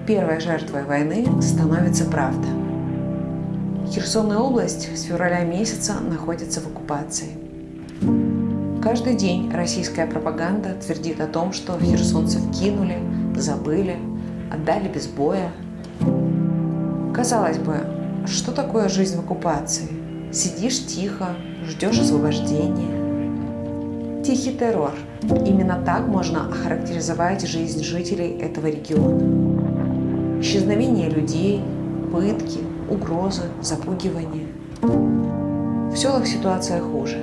первой жертвой войны становится правда. Херсонная область с февраля месяца находится в оккупации. Каждый день российская пропаганда твердит о том, что херсонцев кинули, забыли, отдали без боя. Казалось бы, что такое жизнь в оккупации? Сидишь тихо, ждешь освобождения. Тихий террор. Именно так можно охарактеризовать жизнь жителей этого региона. Исчезновение людей, пытки, угрозы, запугивания. В селах ситуация хуже.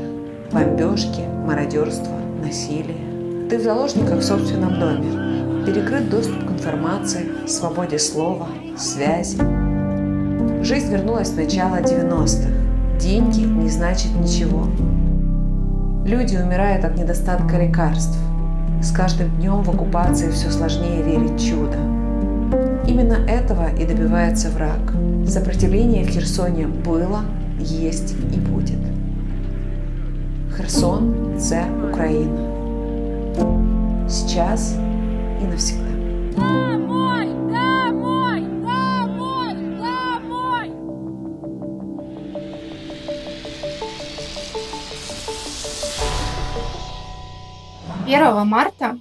Бомбежки, мародерство, насилие. Ты в заложниках в собственном доме. Перекрыт доступ к информации, свободе слова, связи. Жизнь вернулась в начало 90-х. Деньги не значат ничего. Люди умирают от недостатка лекарств. С каждым днем в оккупации все сложнее верить в чудо. Именно этого и добивается враг. Сопротивление в Херсоне было, есть и будет. Херсон – це Україна. Сейчас и навсегда. Домой! Домой! Домой! Домой! Первого марта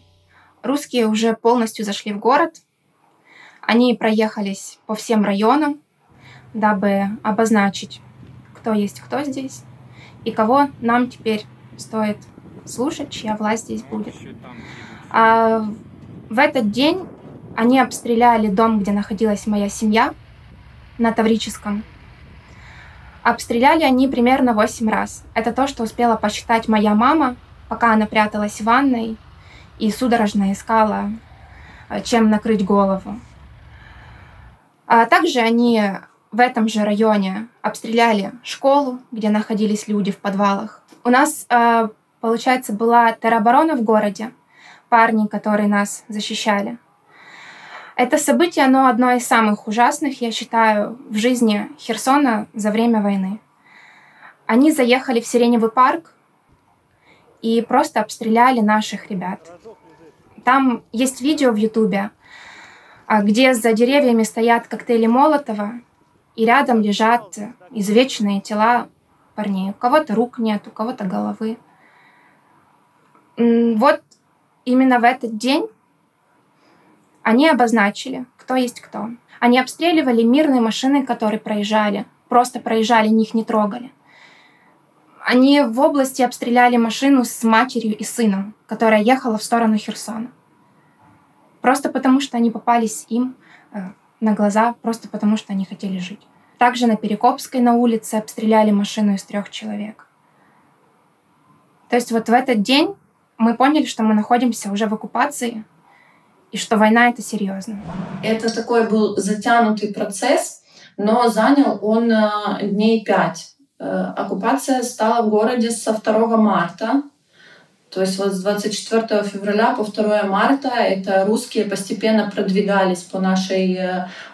русские уже полностью зашли в город. Они проехались по всем районам, дабы обозначить, кто есть кто здесь и кого нам теперь стоит слушать, чья власть здесь будет. А в этот день они обстреляли дом, где находилась моя семья, на Таврическом. Обстреляли они примерно 8 раз. Это то, что успела посчитать моя мама, пока она пряталась в ванной и судорожно искала, чем накрыть голову. А также они в этом же районе обстреляли школу, где находились люди в подвалах. У нас, получается, была тероборона в городе, парни, которые нас защищали. Это событие, оно одно из самых ужасных, я считаю, в жизни Херсона за время войны. Они заехали в Сиреневый парк и просто обстреляли наших ребят. Там есть видео в Ютубе, где за деревьями стоят коктейли Молотова, и рядом лежат изувеченные тела парней. У кого-то рук нет, у кого-то головы. Вот именно в этот день они обозначили, кто есть кто. Они обстреливали мирные машины, которые проезжали. Просто проезжали, их не трогали. Они в области обстреляли машину с матерью и сыном, которая ехала в сторону Херсона. Просто потому, что они попались им на глаза, просто потому, что они хотели жить. Также на Перекопской на улице обстреляли машину из 3 человек. То есть вот в этот день мы поняли, что мы находимся уже в оккупации, и что война — это серьезно. Это такой был затянутый процесс, но занял он дней 5. Оккупация стала в городе со 2 марта. То есть вот с 24 февраля по 2 марта это русские постепенно продвигались по нашей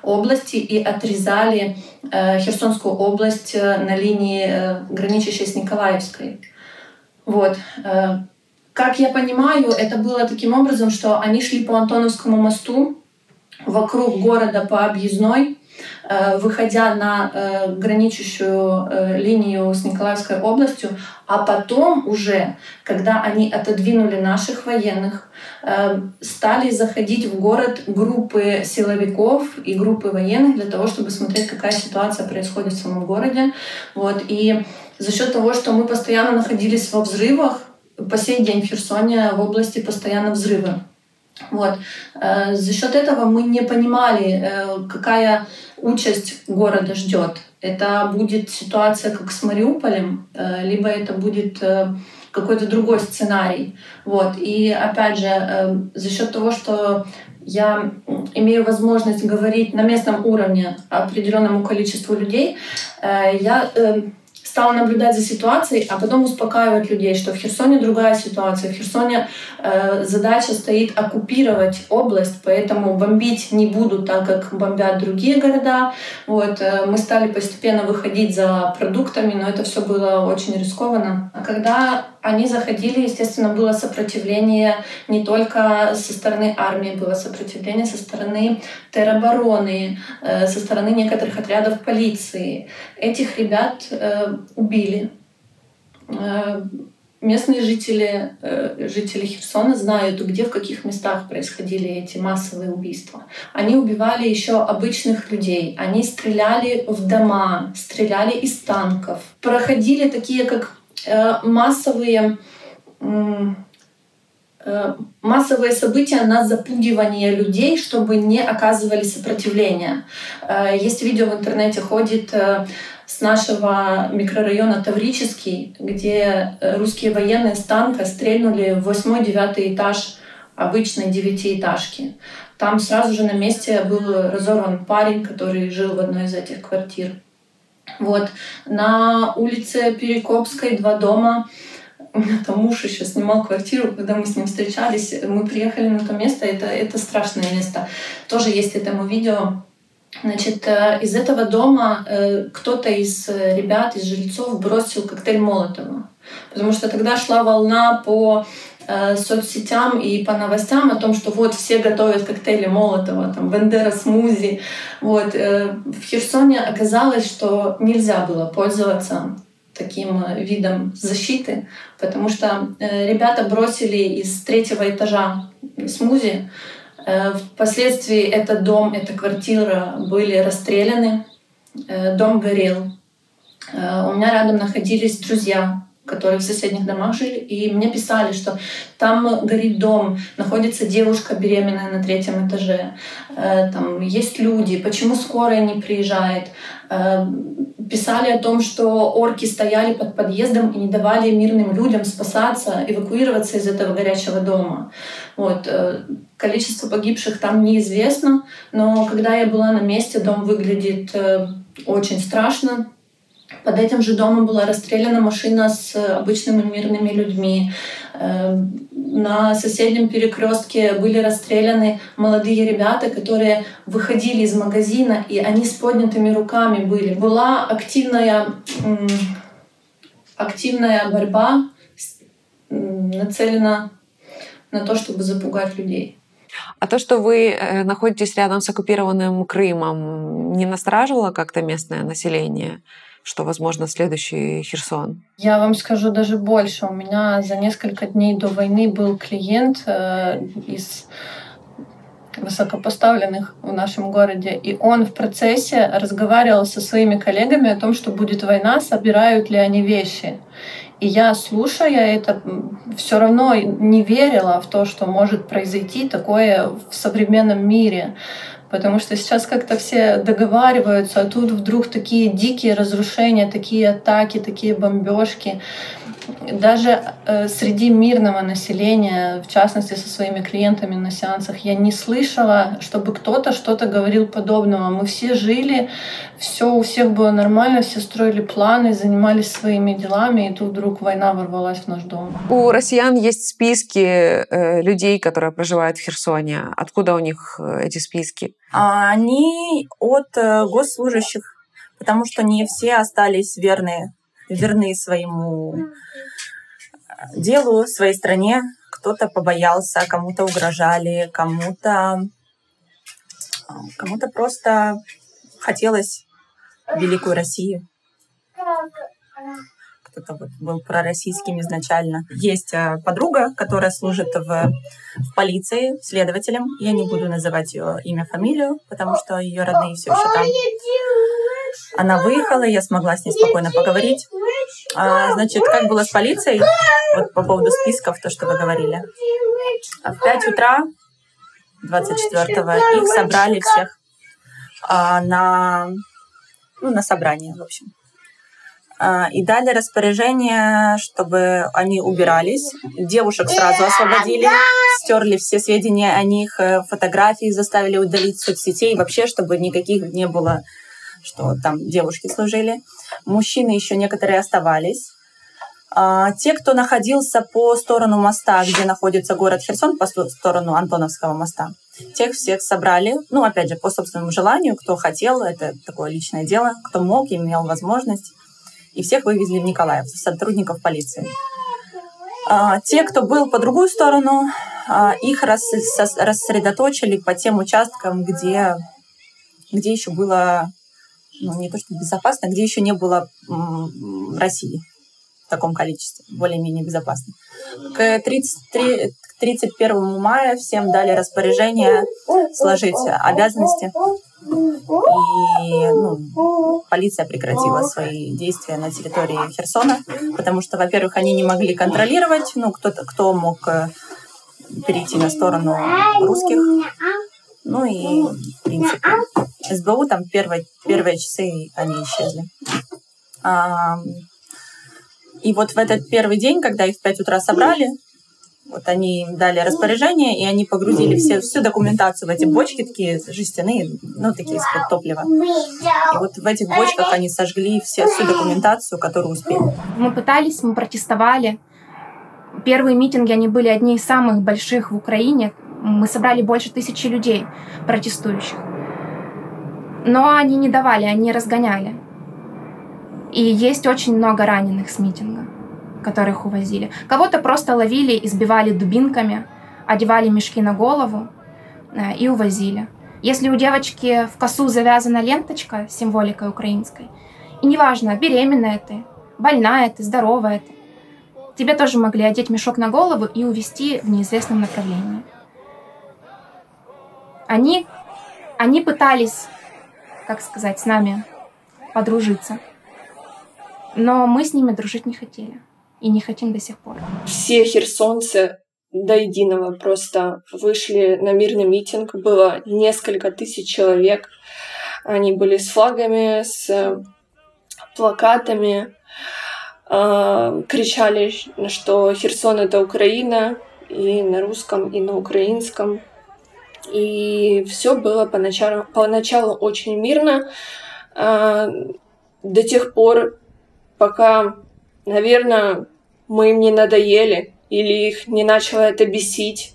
области и отрезали Херсонскую область на линии, граничащей с Николаевской. Вот. Как я понимаю, это было таким образом, что они шли по Антоновскому мосту вокруг города по объездной, выходя на граничащую линию с Николаевской областью, а потом уже, когда они отодвинули наших военных, стали заходить в город группы силовиков и группы военных для того, чтобы смотреть, какая ситуация происходит в самом городе. Вот. И за счет того, что мы постоянно находились во взрывах, по сей день в Херсоне в области постоянно взрывы. Вот. За счет этого мы не понимали, какая участь города ждет. Это будет ситуация как с Мариуполем, либо это будет какой-то другой сценарий. Вот. И опять же, за счет того, что я имею возможность говорить на местном уровне определенному количеству людей, я стала наблюдать за ситуацией, а потом успокаивать людей, что в Херсоне другая ситуация. В Херсоне задача стоит оккупировать область, поэтому бомбить не будут так, как бомбят другие города. Вот. Мы стали постепенно выходить за продуктами, но это все было очень рискованно. А когда они заходили, естественно, было сопротивление не только со стороны армии, было сопротивление со стороны теробороны, со стороны некоторых отрядов полиции. Этих ребят убили. Местные жители Херсона знают, где, в каких местах происходили эти массовые убийства. Они убивали еще обычных людей. Они стреляли в дома, стреляли из танков. Проходили такие, как массовые события на запугивание людей, чтобы не оказывали сопротивления. Есть видео в интернете, ходит с нашего микрорайона Таврический, где русские военные с танка стрельнули в 8-9 этаж обычной 9-этажки. Там сразу же на месте был разорван парень, который жил в одной из этих квартир. Вот. На улице Перекопской 2 дома. У меня там муж еще снимал квартиру, когда мы с ним встречались. Мы приехали на то место, это страшное место. Тоже есть этому видео. Значит, из этого дома кто-то из ребят, из жильцов бросил коктейль Молотова. Потому что тогда шла волна по соцсетям и по новостям о том, что вот все готовят коктейли Молотова, там Бендера смузи. Вот. В Херсоне оказалось, что нельзя было пользоваться таким видом защиты, потому что ребята бросили из 3-го этажа смузи. Впоследствии этот дом, эта квартира были расстреляны, дом горел. У меня рядом находились друзья, которые в соседних домах жили, и мне писали, что там горит дом, находится девушка беременная на 3-м этаже, там есть люди, почему скорая не приезжает. Писали о том, что орки стояли под подъездом и не давали мирным людям спасаться, эвакуироваться из этого горячего дома. Вот. Количество погибших там неизвестно, но когда я была на месте, дом выглядит очень страшно. Под этим же домом была расстреляна машина с обычными мирными людьми. На соседнем перекрестке были расстреляны молодые ребята, которые выходили из магазина, и они с поднятыми руками были. Была активная борьба, нацелена на то, чтобы запугать людей. А то, что вы находитесь рядом с оккупированным Крымом, не настораживало как-то местное население, что, возможно, следующий Херсон? Я вам скажу даже больше. У меня за несколько дней до войны был клиент из высокопоставленных в нашем городе, и он в процессе разговаривал со своими коллегами о том, что будет война, собирают ли они вещи. И я, слушая это, все равно не верила в то, что может произойти такое в современном мире. Потому что сейчас как-то все договариваются, а тут вдруг такие дикие разрушения, такие атаки, такие бомбежки. Даже среди мирного населения, в частности со своими клиентами на сеансах, я не слышала, чтобы кто-то что-то говорил подобного. Мы все жили, все у всех было нормально, все строили планы, занимались своими делами, и тут вдруг война ворвалась в наш дом. У россиян есть списки людей, которые проживают в Херсоне. Откуда у них эти списки? Они от госслужащих, потому что не все остались верны своему делу, своей стране. Кто-то побоялся, кому-то угрожали, кому-то просто хотелось великую Россию. Кто-то вот был пророссийским изначально. Есть подруга, которая служит в полиции следователем. Я не буду называть ее имя, фамилию, потому что ее родные все еще там. Она выехала, я смогла с ней спокойно поговорить. Значит, как было с полицией, вот по поводу списков, то, что вы говорили. В 5 утра 24-го их собрали всех на собрание, в общем. И дали распоряжение, чтобы они убирались. Девушек сразу освободили, стерли все сведения о них, фотографии заставили удалить с соцсетей, вообще, чтобы никаких не было, что там девушки служили. Мужчины еще некоторые оставались. Те, кто находился по сторону моста, где находится город Херсон, по сторону Антоновского моста, тех всех собрали, опять же, по собственному желанию, кто хотел, это такое личное дело, кто мог, имел возможность. И всех вывезли в Николаев, сотрудников полиции. Те, кто был по другую сторону, их рассредоточили по тем участкам, где еще было, не то что безопасно, где еще не было России в таком количестве, более-менее безопасно. К 31 мая всем дали распоряжение сложить обязанности, и полиция прекратила свои действия на территории Херсона, потому что, во-первых, они не могли контролировать, кто мог перейти на сторону русских, и, в принципе, СБУ там первые часы они исчезли. И вот в этот первый день, когда их в 5 утра собрали, вот они дали распоряжение, и они погрузили всю документацию в эти бочки, такие жестяные, такие из-под топлива. И вот в этих бочках они сожгли всю документацию, которую успели. Мы протестовали. Первые митинги, они были одни из самых больших в Украине. Мы собрали больше 1000 людей, протестующих. Но они не давали, они разгоняли. И есть очень много раненых с митинга, которых увозили. Кого-то просто ловили, избивали дубинками, одевали мешки на голову и увозили. Если у девочки в косу завязана ленточка с символикой украинской, и неважно, беременная ты, больная ты, здоровая ты, тебе тоже могли одеть мешок на голову и увезти в неизвестном направлении. Они пытались, с нами подружиться. Но мы с ними дружить не хотели. И не хотим до сих пор. Все херсонцы до единого просто вышли на мирный митинг. Было несколько тысяч человек. Они были с флагами, с плакатами. Кричали, что Херсон — это Украина. И на русском, и на украинском. И все было поначалу очень мирно. До тех пор, пока, наверное, мы им не надоели или их не начало это бесить,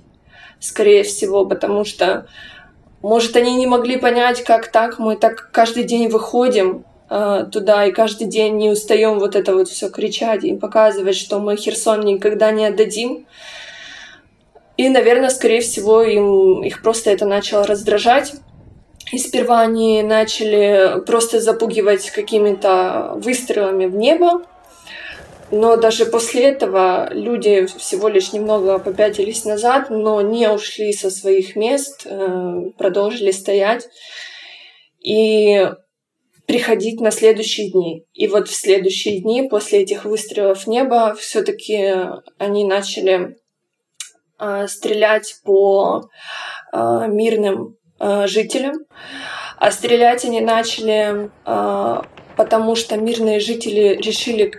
скорее всего, потому что, может, они не могли понять, как так, мы так каждый день выходим туда и каждый день не устаем вот это вот все кричать и показывать, что мы Херсон никогда не отдадим. И, наверное, скорее всего, их просто это начало раздражать. И сперва они начали просто запугивать какими-то выстрелами в небо. Но даже после этого люди всего лишь немного попятились назад, но не ушли со своих мест, продолжили стоять и приходить на следующие дни. И вот в следующие дни, после этих выстрелов в небо, все-таки они начали стрелять по мирным жителям. А стрелять они начали, потому что мирные жители решили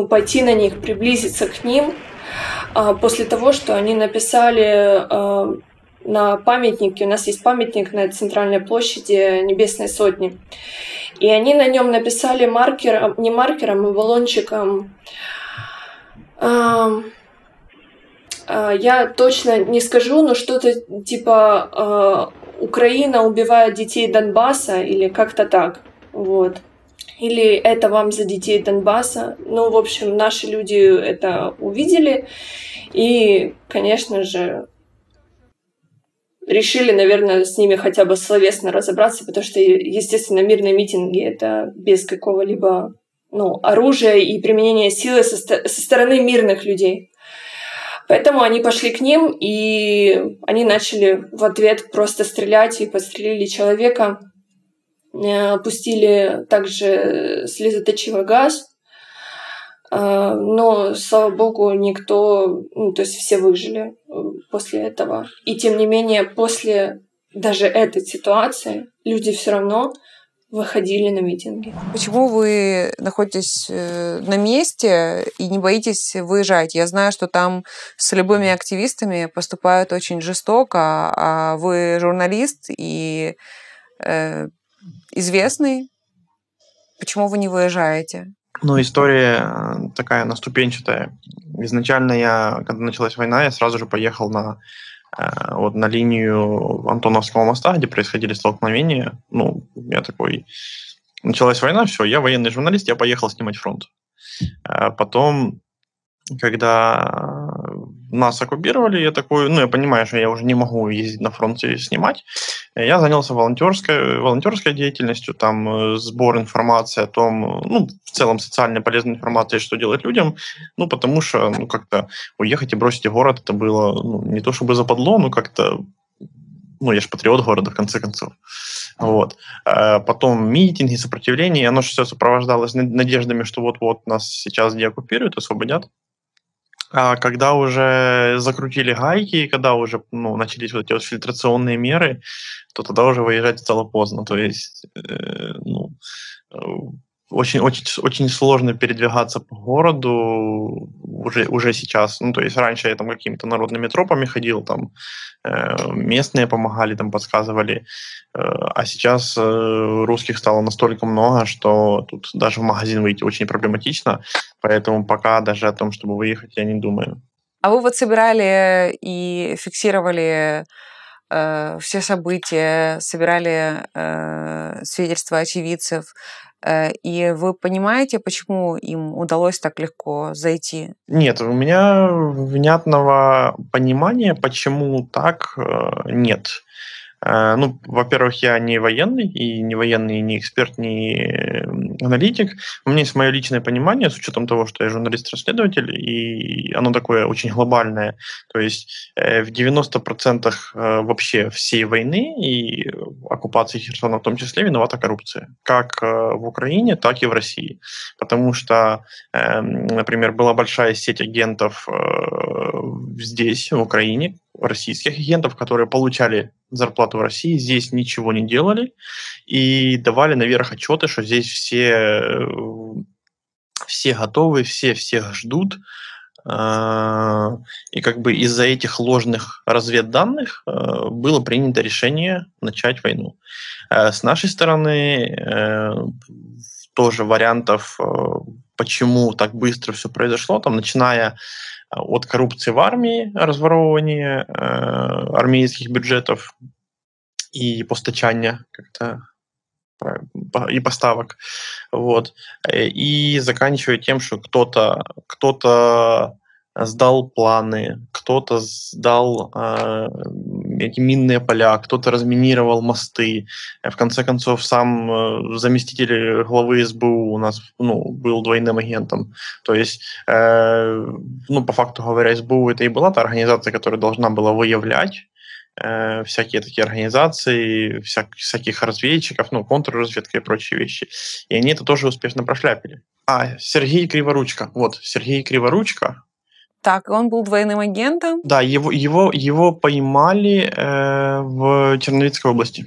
пойти на них, приблизиться к ним, после того, что они написали на памятнике, у нас есть памятник на центральной площади Небесной Сотни, и они на нем написали не маркером, а баллончиком. Я точно не скажу, но что-то типа «Украина убивает детей Донбасса» или как-то так. Вот. Или «Это вам за детей Донбасса». В общем, наши люди это увидели и, конечно же, решили, наверное, с ними хотя бы словесно разобраться, потому что, естественно, мирные митинги — это без какого-либо оружия и применения силы со стороны мирных людей. Поэтому они пошли к ним, и они начали в ответ просто стрелять и подстрелили человека. Пустили также слезоточивый газ. Но, слава богу, никто... то есть все выжили после этого. И тем не менее, после даже этой ситуации люди все равно выходили на митинги. Почему вы находитесь на месте и не боитесь выезжать? Я знаю, что там с любыми активистами поступают очень жестоко, а вы журналист и известный. Почему вы не выезжаете? История такая наступенчатая. Изначально когда началась война, я сразу же поехал на линию Антоновского моста, где происходили столкновения. Я такой... Началась война, все, я военный журналист, я поехал снимать фронт. Потом когда нас оккупировали, я такой, ну, я понимаю, что я уже не могу ездить на фронт и снимать. Я занялся волонтерской деятельностью, там сбор информации о том, ну, в целом социально полезной информации, что делать людям, ну, потому что, ну, как-то уехать и бросить город, это было, ну, не то чтобы западло, но как-то, ну, я же патриот города, в конце концов. Вот. Потом митинги, сопротивление, и оно все сопровождалось надеждами, что вот-вот нас сейчас деоккупируют, освободят. А когда уже закрутили гайки, когда уже, ну, начались вот эти вот фильтрационные меры, то тогда уже выезжать стало поздно. То есть, ну, э, очень сложно передвигаться по городу уже сейчас. Ну, то есть раньше я там какими-то народными тропами ходил, там местные помогали, там подсказывали, а сейчас русских стало настолько много, что тут даже в магазин выйти очень проблематично, поэтому пока даже о том, чтобы выехать, я не думаю. А вы вот собирали и фиксировали все события, собирали свидетельства очевидцев, и вы понимаете, почему им удалось так легко зайти? Нет, у меня внятного понимания, почему так, нет. Ну, во-первых, я не военный, и не военный, не эксперт, не аналитик. У меня есть мое личное понимание, с учетом того, что я журналист-расследователь, и оно такое очень глобальное. То есть в 90% вообще всей войны и оккупации Херсона в том числе виновата коррупция. Как в Украине, так и в России. Потому что, например, была большая сеть агентов здесь, в Украине, российских агентов, которые получали зарплату в России, здесь ничего не делали и давали наверх отчеты, что здесь все готовы, все всех ждут. И как бы из-за этих ложных разведданных было принято решение начать войну. С нашей стороны тоже вариантов, почему так быстро все произошло, там, начиная от коррупции в армии, разворовывания армейских бюджетов и постачания как-то и поставок, вот, и заканчивая тем, что кто-то сдал планы, кто-то сдал эти минные поля, кто-то разминировал мосты. В конце концов, сам заместитель главы СБУ у нас, ну, был двойным агентом. То есть, ну, по факту говоря, СБУ это и была та организация, которая должна была выявлять всякие такие организации, всяких разведчиков, ну, контрразведка и прочие вещи. И они это тоже успешно прошляпили. Сергей Криворучко. Вот, Сергей Криворучко. Так, он был двойным агентом? Да, его поймали в Черновицкой области.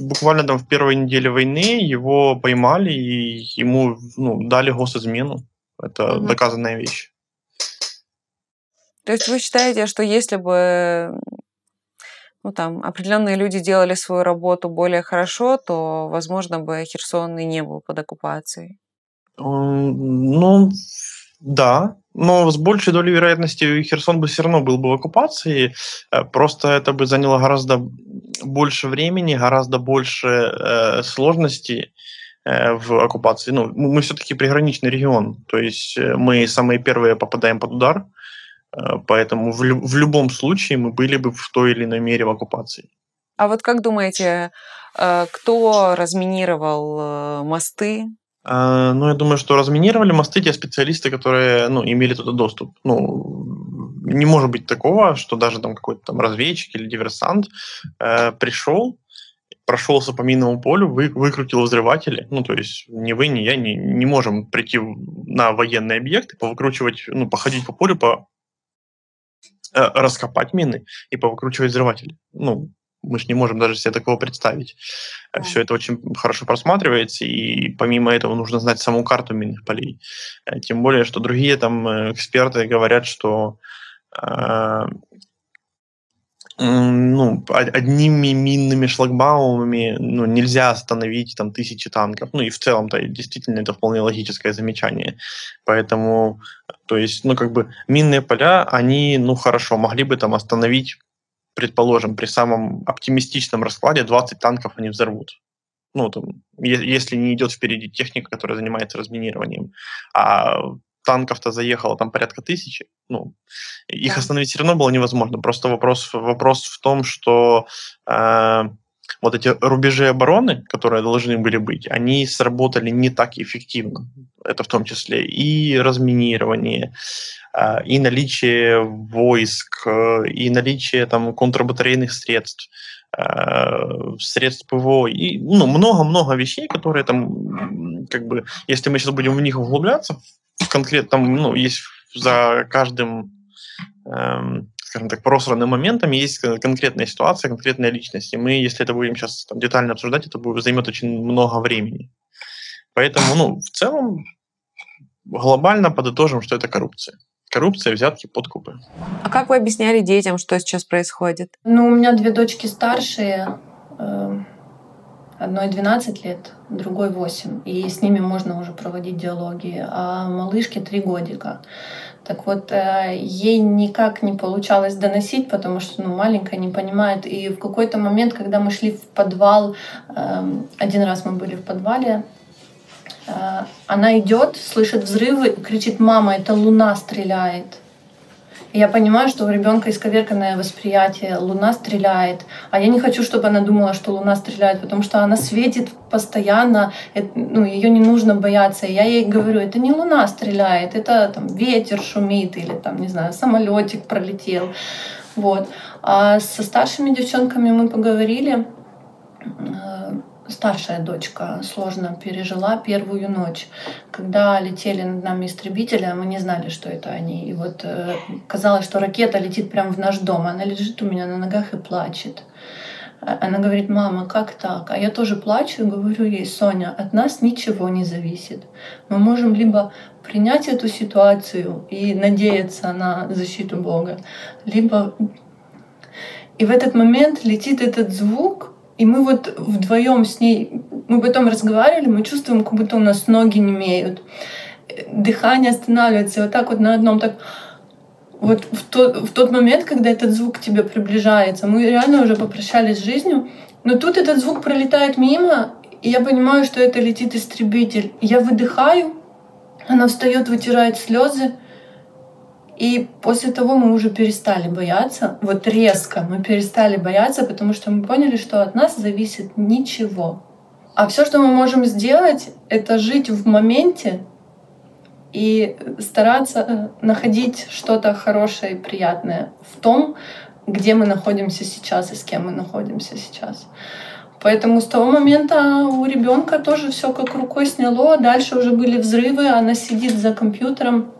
Буквально там в первой неделе войны его поймали и ему, ну, дали госизмену. Это доказанная вещь. То есть вы считаете, что если бы, ну, там, определенные люди делали свою работу более хорошо, то, возможно, бы Херсон и не был под оккупацией? Ну, да, но с большей долей вероятности Херсон бы все равно был бы в оккупации, просто это бы заняло гораздо больше времени, гораздо больше сложностей в оккупации. Ну, мы все-таки приграничный регион, то есть мы самые первые попадаем под удар, поэтому в любом случае мы были бы в той или иной мере в оккупации. А вот как думаете, кто разминировал мосты? Ну, я думаю, что разминировали мосты те специалисты, которые, ну, имели туда доступ. Ну, не может быть такого, что даже там какой-то там разведчик или диверсант пришел, прошелся по минному полю, выкрутил взрыватели. Ну, то есть ни вы, ни я не можем прийти на военный объект и повыкручивать, ну, походить по полю, раскопать мины и повыкручивать взрыватели. Ну, мы же не можем даже себе такого представить. Все это очень хорошо просматривается, и помимо этого нужно знать саму карту минных полей. Тем более, что другие там эксперты говорят, что ну, одними минными шлагбаумами, ну, нельзя остановить там тысячи танков. Ну и в целом-то действительно это вполне логическое замечание. Поэтому, то есть, ну, как бы минные поля, они, ну, хорошо, могли бы там остановить, предположим, при самом оптимистичном раскладе 20 танков они взорвут. Ну, там, если не идет впереди техника, которая занимается разминированием. А танков-то заехало там порядка 1000. Ну, их Да. остановить все равно было невозможно. Просто вопрос в том, что вот эти рубежи обороны, которые должны были быть, они сработали не так эффективно. Это в том числе и разминирование, и наличие войск, и наличие там контрбатарейных средств, средств ПВО, и много-много вещей, которые там, как бы, если мы сейчас будем в них углубляться, конкретно там, есть за каждым, скажем так, просранным моментом есть конкретная ситуация, конкретная личность. И мы, если это будем сейчас там детально обсуждать, это займет очень много времени. Поэтому, в целом, глобально подытожим, что это коррупция. Коррупция, взятки, подкупы. А как вы объясняли детям, что сейчас происходит? У меня 2 дочки старшие, одной 12 лет, другой 8. И с ними можно уже проводить диалоги. А малышке 3 годика. Так вот, ей никак не получалось доносить, потому что маленькая не понимает. И в какой-то момент, когда мы шли в подвал, один раз мы были в подвале, она идет, слышит взрывы и кричит: «Мама, это луна стреляет». И я понимаю, что у ребенка исковерканное восприятие, луна стреляет. А я не хочу, чтобы она думала, что луна стреляет, потому что она светит постоянно, ее не нужно бояться. И я ей говорю: это не луна стреляет, это там ветер шумит или там, не знаю, самолетик пролетел. Вот. А со старшими девчонками мы поговорили. Старшая дочка сложно пережила первую ночь. Когда летели над нами истребители, мы не знали, что это они. И вот казалось, что ракета летит прямо в наш дом. Она лежит у меня на ногах и плачет. Она говорит: «Мама, как так?» А я тоже плачу и говорю ей: «Соня, от нас ничего не зависит. Мы можем либо принять эту ситуацию и надеяться на защиту Бога, либо...» И в этот момент летит этот звук, и мы вот вдвоем с ней, мы потом разговаривали, мы чувствуем, как будто у нас ноги немеют, дыхание останавливается, и вот так вот на одном так... Вот в тот момент, когда этот звук к тебе приближается, мы реально уже попрощались с жизнью, но тут этот звук пролетает мимо, и я понимаю, что это летит истребитель. Я выдыхаю, она встает, вытирает слезы, и после того мы уже перестали бояться, вот резко мы перестали бояться, потому что мы поняли, что от нас зависит ничего. А все, что мы можем сделать, это жить в моменте и стараться находить что-то хорошее и приятное в том, где мы находимся сейчас и с кем мы находимся сейчас. Поэтому с того момента у ребенка тоже все как рукой сняло. Дальше уже были взрывы, она сидит за компьютером.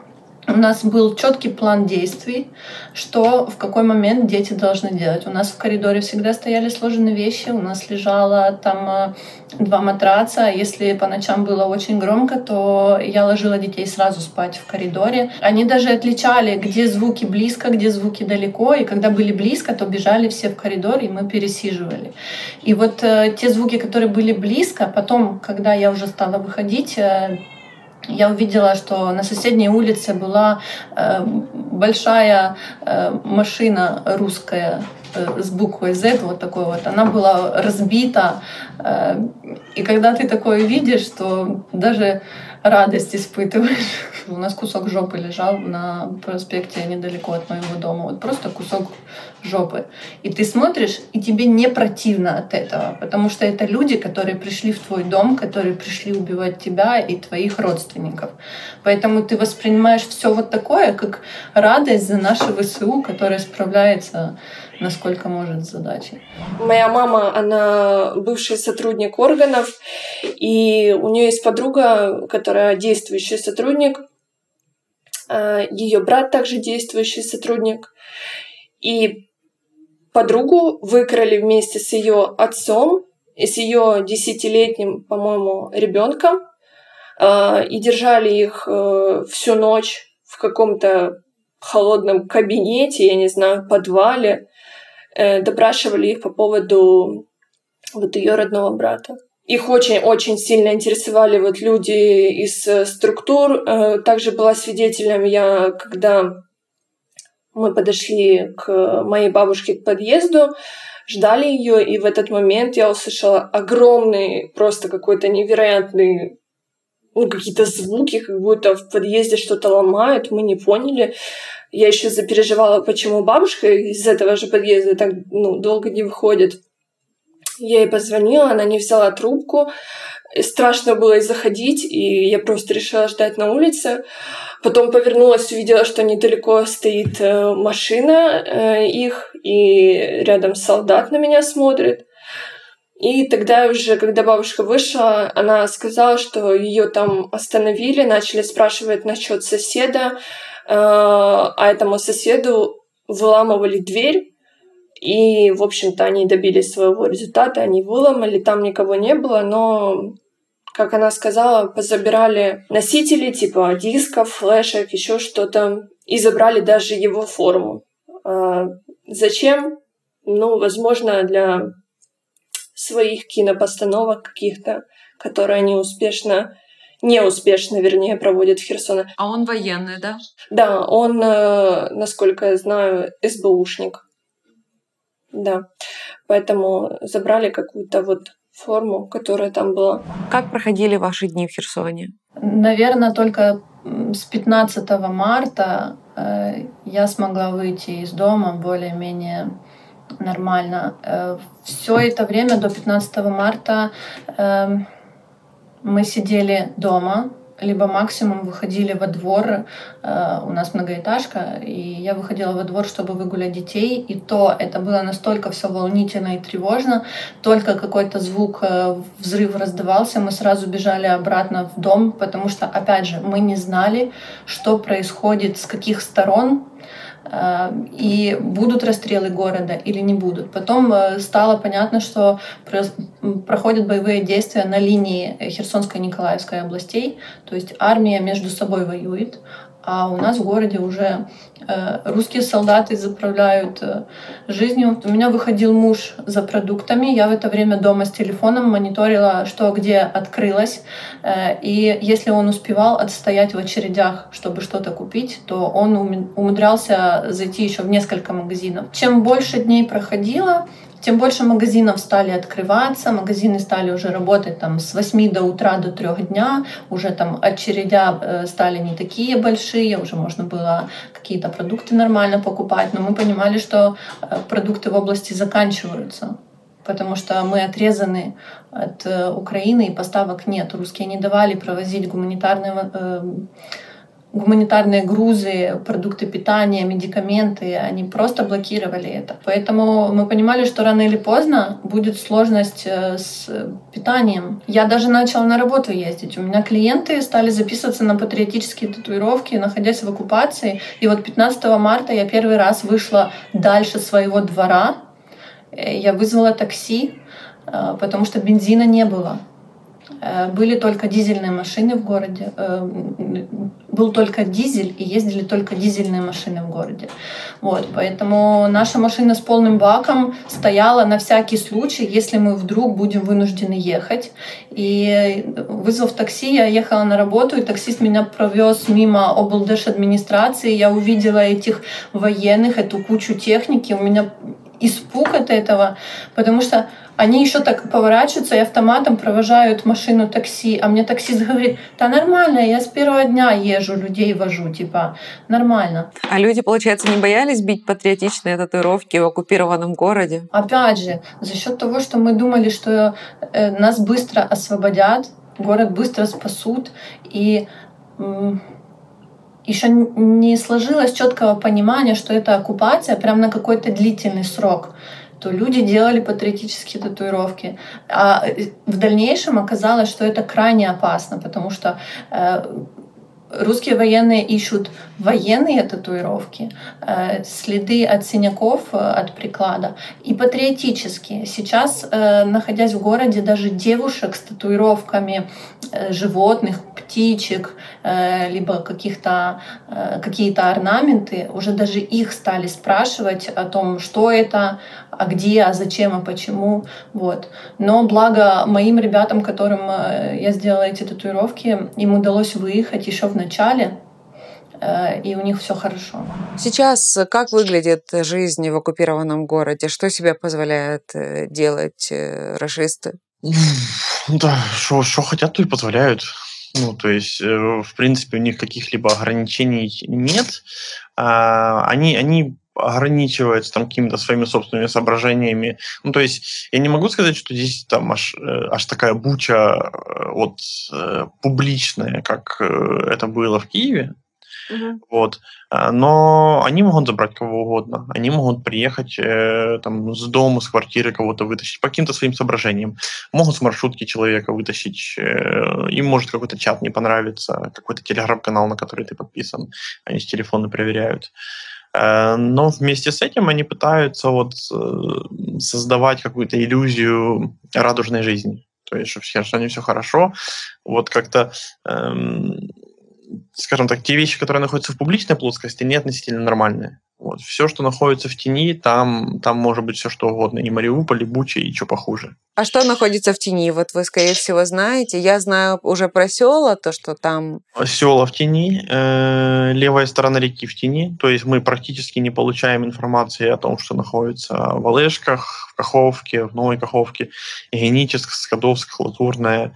У нас был четкий план действий, что в какой момент дети должны делать. У нас в коридоре всегда стояли сложенные вещи, у нас лежало там 2 матраца. Если по ночам было очень громко, то я ложила детей сразу спать в коридоре. Они даже отличали, где звуки близко, где звуки далеко. И когда были близко, то бежали все в коридор, и мы пересиживали. И вот те звуки, которые были близко, потом, когда я уже стала выходить, я увидела, что на соседней улице была большая машина русская с буквой Z, вот такой вот. Она была разбита. И когда ты такое видишь, то даже радость испытываешь. У нас кусок жопы лежал на проспекте недалеко от моего дома. Вот просто кусок жопы. И ты смотришь, и тебе не противно от этого, потому что это люди, которые пришли в твой дом, которые пришли убивать тебя и твоих родственников. Поэтому ты воспринимаешь все вот такое, как радость за наше ВСУ, которое справляется насколько может с задачей. Моя мама, она бывший сотрудник органов, и у нее есть подруга, которая действующий сотрудник, ее брат также действующий сотрудник, и подругу выкрали вместе с ее отцом и с ее 10-летним, по-моему, ребенком, и держали их всю ночь в каком-то холодном кабинете, я не знаю, подвале, допрашивали их по поводу вот ее родного брата. Их очень-очень сильно интересовали вот люди из структур. Также была свидетелем я, когда мы подошли к моей бабушке к подъезду, ждали ее, и в этот момент я услышала огромный, просто какой-то невероятный какие-то звуки, как будто в подъезде что-то ломают, мы не поняли. Я еще запереживала, почему бабушка из этого же подъезда так долго не выходит. Я ей позвонила, она не взяла трубку. Страшно было и заходить, и я просто решила ждать на улице. Потом повернулась, увидела, что недалеко стоит машина их, и рядом солдат на меня смотрит. И тогда уже, когда бабушка вышла, она сказала, что ее там остановили, начали спрашивать насчет соседа, а этому соседу выламывали дверь. И, в общем-то, они добились своего результата, они выломали, там никого не было, но, как она сказала, позабирали носители типа дисков, флешек, еще что-то, и забрали даже его форму. Зачем? Возможно, для своих кинопостановок каких-то, которые они неуспешно, проводят в Херсоне. А он военный, да? Да, он, насколько я знаю, СБУшник. Да, поэтому забрали какую-то форму, которая там была. Как проходили ваши дни в Херсоне? Наверное, только с 15 марта я смогла выйти из дома более-менее нормально. Все это время до 15 марта мы сидели дома, либо максимум выходили во двор. У нас многоэтажка, и я выходила во двор, чтобы выгулять детей. И то это было настолько все волнительно и тревожно. Только какой-то звук, взрыв раздавался, мы сразу бежали обратно в дом, потому что, опять же, мы не знали, что происходит, с каких сторон, и будут расстрелы города или не будут. Потом стало понятно, что проходят боевые действия на линии Херсонской и Николаевской областей, то есть армия между собой воюет, а у нас в городе уже русские солдаты заправляют жизнью. У меня выходил муж за продуктами, я в это время дома с телефоном мониторила, что где открылось, и если он успевал отстоять в очередях, чтобы что-то купить, то он умудрялся зайти еще в несколько магазинов. Чем больше дней проходило, тем больше магазинов стали открываться, магазины стали уже работать там с 8 до утра до 3 дня, уже там очередя стали не такие большие, уже можно было какие-то продукты нормально покупать, но мы понимали, что продукты в области заканчиваются, потому что мы отрезаны от Украины и поставок нет. Русские не давали провозить гуманитарные грузы, продукты питания, медикаменты, они просто блокировали это. Поэтому мы понимали, что рано или поздно будет сложность с питанием. Я даже начала на работу ездить. У меня клиенты стали записываться на патриотические татуировки, находясь в оккупации. И 15 марта я первый раз вышла дальше своего двора. Я вызвала такси, потому что бензина не было. Были только дизельные машины в городе. Был только дизель, и ездили только дизельные машины в городе. Поэтому наша машина с полным баком стояла на всякий случай, если мы вдруг будем вынуждены ехать. И вызвав такси, я ехала на работу, и таксист меня провез мимо облдержадминистрации. Я увидела этих военных, эту кучу техники. У меня испуг от этого, потому что они еще так поворачиваются и автоматом провожают машину такси, а мне таксист говорит: да нормально, я с первого дня езжу, людей вожу, нормально. А люди, получается, не боялись бить патриотичные татуировки в оккупированном городе? Опять же, за счет того, что мы думали, что нас быстро освободят, город быстро спасут, и еще не сложилось четкого понимания, что это оккупация прям на какой-то длительный срок, то люди делали патриотические татуировки. А в дальнейшем оказалось, что это крайне опасно, потому что русские военные ищут военные татуировки, следы от синяков, от приклада, и патриотические. Сейчас, находясь в городе, даже девушек с татуировками животных, птичек, либо какие-то орнаменты, уже даже их стали спрашивать о том, что это, а где, а зачем, а почему. Но благо моим ребятам, которым я сделала эти татуировки, им удалось выехать еще в начале, и у них все хорошо. Сейчас как выглядит жизнь в оккупированном городе? Что себе позволяют делать рашисты? Да, что хотят, то и позволяют. Ну, то есть, в принципе, у них каких-либо ограничений нет. Они ограничиваются там какими-то своими собственными соображениями. Ну, то есть, я не могу сказать, что здесь там аж такая буча публичная, как это было в Киеве. Вот. Но они могут забрать кого угодно. Они могут приехать там, с дома, с квартиры кого-то вытащить по каким-то своим соображениям. Могут с маршрутки человека вытащить. Им может какой-то чат не понравиться, какой-то телеграм-канал, на который ты подписан. Они с телефона проверяют. Но вместе с этим они пытаются создавать какую-то иллюзию радужной жизни. То есть, что в Херсоне все хорошо. Вот как-то... скажем так, те вещи, которые находятся в публичной плоскости, они относительно нормальные. Вот. Все, что находится в тени, там может быть все что угодно. И Мариуполь, и Буча, и что похуже. А что находится в тени? Вот вы, скорее всего, знаете. Я знаю уже про села, то, что там... Села в тени, левая сторона реки в тени. То есть мы практически не получаем информации о том, что находится в Олешках, в Каховке, в Новой Каховке, Геническ, Скадовск, Латурная.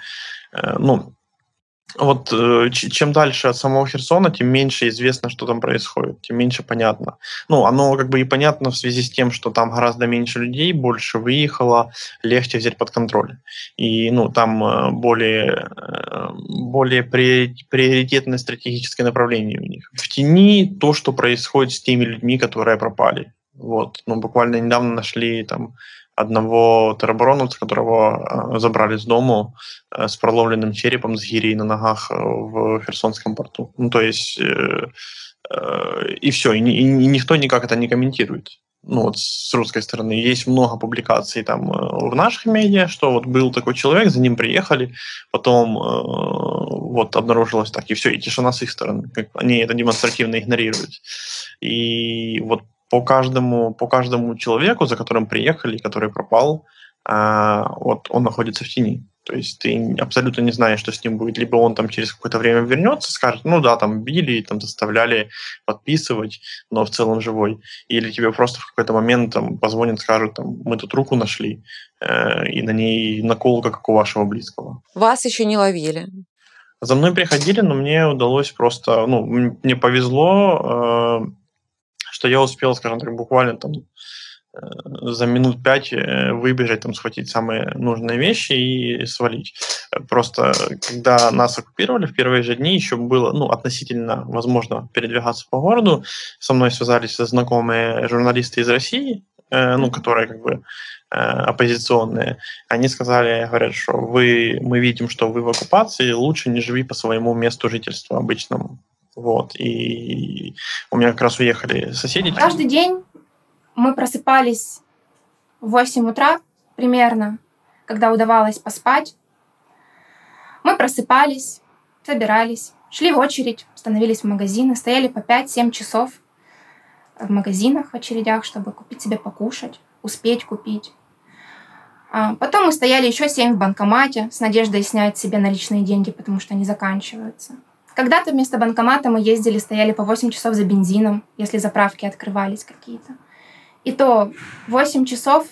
Вот чем дальше от самого Херсона, тем меньше известно, что там происходит, тем меньше понятно. Оно как бы и понятно в связи с тем, что там гораздо меньше людей, больше выехало, легче взять под контроль. И там более приоритетное стратегическое направление у них. В тени то, что происходит с теми людьми, которые пропали. Вот. Буквально недавно нашли там одного теробороновца, которого забрали с дому с проломленным черепом, с гирей на ногах в Херсонском порту. То есть и все, и никто никак это не комментирует. С русской стороны есть много публикаций там в наших медиа, что был такой человек, за ним приехали, потом обнаружилось так, и все, и тишина с их стороны. Они это демонстративно игнорируют. И по каждому человеку, за которым приехали, который пропал, он находится в тени. То есть ты абсолютно не знаешь, что с ним будет. Либо он там через какое-то время вернется, скажет, там били, там заставляли подписывать, но в целом живой. Или тебе просто в какой-то момент там позвонят, скажут, мы тут руку нашли, и на ней наколка, как у вашего близкого. Вас еще не ловили? За мной приходили, но мне удалось просто... мне повезло... что я успел, скажем так, буквально за минут 5 выбежать, схватить самые нужные вещи и свалить. Просто когда нас оккупировали в первые же дни, еще было относительно возможно передвигаться по городу. Со мной связались знакомые журналисты из России, которые как бы оппозиционные. Они говорят, что мы видим, что вы в оккупации, лучше не живи по своему месту жительства обычному. Вот, и у меня как раз уехали соседи. Каждый день мы просыпались в 8 утра примерно, когда удавалось поспать. Мы просыпались, собирались, шли в очередь, становились в магазины, стояли по 5-7 часов в магазинах, в очередях, чтобы купить себе покушать, успеть купить. Потом мы стояли еще 7 в банкомате с надеждой снять себе наличные деньги, потому что они заканчиваются. Когда-то вместо банкомата мы ездили, стояли по 8 часов за бензином, если заправки открывались какие-то. И то 8 часов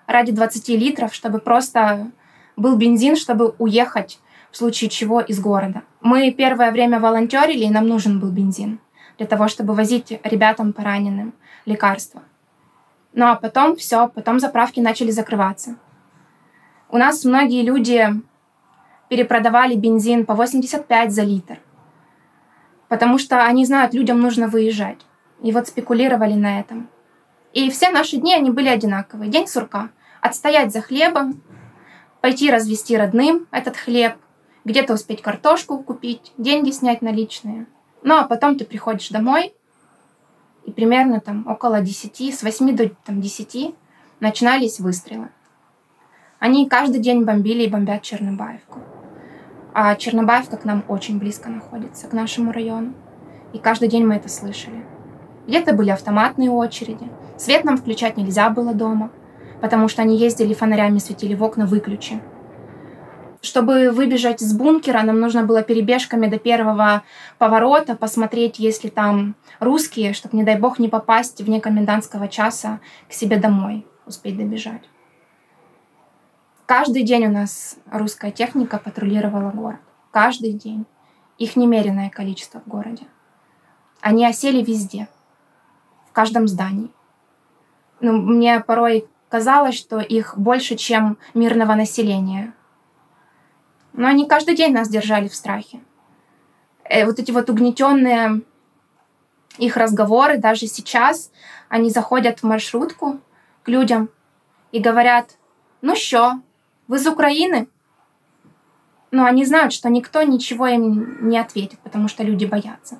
ради 20 литров, чтобы просто был бензин, чтобы уехать в случае чего из города. Мы первое время волонтерили, и нам нужен был бензин для того, чтобы возить ребятам пораненным лекарства. А потом потом заправки начали закрываться. У нас многие люди перепродавали бензин по 85 за литр, потому что они знают, людям нужно выезжать. И спекулировали на этом. И все наши дни, они были одинаковые. День сурка. Отстоять за хлебом, пойти развести родным этот хлеб, где-то успеть картошку купить, деньги снять наличные. А потом ты приходишь домой, и примерно около 10, с 8 до 10 начинались выстрелы. Они каждый день бомбили и бомбят Чернобаевку. А Чернобаевка к нам очень близко находится, к нашему району. И каждый день мы это слышали. Где-то были автоматные очереди. Свет нам включать нельзя было дома, потому что они ездили фонарями, светили в окна, выключи. Чтобы выбежать с бункера, нам нужно было перебежками до первого поворота посмотреть, есть ли там русские, чтобы, не дай бог, не попасть вне комендантского часа к себе домой, успеть добежать. Каждый день у нас русская техника патрулировала город. Каждый день. их немеренное количество в городе. Они осели везде, в каждом здании. Мне порой казалось, что их больше, чем мирного населения. Но они каждый день нас держали в страхе. Вот эти вот угнетенные их разговоры, даже сейчас, они заходят в маршрутку к людям и говорят: «Ну что, вы из Украины?» Но они знают, что никто ничего им не ответит, потому что люди боятся.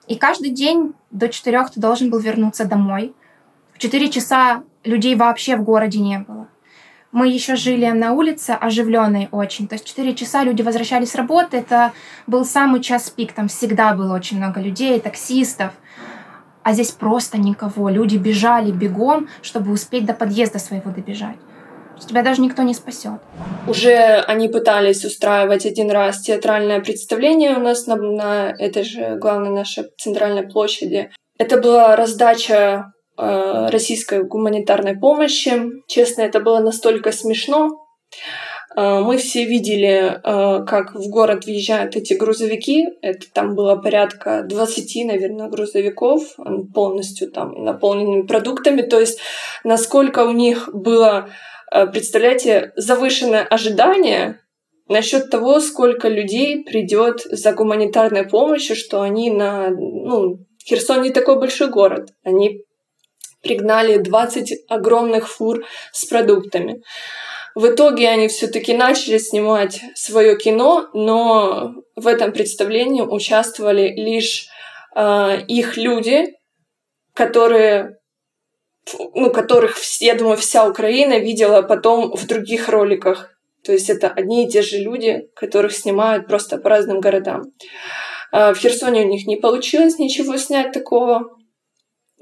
И каждый день до 4 ты должен был вернуться домой. В 4 часа людей вообще в городе не было. Мы еще жили на улице, оживленной очень. То есть 4 часа люди возвращались с работы. Это был самый час пик. Там всегда было очень много людей, таксистов. А здесь просто никого. Люди бежали бегом, чтобы успеть до подъезда своего добежать. Тебя даже никто не спасет. Уже они пытались устраивать один раз театральное представление у нас на этой же главной нашей центральной площади. Это была раздача российской гуманитарной помощи. Честно, это было настолько смешно. Мы все видели, как в город въезжают эти грузовики. Это там было порядка 20, наверное, грузовиков, полностью там наполненными продуктами. То есть насколько у них было, представляете, завышенное ожидание насчет того, сколько людей придет за гуманитарной помощью, что они Херсон не такой большой город. Они пригнали 20 огромных фур с продуктами. В итоге они все-таки начали снимать свое кино, но в этом представлении участвовали лишь их люди, которых, я думаю, вся Украина видела потом в других роликах. То есть это одни и те же люди, которых снимают просто по разным городам. В Херсоне у них не получилось ничего снять такого.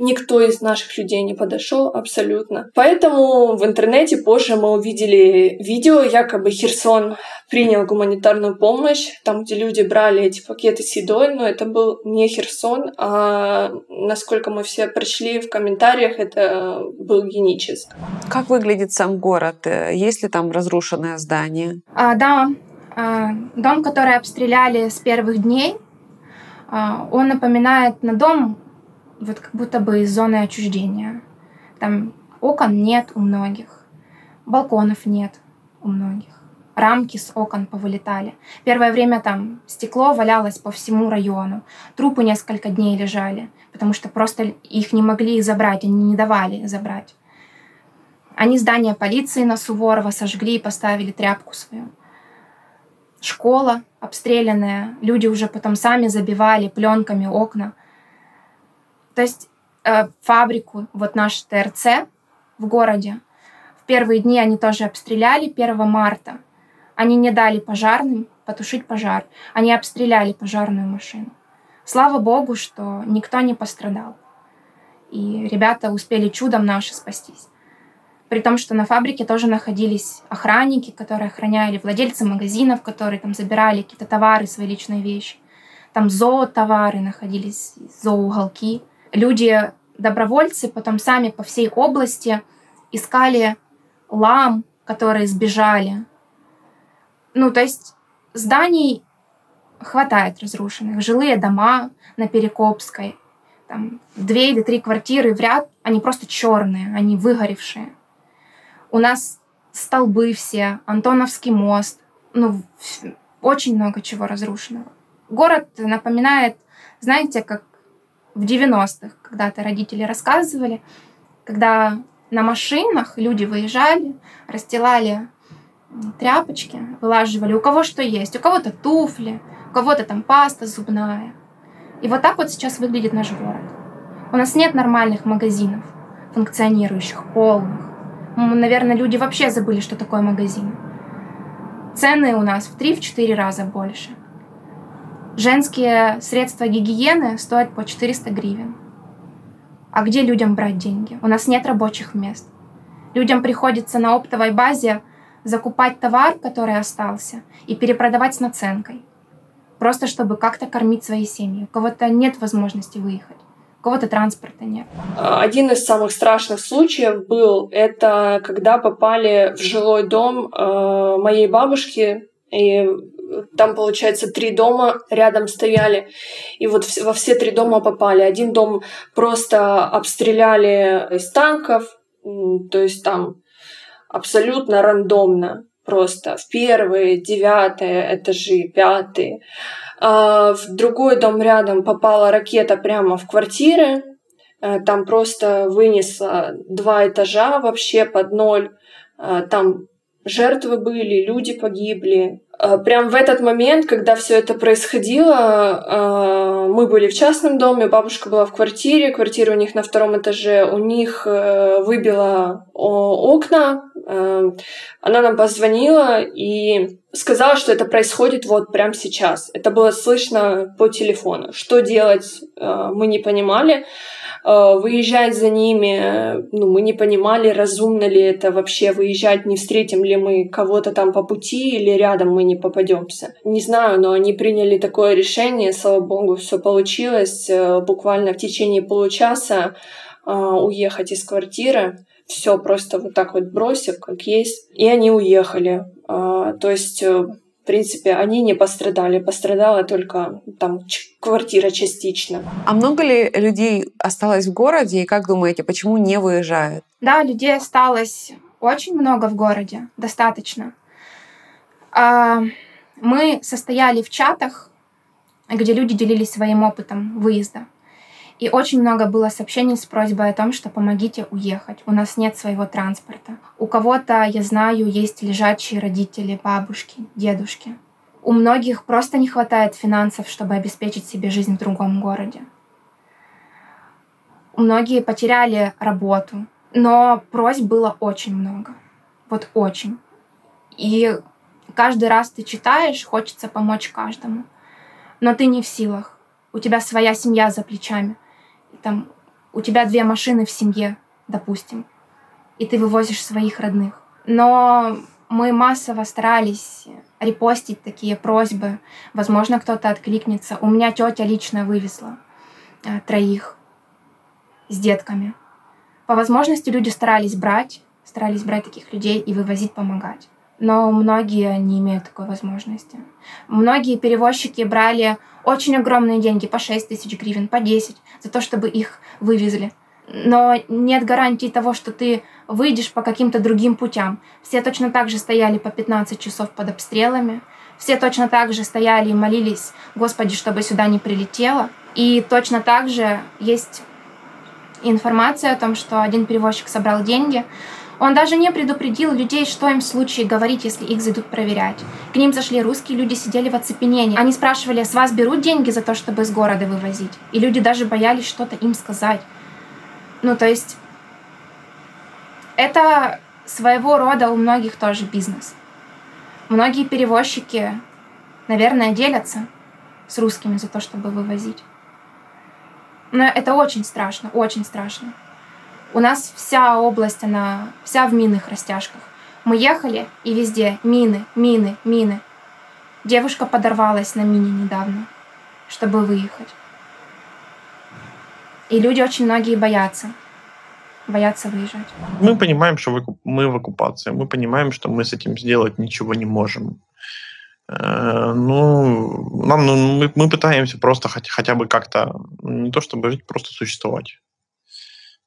Никто из наших людей не подошел абсолютно. Поэтому в интернете позже мы увидели видео, якобы Херсон принял гуманитарную помощь, там, где люди брали эти пакеты с едой, но это был не Херсон, а, насколько мы все прочли в комментариях, это был Геническ. Как выглядит сам город? Есть ли там разрушенное здание? Да, дом, который обстреляли с первых дней, он напоминает на дом, вот как будто бы из зоны отчуждения. Там окон нет у многих, балконов нет у многих, рамки с окон повылетали. Первое время там стекло валялось по всему району, трупы несколько дней лежали, потому что просто их не могли забрать, они не давали забрать. Они здание полиции на Суворова сожгли и поставили тряпку свою. Школа обстрелянная, люди уже потом сами забивали пленками окна. То есть фабрику, вот наш ТРЦ в городе, в первые дни они тоже обстреляли 1 марта. Они не дали пожарным потушить пожар. Они обстреляли пожарную машину. Слава богу, что никто не пострадал. И ребята успели чудом наши спастись. При том, что на фабрике тоже находились охранники, которые охраняли, владельцы магазинов, которые там забирали какие-то товары, свои личные вещи. Там зоотовары находились, зооуголки. Люди, добровольцы, потом сами по всей области искали лам, которые сбежали. То есть зданий хватает разрушенных. Жилые дома на Перекопской, там 2 или 3 квартиры в ряд, они просто черные, они выгоревшие. У нас столбы все, Антоновский мост, очень много чего разрушенного. Город напоминает, знаете, как в 90-х когда-то родители рассказывали, когда на машинах люди выезжали, расстилали тряпочки, вылаживали у кого что есть, у кого-то туфли, у кого-то там паста зубная. И вот так вот сейчас выглядит наш город. У нас нет нормальных магазинов, функционирующих, полных. Наверное, люди вообще забыли, что такое магазин. Цены у нас в 3-4 раза больше. Женские средства гигиены стоят по 400 гривен. А где людям брать деньги? У нас нет рабочих мест. Людям приходится на оптовой базе закупать товар, который остался, и перепродавать с наценкой. Просто чтобы как-то кормить свои семьи. У кого-то нет возможности выехать, у кого-то транспорта нет. Один из самых страшных случаев был, это когда попали в жилой дом моей бабушки, и там, получается, 3 дома рядом стояли, и вот во все 3 дома попали. Один дом просто обстреляли из танков, то есть там абсолютно рандомно, просто в 1-е, 9-е этажи, 5-е. А в другой дом рядом попала ракета прямо в квартиры, там просто вынесло 2 этажа вообще под ноль, там жертвы были, люди погибли. Прям в этот момент, когда все это происходило, мы были в частном доме, бабушка была в квартире, квартира у них на 2-м этаже, у них выбило окна, она нам позвонила и сказала, что это происходит вот прямо сейчас. Это было слышно по телефону. Что делать, мы не понимали. Выезжать за ними, мы не понимали, разумно ли это вообще выезжать, не встретим ли мы кого-то там по пути или рядом мы не попадемся. Не знаю, но они приняли такое решение, слава богу, все получилось. Буквально в течение получаса уехать из квартиры, все просто вот так вот бросив, как есть, и они уехали. То есть, в принципе, они не пострадали. Пострадала только там квартира частично. А много ли людей осталось в городе? И как думаете, почему не выезжают? Да, людей осталось очень много в городе. Достаточно. Мы состояли в чатах, где люди делились своим опытом выезда. И очень много было сообщений с просьбой о том, что помогите уехать. У нас нет своего транспорта. У кого-то, я знаю, есть лежачие родители, бабушки, дедушки. У многих просто не хватает финансов, чтобы обеспечить себе жизнь в другом городе. Многие потеряли работу, но просьб было очень много. Вот очень. И каждый раз ты читаешь, хочется помочь каждому. Но ты не в силах. У тебя своя семья за плечами. Там, у тебя 2 машины в семье, допустим, и ты вывозишь своих родных. Но мы массово старались репостить такие просьбы. Возможно, кто-то откликнется. У меня тетя лично вывезла 3 с детками. По возможности люди старались брать таких людей и вывозить, помогать. Но многие не имеют такой возможности. Многие перевозчики брали очень огромные деньги, по 6 тысяч гривен, по 10, за то, чтобы их вывезли. Но нет гарантии того, что ты выйдешь по каким-то другим путям. Все точно так же стояли по 15 часов под обстрелами. Все точно так же стояли и молились: Господи, чтобы сюда не прилетело. И точно так же есть информация о том, что один перевозчик собрал деньги. Он даже не предупредил людей, что им в случае говорить, если их зайдут проверять. К ним зашли русские, люди сидели в оцепенении. Они спрашивали: с вас берут деньги за то, чтобы из города вывозить? И люди даже боялись что-то им сказать. То есть это своего рода у многих тоже бизнес. Многие перевозчики, наверное, делятся с русскими за то, чтобы вывозить. Но это очень страшно, очень страшно. У нас вся область, она вся в минных растяжках. Мы ехали, и везде мины, мины, мины. Девушка подорвалась на мине недавно, чтобы выехать. И люди очень многие боятся выезжать. Мы понимаем, что мы в оккупации. Мы понимаем, что мы с этим сделать ничего не можем. Мы пытаемся просто хотя бы как-то, не то чтобы жить, просто существовать.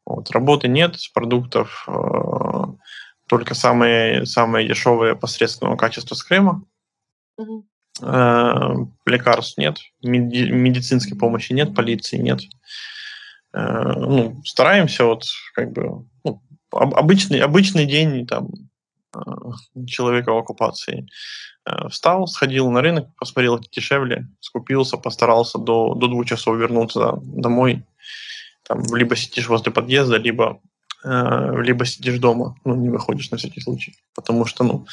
Вот. Работы нет, продуктов только самые дешевые посредственного качества с Крыма. Лекарств нет, медицинской помощи нет, полиции нет. Стараемся обычный день там человека в оккупации. Встал, сходил на рынок, посмотрел, дешевле, скупился, постарался до 2 часов вернуться домой. Там, либо сидишь возле подъезда, либо сидишь дома, не выходишь на всякий случай. Потому что,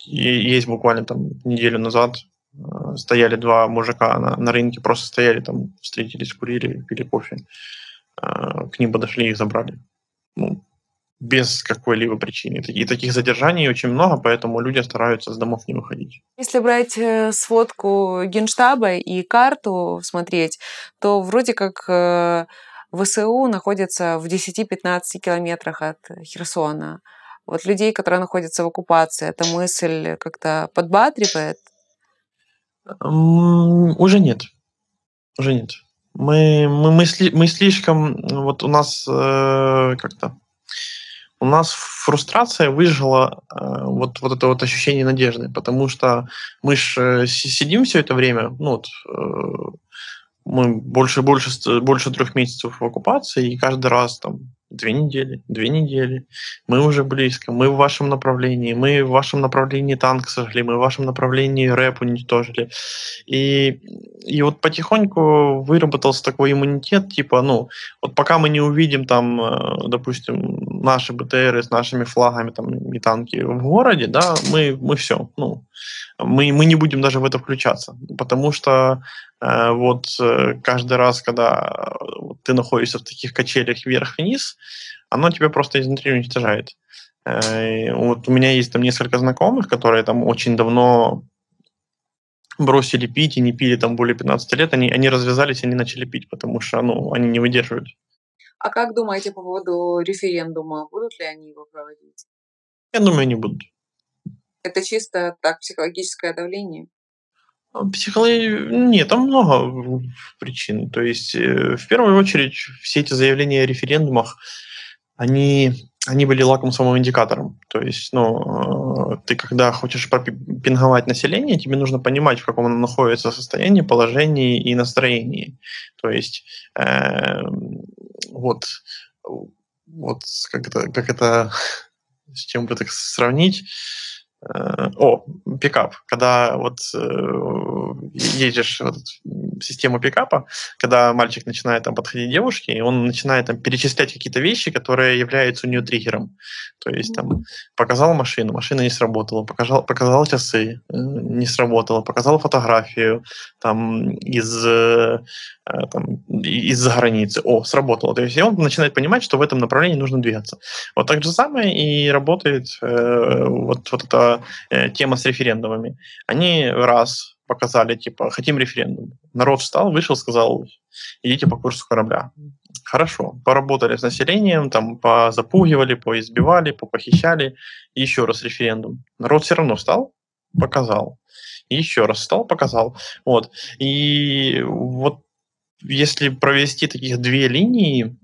есть буквально там неделю назад стояли 2 мужика на рынке, просто стояли там, встретились, курили, пили кофе. К ним подошли, их забрали. Без какой-либо причины. И таких задержаний очень много, поэтому люди стараются с домов не выходить. Если брать сводку Генштаба и карту смотреть, то вроде как ВСУ находится в 10-15 километрах от Херсона. Вот людей, которые находятся в оккупации, эта мысль как-то подбадривает? Уже нет. Уже нет. Мы слишком... Вот у нас как-то... У нас фрустрация выжила вот это вот ощущение надежды, потому что мы ж сидим все это время, ну вот, мы больше 3 месяцев в оккупации, и каждый раз там 2 недели, мы уже близко, мы в вашем направлении, мы в вашем направлении танк сожгли, мы в вашем направлении рэп уничтожили. И вот потихоньку выработался такой иммунитет, типа, ну, вот пока мы не увидим там, допустим, наши БТРы с нашими флагами там, и танки в городе, да, мы все, ну, мы не будем даже в это включаться, потому что каждый раз, когда ты находишься в таких качелях вверх-вниз, оно тебя просто изнутри уничтожает. Вот у меня есть там несколько знакомых, которые там очень давно бросили пить и не пили там более 15 лет, они развязались, они начали пить, потому что, ну, они не выдерживают. А как думаете по поводу референдума? Будут ли они его проводить? Я думаю, не будут. Это чисто так психологическое давление? Нет, там много причин. То есть, в первую очередь, все эти заявления о референдумах, они были лакмусовым индикатором. То есть, ты когда хочешь пропинговать население, тебе нужно понимать, в каком оно находится состоянии, положении и настроении. То есть, вот как это, с чем бы так сравнить? Пикап. Когда вот едешь в систему пикапа, когда мальчик начинает там подходить к девушке, и он начинает там перечислять какие-то вещи, которые являются у нее триггером. То есть там показал машину, машина не сработала, показал часы, не сработало, показал фотографию там из-за границы, сработало. То есть и он начинает понимать, что в этом направлении нужно двигаться. Вот так же самое и работает вот эта тема с референдумами. Они раз показали, типа, хотим референдум. Народ встал, вышел, сказал, идите по курсу корабля. Хорошо. Поработали с населением, там, позапугивали, поизбивали, попохищали. И еще раз референдум. Народ все равно встал, показал. И еще раз встал, показал. Вот. И вот если провести таких 2 линии,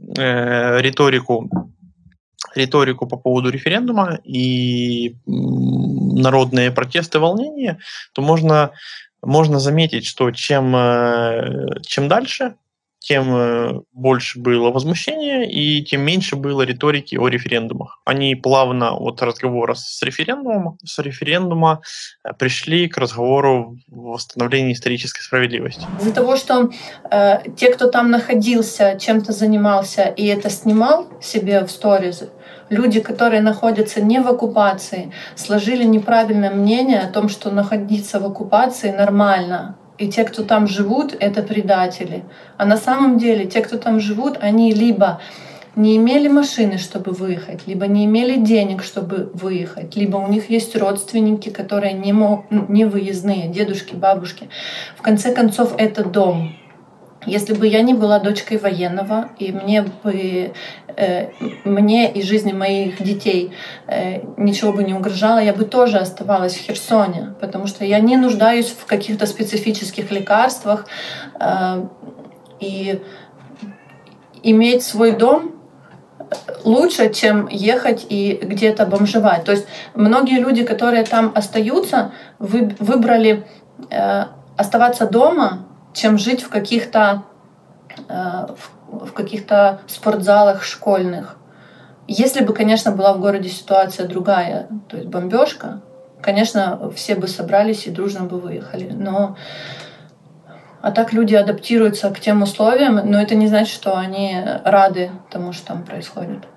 риторику по поводу референдума и народные протесты, волнения, то можно заметить, что чем дальше, тем больше было возмущения и тем меньше было риторики о референдумах. Они плавно от разговора с референдума пришли к разговору в восстановлении исторической справедливости. Из-за того, что те, кто там находился, чем-то занимался и это снимал себе в сторис, люди, которые находятся не в оккупации, сложили неправильное мнение о том, что находиться в оккупации нормально. И те, кто там живут, это предатели. А на самом деле те, кто там живут, они либо не имели машины, чтобы выехать, либо не имели денег, чтобы выехать, либо у них есть родственники, которые не выездные, дедушки, бабушки. В конце концов, это дом. Если бы я не была дочкой военного, и мне и жизни моих детей ничего бы не угрожало, я бы тоже оставалась в Херсоне, потому что я не нуждаюсь в каких-то специфических лекарствах. И иметь свой дом лучше, чем ехать и где-то бомжевать. То есть многие люди, которые там остаются, выбрали оставаться дома, чем жить в каких-то спортзалах школьных. Если бы, конечно, была в городе ситуация другая, то есть бомбежка, конечно, все бы собрались и дружно бы выехали. А так люди адаптируются к тем условиям, но это не значит, что они рады тому, что там происходит.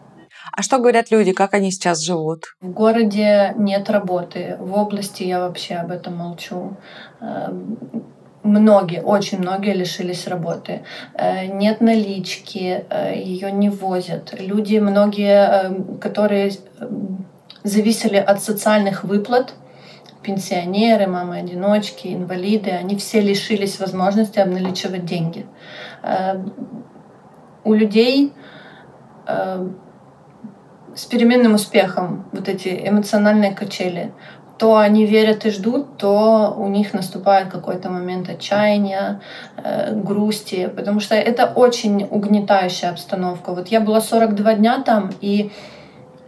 А что говорят люди, как они сейчас живут? В городе нет работы, в области я вообще об этом молчу. Очень многие лишились работы. Нет налички, ее не возят. Люди, многие, которые зависели от социальных выплат, пенсионеры, мамы-одиночки, инвалиды, они все лишились возможности обналичивать деньги. У людей с переменным успехом вот эти эмоциональные качели. то они верят и ждут, то у них наступает какой-то момент отчаяния, грусти, потому что это очень угнетающая обстановка. Вот я была 42 дня там, и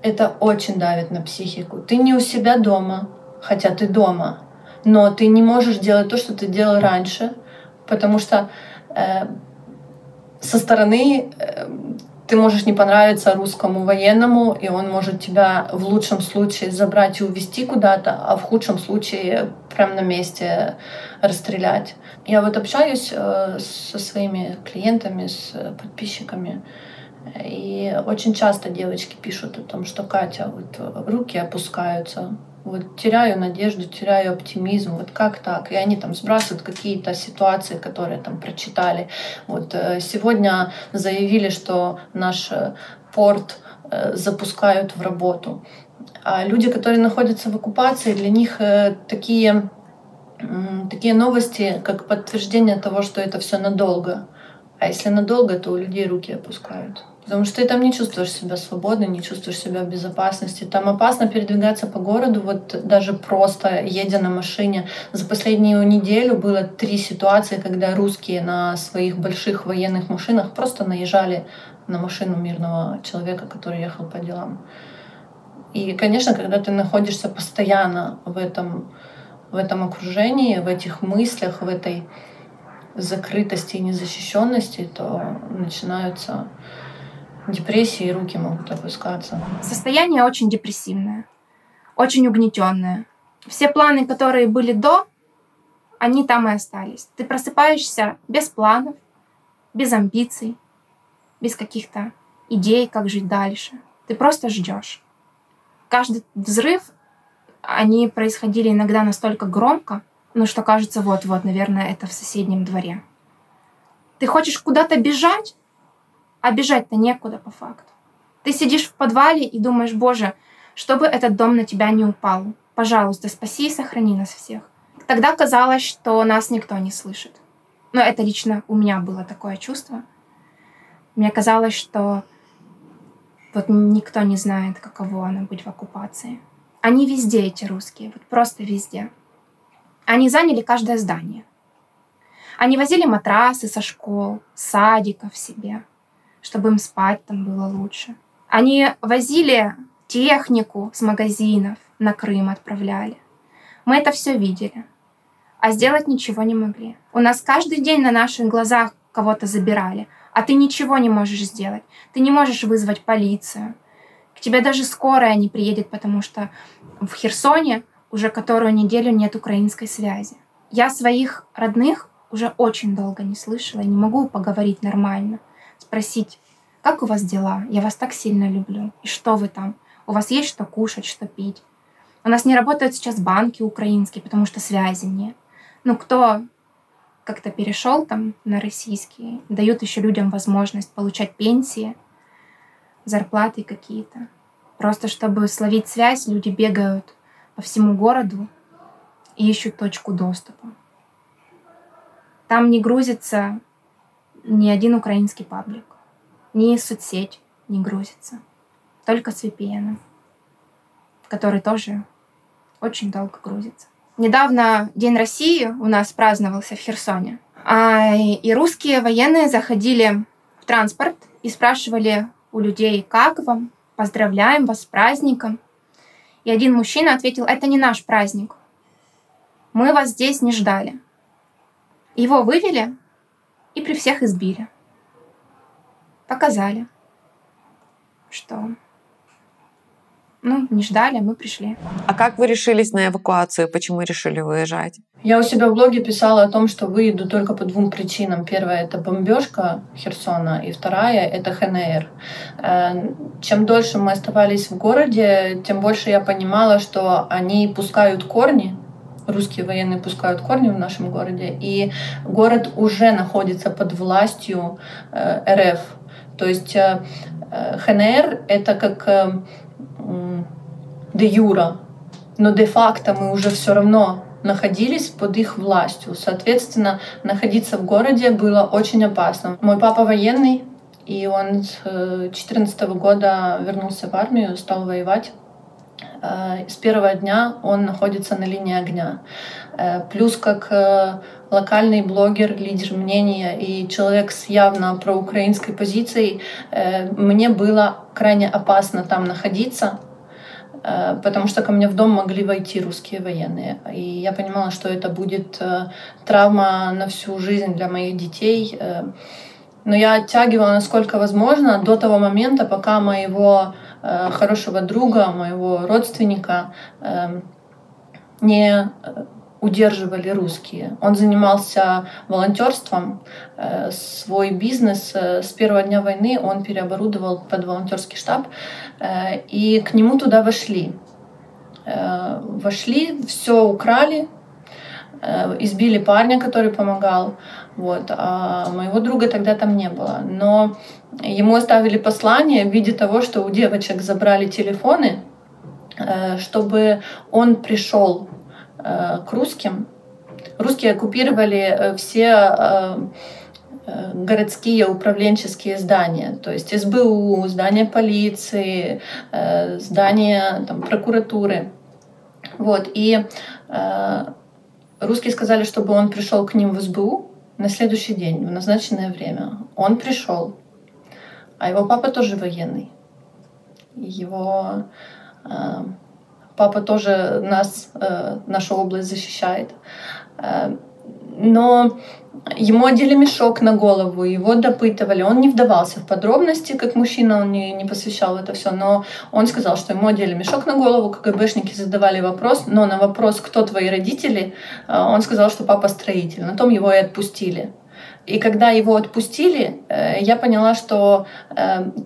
это очень давит на психику. Ты не у себя дома, хотя ты дома, но ты не можешь делать то, что ты делал раньше, потому что со стороны ты можешь не понравиться русскому военному, и он может тебя в лучшем случае забрать и увезти куда-то, а в худшем случае прямо на месте расстрелять. Я вот общаюсь со своими клиентами, с подписчиками, и очень часто девочки пишут о том, что Катя, вот руки опускаются, вот теряю надежду, теряю оптимизм, вот как так? И они там сбрасывают какие-то ситуации, которые там прочитали. Вот сегодня заявили, что наш порт запускают в работу. А люди, которые находятся в оккупации, для них такие новости, как подтверждение того, что это все надолго. А если надолго, то у людей руки опускают. Потому что ты там не чувствуешь себя свободно, не чувствуешь себя в безопасности. Там опасно передвигаться по городу, вот даже просто едя на машине. За последнюю неделю было 3 ситуации, когда русские на своих больших военных машинах просто наезжали на машину мирного человека, который ехал по делам. И, конечно, когда ты находишься постоянно в этом окружении, в этих мыслях, в этой закрытости и незащищенности, то начинаются депрессии, и руки могут опускаться. Состояние очень депрессивное, очень угнетенное. Все планы, которые были до, они там и остались. Ты просыпаешься без планов, без амбиций, без каких-то идей, как жить дальше. Ты просто ждешь. Каждый взрыв, они происходили иногда настолько громко, что кажется, вот-вот, наверное, это в соседнем дворе. Ты хочешь куда-то бежать, а бежать-то некуда по факту. Ты сидишь в подвале и думаешь, Боже, чтобы этот дом на тебя не упал. Пожалуйста, спаси и сохрани нас всех. Тогда казалось, что нас никто не слышит. Но это лично у меня было такое чувство. Мне казалось, что вот никто не знает, каково оно быть в оккупации. Они везде, эти русские, вот просто везде. Они заняли каждое здание. Они возили матрасы со школ, садиков себе, чтобы им спать там было лучше. Они возили технику с магазинов, на Крым отправляли. Мы это все видели, а сделать ничего не могли. У нас каждый день на наших глазах кого-то забирали, а ты ничего не можешь сделать. Ты не можешь вызвать полицию. К тебе даже скорая не приедет, потому что в Херсоне уже которую неделю нет украинской связи. Я своих родных уже очень долго не слышала и не могу поговорить нормально. Спросить, как у вас дела? Я вас так сильно люблю. И что вы там? У вас есть что кушать, что пить? У нас не работают сейчас банки украинские, потому что связи нет. Кто как-то перешел там на российские, дают еще людям возможность получать пенсии, зарплаты какие-то. Просто чтобы словить связь, люди бегают по всему городу и ищут точку доступа. Там не грузится ни один украинский паблик, ни соцсеть не грузится, только с VPN, который тоже очень долго грузится. Недавно День России у нас праздновался в Херсоне, и русские военные заходили в транспорт и спрашивали у людей, как вам, поздравляем вас с праздником. И один мужчина ответил, это не наш праздник, мы вас здесь не ждали. Его вывели и при всех избили. Показали, что не ждали, мы пришли. А как вы решились на эвакуацию? Почему решили выезжать? Я у себя в блоге писала о том, что выеду только по 2 причинам. Первая — это бомбежка Херсона, и вторая — это ХНР. Чем дольше мы оставались в городе, тем больше я понимала, что они пускают корни, русские военные пускают корни в нашем городе, и город уже находится под властью РФ. То есть ХНР — это как де юра, но де-факто мы уже все равно находились под их властью. Соответственно, находиться в городе было очень опасно. Мой папа военный, и он с 2014 года вернулся в армию, стал воевать. с первого дня он находится на линии огня. Плюс как локальный блогер, лидер мнения и человек с явно проукраинской позицией, мне было крайне опасно там находиться, потому что ко мне в дом могли войти русские военные. И я понимала, что это будет травма на всю жизнь для моих детей. Но я оттягивала, насколько возможно, до того момента, пока моего хорошего друга, моего родственника не удерживали русские. Он занимался волонтерством, свой бизнес с первого дня войны он переоборудовал под волонтерский штаб, и к нему туда вошли. Вошли, все украли, избили парня, который помогал. Вот. А моего друга тогда там не было. Но ему оставили послание в виде того, что у девочек забрали телефоны, чтобы он пришел к русским. Русские оккупировали все городские управленческие здания, то есть СБУ, здания полиции, здания там, прокуратуры. Вот. И русские сказали, чтобы он пришел к ним в СБУ на следующий день, в назначенное время. Он пришел, а его папа тоже военный. Его папа тоже нашу область защищает. Но ему одели мешок на голову, его допытывали. Он не вдавался в подробности, как мужчина, он не посвящал это все, но он сказал, что ему одели мешок на голову, КГБшники задавали вопрос, но на вопрос, кто твои родители, он сказал, что папа строитель. На том его и отпустили. И когда его отпустили, я поняла, что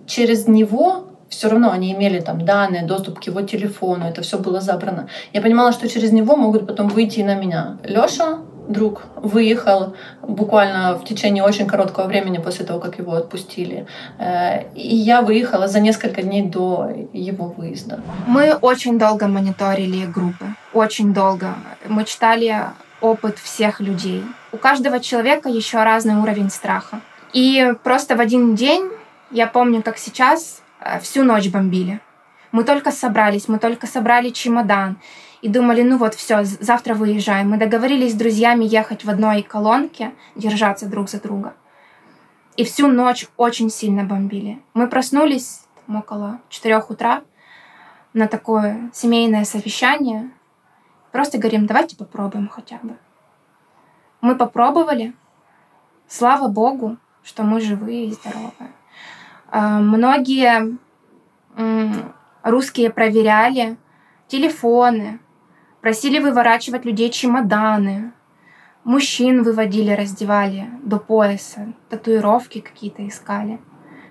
через него все равно они имели там данные, доступ к его телефону, это все было забрано. Я понимала, что через него могут потом выйти и на меня. Лёша, друг, выехал буквально в течение очень короткого времени после того, как его отпустили. И я выехала за несколько дней до его выезда. Мы очень долго мониторили группы, очень долго. Мы читали опыт всех людей. У каждого человека еще разный уровень страха. И просто в один день, я помню, как сейчас, всю ночь бомбили. Мы только собрали чемодан и думали, ну вот все, завтра выезжаем. Мы договорились с друзьями ехать в одной колонке, держаться друг за друга. И всю ночь очень сильно бомбили. Мы проснулись около 4 утра на такое семейное совещание. Просто говорим, давайте попробуем хотя бы. Мы попробовали. Слава Богу, что мы живые и здоровые. Многие русские проверяли телефоны, просили выворачивать людей чемоданы, мужчин выводили, раздевали до пояса, татуировки какие-то искали.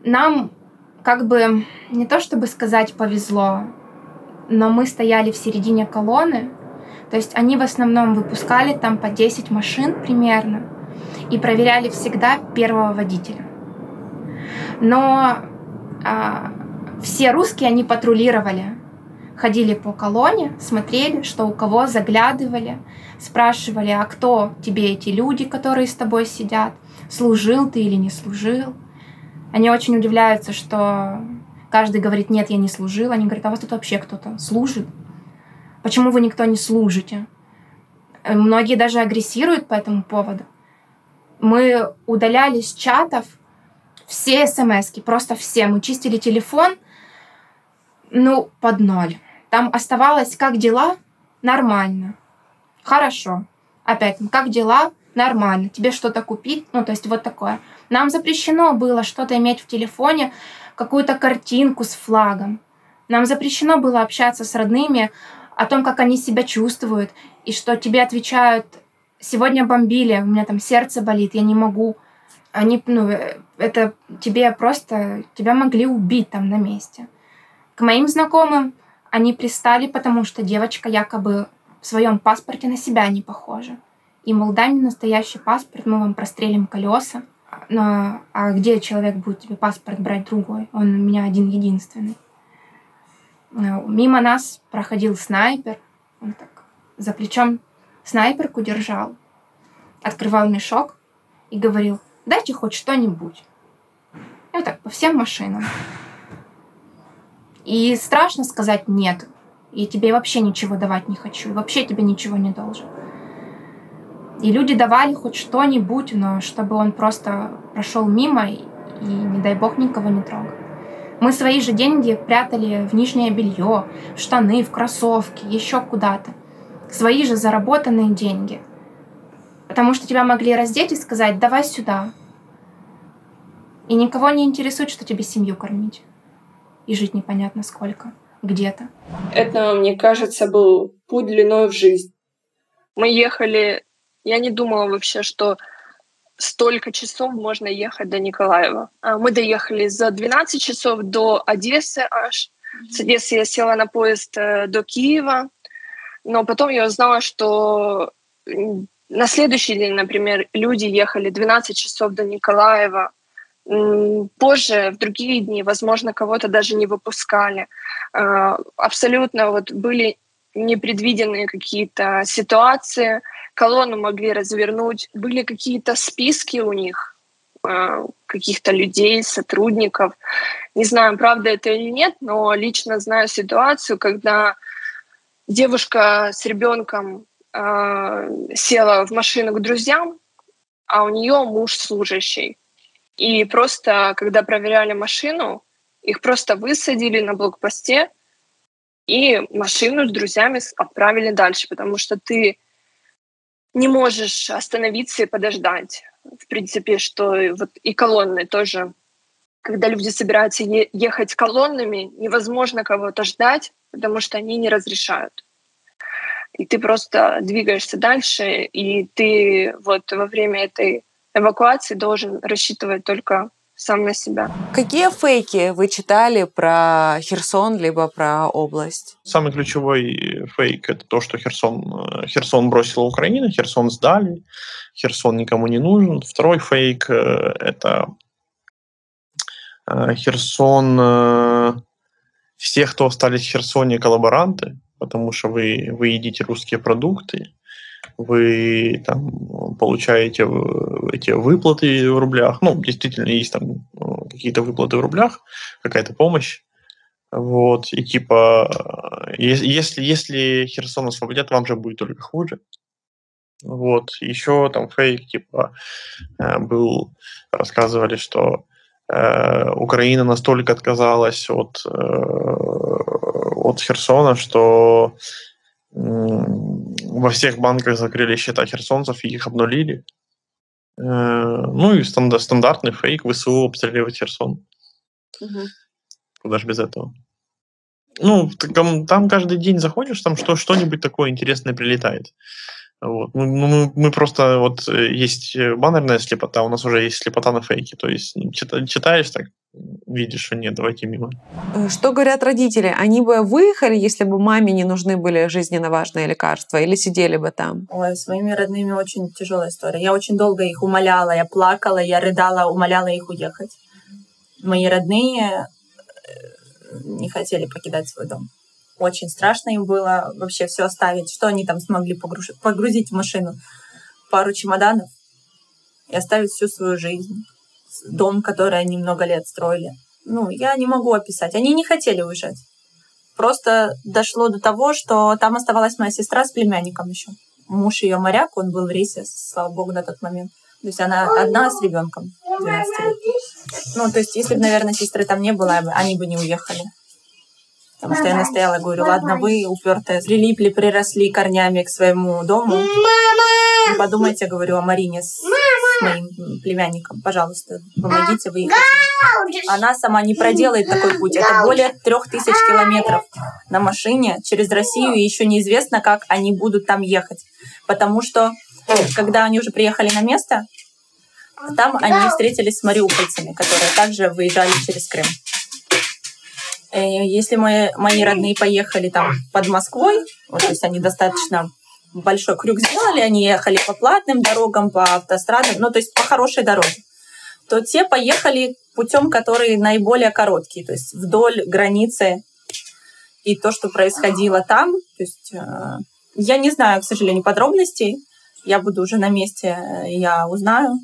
Нам как бы не то чтобы сказать повезло, но мы стояли в середине колонны, то есть они в основном выпускали там по 10 машин примерно и проверяли всегда первого водителя. Но все русские, они патрулировали, ходили по колонне, смотрели, что у кого, заглядывали, спрашивали, а кто тебе эти люди, которые с тобой сидят, служил ты или не служил. Они очень удивляются, что каждый говорит, нет, я не служил. Они говорят, а у вас тут вообще кто-то служит? Почему вы никто не служите? Многие даже агрессируют по этому поводу. Мы удаляли с чатов все смски, просто все. Мы чистили телефон, под 0. Там оставалось, как дела? Нормально. Хорошо. Опять, как дела? Нормально. Тебе что-то купить? То есть вот такое. Нам запрещено было что-то иметь в телефоне, какую-то картинку с флагом. Нам запрещено было общаться с родными о том, как они себя чувствуют, и что тебе отвечают, сегодня бомбили, у меня там сердце болит, я не могу. Они, это тебя могли убить там на месте. К моим знакомым они пристали, потому что девочка якобы в своем паспорте на себя не похожа. И, мол, дай мне настоящий паспорт, мы вам прострелим колеса. А где человек будет тебе паспорт брать другой? Он у меня один-единственный. Мимо нас проходил снайпер. Он так за плечом снайперку держал. Открывал мешок и говорил, дайте хоть что-нибудь. И вот так по всем машинам. И страшно сказать нет. и тебе вообще ничего давать не хочу, и вообще тебе ничего не должен. И люди давали хоть что-нибудь, но чтобы он просто прошел мимо и, не дай бог, никого не трогал. Мы свои же деньги прятали в нижнее белье, в штаны, в кроссовки, еще куда-то. Свои же заработанные деньги. Потому что тебя могли раздеть и сказать: давай сюда. И никого не интересует, что тебе семью кормить. И жить непонятно сколько, где-то. Это, мне кажется, был путь длиной в жизнь. Мы ехали, я не думала вообще, что столько часов можно ехать до Николаева. Мы доехали за 12 часов до Одессы аж. С Одессы я села на поезд до Киева. Но потом я узнала, что на следующий день, например, люди ехали 12 часов до Николаева. Позже, в другие дни, возможно, кого-то даже не выпускали. Абсолютно вот были непредвиденные какие-то ситуации, колонну могли развернуть, были какие-то списки у них, каких-то людей, сотрудников. Не знаю, правда это или нет, но лично знаю ситуацию, когда девушка с ребенком села в машину к друзьям, а у нее муж служащий. И просто, когда проверяли машину, их просто высадили на блокпосте и машину с друзьями отправили дальше, потому что ты не можешь остановиться и подождать. В принципе, что вот и колонны тоже. Когда люди собираются ехать колоннами, невозможно кого-то ждать, потому что они не разрешают. И ты просто двигаешься дальше, и ты вот во время этой эвакуации должен рассчитывать только сам на себя. Какие фейки вы читали про Херсон либо про область? Самый ключевой фейк — это то, что Херсон бросила Украину, Херсон сдали, Херсон никому не нужен. Второй фейк — это Херсон... Все, кто остались в Херсоне, коллаборанты, потому что вы едите русские продукты, вы там получаете эти выплаты в рублях. Ну, действительно, есть там какие-то выплаты в рублях, какая-то помощь. Вот. И типа, если Херсон освободят, вам же будет только хуже. Вот. Еще там фейк, типа, рассказывали, что Украина настолько отказалась от Херсона, что во всех банках закрыли счета херсонцев и их обнулили. Ну и стандартный фейк: ВСУ обстреливает Херсон. Угу. Куда же без этого? Ну, там каждый день заходишь, там что-нибудь такое интересное прилетает. Вот. Мы просто, вот есть баннерная слепота, у нас уже есть слепота на фейки. То есть читаешь так, видишь, что нет, давайте мимо. Что говорят родители? Они бы выехали, если бы маме не нужны были жизненно важные лекарства, или сидели бы там? Ой, с моими родными очень тяжелая история. Я очень долго их умоляла, я плакала, я рыдала, умоляла их уехать. Мои родные не хотели покидать свой дом. Очень страшно им было вообще все оставить. Что они там смогли погрузить в машину? Пару чемоданов и оставить всю свою жизнь. Дом, который они много лет строили. Ну, я не могу описать. Они не хотели уезжать. Просто дошло до того, что там оставалась моя сестра с племянником еще. Муж ее моряк, он был в рейсе, слава богу, на тот момент. То есть она одна с ребенком 12 лет. Ну, то есть, если бы, наверное, сестры там не было, они бы не уехали. Потому что я настояла, говорю: ладно, вы упертые, прилипли, приросли корнями к своему дому. Не подумайте, говорю, о Марине с моим племянником. Пожалуйста, помогите выехать. Она сама не проделает такой путь. Это более 3000 километров на машине через Россию, и еще неизвестно, как они будут там ехать. Потому что, когда они уже приехали на место, там они встретились с мариупольцами, которые также выезжали через Крым. Если мои родные поехали там под Москвой, вот, то есть они достаточно большой крюк сделали, они ехали по платным дорогам, по автострадам, ну, то есть по хорошей дороге, то те поехали путем, который наиболее короткий, то есть вдоль границы. И то, что происходило там, то есть я не знаю, к сожалению, подробностей, я буду уже на месте, я узнаю.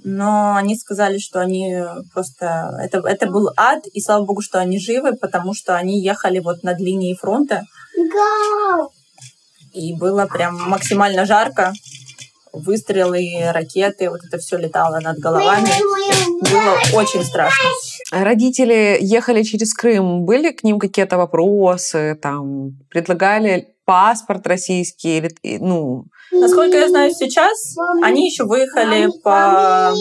но они сказали, что они просто... Это был ад, и слава богу, что они живы, потому что они ехали вот над линией фронта. И было прям максимально жарко. Выстрелы, ракеты, вот это все летало над головами. Было очень страшно. Родители ехали через Крым. Были к ним какие-то вопросы? Там, предлагали паспорт российский? Насколько я знаю сейчас, они еще выехали по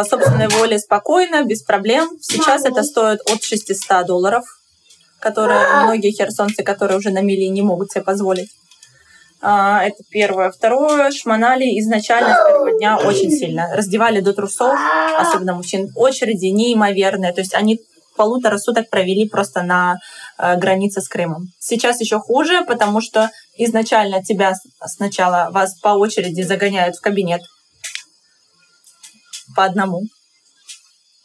собственной воле спокойно, без проблем. Сейчас это стоит от $600, которые многие херсонцы, которые уже на мели, не могут себе позволить. Это первое. Второе, шмонали изначально с первого дня очень сильно. Раздевали до трусов, особенно мужчин. Очереди неимоверные. То есть они 1,5 суток провели просто на границе с Крымом. Сейчас еще хуже, потому что изначально тебя сначала вас по очереди загоняют в кабинет по одному.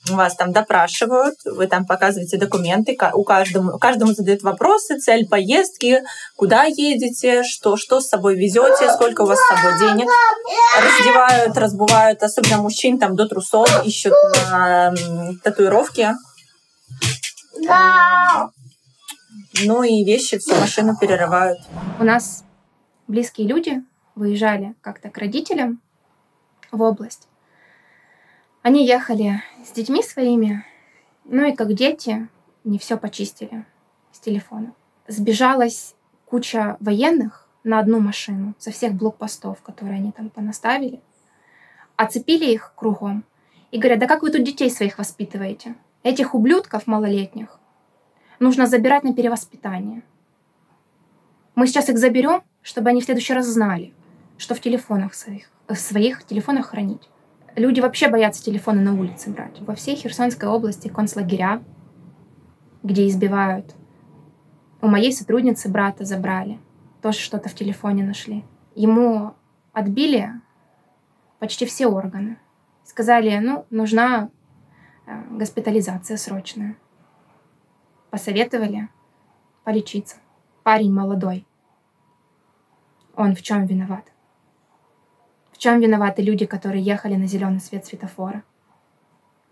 Вас там допрашивают, вы там показываете документы, каждому задают вопросы, цель поездки, куда едете, что с собой везете, сколько у вас с собой денег. Раздевают, разбывают, особенно мужчин там до трусов, ищут на татуировки. Ну и вещи, всю машину перерывают. У нас близкие люди выезжали как-то к родителям в область. Они ехали с детьми своими, ну и как дети не все почистили с телефона. Сбежалась куча военных на одну машину со всех блокпостов, которые они там понаставили. Оцепили их кругом и говорят: да как вы тут детей своих воспитываете? Этих ублюдков малолетних нужно забирать на перевоспитание. Мы сейчас их заберем, чтобы они в следующий раз знали, что в своих телефонах хранить. Люди вообще боятся телефоны на улице брать. Во всей Херсонской области концлагеря, где избивают. У моей сотрудницы брата забрали. Тоже что-то в телефоне нашли. Ему отбили почти все органы. Сказали, нужна госпитализация срочная. Посоветовали полечиться. Парень молодой. Он в чем виноват? В чем виноваты люди, которые ехали на зеленый свет светофора?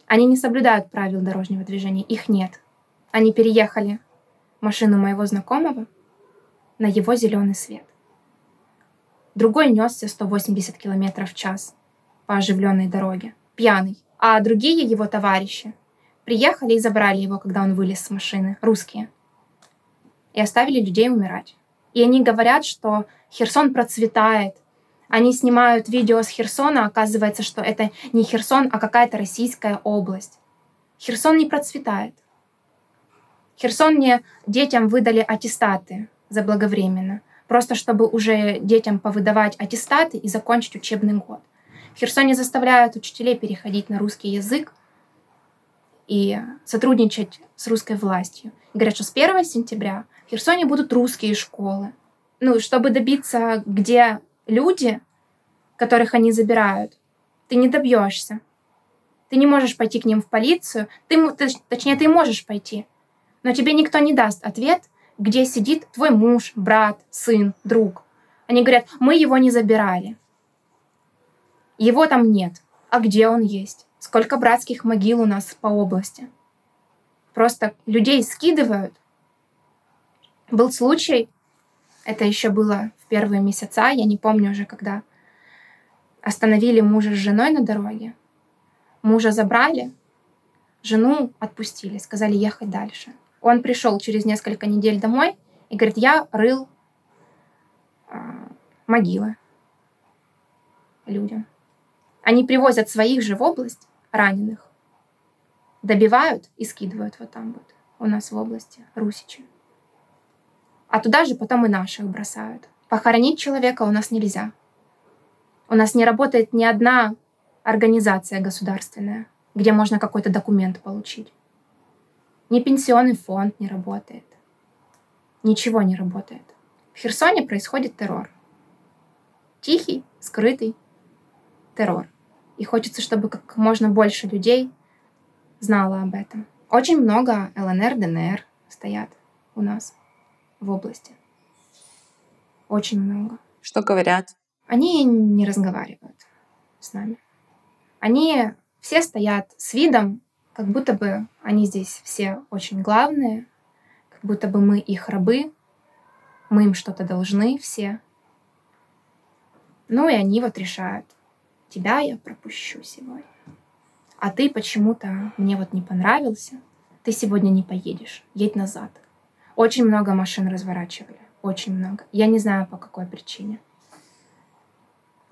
Они не соблюдают правил дорожного движения, их нет. Они переехали машину моего знакомого на его зеленый свет. Другой несся 180 км в час по оживленной дороге, пьяный. А другие его товарищи приехали и забрали его, когда он вылез с машины, русские, и оставили людей умирать. И они говорят, что Херсон процветает. Они снимают видео с Херсона, оказывается, что это не Херсон, а какая-то российская область. Херсон не процветает. Херсоне детям выдали аттестаты заблаговременно, просто чтобы уже детям повыдавать аттестаты и закончить учебный год. В Херсоне заставляют учителей переходить на русский язык и сотрудничать с русской властью. Говорят, что с 1 сентября в Херсоне будут русские школы. Чтобы добиться, где люди, которых они забирают, ты не добьешься. Ты не можешь пойти к ним в полицию. Ты можешь пойти, но тебе никто не даст ответ, где сидит твой муж, брат, сын, друг. Они говорят, мы его не забирали. Его там нет. А где он есть? Сколько братских могил у нас по области? Просто людей скидывают. Был случай, это еще было в первые месяца, я не помню уже когда, остановили мужа с женой на дороге. Мужа забрали, жену отпустили, сказали ехать дальше. Он пришел через несколько недель домой и говорит, я рыл могилы людям. Они привозят своих же в область раненых, добивают и скидывают вот там вот у нас в области, русичи. А туда же потом и наших бросают. Похоронить человека у нас нельзя. У нас не работает ни одна организация государственная, где можно какой-то документ получить. Ни пенсионный фонд не работает. Ничего не работает. В Херсоне происходит террор. Тихий, скрытый террор. И хочется, чтобы как можно больше людей знало об этом. Очень много ЛНР, ДНР стоят у нас в области. Очень много. Что говорят? Они не разговаривают с нами. Они Все стоят с видом, как будто бы они здесь все очень главные, как будто бы мы их рабы, мы им что-то должны все. Ну и они вот решают, тебя я пропущу сегодня. А ты почему-то мне вот не понравился, ты сегодня не поедешь, едь назад. Очень много машин разворачивали, очень много. Я не знаю, по какой причине.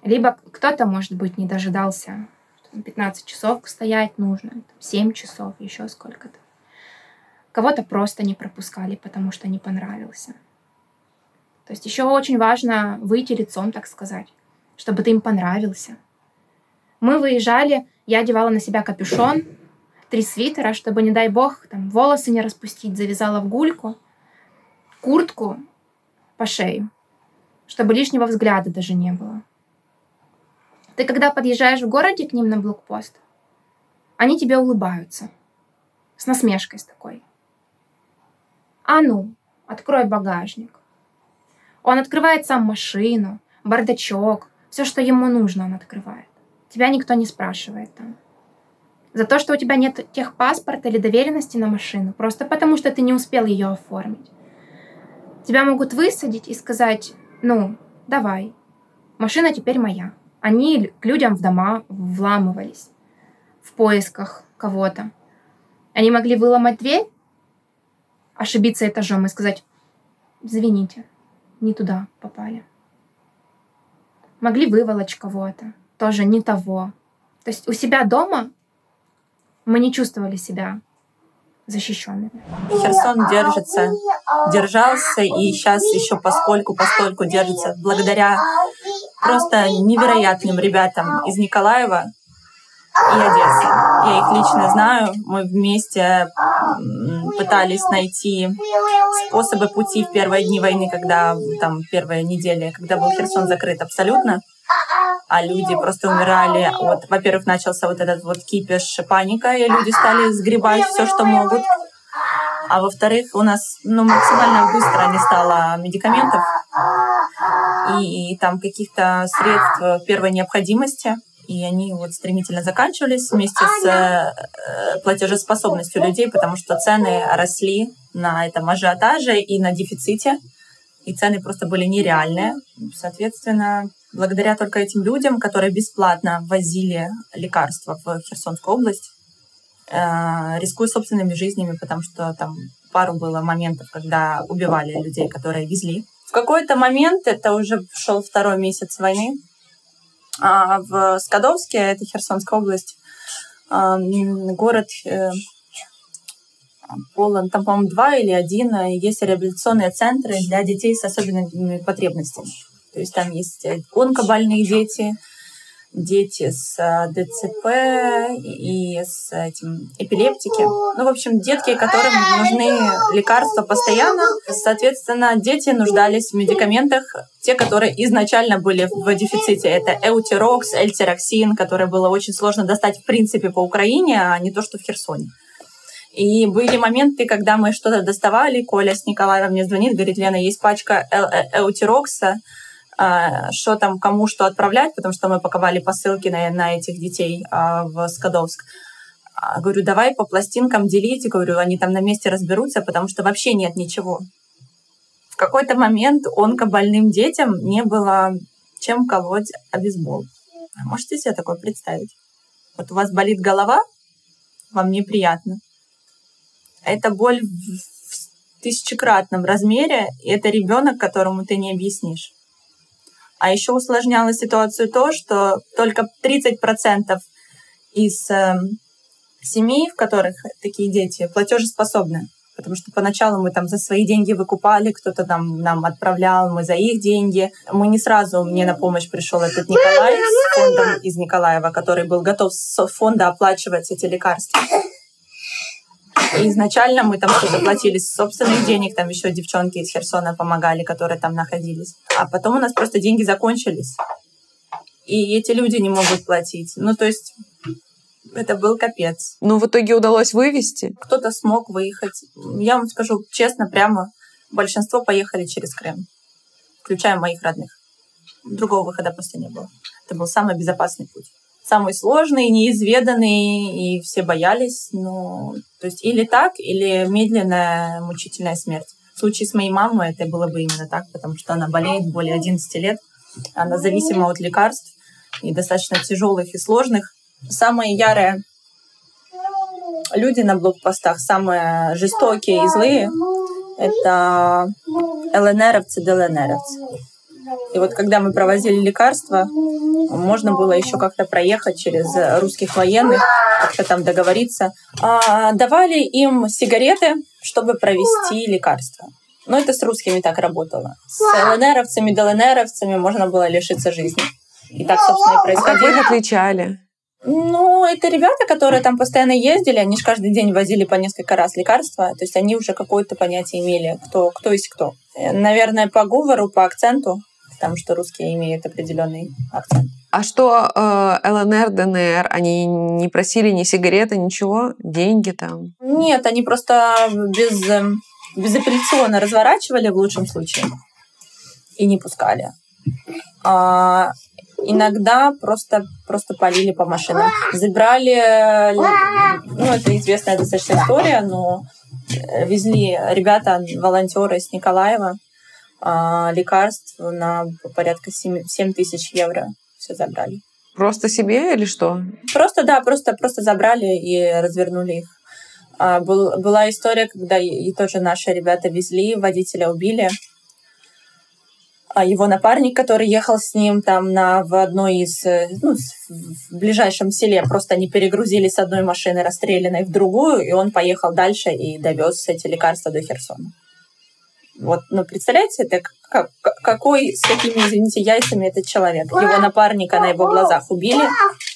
Либо кто-то, может быть, не дожидался, 15 часов стоять нужно, 7 часов, еще сколько-то. Кого-то просто не пропускали, потому что не понравился. То есть еще очень важно выйти лицом, так сказать, чтобы ты им понравился. Мы выезжали, я одевала на себя капюшон, 3 свитера, чтобы, не дай бог, там, волосы не распустить, завязала в гульку, куртку по шею, чтобы лишнего взгляда даже не было. Ты когда подъезжаешь в городе к ним на блокпост, они тебе улыбаются. С насмешкой с такой. А ну, открой багажник. Он открывает сам машину, бардачок, все, что ему нужно, он открывает. Тебя никто не спрашивает там. За то, что у тебя нет техпаспорта или доверенности на машину, просто потому что ты не успел ее оформить. Тебя могут высадить и сказать, ну, давай, машина теперь моя. Они к людям в дома вламывались в поисках кого-то. Они могли выломать дверь, ошибиться этажом и сказать, извините, не туда попали. Могли выволочь кого-то, тоже не того. То есть у себя дома мы не чувствовали себя защищенными. Херсон держался и сейчас еще постольку держится благодаря просто невероятным ребятам из Николаева и Одессы. Я их лично знаю. Мы вместе пытались найти способы пути в первые дни войны, когда там первые недели, когда был Херсон закрыт абсолютно, а люди просто умирали. Вот, во-первых, начался вот этот вот кипиш, паника, и люди стали сгребать все, что могут. А во-вторых, у нас максимально быстро не стало медикаментов и там каких-то средств первой необходимости. И они вот стремительно заканчивались вместе с платежеспособностью людей, потому что цены росли на этом ажиотаже и на дефиците. И цены просто были нереальные. Соответственно, благодаря только этим людям, которые бесплатно возили лекарства в Херсонскую область, рискуя собственными жизнями, потому что там пару было моментов, когда убивали людей, которые везли. В какой-то момент, это уже шел 2-й месяц войны, в Скадовске, это Херсонская область, город полон, там, по-моему, 2 или 1, есть реабилитационные центры для детей с особенными потребностями. То есть там есть онкобольные дети, дети с ДЦП и с эпилептики. Ну, в общем, детки, которым нужны лекарства постоянно. Соответственно, дети нуждались в медикаментах, те, которые изначально были в дефиците. Это эутирокс, эльтироксин, которые было очень сложно достать в принципе по Украине, а не то, что в Херсоне. И были моменты, когда мы что-то доставали, Коля с Николаевым мне звонит, говорит, Лена, есть пачка эутирокса, что там, кому что отправлять, потому что мы паковали посылки на этих детей в Скадовск. Говорю, давай по пластинкам делите, говорю, они там на месте разберутся, потому что вообще нет ничего. В какой-то момент онкобольным детям не было чем колоть обезбол. Можете себе такое представить? Вот у вас болит голова, вам неприятно. Это боль в 1000-кратном размере, и это ребенок, которому ты не объяснишь. А еще усложняло ситуацию то, что только 30% из семей, в которых такие дети, платежеспособны. Потому что поначалу мы там за свои деньги выкупали, кто-то там нам отправлял, мы за их деньги. Мы не сразу, мне на помощь пришел этот Николай с фондом из Николаева, который был готов с фонда оплачивать эти лекарства. И изначально мы там что-то платили с собственных денег, там еще девчонки из Херсона помогали, которые там находились. А потом у нас просто деньги закончились. И эти люди не могут платить. Ну, то есть это был капец. Но в итоге удалось вывести? Кто-то смог выехать. Я вам скажу честно, прямо большинство поехали через Крым, включая моих родных. Другого выхода просто не было. Это был самый безопасный путь. самый сложный, неизведанный, и все боялись. Ну, то есть или так, или медленная, мучительная смерть. В случае с моей мамой это было бы именно так, потому что она болеет более 11 лет, она зависима от лекарств, и достаточно тяжелых и сложных. Самые ярые люди на блокпостах, самые жестокие и злые, это ЛНРовцы, ДЛНРовцы. И вот когда мы провозили лекарства, можно было еще как-то проехать через русских военных, как-то там договориться. Давали им сигареты, чтобы провести лекарства. Но это с русскими так работало. С ЛНРовцами, ДЛНРовцами можно было лишиться жизни. И так, собственно, и происходило. А как вы их отличали? Ну, это ребята, которые там постоянно ездили, они же каждый день возили по несколько раз лекарства, то есть они уже какое-то понятие имели, кто есть кто. Наверное, по говору, по акценту, потому что русские имеют определенный акцент. А что ЛНР, ДНР, они не просили ни сигареты, ничего? Деньги там? Нет, они просто безапелляционно разворачивали в лучшем случае и не пускали. Иногда просто полили по машинам. Забрали, ну, это известная достаточно история, но везли ребята, волонтеры с Николаева, лекарств на порядка 7 тысяч евро. Все забрали. Просто себе или что? Просто забрали и развернули их. Была история, когда и тоже наши ребята везли, водителя убили. Его напарник, который ехал с ним там в одной из, в ближайшем селе, просто они перегрузили с одной машины расстрелянной в другую, и он поехал дальше и довез эти лекарства до Херсона. Вот, ну, представляете, это с какими, извините, яйцами этот человек. Его напарника на его глазах убили,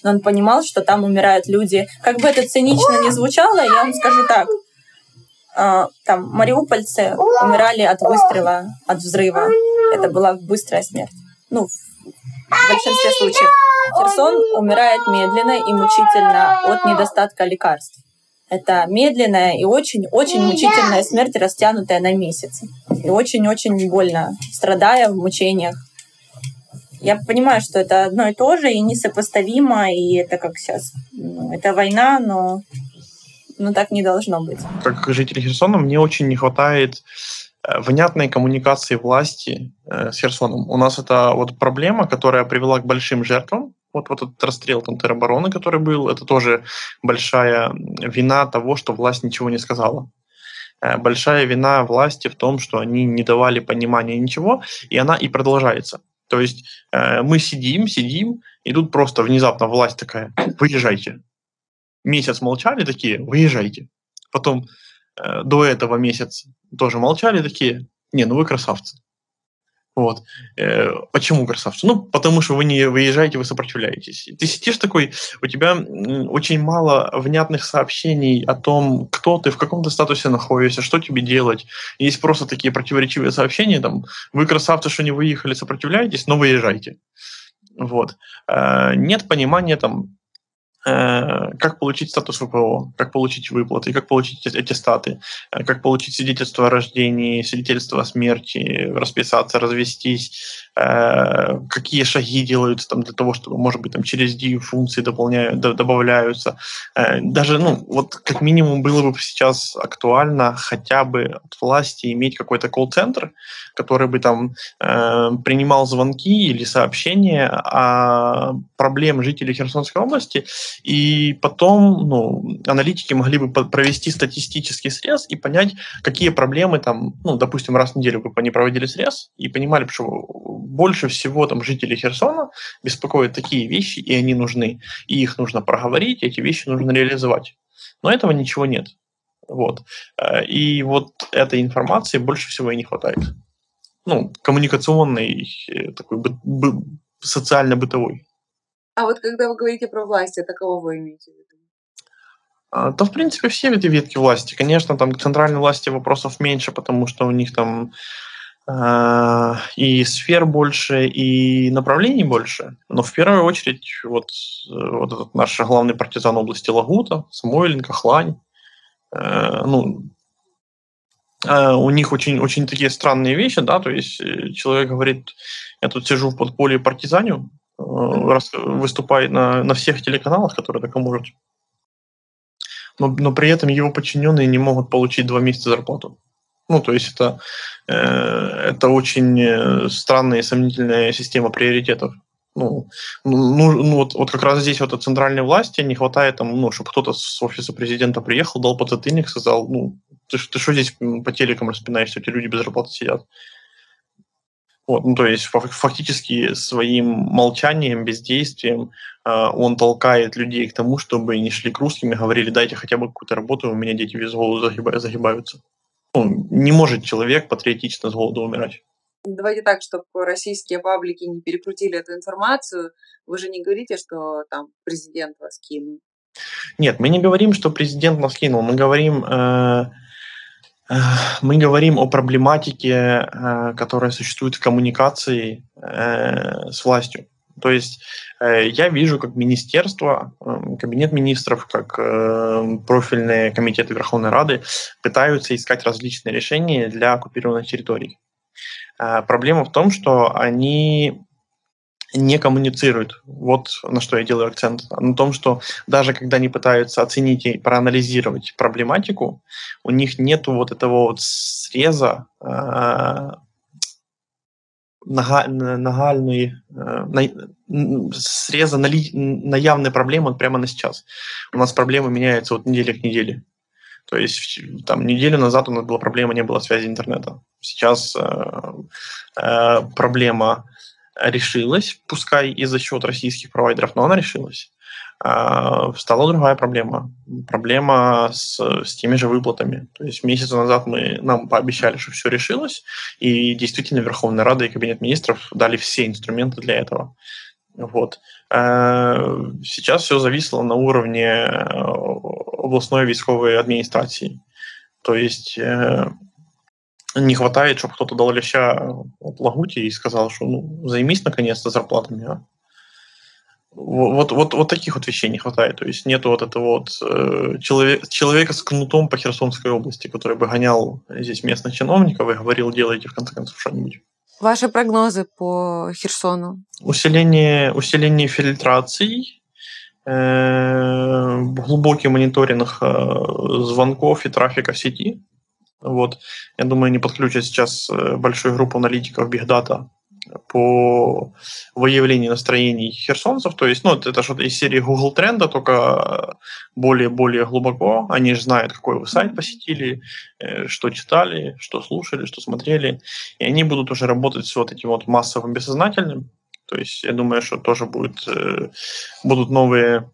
но он понимал, что там умирают люди. Как бы это цинично не звучало, я вам скажу так. Там мариупольцы умирали от выстрела, от взрыва. Это была быстрая смерть. Ну, в большинстве случаев. Херсон умирает медленно и мучительно от недостатка лекарств. Это медленная и очень-очень мучительная смерть, растянутая на месяцы. И очень-очень больно, страдая в мучениях. Я понимаю, что это одно и то же, и несопоставимо, и это как сейчас. Это война, но так не должно быть. Как житель Херсона мне очень не хватает внятной коммуникации власти с Херсоном. У нас это вот проблема, которая привела к большим жертвам. Вот этот расстрел там теробороны, который был, это тоже большая вина того, что власть ничего не сказала. Большая вина власти в том, что они не давали понимания ничего, и она и продолжается. То есть мы сидим, и тут просто внезапно власть такая: выезжайте. Месяц молчали такие: выезжайте. Потом до этого месяц тоже молчали такие: не, ну вы красавцы. Вот. Почему красавцы? Ну, потому что вы не выезжаете, вы сопротивляетесь. Ты сидишь такой, у тебя очень мало внятных сообщений о том, кто ты, в каком ты статусе находишься, что тебе делать. Есть просто такие противоречивые сообщения, там: вы красавцы, что не выехали, сопротивляетесь, но выезжайте. Вот. Нет понимания там, как получить статус ВПО, как получить выплаты, как получить аттестаты, как получить свидетельство о рождении, свидетельство о смерти, расписаться, развестись, какие шаги делаются там для того, чтобы, может быть, там через DIY функции добавляются. Даже, вот как минимум было бы сейчас актуально хотя бы от власти иметь какой-то колл-центр, который бы там принимал звонки или сообщения о проблемах жителей Херсонской области, и потом аналитики могли бы провести статистический срез и понять, какие проблемы там, допустим, раз в неделю бы они проводили срез и понимали, что больше всего там жителей Херсона беспокоят такие вещи, и они нужны, и их нужно проговорить, и эти вещи нужно реализовать. Но этого ничего нет. Вот. И вот этой информации больше всего и не хватает. Коммуникационной, такой социально-бытовой. А вот когда вы говорите про власть, это кого вы имеете в виду? Да, в принципе, все эти ветки власти. Конечно, там к центральной власти вопросов меньше, потому что у них там и сфер больше, и направлений больше. Но в первую очередь вот этот наш главный партизан области Лагута, Самойленко, Хлань. У них очень, очень такие странные вещи, да, то есть человек говорит: я тут сижу в подполье партизаню, выступает на всех телеканалах, которые только может. Но при этом его подчиненные не могут получить 2 месяца зарплату. То есть это очень странная и сомнительная система приоритетов. Вот как раз здесь от центральной власти не хватает, чтобы кто-то с офиса президента приехал, дал подзатыльник, сказал, ты что здесь по телекам распинаешься, эти люди без зарплаты сидят. То есть фактически своим молчанием, бездействием он толкает людей к тому, чтобы не шли к русским и говорили, дайте хотя бы какую-то работу, у меня дети без голода загибаются. Не может человек патриотично с голода умирать. Давайте так, чтобы российские паблики не перекрутили эту информацию. Вы же не говорите, что там президент вас кинул. Нет, мы не говорим, что президент нас кинул. Мы говорим о проблематике, которая существует в коммуникации с властью. То есть я вижу, как министерство, кабинет министров, как профильные комитеты Верховной Рады пытаются искать различные решения для оккупированных территорий. Проблема в том, что они не коммуницируют. Вот на что я делаю акцент. На том, что даже когда они пытаются оценить и проанализировать проблематику, у них нет вот этого вот среза среза на явные проблемы прямо на сейчас. У нас проблемы меняются от недели к неделе. То есть там неделю назад у нас была проблема, не было связи интернета. Сейчас проблема решилась, пускай и за счет российских провайдеров, но она решилась. Стала другая проблема. Проблема с теми же выплатами. То есть месяц назад нам пообещали, что все решилось, и действительно Верховная Рада и Кабинет министров дали все инструменты для этого. Вот. Сейчас все зависло на уровне областной військовой администрации. То есть не хватает, чтобы кто-то дал леща от Лагути и сказал, что займись наконец-то зарплатами. Вот таких вот вещей не хватает. То есть нету вот этого вот человека с кнутом по Херсонской области, который бы гонял здесь местных чиновников и говорил, делайте в конце концов что-нибудь. Ваши прогнозы по Херсону? Усиление фильтраций, глубокий мониторинг звонков и трафика в сети. Вот. Я думаю, они подключат сейчас большую группу аналитиков Big Data по выявлению настроений херсонцев. То есть, это что-то из серии Google Тренда, только более глубоко. Они же знают, какой вы сайт посетили, что читали, что слушали, что смотрели. И они будут уже работать с вот этим вот массовым бессознательным. То есть, я думаю, что тоже будут новая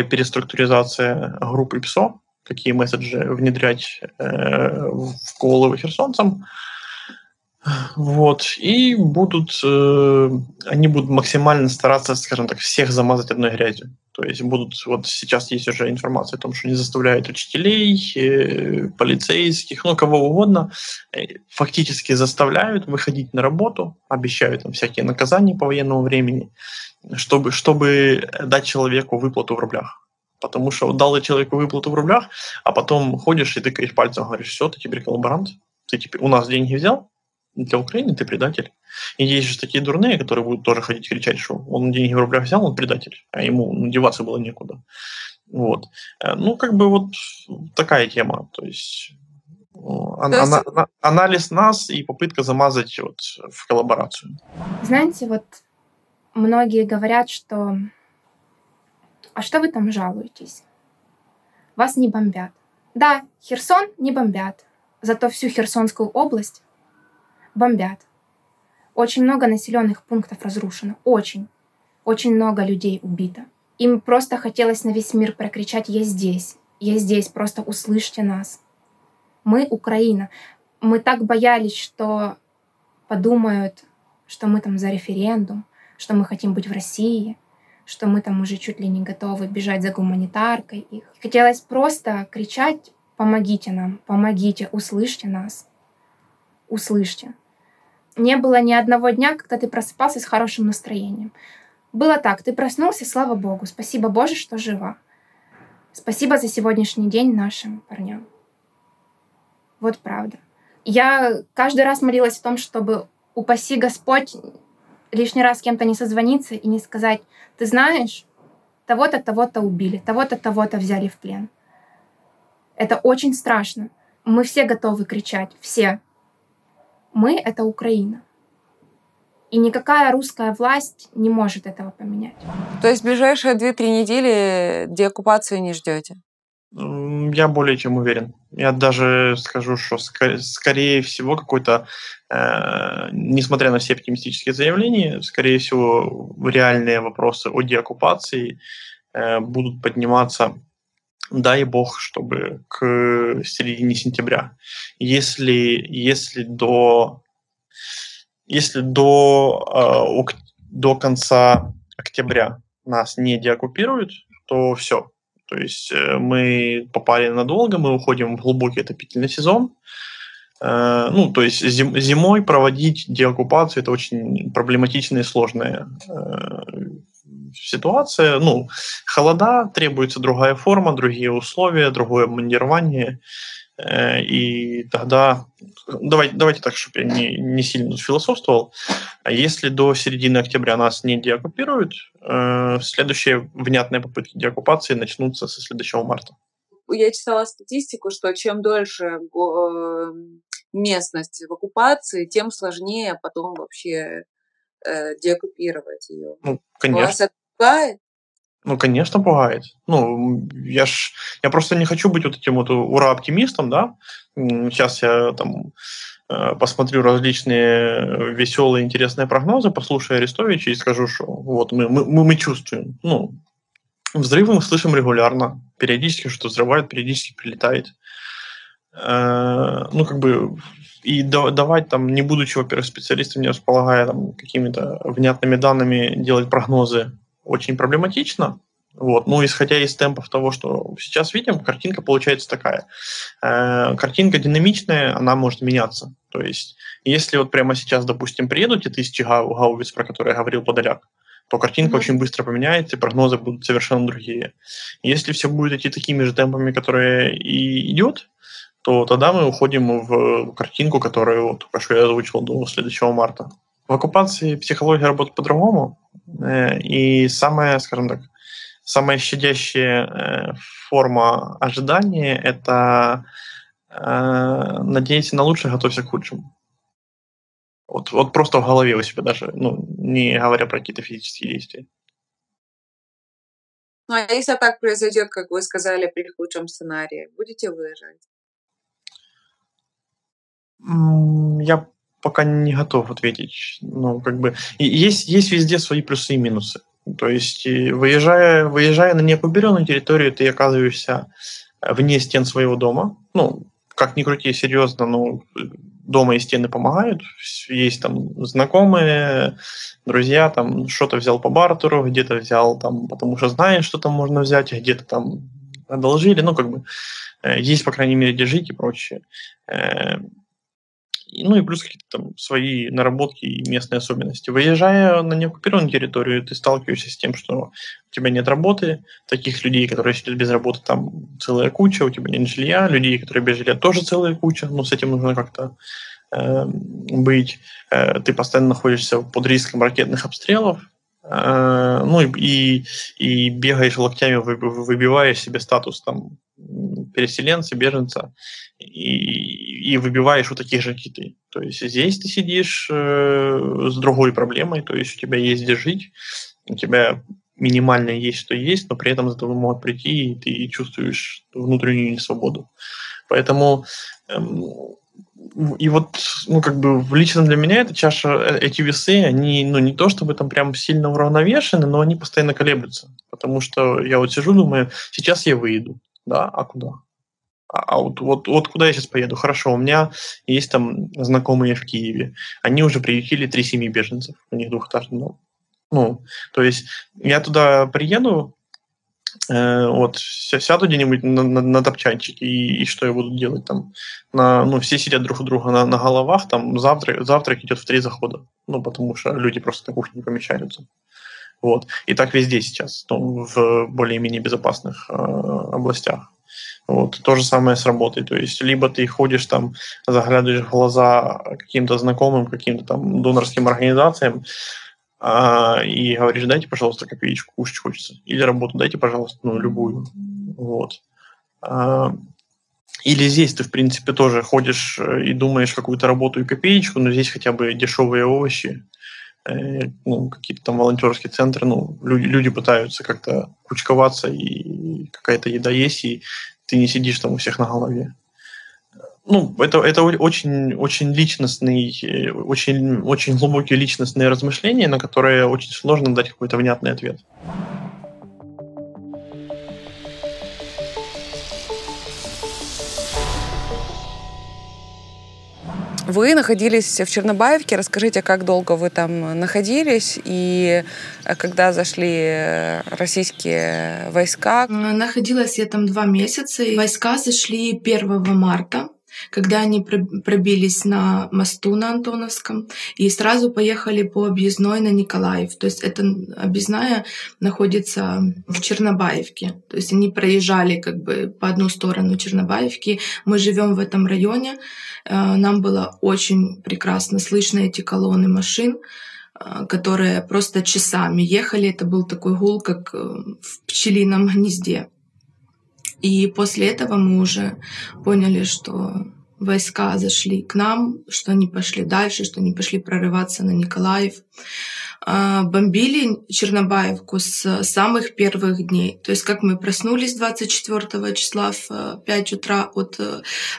переструктуризация группы ПСО, какие месседжи внедрять в головы херсонцам. Вот. И они будут максимально стараться, скажем так, всех замазать одной грязью. То есть вот сейчас есть уже информация о том, что они заставляют учителей, полицейских, кого угодно, фактически заставляют выходить на работу, обещают им всякие наказания по военному времени, чтобы дать человеку выплату в рублях. Потому что дал человеку выплату в рублях, а потом ходишь и тыкаешь пальцем, говоришь, все, ты теперь коллаборант, ты теперь у нас деньги взял, для Украины ты предатель. И есть же такие дурные, которые будут тоже ходить кричать, что он деньги в рублях взял, он предатель, а ему деваться было некуда. Вот. Вот такая тема. То есть анализ нас и попытка замазать в коллаборацию. Знаете, многие говорят, что а что вы там жалуетесь? Вас не бомбят. Да, Херсон не бомбят, зато всю Херсонскую область бомбят. Очень много населенных пунктов разрушено. Очень. Очень много людей убито. Им просто хотелось на весь мир прокричать «Я здесь! Я здесь! Просто услышьте нас!» Мы Украина. Мы так боялись, что подумают, что мы там за референдум, что мы хотим быть в России, что мы там уже чуть ли не готовы бежать за гуманитаркой. И хотелось просто кричать «Помогите нам! Помогите! Услышьте нас! Услышьте!» Не было ни одного дня, когда ты просыпался с хорошим настроением. Было так, ты проснулся, слава Богу, спасибо Боже, что жива. Спасибо за сегодняшний день нашим парням. Вот правда. Я каждый раз молилась о том, чтобы, упаси Господь, лишний раз с кем-то не созвониться и не сказать: ты знаешь, того-то, того-то убили, того-то, того-то взяли в плен. Это очень страшно. Мы все готовы кричать, все. Мы — это Украина. И никакая русская власть не может этого поменять. То есть в ближайшие 2-3 недели деоккупацию не ждете? Я более чем уверен. Я даже скажу, что скорее всего какой-то, несмотря на все оптимистические заявления, скорее всего реальные вопросы о деоккупации будут подниматься, дай бог, чтобы к середине сентября. Если до конца октября нас не деоккупируют, то все. То есть мы попали надолго, мы уходим в глубокий отопительный сезон. Ну, то есть зимой проводить деоккупацию — это очень проблематичная и сложная ситуация. Ну, холода, требуется другая форма, другие условия, другое обмундирование. И тогда давайте так, чтобы я не сильно философствовал. Если до середины октября нас не деоккупируют, следующие внятные попытки деоккупации начнутся со следующего марта. Я читала статистику, что чем дольше местность в оккупации, тем сложнее потом вообще деоккупировать ее. Ну, конечно. Вас это пугает? Ну, конечно, пугает. Ну, я просто не хочу быть вот этим вот ура-оптимистом, да. Сейчас я там посмотрю различные веселые, интересные прогнозы, послушаю Арестовича и скажу, что вот мы чувствуем. Ну, взрывы мы слышим регулярно. Периодически что-то взрывает, периодически прилетает. Ну, как бы, и давать там, не будучи, во-первых, специалистом, не располагая там какими-то внятными данными, делать прогнозы очень проблематично. Вот. Ну, исходя из темпов того, что сейчас видим, картинка получается такая. Картинка динамичная, она может меняться. То есть, если вот прямо сейчас, допустим, приедут те 1000 гаубиц, про которые говорил Подоляк, то картинка очень быстро поменяется, и прогнозы будут совершенно другие. Если все будет идти такими же темпами, которые и идет, то тогда мы уходим в картинку, которую вот только что я озвучил до следующего марта. В оккупации психология работает по-другому, и самая, скажем так, самая щадящая форма ожидания – это надеяться на лучшее, готовься к худшему. Вот просто в голове у себя даже, ну, не говоря про какие-то физические действия. Ну, а если так произойдет, как вы сказали, при худшем сценарии, будете выезжать? Я пока не готов ответить. Ну, как бы, есть везде свои плюсы и минусы. То есть, выезжая на неоккупированную территорию, ты оказываешься вне стен своего дома. Ну, как ни крути, серьезно, но дома и стены помогают. Есть там знакомые, друзья, там что-то взял по бартеру, где-то взял там, потому что знаешь, что там можно взять, где-то там одолжили. Ну, как бы, есть, по крайней мере, где жить и прочее. Ну и плюс какие-то там свои наработки и местные особенности. Выезжая на неоккупированную территорию, ты сталкиваешься с тем, что у тебя нет работы, таких людей, которые сидят без работы, там целая куча, у тебя нет жилья, людей, которые без жилья, тоже целая куча, но с этим нужно как-то быть. Ты постоянно находишься под риском ракетных обстрелов, ну и бегаешь локтями, выбиваешь себе статус там переселенца, беженца, и выбиваешь у таких же, как и ты. То есть здесь ты сидишь с другой проблемой, то есть у тебя есть где жить, у тебя минимально есть, что есть, но при этом за тобой могут прийти, и ты чувствуешь внутреннюю несвободу. Поэтому и вот, ну, как бы, лично для меня эта чаша, эти весы, они, ну, не то чтобы там прям сильно уравновешены, но они постоянно колеблются. Потому что я вот сижу, думаю, сейчас я выеду, да, а куда? А вот куда я сейчас поеду? Хорошо, у меня есть там знакомые в Киеве. Они уже приютили 3 семьи беженцев. У них двухэтажный дом. Ну, то есть я туда приеду, вот, сяду где-нибудь на топчанчик, и что я буду делать там? Ну, все сидят друг у друга на головах, там завтрак идет в 3 захода. Ну, потому что люди просто на кухне не помещаются. Вот. И так везде сейчас, ну, в более-менее безопасных областях. Вот. То же самое с работой. То есть, либо ты ходишь там, заглядываешь в глаза каким-то знакомым, каким-то там донорским организациям, и говоришь: дайте, пожалуйста, копеечку, кушать хочется. Или работу дайте, пожалуйста, любую. Вот. Или здесь ты, в принципе, тоже ходишь и думаешь какую-то работу и копеечку, но здесь хотя бы дешевые овощи, какие-то там волонтерские центры, люди пытаются как-то кучковаться, и какая-то еда есть, и ты не сидишь там у всех на голове. Это очень, очень личностный, очень, очень глубокие личностные размышления, на которые очень сложно дать какой-то внятный ответ. Вы находились в Чернобаевке. Расскажите, как долго вы там находились и когда зашли российские войска? Находилась я там 2 месяца. И войска зашли 1 марта, когда они пробились на мосту на Антоновском и сразу поехали по объездной на Николаев. То есть эта объездная находится в Чернобаевке. То есть они проезжали как бы по одну сторону Чернобаевки. Мы живем в этом районе. Нам было очень прекрасно слышно эти колонны машин, которые просто часами ехали. Это был такой гул, как в пчелином гнезде. И после этого мы уже поняли, что войска зашли к нам, что они пошли дальше, что они пошли прорываться на Николаев. Бомбили Чернобаевку с самых первых дней. То есть как мы проснулись 24 числа в 5 утра от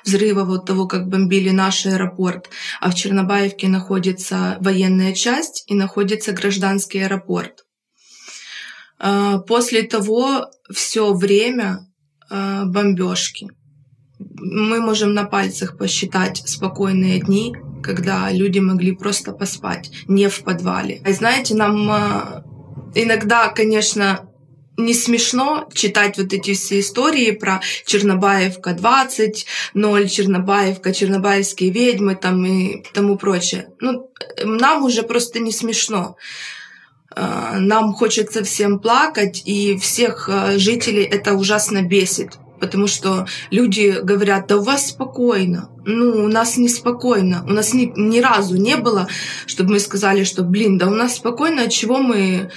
взрыва, от того, как бомбили наш аэропорт, а в Чернобаевке находится военная часть и находится гражданский аэропорт. После того все время бомбежки. Мы можем на пальцах посчитать спокойные дни, когда люди могли просто поспать, не в подвале. И знаете, нам иногда, конечно, не смешно читать вот эти все истории про Чернобаевка 20, 0, Чернобаевка, чернобаевские ведьмы там и тому прочее. Нам уже просто не смешно. Нам хочется всем плакать, и всех жителей это ужасно бесит. Потому что люди говорят: да у вас спокойно. У нас неспокойно. У нас ни разу не было, чтобы мы сказали, что да у нас спокойно, от чего мы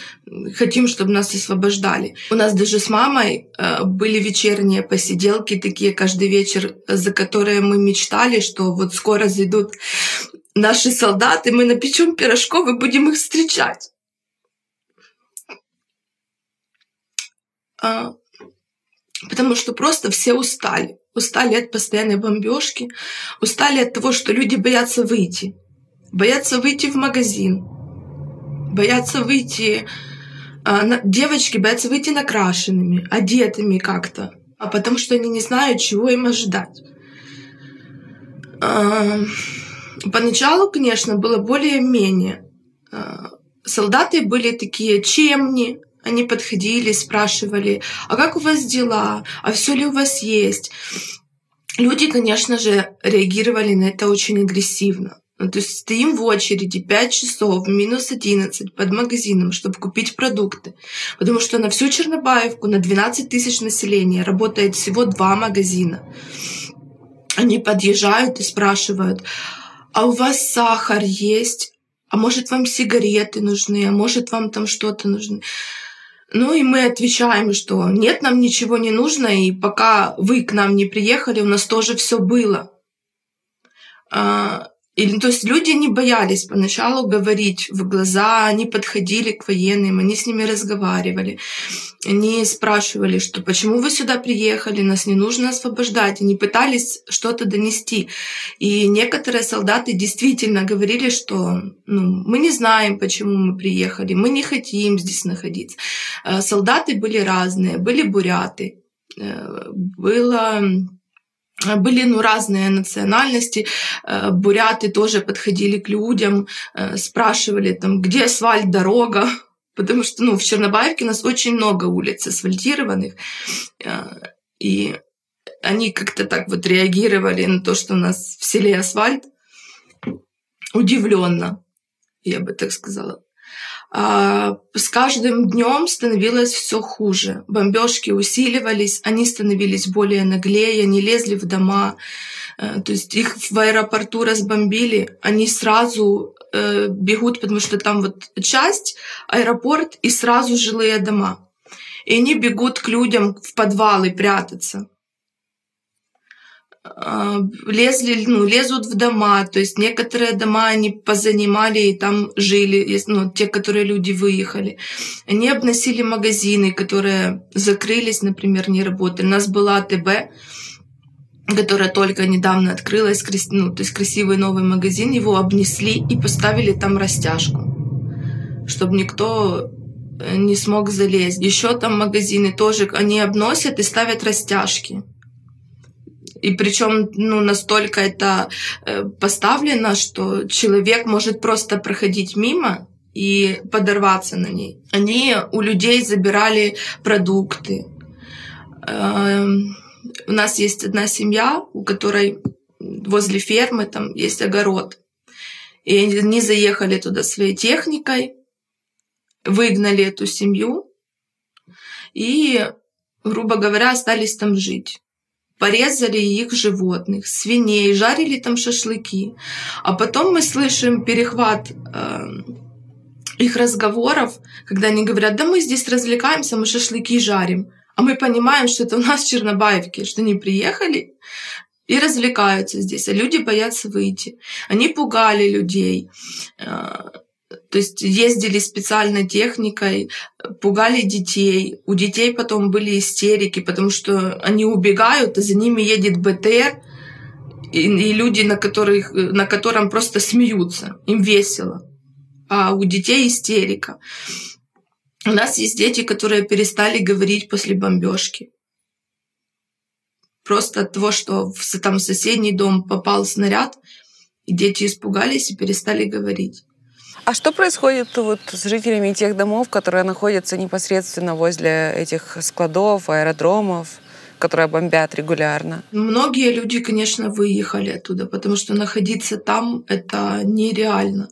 хотим, чтобы нас освобождали. У нас даже с мамой были вечерние посиделки такие каждый вечер, за которые мы мечтали, что вот скоро зайдут наши солдаты, мы напечем пирожков и будем их встречать. Потому что просто все устали. Устали от постоянной бомбежки, устали от того, что люди боятся выйти. Боятся выйти в магазин, боятся выйти... Девочки боятся выйти накрашенными, одетыми как-то, потому что они не знают, чего им ожидать. Поначалу, конечно, было более-менее. Солдаты были такие чемни. Они подходили, спрашивали: а как у вас дела? А все ли у вас есть? Люди, конечно же, реагировали на это очень агрессивно. То есть стоим в очереди 5 часов, -11 под магазином, чтобы купить продукты. Потому что на всю Чернобаевку, на 12 тысяч населения, работает всего 2 магазина. Они подъезжают и спрашивают: а у вас сахар есть? А может, вам сигареты нужны? А может, вам там что-то нужно? И мы отвечаем, что нет, нам ничего не нужно, и пока вы к нам не приехали, у нас тоже все было. То есть люди не боялись поначалу говорить в глаза, они подходили к военным, они с ними разговаривали. Они спрашивали, что почему вы сюда приехали, нас не нужно освобождать. Они пытались что-то донести. И некоторые солдаты действительно говорили, что мы не знаем, почему мы приехали, мы не хотим здесь находиться. Солдаты были разные, были буряты, были разные национальности. Буряты тоже подходили к людям, спрашивали, где асфальт, дорога. Потому что в Чернобаевке у нас очень много улиц асфальтированных. И они как-то так вот реагировали на то, что у нас в селе асфальт. Удивленно, я бы так сказала. С каждым днем становилось все хуже. Бомбежки усиливались, они становились более наглее, они лезли в дома, То есть их в аэропорту разбомбили, они сразу бегут, потому что там вот часть, аэропорт и сразу жилые дома. И они бегут к людям в подвалы прятаться. Лезут в дома, то есть некоторые дома они позанимали и там жили, те, которые люди выехали. Они обносили магазины, которые закрылись, например, не работали. У нас была АТБ, которая только недавно открылась, то есть красивый новый магазин, его обнесли и поставили там растяжку, чтобы никто не смог залезть. Еще там магазины тоже, они обносят и ставят растяжки. И причем настолько это поставлено, что человек может просто проходить мимо и подорваться на ней. Они у людей забирали продукты. У нас есть одна семья, у которой возле фермы там есть огород. И они заехали туда своей техникой, выгнали эту семью и, грубо говоря, остались там жить. Порезали их животных, свиней, жарили там шашлыки. А потом мы слышим перехват их разговоров, когда они говорят: да мы здесь развлекаемся, мы шашлыки жарим. А мы понимаем, что это у нас в Чернобаевке, что они приехали и развлекаются здесь, а люди боятся выйти. Они пугали людей. То есть ездили специальной техникой, пугали детей. У детей потом были истерики, потому что они убегают, а за ними едет БТР, и люди, на котором просто смеются. Им весело. А у детей истерика. У нас есть дети, которые перестали говорить после бомбежки. Просто от того, что там в соседний дом попал снаряд, и дети испугались и перестали говорить. А что происходит вот с жителями тех домов, которые находятся непосредственно возле этих складов, аэродромов, которые бомбят регулярно? Многие люди, конечно, выехали оттуда, потому что находиться там — это нереально.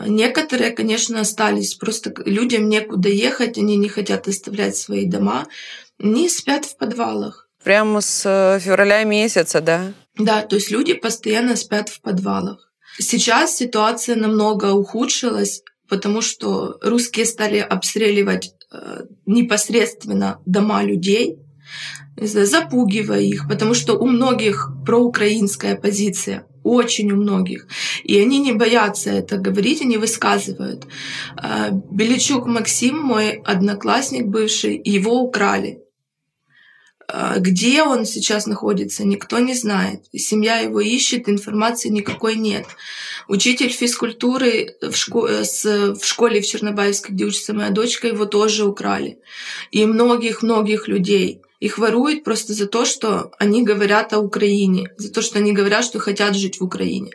Некоторые, конечно, остались. Просто людям некуда ехать, они не хотят оставлять свои дома. Они спят в подвалах. Прямо с февраля месяца, да? Да, то есть люди постоянно спят в подвалах. Сейчас ситуация намного ухудшилась, потому что русские стали обстреливать непосредственно дома людей, запугивая их, потому что у многих проукраинская позиция, очень у многих. И они не боятся это говорить, они высказывают. Беличук Максим, мой одноклассник бывший, его украли. Где он сейчас находится, никто не знает. Семья его ищет, информации никакой нет. Учитель физкультуры в школе в Чернобаевской, где учится моя дочка, его тоже украли. И многих-многих людей. Их воруют просто за то, что они говорят о Украине, за то, что они говорят, что хотят жить в Украине.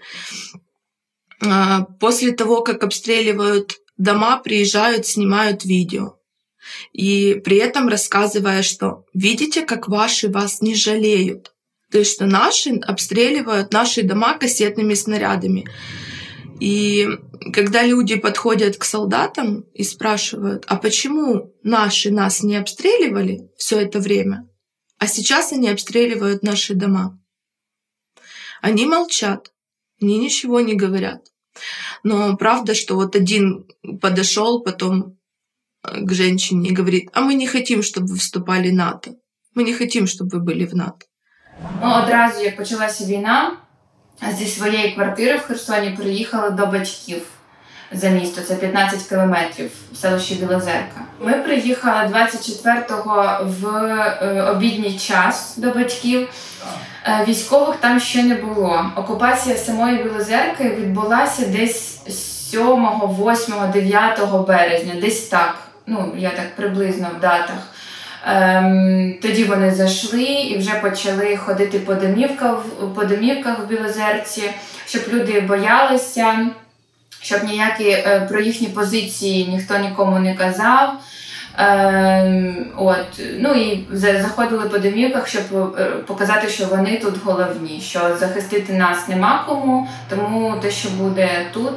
После того, как обстреливают дома, приезжают, снимают видео. И при этом рассказывая, что видите, как ваши вас не жалеют. То есть, что наши обстреливают наши дома кассетными снарядами. И когда люди подходят к солдатам и спрашивают: а почему наши нас не обстреливали все это время, а сейчас они обстреливают наши дома? Они молчат, они ничего не говорят. Но правда, что вот один подошел потом к женщине и говорит: а мы не хотим, чтобы вы вступали в НАТО. Ми не хотим, щоб ви були в НАТО. Одразу, як почалася війна, зі своєї квартири в Херсоні приїхали до батьків за місто. Це 15 кілометрів в селищі Білозерка. Ми приїхали 24-го в обідній час до батьків. Військових там ще не було. Окупація самої Білозерки відбулася десь 7, 8, 9 березня. Десь так. Я так приблизно в датах. Тоді вони зайшли і вже почали ходити по домівках в Білозерці, щоб люди боялися, щоб ніякі про їхні позиції ніхто нікому не казав. І заходили по домівках, щоб показати, що вони тут головні, що захистити нас нема кому, тому те, що буде тут,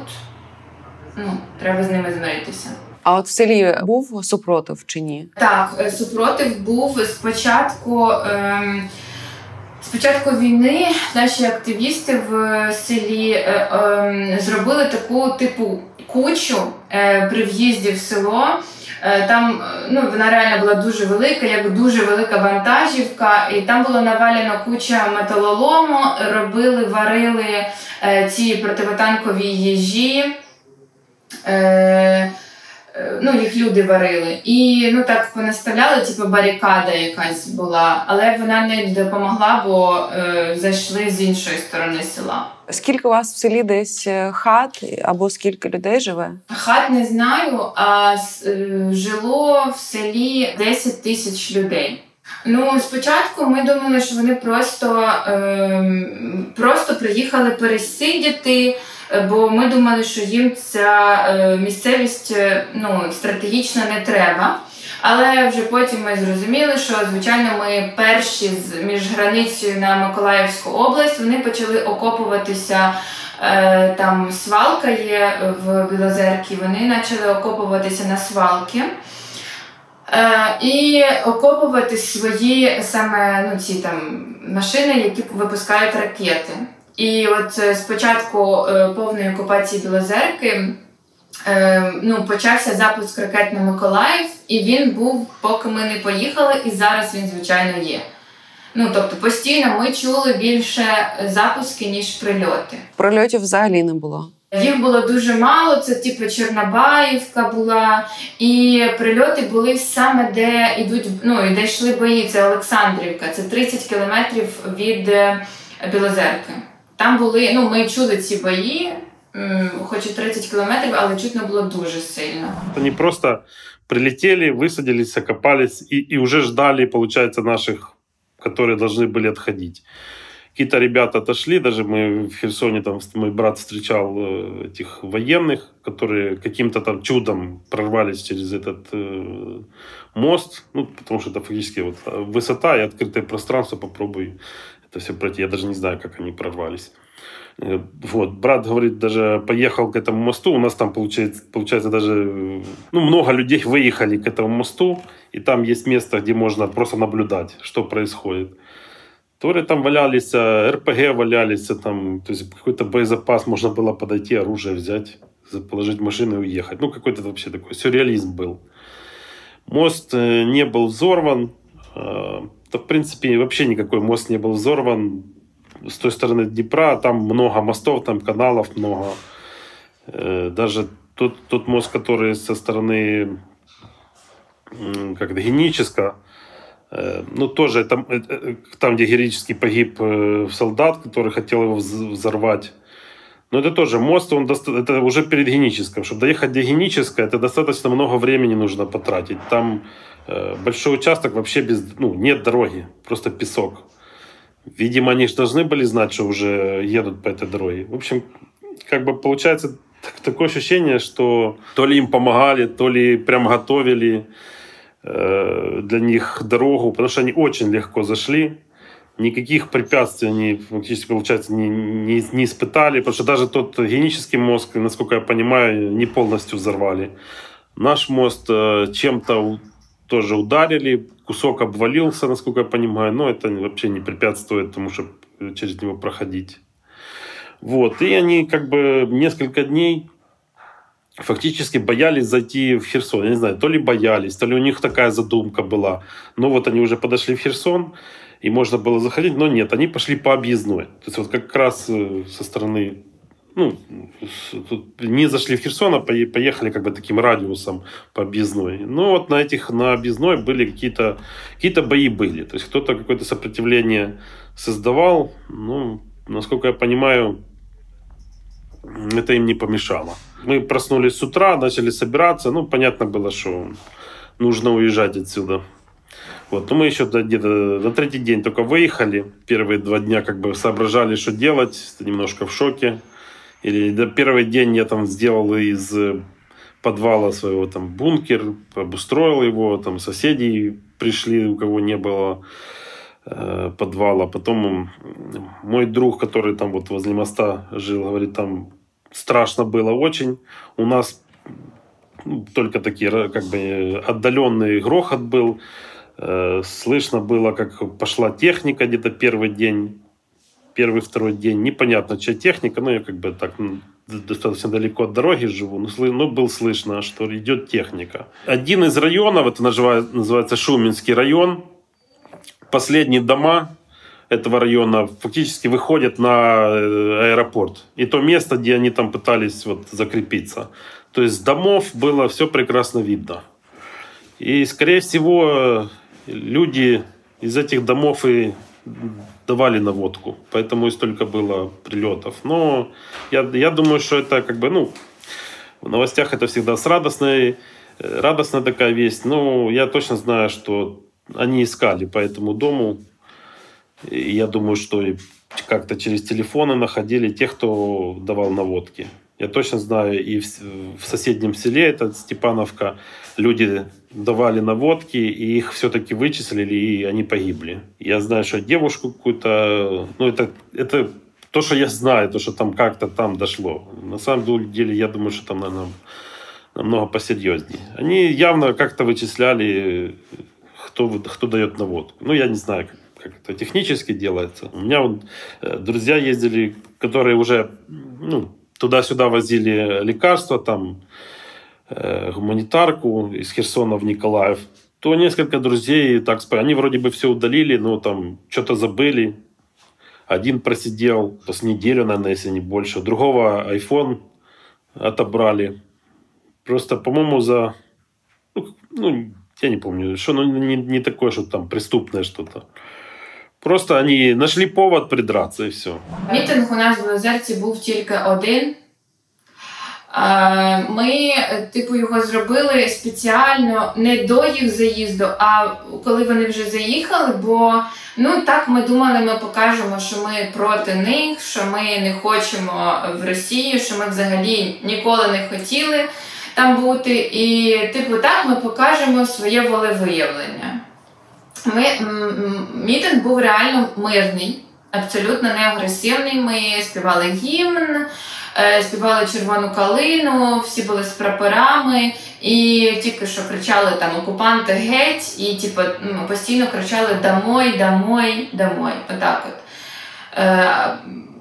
треба з ними змиритися. А от в селі був супротив чи ні? Так, супротив був. З початку війни наші активісти в селі зробили таку типу кучу при в'їзді в село. Там вона реально була дуже велика, як дуже велика вантажівка, і там було навалено куча металолому, варили ці противотанкові їжі. Їх люди варили. І так понаставляли, типу барикада якась була, але вона не допомогла, бо зайшли з іншої сторони села. Скільки у вас в селі десь хат або скільки людей живе? Хат не знаю, а жило в селі 10 тисяч людей. Спочатку ми думали, що вони просто приїхали пересидіти, бо ми думали, що їм ця місцевість стратегічно не треба. Але вже потім ми зрозуміли, що, звичайно, ми перші між границею на Миколаївську область, вони почали окопуватися, там свалка є в Білозерці, вони почали окопуватися на свалки. І окопувати свої саме ці там машини, які випускають ракети. І от спочатку повної окупації Білозерки почався запуск ракет на Миколаїв, і він був, поки ми не поїхали, і зараз він, звичайно, є. Тобто постійно ми чули більше запуски, ніж прильоти. Прильотів взагалі не було? Їх було дуже мало, це типу Чорнобаївка була, і прильоти були саме де де йшли бої, це Олександрівка, це 30 кілометрів від Білозерки. Там були, ми чули ці бої, хоч і 30 кілометрів, але чутно було дуже сильно. Вони просто прилетели, высадились, окопались и уже ждали, получается, наших, которые должны были отходить. Какие-то ребята отошли, даже мы в Херсоне, там мой брат встречал этих военных, которые каким-то там чудом прорвались через этот мост, потому что это фактически вот высота и открытое пространство, попробуй это все пройти. Я даже не знаю, как они прорвались. Вот, брат говорит, даже поехал к этому мосту, у нас там получается даже, много людей выехали к этому мосту, и там есть место, где можно просто наблюдать, что происходит. То там валялись, РПГ валялись, там, то есть какой-то боезапас, можно было подойти, оружие взять, положить в машину и уехать. Какой-то вообще такой сюрреализм был. Мост не был взорван, в принципе, вообще никакой мост не был взорван. С той стороны Днепра, там много мостов, там каналов много. Даже тот мост, который со стороны Геническа, тоже там, где героически погиб солдат, который хотел его взорвать. Но это тоже мост, это уже перед Геническом. Чтобы доехать до Геническа, это достаточно много времени нужно потратить. Там большой участок вообще нет дороги, просто песок. Видимо, они же должны были знать, что уже едут по этой дороге. В общем, получается такое ощущение, что то ли им помогали, то ли прям готовили для них дорогу, потому что они очень легко зашли. Никаких препятствий они фактически, получается, не испытали, потому что даже тот Генический мост, насколько я понимаю, не полностью взорвали. Наш мост чем-то тоже ударили, кусок обвалился, насколько я понимаю, но это вообще не препятствует тому, чтобы через него проходить. Вот. И они несколько дней фактически боялись зайти в Херсон. Я не знаю, то ли боялись, то ли у них такая задумка была. Но вот они уже подошли в Херсон, и можно было заходить, но нет, они пошли по объездной. То есть вот как раз со стороны, не зашли в Херсон, а поехали таким радиусом по объездной. Но вот на объездной были какие-то бои были. То есть кто-то какое-то сопротивление создавал. Насколько я понимаю, это им не помешало. Мы проснулись с утра, начали собираться. Понятно было, что нужно уезжать отсюда. Вот. Но мы еще где-то на третий день только выехали. Первые 2 дня соображали, что делать. Немножко в шоке. Или первый день я там сделал из подвала своего бункер, обустроил его, соседи пришли, у кого не было подвала. Потом мой друг, который там возле моста жил, говорит, там страшно было очень. У нас только такие отдаленный грохот был. Слышно было, как пошла техника где-то первый-второй день. Непонятно, чья техника, но я как бы так достаточно далеко от дороги живу, но было слышно, что идет техника. Один из районов, это называется Шуменский район, последние дома этого района фактически выходят на аэропорт. И то место, где они там пытались вот закрепиться. То есть с домов было все прекрасно видно. И, скорее всего, люди из этих домов и давали наводку. Поэтому и столько было прилетов. Но я думаю, что это как бы, ну, в новостях это всегда радостная такая весть. Но я точно знаю, что они искали по этому дому. И я думаю, что как-то через телефоны находили тех, кто давал наводки. Я точно знаю, и в соседнем селе, это Степановка, люди давали наводки, и их все-таки вычислили, и они погибли. Я знаю, что девушку какую-то... Ну, это то, что я знаю, то, что там как-то там дошло. На самом деле, я думаю, что там, наверное, намного посерьезнее. Они явно как-то вычисляли, кто дает наводку. Ну, я не знаю, как это технически делается. У меня вот друзья ездили, которые уже... Ну, туда-сюда возили лекарства, там, гуманитарку из Херсона в Николаев. То несколько друзей, так сказать, они вроде бы все удалили, но там что-то забыли. Один просидел с неделю, наверное, если не больше. Другого iPhone отобрали. Просто, по-моему, ну, я не помню, что, ну, не такое, что там преступное что-то. Просто вони знайшли повод придраться і все. Мітинг у нас в Озерці був тільки один. Ми, типу, його зробили спеціально не до їх заїзду, а коли вони вже заїхали, бо, ну, так ми думали, ми покажемо, що ми проти них, що ми не хочемо в Росію, що ми взагалі ніколи не хотіли там бути. І, типу, так ми покажемо своє волевиявлення. Мітинг був реально мирний, абсолютно не агресивний. Ми співали гімн, співали червону калину, всі були з прапорами і тільки що кричали там окупанти геть і типу, постійно кричали «Домой, домой, домой». Отак от.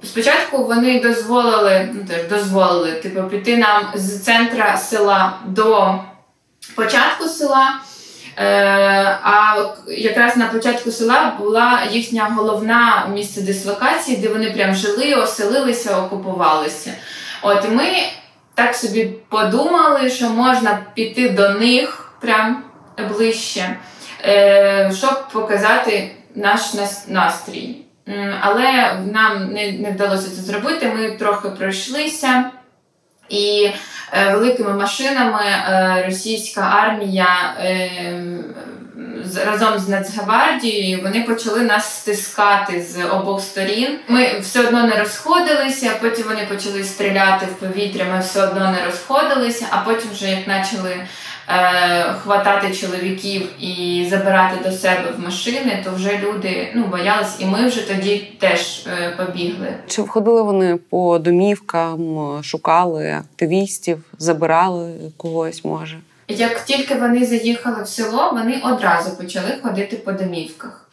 Спочатку вони дозволили типу, піти нам з центра села до початку села. А якраз на початку села була їхня головна місце дислокації, де вони прям жили, оселилися, окупувалися. От, і ми так собі подумали, що можна піти до них прям ближче, щоб показати наш настрій. Але нам не вдалося це зробити, ми трохи пройшлися. І великими машинами російська армія разом з Нацгвардією, вони почали нас стискати з обох сторін. Ми все одно не розходилися, потім вони почали стріляти в повітря, ми все одно не розходилися, а потім вже як почали хватати чоловіків і забирати до себе в машини, то вже люди боялись, і ми вже тоді теж побігли. Чи входили вони по домівкам, шукали активістів, забирали когось, може? Як тільки вони заїхали в село, вони одразу почали ходити по домівках.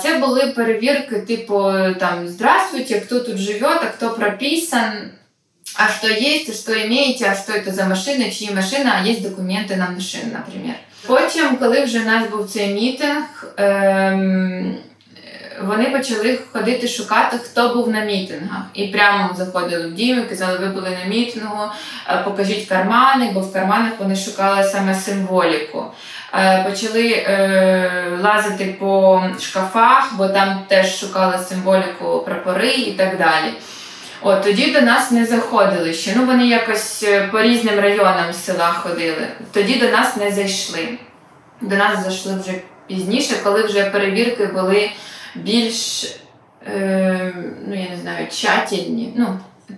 Це були перевірки типу там «Здравствуйте, хто тут живе, а хто прописан, а что есть, а что имеете, а что это за машина, чиї машина, а є документи на машину, наприклад. Потім, коли вже у нас був цей мітинг, вони почали ходити шукати, хто був на мітингах. І прямо заходили в дім і казали, ви були на мітингу, покажіть кармани, бо в карманах вони шукали саме символіку. Почали лазити по шкафах, бо там теж шукали символіку, прапори і так далі. От, тоді до нас не заходили ще. Вони якось по різним районам села ходили. Тоді до нас не зайшли. До нас зайшли вже пізніше, коли вже перевірки були більш, я не знаю, тщательні.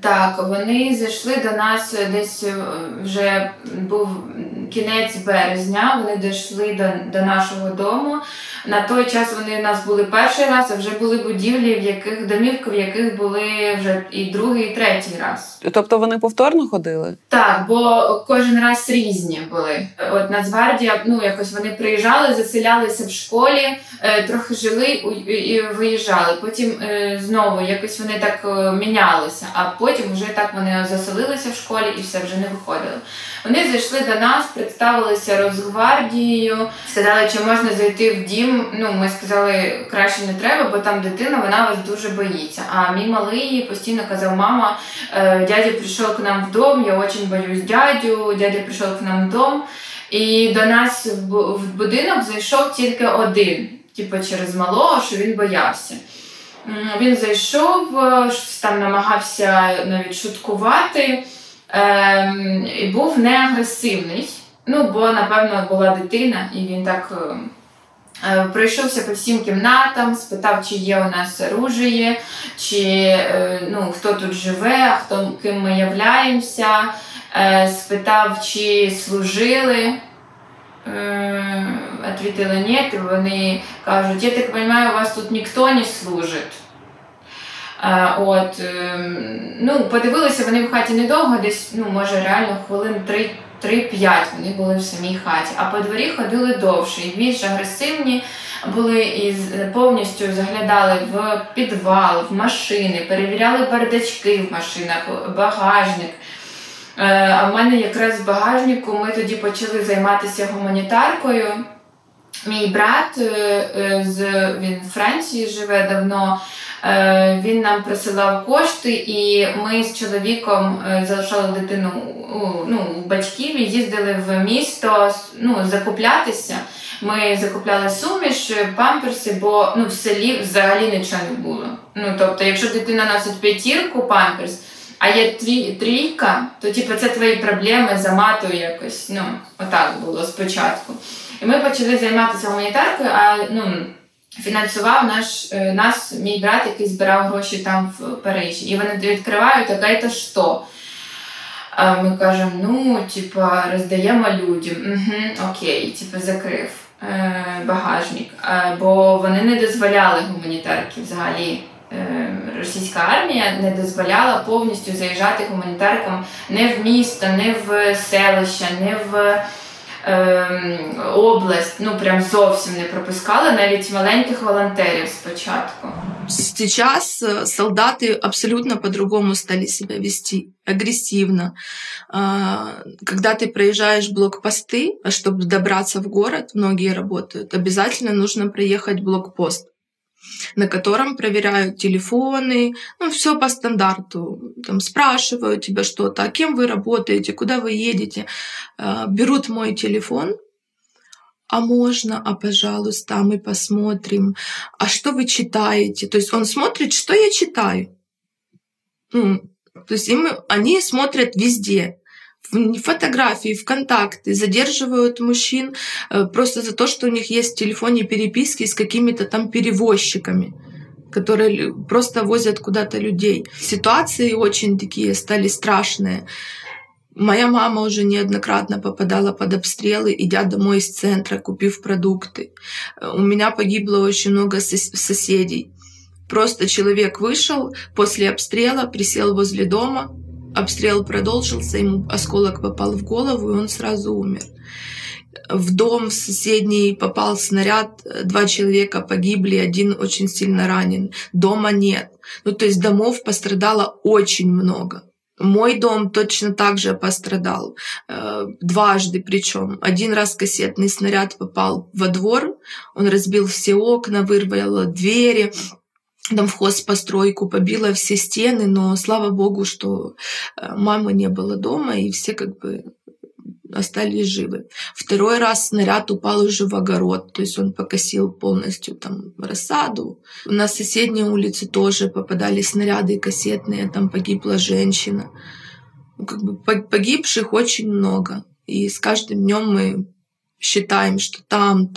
Так, вони зайшли до нас десь вже був кінець березня, вони дійшли до нашого дому. На той час вони у нас були перший раз, а вже були будівлі, домівки, в яких були вже і другий, і третій раз. Тобто вони повторно ходили? Так, бо кожен раз різні були. От Нацгвардія, якось вони приїжджали, заселялися в школі, трохи жили і виїжджали. Потім знову якось вони так мінялися, а потім вже так вони заселилися в школі і все, вже не виходили. Вони зайшли до нас, представилися Росгвардією, сказали, чи можна зайти в дім. Ми сказали, краще не треба, бо там дитина, вона вас дуже боїться. А мій малий постійно казав, мама, дядя прийшов к нам в дом, я дуже боюсь дядю, дядя прийшов к нам в дом. І до нас в будинок зайшов тільки один, через малого, що він боявся. Він зайшов, там намагався навіть шуткувати, і був не агресивний, бо, напевно, була дитина, і він так пройшовся по всім кімнатам, спитав, чи є у нас оружие, чи хто тут живе, ким ми являємося, спитав, чи служили. Ответила ні, і вони кажуть, я так розумію, у вас тут ніхто не служить. Подивилися вони в хаті недовго, десь, може, реально хвилин 3-5 вони були в самій хаті, а по дворі ходили довше і більш агресивні були і повністю заглядали в підвал, в машини, перевіряли бардачки в машинах, багажник. А в мене якраз в багажнику ми тоді почали займатися гуманітаркою. Мій брат, він в Франції живе давно, він нам присилав кошти, і ми з чоловіком залишали дитину у батьків і їздили в місто закуплятися. Ми закупляли суміш, памперси, бо в селі взагалі нічого не було. Тобто, якщо дитина носить 5 памперс, а є 3, то це твої проблеми, заматуй якось. Отак було спочатку. І ми почали займатися гуманітаркою, а фінансував нас мій брат, який збирав гроші там в Парижі. І вони відкривають, а це що? Ми кажемо, роздаємо людям. Окей, закрив багажник. Бо вони не дозволяли гуманітарки взагалі. Російська армія не дозволяла повністю заїжджати гуманітаркам не в місто, не в селище, не в область, прям зовсім не пропускали навіть маленьких волонтерів спочатку. Сейчас солдаты абсолютно по-другому стали себя вести, агрессивно. Когда ты проезжаешь блокпосты, чтобы добраться в город, многие работают, обязательно нужно проехать блокпост, на котором проверяют телефоны, все по стандарту. Там спрашивают тебя что-то, а кем вы работаете, куда вы едете. Берут мой телефон, а можно, а пожалуйста, мы посмотрим, а что вы читаете? То есть он смотрит, что я читаю. То есть они смотрят везде. В фотографии, в контакты, задерживают мужчин просто за то, что у них есть в телефоне переписки с какими-то там перевозчиками, которые просто возят куда-то людей. Ситуации очень такие стали страшные. Моя мама уже неоднократно попадала под обстрелы, идя домой из центра, купив продукты. У меня погибло очень много соседей. Просто человек вышел после обстрела, присел возле дома, обстрел продолжился, ему осколок попал в голову, и он сразу умер. В дом соседний попал снаряд, 2 человека погибли, 1 очень сильно ранен. Дома нет. То есть домов пострадало очень много. Мой дом точно так же пострадал. 2 причем. 1 раз кассетный снаряд попал во двор, он разбил все окна, вырвал двери. Там в хозпостройку побило все стены, но слава богу, что мамы не было дома, и все остались живы. 2 раз снаряд упал уже в огород, то есть он покосил полностью там рассаду. На соседней улице тоже попадали снаряды кассетные, там погибла женщина. Погибших очень много. И с каждым днем мы считаем, что там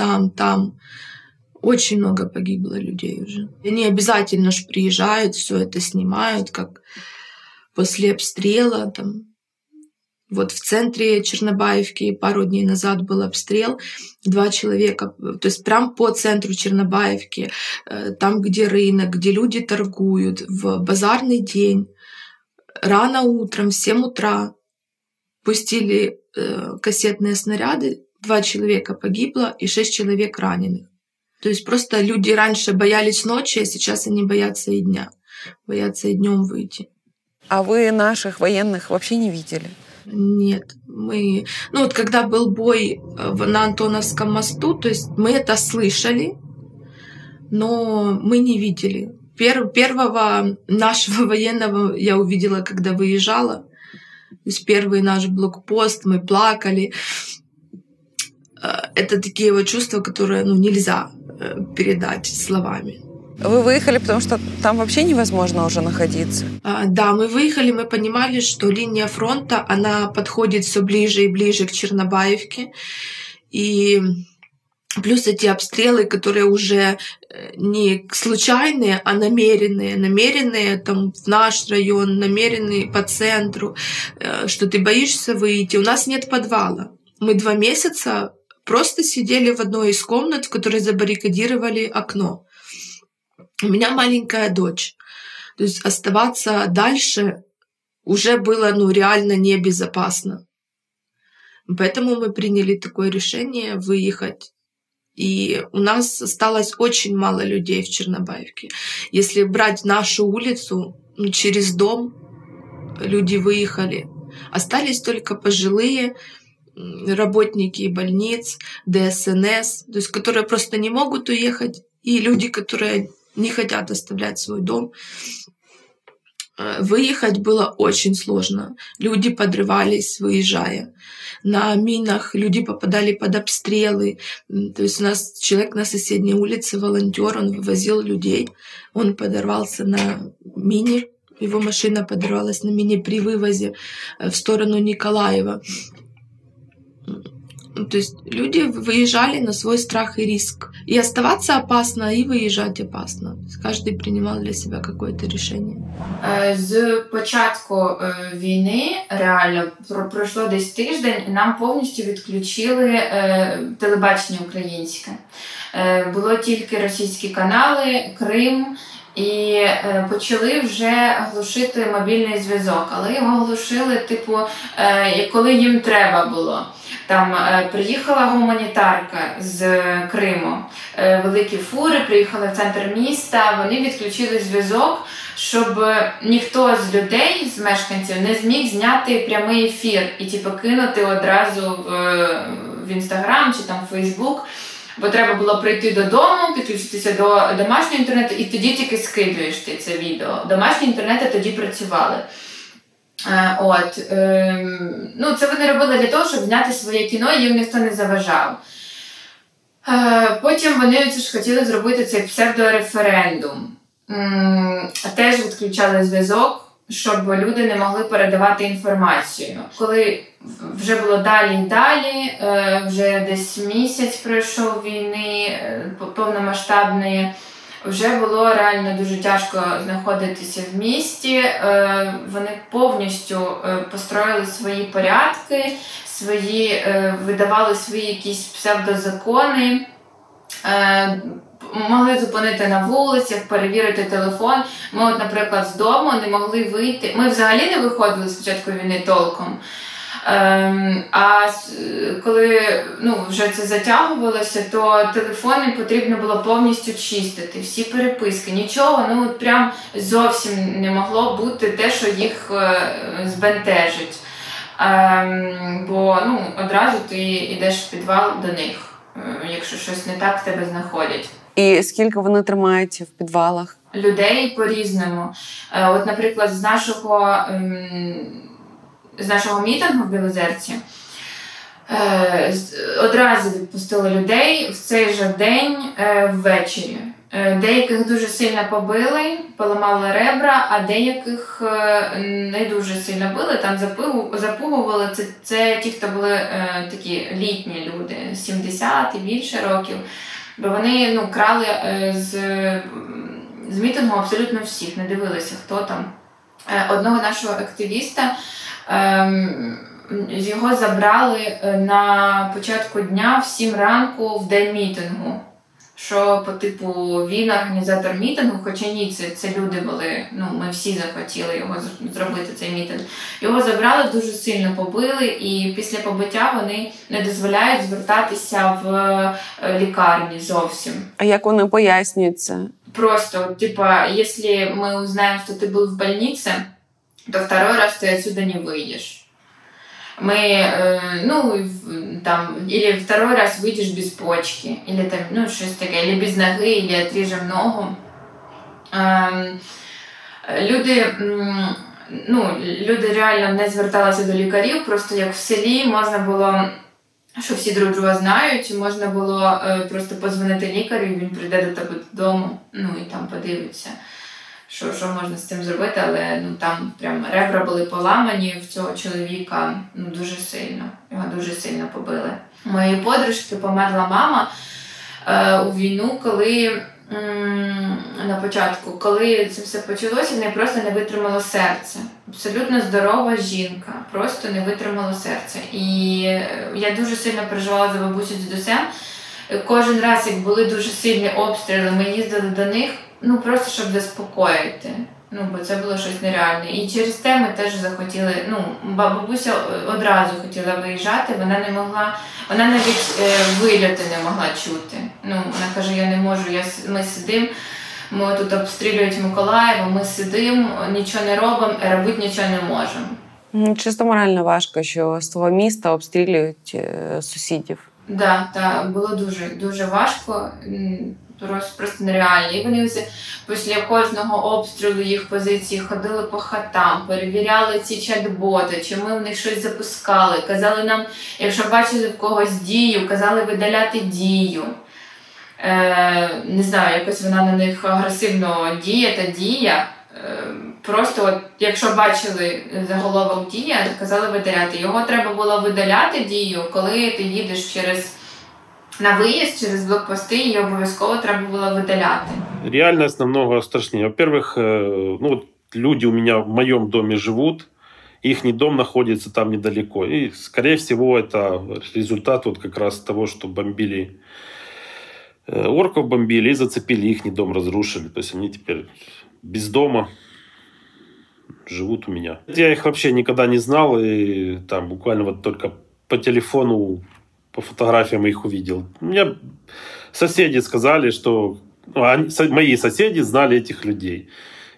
очень много погибло людей уже. Они обязательно же приезжают, все это снимают, как после обстрела, там, вот в центре Чернобаевки пару дней назад был обстрел, 2 человека, то есть прям по центру Чернобаевки, там, где рынок, где люди торгуют, в базарный день, рано утром, в 7 утра пустили кассетные снаряды, 2 человека погибло и 6 человек раненых. То есть просто люди раньше боялись ночи, а сейчас они боятся и дня, боятся и днем выйти. А вы наших военных вообще не видели? Нет, мы... Ну вот когда был бой на Антоновском мосту, то есть мы это слышали, но мы не видели. Первого нашего военного я увидела, когда выезжала. То есть первый наш блокпост, мы плакали. Это такие вот чувства, которые нельзя передать словами. Вы выехали, потому что там вообще невозможно уже находиться? Да, мы выехали, мы понимали, что линия фронта, она подходит все ближе и ближе к Чернобаевке. И плюс эти обстрелы, которые уже не случайные, а намеренные. Намеренные там в наш район, намеренные по центру, что ты боишься выйти. У нас нет подвала. Мы 2 месяца просто сидели в одной из комнат, в которой забаррикадировали окно. У меня маленькая дочь. То есть оставаться дальше уже было реально небезопасно. Поэтому мы приняли такое решение выехать. И у нас осталось очень мало людей в Чернобаевке. Если брать нашу улицу, через дом люди выехали. Остались только пожилые, работники больниц, ДСНС, то есть которые просто не могут уехать, и люди, которые не хотят оставлять свой дом. Выехать было очень сложно. Люди подрывались, выезжая. На минах люди попадали под обстрелы. То есть у нас человек на соседней улице, волонтер, он вывозил людей. Он подорвался на мине. Его машина подорвалась на мине при вывозе в сторону Николаева. То есть люди выезжали на свой страх и риск. И оставаться опасно, и выїжджати опасно. Кожен приймав для себе якесь рішення. З початку війни, реально, пройшло десь тиждень, нам повністю відключили телебачення українське. Було тільки російські канали, Крим, і почали вже глушити мобільний зв'язок. Але його глушили, коли їм треба було. Там приїхала гуманітарка з Криму, великі фури, приїхали в центр міста, вони відключили зв'язок, щоб ніхто з людей, з мешканців, не зміг зняти прямий ефір і кинути одразу в Інстаграм чи там в Фейсбук, бо треба було прийти додому, підключитися до домашнього інтернету і тоді тільки скидуєш ти це відео. Домашні інтернети тоді працювали. Це вони робили для того, щоб зняти своє кіно, і їм ніхто не заважав. Потім вони хотіли зробити цей псевдореферендум. Теж відключали зв'язок, щоб люди не могли передавати інформацію. Коли вже було далі і далі, вже десь місяць пройшов війни повномасштабної, вже було реально дуже тяжко знаходитися в місті. Вони повністю построїли свої порядки, видавали свої якісь псевдозакони, могли зупинити на вулицях, перевірити телефон. Ми, наприклад, з дому не могли вийти. Ми взагалі не виходили з початку війни толком. А коли вже це затягувалося, то телефони потрібно було повністю чистити, всі переписки, нічого, прям зовсім не могло бути те, що їх збентежить. Бо одразу ти йдеш в підвал до них, якщо щось не так, тебе знаходять. І скільки вони тримають в підвалах? Людей по-різному. От, наприклад, з нашого мітингу в Білозерці одразу відпустили людей в цей же день ввечері. Деяких дуже сильно побили, поламали ребра, а деяких не дуже сильно били, там запугували. Це ті, хто були такі літні люди, 70 і більше років. Бо вони крали з мітингу абсолютно всіх, не дивилися, хто там. одного нашого активіста. Його забрали на початку дня в 7 ранку в день мітингу. Що, по типу, він організатор мітингу, хоча ні, це люди були, ми всі захотіли його зробити, цей мітинг. Його забрали, дуже сильно побили, і після побиття вони не дозволяють звертатися в лікарні зовсім. А як вони пояснюють це? Просто, типа, если мы узнаем, что ты был в больнице, то второй раз ты отсюда не выйдешь. Или второй раз выйдешь без почки, или там, что-то такое, или без ноги, или отрежем ногу. Люди реально не зверталися до лікарів, просто як в селі можна було, що всі друг друга знають, можна було просто подзвонити лікарю, і він прийде до тебе додому, і там подивиться, що можна з цим зробити, але там прям ребра були поламані в цього чоловіка дуже сильно, його дуже сильно побили. У моєї подружки померла мама у війну, коли на початку, коли це все почалося, в неї просто не витримало серце. Абсолютно здорова жінка, просто не витримало серце. І я дуже сильно переживала за бабусю з дідусем. Кожен раз, як були дуже сильні обстріли, ми їздили до них, просто щоб заспокоїти. Бо це було щось нереальне. І через те ми теж захотіли, бабуся одразу хотіла виїжджати, вона навіть вильоти не могла чути. Вона каже, я не можу, ми сидимо, ми тут обстрілюють Миколаїв, ми сидимо, нічого не робимо, робити нічого не можемо. Чисто морально важко, що з того міста обстрілюють сусідів. Так, було дуже, дуже важко. Просто нереально. І вони після кожного обстрілу їх позиції ходили по хатам, перевіряли ці чат-боти, чи ми в них щось запускали. Казали нам, якщо бачили в когось дію, казали видаляти дію. Не знаю, якось вона на них агресивно діє. Просто якщо бачили заголовок дія, казали видаляти. Його треба було видаляти дію, коли ти їдеш на виїзд через блокпости, її обов'язково треба було видаляти. Реальность намного страшнее. Во-первых, люди у меня в моем доме живут, их дом находится там недалеко. И, скорее всего, это результат как раз того, что бомбили, орков бомбили и зацепили, их дом разрушили. То есть они теперь без дома живут у меня. Я их вообще никогда не знал, и там буквально только по телефону, по фотографиям их увидел. Мне соседи сказали, что мои соседи знали этих людей.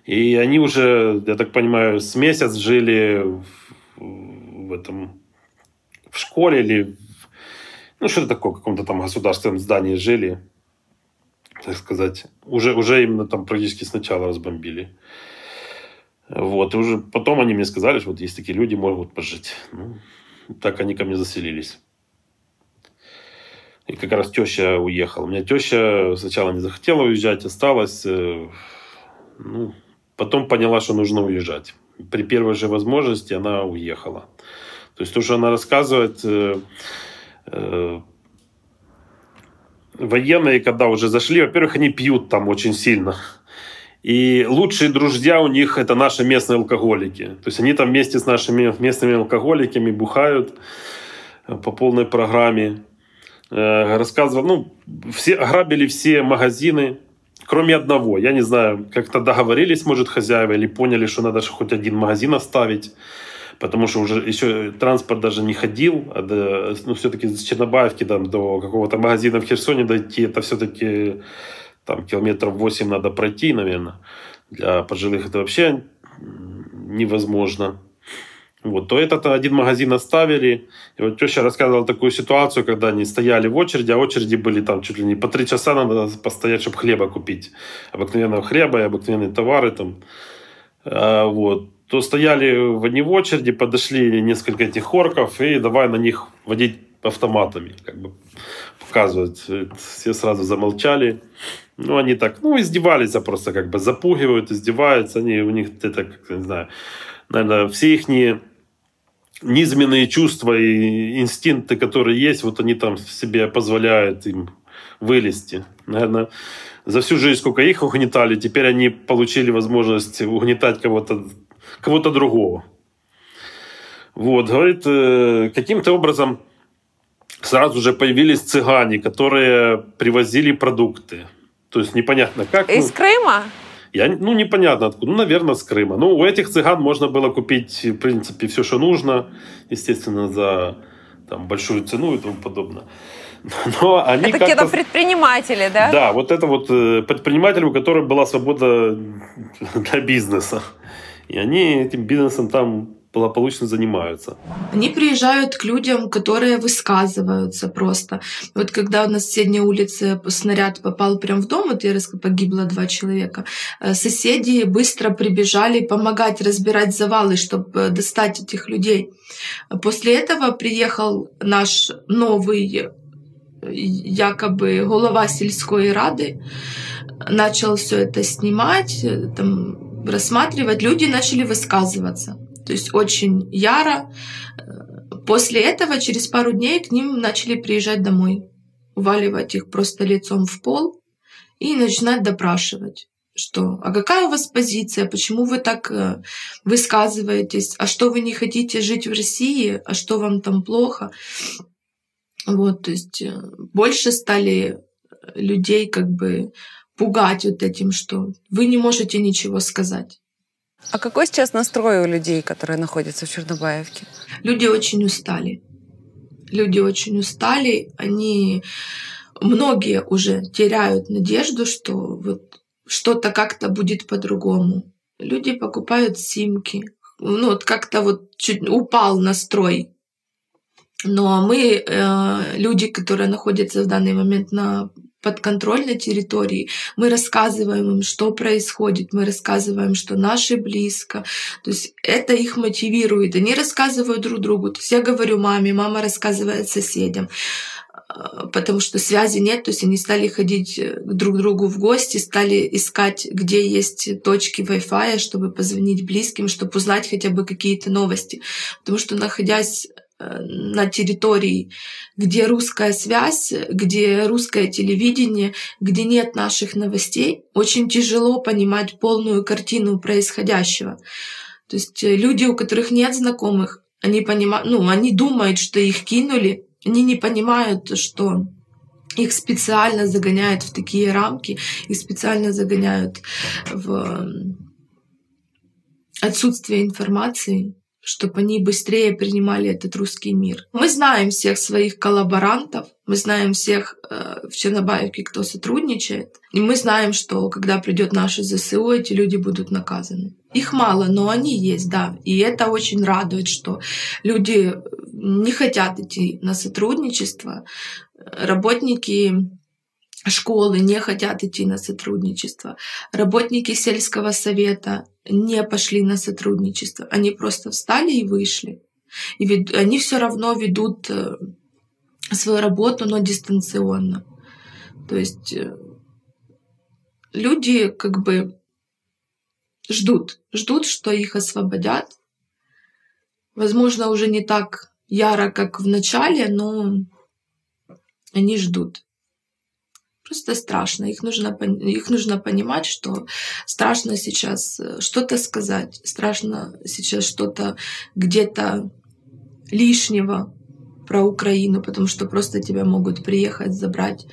И они уже, я так понимаю, с месяц жили в школе или что-то такое, в каком-то там государственном здании жили, так сказать. Уже именно там практически сначала разбомбили. Вот. И уже потом они мне сказали, что есть такие люди, могут пожить. Так они ко мне заселились. И как раз теща уехала. У меня теща сначала не захотела уезжать, осталась. Потом поняла, что нужно уезжать. При первой же возможности она уехала. То есть то, что она рассказывает, военные, когда уже зашли, во-первых, они пьют там очень сильно. И лучшие друзья у них это наши местные алкоголики. То есть они там вместе с нашими местными алкоголиками бухают по полной программе. Рассказывал, все ограбили все магазины, кроме одного. Я не знаю, как-то договорились, может, хозяева, или поняли, что надо хоть один магазин оставить, потому что уже еще транспорт даже не ходил. Все-таки с Чернобаевки до какого-то магазина в Херсоне дойти, это все-таки там километров 8 надо пройти, наверное. Для пожилых это вообще невозможно. То этот один магазин оставили. И вот теща рассказывала такую ситуацию, когда они стояли в очереди, а очереди были там чуть ли не по 3 часа надо постоять, чтобы хлеба купить. Обыкновенного хлеба и обыкновенные товары там. То стояли в одни в очереди, подошли несколько этих орков и давай на них водить автоматами, показывать. Все сразу замолчали. Они так, издевались, просто запугивают, издеваются. У них это, не знаю, наверное, все их низменные чувства и инстинкты, которые есть, они там себе позволяют им вылезти. Наверное, за всю жизнь, сколько их угнетали, теперь они получили возможность угнетать кого-то другого. Вот, говорит, каким-то образом сразу же появились цыгане, которые привозили продукты. То есть непонятно как. Из Крыма? Непонятно откуда. Наверное, с Крыма. У этих цыган можно было купить, в принципе, все, что нужно. Естественно, за большую цену и тому подобное. Но они это какие-то предприниматели, да? Да, вот это вот предприниматели, у которых была свобода для бизнеса. И они этим бизнесом там благополучно занимаются. Они приезжают к людям, которые высказываются просто. Вот когда на соседней улице снаряд попал прямо в дом, вот погибло 2 человека, соседи быстро прибежали помогать разбирать завалы, чтобы достать этих людей. После этого приехал наш новый якобы голова сельской рады, начал все это снимать, рассматривать. Люди начали высказываться. То есть очень яро. После этого, через пару дней, к ним начали приезжать домой, уваливать их просто лицом в пол и начинать допрашивать, что «А какая у вас позиция? Почему вы так высказываетесь? А что вы не хотите жить в России? А что вам там плохо?» Вот, то есть больше стали людей пугать вот этим, что вы не можете ничего сказать. А какой сейчас настрой у людей, которые находятся в Чернобаевке? Люди очень устали. Многие уже теряют надежду, что вот что-то как-то будет по-другому. Люди покупают симки. Чуть упал настрой. Но мы, люди, которые находятся в данный момент на подконтрольной территории, мы рассказываем им, что происходит, мы рассказываем, что наши близко. То есть это их мотивирует. Они рассказывают друг другу. То есть я говорю маме, мама рассказывает соседям. Потому что связи нет, то есть они стали ходить друг к другу в гости, стали искать, где есть точки Wi-Fi, чтобы позвонить близким, чтобы узнать хотя бы какие-то новости. Потому что, находясь на территории, где русская связь, где русское телевидение, где нет наших новостей, очень тяжело понимать полную картину происходящего. То есть люди, у которых нет знакомых, они думают, что их кинули, они не понимают, что их специально загоняют в такие рамки, их специально загоняют в отсутствие информации, чтобы они быстрее принимали этот русский мир. Мы знаем всех своих коллаборантов, мы знаем всех в Чернобаевке, кто сотрудничает, и мы знаем, что когда придет наше ЗСУ, эти люди будут наказаны. Их мало, но они есть, да. И это очень радует, что люди не хотят идти на сотрудничество, работники школы не хотят идти на сотрудничество, работники сельского совета не пошли на сотрудничество. Они просто встали и вышли. И они все равно ведут свою работу, но дистанционно. То есть люди ждут, что их освободят. Возможно, уже не так яро, как в начале, но они ждут. Просто страшно. Их нужно понимать, что страшно сейчас что-то сказать, страшно сейчас что-то где-то лишнего про Украину, потому что просто тебя могут приехать, забрать,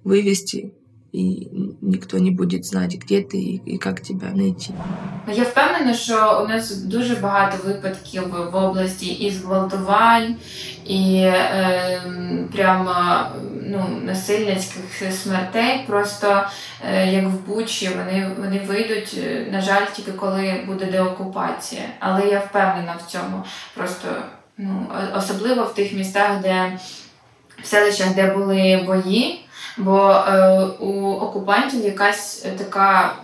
вывести, і ніхто не буде знати, де ти і як тебе знайти. Я впевнена, що у нас дуже багато випадків в області і зґвалтувань, і прямо насильницьких смертей. Просто як в Бучі, вони вийдуть, на жаль, тільки коли буде деокупація. Але я впевнена в цьому. Просто особливо в тих містах, в селищах, де були бої. Бо у окупантів якась така...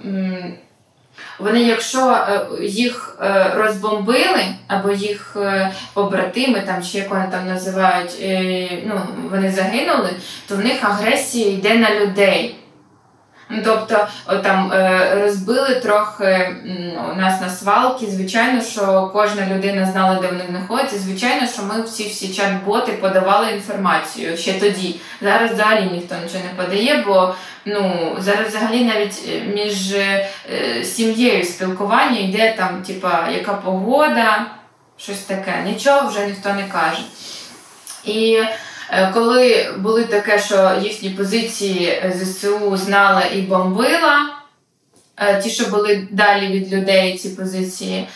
Вони, якщо їх розбомбили, або їх побратими, чи як вони там називають, вони загинули, то в них агресія йде на людей. Тобто, там розбили трохи у нас на свалки. Звичайно, що кожна людина знала, де вони знаходяться. Звичайно, що ми всі чат-боти подавали інформацію ще тоді. Зараз взагалі ніхто нічого не подає, бо зараз взагалі навіть між сім'єю спілкування йде там, типа, яка погода, щось таке. Нічого вже ніхто не каже. І коли були таке, що їхні позиції ЗСУ знала і бомбила, ті, що були далі від людей, ці позиції,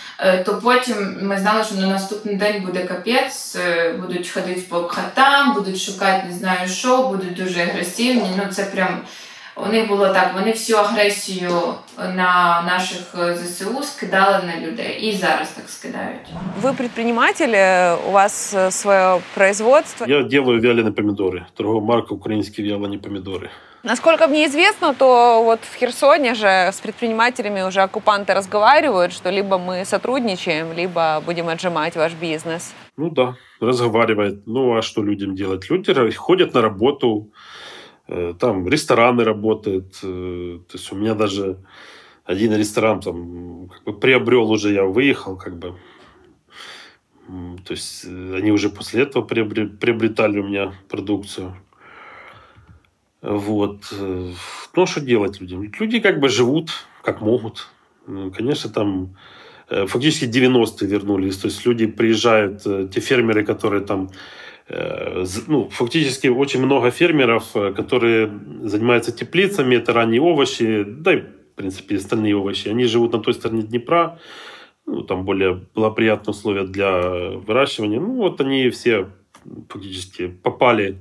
то потім ми знали, що на наступний день буде капець, будуть ходити по хатам, будуть шукати не знаю що, будуть дуже агресивні. Це прям, у них було так, вони всю агресію на наших ЗСУ скидали на людей. І зараз так скидають. Вы предприниматель, у вас свое производство. Я делаю вяленые помидоры. Торговая марка «Украинские вяленые помидоры». Насколько мне известно, то вот в Херсоне же с предпринимателями уже оккупанты разговаривают, что либо мы сотрудничаем, либо будем отжимать ваш бизнес. Ну да, разговаривает. А что людям делать? Люди ходят на работу, там рестораны работают. То есть у меня даже один ресторан там приобрел уже, я выехал То есть они уже после этого приобретали у меня продукцию. Вот. Что делать людям? Люди живут, как могут. Конечно, там фактически 90-е вернулись. То есть люди приезжают, те фермеры, которые там... фактически очень много фермеров, которые занимаются теплицами, это ранние овощи, да и, в принципе, остальные овощи. Они живут на той стороне Днепра, там более благоприятные условия для выращивания. Они все фактически попали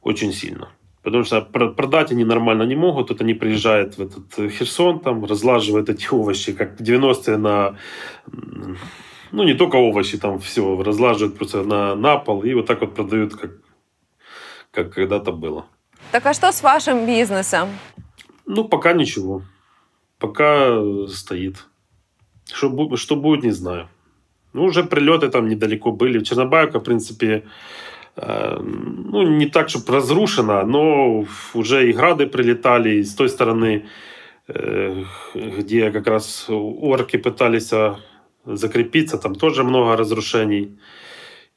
очень сильно. Потому что продать они нормально не могут. Тут они приезжают в этот Херсон, там разлаживают эти овощи, как 90-е на... не только овощи, там все разлаживают просто на пол и вот так вот продают, как когда-то было. Так а что с вашим бизнесом? Пока ничего. Пока стоит. Что будет, не знаю. Уже прилеты там недалеко были. Чернобаевка, в принципе, не так, чтобы разрушена, но уже и грады прилетали, и с той стороны, где как раз орки пытались закрепиться, там тоже много разрушений.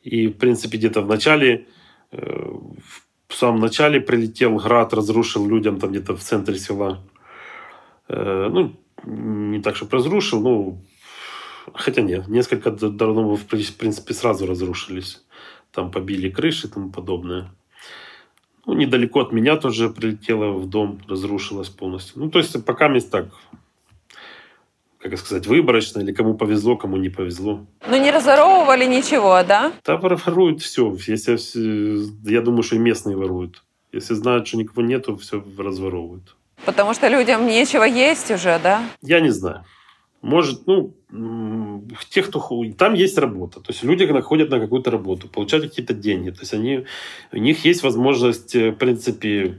И, в принципе, где-то в самом начале прилетел град, разрушил людям там где-то в центре села. Не так, чтобы разрушил, хотя нет, несколько домов, в принципе, сразу разрушились. Там побили крыши и тому подобное. Недалеко от меня тоже прилетело в дом, разрушилось полностью. То есть пока есть так, как сказать, выборочно, или кому повезло, кому не повезло. Не разворовывали ничего, да? Да, воруют все. Я думаю, что и местные воруют. Если знают, что никого нету, все разворовывают. Потому что людям нечего есть уже, да? Я не знаю. Может, те, кто... Там есть работа. То есть люди ходят на какую-то работу, получают какие-то деньги. То есть у них есть возможность, в принципе,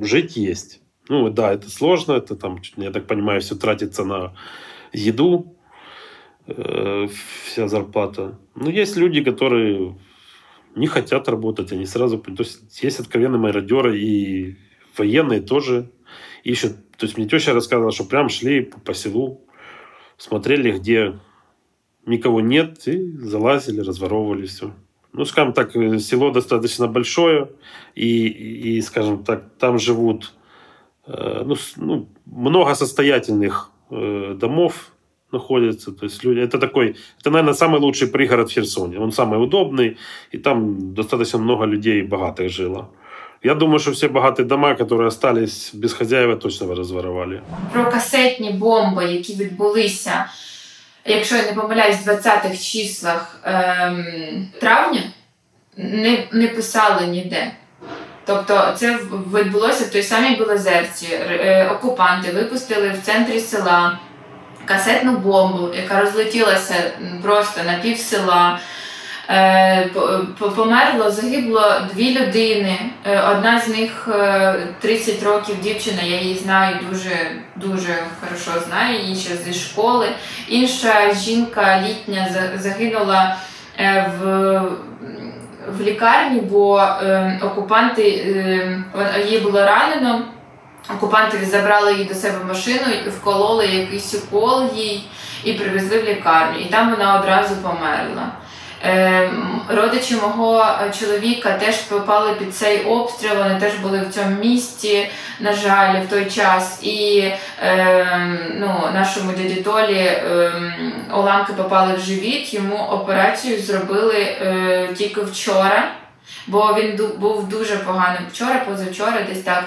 жить есть. Да, это сложно. Это там, я так понимаю, все тратится на еду, вся зарплата. Но есть люди, которые не хотят работать, они сразу... То есть откровенные мародеры, и военные тоже ищут. То есть мне теща рассказывала, что прям шли по селу, смотрели, где никого нет, и залазили, разворовывали все. Скажем так, село достаточно большое, и скажем так, там живут много состоятельных домов находится. То есть люди, это, наверное, самый лучший пригород в Херсоне. Он самый удобный, и там достаточно много людей богатых жило. Я думаю, що всі багаті дома, які залишились без хазяїва, точно розворовали. Про касетні бомби, які відбулися, якщо я не помиляюсь, в 20-х числах травня, не писали ніде. Тобто це відбулося в той самій Білозерці. Окупанти випустили в центрі села касетну бомбу, яка розлетілася просто на пів села. Померло, загибло 2 людини. Одна з них 30 років дівчина, я її знаю, дуже хорошо знаю, її ще зі школи. Інша жінка літня загинула в лікарні, бо окупанти, її було ранено, окупанти забрали її до себе в машину, вкололи якийсь укол їй і привезли в лікарню. І там вона одразу померла. Родичі мого чоловіка теж попали під цей обстріл, вони теж були в цьому місті, на жаль, в той час. І нашому дяді Толі уламки попали в живіт, йому операцію зробили тільки вчора, бо він був дуже поганим вчора, позавчора, десь так,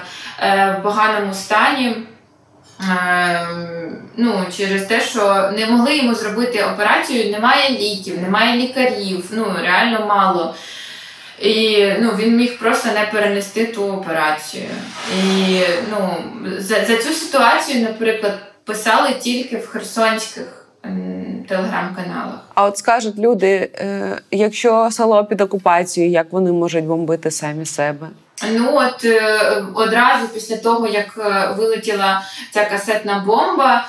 в поганому стані. Через те, що не могли йому зробити операцію, немає ліків, немає лікарів, реально мало. І він міг просто не перенести ту операцію. І за цю ситуацію, наприклад, писали тільки в херсонських телеграм-каналах. А от скажуть люди, якщо село під окупацією, як вони можуть бомбити самі себе? Одразу після того, як вилетіла ця касетна бомба,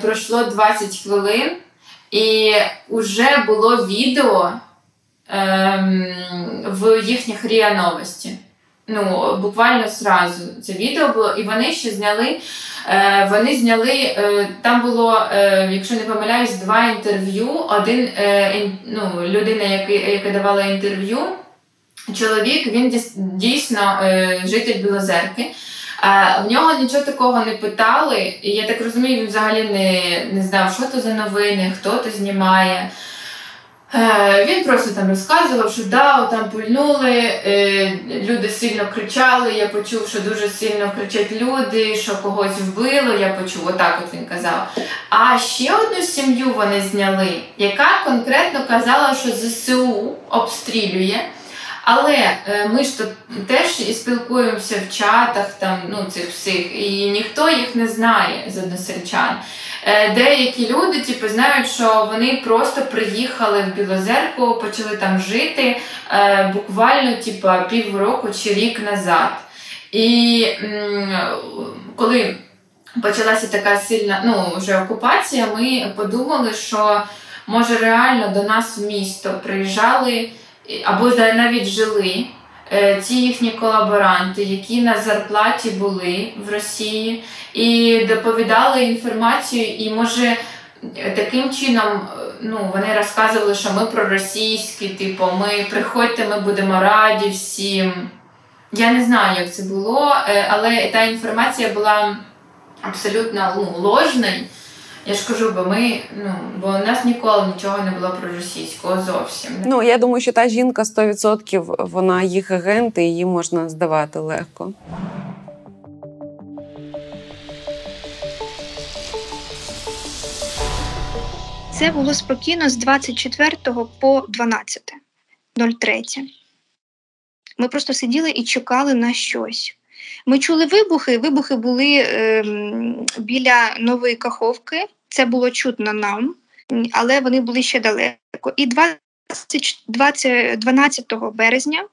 пройшло 20 хвилин, і вже було відео в їхніх РІА Новості. Буквально зразу це відео було, і вони ще зняли, там було, якщо не помиляюсь, 2 інтерв'ю. Один, людина, яка давала інтерв'ю, чоловік, він дійсно житель Білозерки. В нього нічого такого не питали, і я так розумію, він взагалі не знав, що то за новини, хто то знімає. Він просто там розказував, що там пульнули, люди сильно кричали, я почув, що дуже сильно кричать люди, що когось вбило, я почув, отак от він казав. А ще одну сім'ю вони зняли, яка конкретно казала, що ЗСУ обстрілює. Але ми ж тут теж і спілкуємося в чатах цих всіх, і ніхто їх не знає з односельчан. Деякі люди знають, що вони просто приїхали в Білозерку, почали там жити буквально півроку чи рік назад. І коли почалася така сильна вже окупація, ми подумали, що може реально до нас в місто приїжджали або навіть жили ці їхні колаборанти, які на зарплаті були в Росії, і доповідали інформацію, і може таким чином вони розказували, що ми проросійські, ми приходьте, ми будемо раді всім. Я не знаю, як це було, але та інформація була абсолютно ложною. Я ж кажу, бо у нас ніколи нічого не було проросійського зовсім. Я думаю, що та жінка 100%, вона їх агент, і її можна здавати легко. Це було спокійно з 24 по 12.03. Ми просто сиділи і чекали на щось. Ми чули вибухи. Вибухи були біля Нової Каховки. Це було чутно нам, але вони були ще далеко. І 12 березня,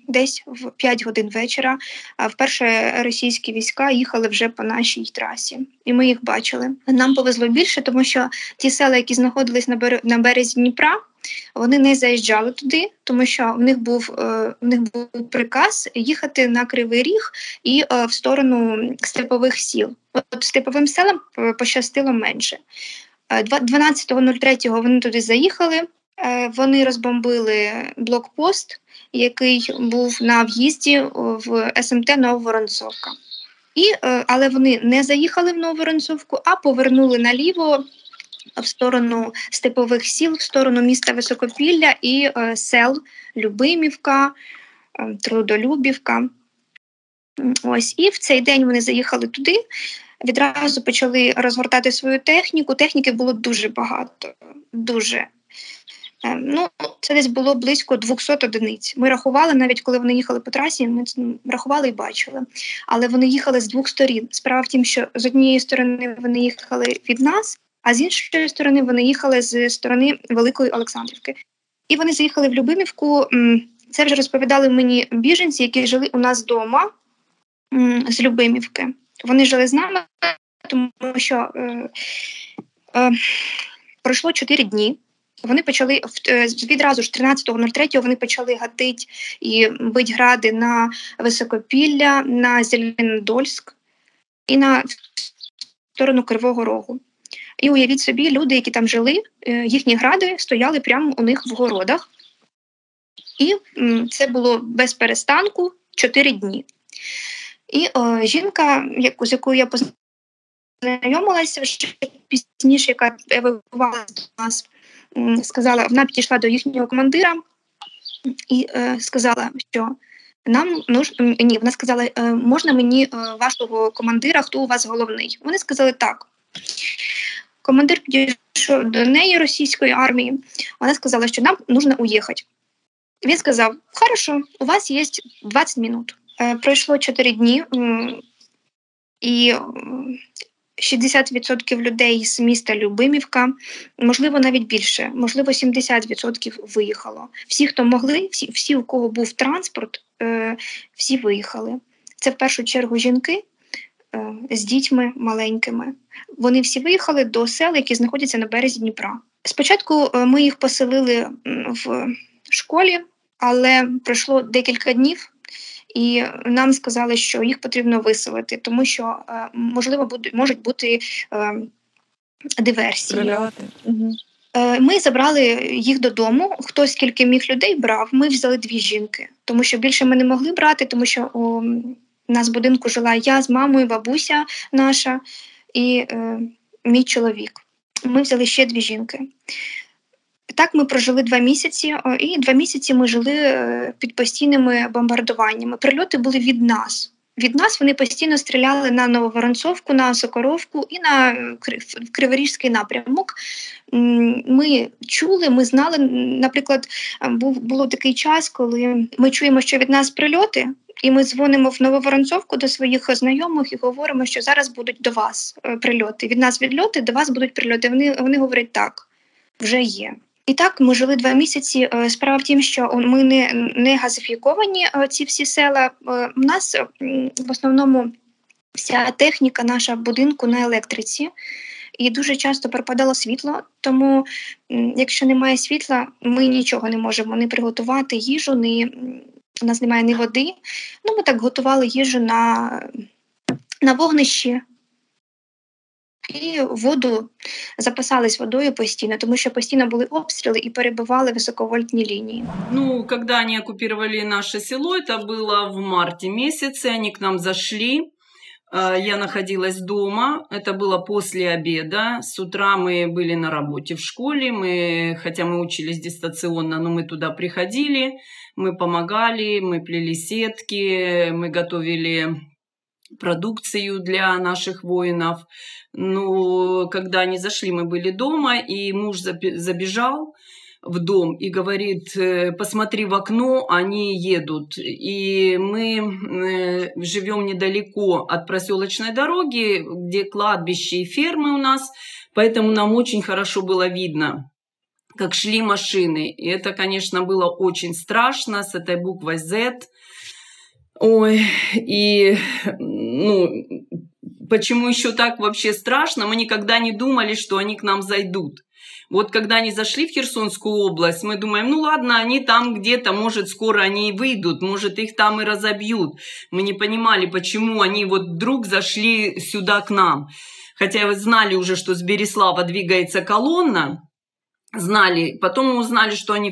десь в 5 годин вечора, вперше російські війська їхали вже по нашій трасі. І ми їх бачили. Нам повезло більше, тому що ті села, які знаходились на березі Дніпра, вони не заїжджали туди, тому що в них був приказ їхати на Кривий Ріг і в сторону степових сіл. От степовим селам пощастило менше. 12.03 вони туди заїхали, вони розбомбили блокпост, який був на в'їзді в СМТ Нововоронцовка. Але вони не заїхали в Нововоронцовку, а повернули наліво в сторону степових сіл, в сторону міста Високопілля і сел Любимівка, Трудолюбівка. Ось. І в цей день вони заїхали туди, відразу почали розгортати свою техніку. Техніки було дуже багато, дуже. Це десь було близько 200 одиниць. Ми рахували, навіть коли вони їхали по трасі, ми рахували і бачили. Але вони їхали з 2 сторін. Справа в тім, що з однієї сторони вони їхали від нас, а з іншої сторони вони їхали з сторони Великої Олександрівки. І вони заїхали в Любимівку. Це вже розповідали мені біженці, які жили у нас вдома з Любимівки. Вони жили з нами, тому що пройшло 4 дні. Вони почали відразу ж 13.03 вони почали гатити і бити гради на Високопілля, на Зеленодольськ. і на сторону Кривого Рогу. І уявіть собі, люди, які там жили, їхні гради стояли прямо у них в городах. І це було без перестанку 4 дні. І жінка, з якою я познайомилася вже пізніше, яка евакуювалася до нас, сказала, вона підійшла до їхнього командира і сказала, що вона сказала, можна мені вашого командира, хто у вас головний? Вони сказали так. Командир підійшов до неї, російської армії, вона сказала, що нам потрібно уїхати. Він сказав, хорошо, у вас є 20 минут. Пройшло 4 дні, і 60% людей з міста Любимівка, можливо, навіть більше, можливо, 70% виїхало. Всі, хто могли, всі, у кого був транспорт, всі виїхали. Це в першу чергу жінки з дітьми маленькими. Вони всі виїхали до сел, які знаходяться на березі Дніпра. Спочатку ми їх поселили в школі, але пройшло декілька днів, і нам сказали, що їх потрібно виселити, тому що, можливо, можуть бути диверсії. Прильоти. Ми забрали їх додому, хто скільки міг людей брав, ми взяли 2 жінки, тому що більше ми не могли брати, тому що у нас в будинку жила я з мамою, бабуся наша і мій чоловік. Ми взяли ще 2 жінки. Так ми прожили 2 місяці, і 2 місяці ми жили під постійними бомбардуваннями. Прильоти були від нас. Від нас вони постійно стріляли на Нововоронцовку, на Сокоровку і на Криворізький напрямок. Ми чули, ми знали, наприклад, було такий час, коли ми чуємо, що від нас прильоти, і ми дзвонимо в Нововоронцовку до своїх знайомих і говоримо, що зараз будуть до вас прильоти. Від нас відльоти, до вас будуть прильоти. Вони говорять так, вже є. І так, ми жили 2 місяці. Справа в тім, що ми не газифіковані, ці всі села. У нас в основному вся техніка наша будинку на електриці. І дуже часто пропадало світло, тому якщо немає світла, ми нічого не можемо ні приготувати їжу, у нас немає ні води. Ми так готували їжу на вогнищі. І воду запасались водою постійно, тому що постійно були обстріли і перебивали високовольтні лінії. Когда они оккупировали наше село, это было в марте месяце, они к нам зашли. Я находилась дома, это было после обеда. С утра мы были на работе в школе, хотя мы учились дистанционно, но мы туда приходили, мы помогали, мы плели сетки, мы готовили продукцию для наших воинов. Но когда они зашли, мы были дома, и муж забежал в дом и говорит, посмотри в окно, они едут. И мы живем недалеко от проселочной дороги, где кладбище и фермы у нас, поэтому нам очень хорошо было видно, как шли машины. И это, конечно, было очень страшно с этой буквой Z. Ой, и, почему еще так вообще страшно? Мы никогда не думали, что они к нам зайдут. Вот когда они зашли в Херсонскую область, мы думаем, ладно, они там где-то, может, скоро они и выйдут, может, их там и разобьют. Мы не понимали, почему они вот вдруг зашли сюда к нам. Хотя вы знали уже, что с Береслава двигается колонна, знали. Потом мы узнали, что они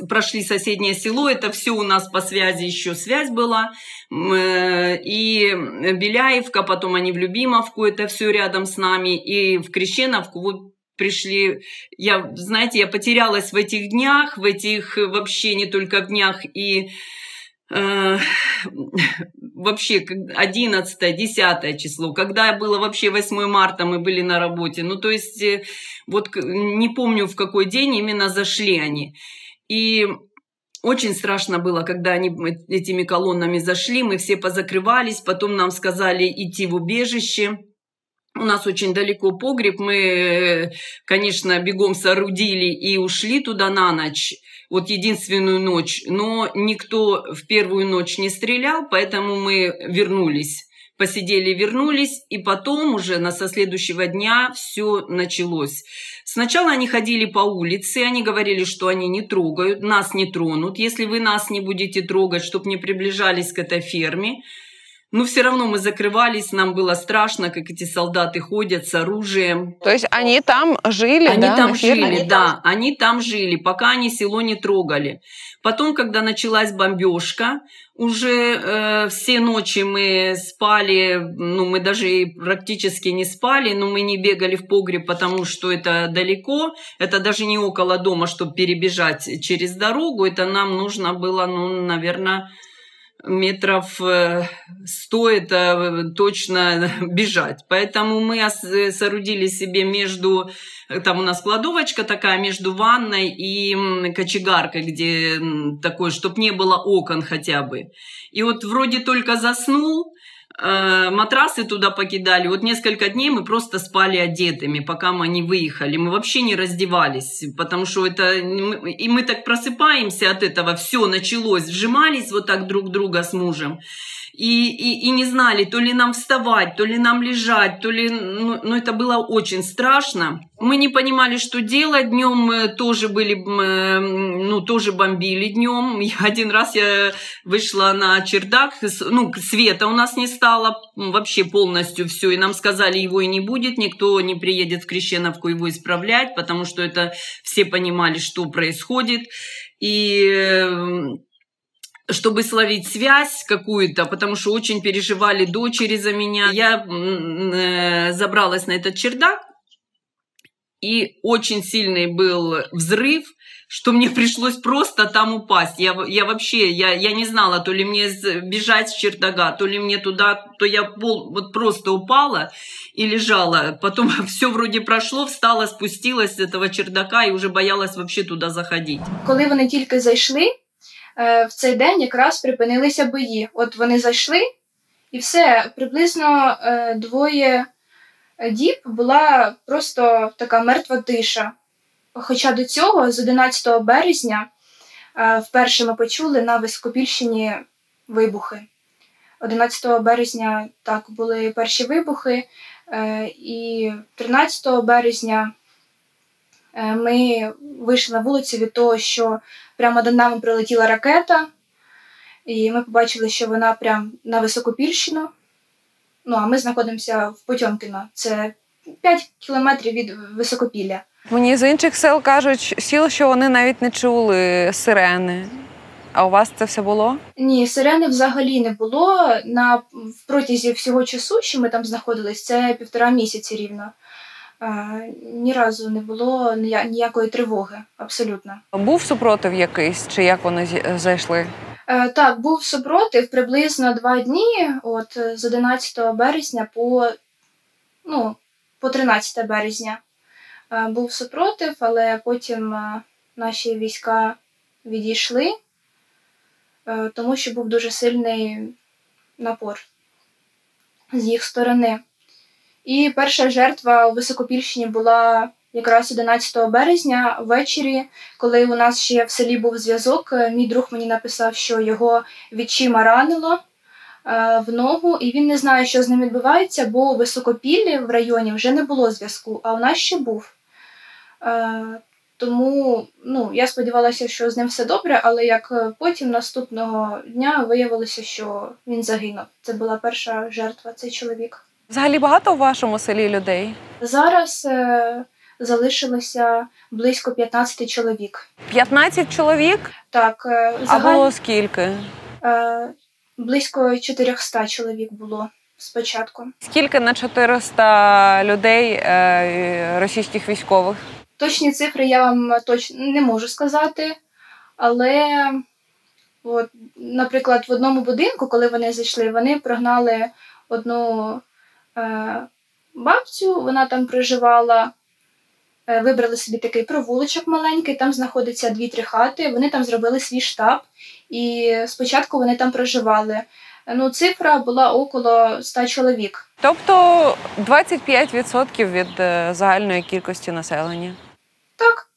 прошли соседнее село. Это все у нас по связи, еще связь была. И Беляевка, потом они в Любимовку, это все рядом с нами. И в Крещеновку вот пришли. Я потерялась в этих днях, вообще не только в днях, и вообще 11, 10 число, когда было вообще 8 марта, мы были на работе. То есть, вот не помню, в какой день именно зашли они. И очень страшно было, когда они этими колоннами зашли, мы все позакрывались, потом нам сказали идти в убежище. У нас очень далеко погреб, мы, конечно, бегом соорудили и ушли туда на ночь, вот единственную ночь, но никто в первую ночь не стрелял, поэтому мы вернулись, посидели, вернулись, и потом уже со следующего дня все началось. Сначала они ходили по улице, они говорили, что они не трогают, нас не тронут, если вы нас не будете трогать, чтобы не приближались к этой ферме. Но все равно мы закрывались, нам было страшно, как эти солдаты ходят с оружием. То есть они там жили, Они да? там на ферме? жили, да, они там жили, пока они село не трогали. Потом, когда началась бомбежка, уже все ночи мы спали, ну, мы даже и практически не спали, но мы не бегали в погреб, потому что это далеко, это даже не около дома, чтобы перебежать через дорогу, это нам нужно было, ну, наверное, метров 100 это точно бежать. Поэтому мы соорудили себе между, там у нас кладовочка такая, между ванной и кочегаркой, где такой, чтобы не было окон хотя бы. И вот вроде только заснул, матрасы туда покидали. Вот несколько дней мы просто спали одетыми, пока мы не выехали. Мы вообще не раздевались, потому что это... И мы так просыпаемся от этого, все началось, вжимались вот так друг друга с мужем. И не знали, то ли нам вставать, то ли нам лежать, то ли... Ну, это было очень страшно. Мы не понимали, что делать. Днем тоже были... Ну, тоже бомбили днем. Один раз я вышла на чердак. Ну, света у нас не стало. Вообще полностью все. И нам сказали, его и не будет. Никто не приедет в Крещеновку его исправлять, потому что это все понимали, что происходит. И... чтобы словить связь какую-то, потому что очень переживали дочери за меня. Я забралась на этот чердак, и очень сильный был взрыв, что мне пришлось просто там упасть. Я вообще не знала, то ли мне бежать с чердака, то ли мне туда, то я вот просто упала и лежала. Потом все вроде прошло, встала, спустилась с этого чердака и уже боялась вообще туда заходить. Коли вони тільки зайшли, в цей день якраз припинилися бої. От вони зайшли, і все, приблизно 2 діб була просто така мертва тиша. Хоча до цього, з 11 березня, вперше ми почули на Високопільщині вибухи. 11 березня, так, були перші вибухи, і 13 березня ми вийшли на вулицю від того, що прямо до нами прилетіла ракета, і ми побачили, що вона прямо на Високопільщину. Ну, а ми знаходимося в Потьомкіно. Це 5 кілометрів від Високопілля. Мені з інших сіл кажуть, що вони навіть не чули сирени. А у вас це все було? Ні, сирени взагалі не було. В протязі всього часу, що ми там знаходились, це 1,5 місяці рівно. Ні разу не було ніякої тривоги, абсолютно. Був супротив якийсь, чи як вони зайшли? Так, був супротив приблизно 2 дні, от з 11 березня по 13 березня. Був супротив, але потім наші війська відійшли, тому що був дуже сильний напор з їх сторони. І перша жертва у Високопільщині була якраз 11 березня ввечері, коли у нас ще в селі був зв'язок. Мій друг мені написав, що його відчима ранило в ногу, і він не знає, що з ним відбувається, бо у Високопіллі в районі вже не було зв'язку, а у нас ще був. Тому я сподівалася, що з ним все добре, але як потім наступного дня виявилося, що він загинув. Це була перша жертва, цей чоловік. Взагалі багато у вашому селі людей? Зараз залишилося близько 15 чоловік. 15 чоловік? Так. А було скільки? Близько 400 чоловік було спочатку. Скільки на 400 людей російських військових? Точні цифри я вам точно не можу сказати, але, наприклад, в одному будинку, коли вони зайшли, вони прогнали одну бабцю, вона там проживала, вибрали собі такий провулочок маленький, там знаходиться 2-3 хати, вони там зробили свій штаб, і спочатку вони там проживали. Цифра була около 100 чоловік. Тобто 25% від загальної кількості населення? Так.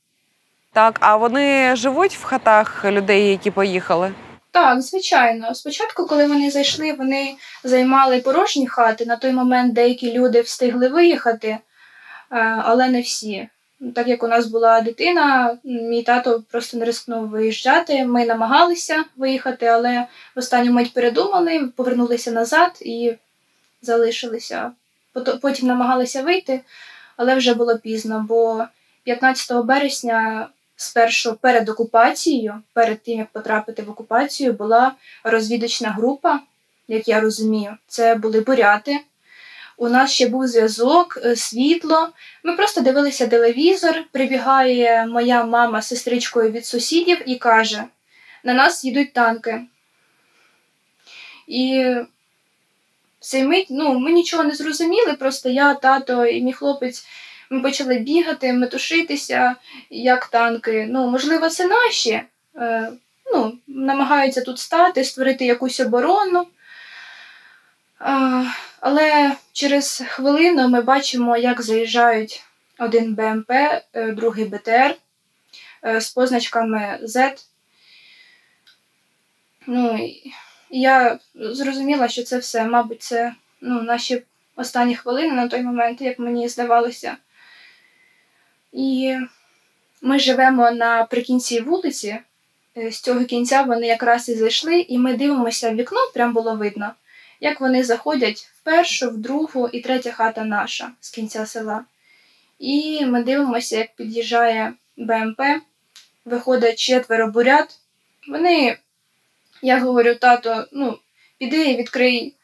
Так, а вони живуть в хатах людей, які поїхали? Так, звичайно. Спочатку, коли вони зайшли, вони займали порожні хати. На той момент деякі люди встигли виїхати, але не всі. так як у нас була дитина, мій тато просто не ризикнув виїжджати. Ми намагалися виїхати, але в останню мить передумали, повернулися назад і залишилися. Потім намагалися вийти, але вже було пізно, бо 15 березня спершу перед окупацією, перед тим, як потрапити в окупацію, була розвідувальна група, як я розумію. Це були буряти. У нас ще був зв'язок, світло. Ми просто дивилися телевізор, прибігає моя мама з сестричкою від сусідів і каже, на нас їдуть танки. І в цей мить, ми нічого не зрозуміли, просто я, тато і мій хлопець, ми почали бігати, метушитися, як танки. Можливо, це наші, намагаються тут стати, створити якусь оборону. Але через хвилину ми бачимо, як заїжджають один БМП, другий БТР з позначками Z. Я зрозуміла, що це все, мабуть, це наші останні хвилини на той момент, як мені здавалося. І ми живемо наприкінці вулиці, з цього кінця вони якраз і зайшли, і ми дивимося в вікно, прям було видно, як вони заходять в першу, в другу і третя хата наша з кінця села. І ми дивимося, як під'їжджає БМП, виходить 4 бурят. Я говорю, тато, піди і відкрий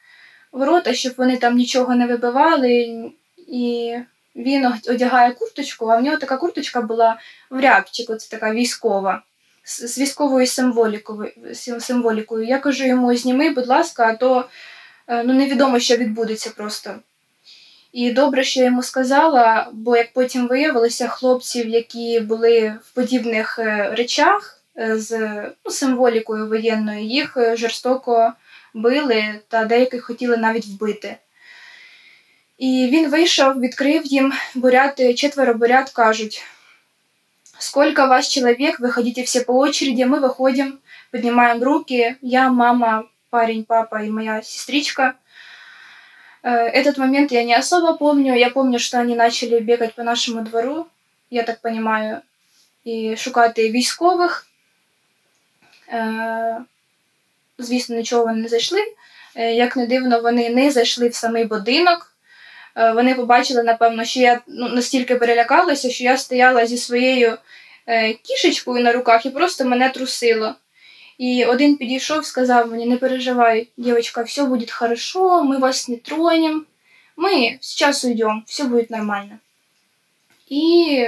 ворота, щоб вони там нічого не вибивали. І він одягає курточку, а в нього така курточка була в рябчику, це така військова, з військовою символікою. Я кажу йому, зніми, будь ласка, а то невідомо, що відбудеться просто. І добре, що я йому сказала, бо як потім виявилося, хлопців, які були в подібних речах з символікою воєнною, їх жорстоко били та деяких хотіли навіть вбити. І він вийшов, відкрив їм, 4 бурят кажуть, «Сколько вас человек, вы ходите все по очереди, мы выходим, поднимаем руки, я, мама, парень, папа и моя сестричка». Этот момент я не особо помню. Я помню, что они начали бегать по нашему двору, я так понимаю, і шукати військових. Звісно, нічого вони не зайшли. Як не дивно, вони не зайшли в самий будинок. Вони побачили, напевно, що я настільки перелякалася, що я стояла зі своєю кішечкою на руках і просто мене трусило. І один підійшов, сказав мені, не переживай, дівчинка, все буде хорошо, ми вас не тронем, ми зараз уйдемо, все буде нормально. І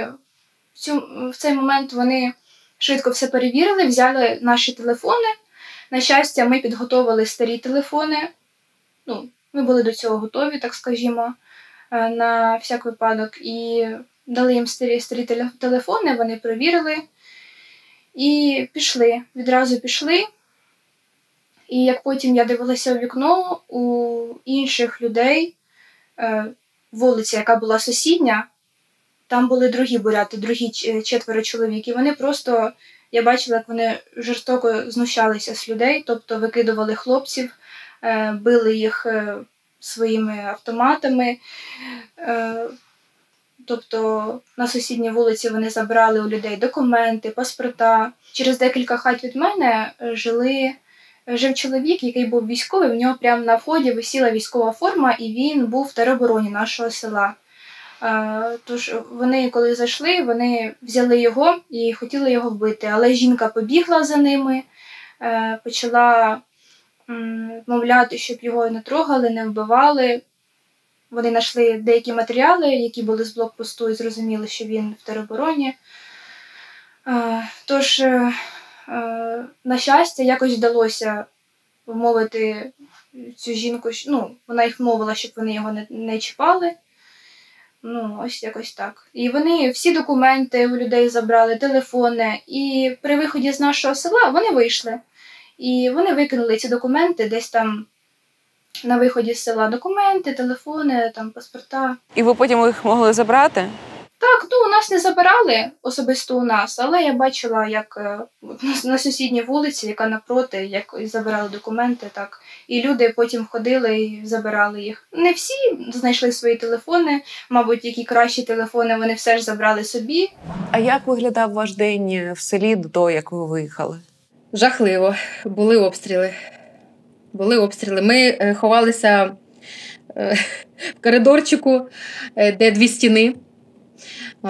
в цей момент вони швидко все перевірили, взяли наші телефони. На щастя, ми підготовили старі телефони, ми були до цього готові, так скажімо, на всяк випадок. І дали їм старі телефони, вони перевірили. І відразу пішли. І як потім я дивилася у вікно, у інших людей, вулиця, яка була сусідня, там були другі буряти, другі 4 чоловік. І вони просто, я бачила, як вони жорстоко знущалися з людей, тобто викидували хлопців, били їх своїми автоматами. Тобто на сусідній вулиці вони забрали у людей документи, паспорта. Через декілька хат від мене жив чоловік, який був військовий, в нього прямо на вході висіла військова форма, і він був в теробороні нашого села. Тож вони, коли зайшли, вони взяли його і хотіли його вбити. Але жінка побігла за ними, почала мовляти, щоб його не трогали, не вбивали. Вони знайшли деякі матеріали, які були з блокпосту, і зрозуміли, що він в теробороні. Тож, на щастя, якось вдалося вмовити цю жінку, вона їх вмовила, щоб вони його не чіпали. Ось якось так. І вони всі документи у людей забрали, телефони, і при виході з нашого села вони вийшли. І вони викинули ці документи десь там на виході з села. Документи, телефони, там, паспорта. І ви потім їх могли забрати? Так, ну у нас не забирали особисто у нас, але я бачила, як на сусідній вулиці, яка напроти, як забирали документи, так. І люди потім ходили і забирали їх. Не всі знайшли свої телефони, мабуть, які кращі телефони, вони все ж забрали собі. А як виглядав ваш день в селі до того, як ви виїхали? Жахливо. Були обстріли. Ми ховалися в коридорчику, де 2 стіни.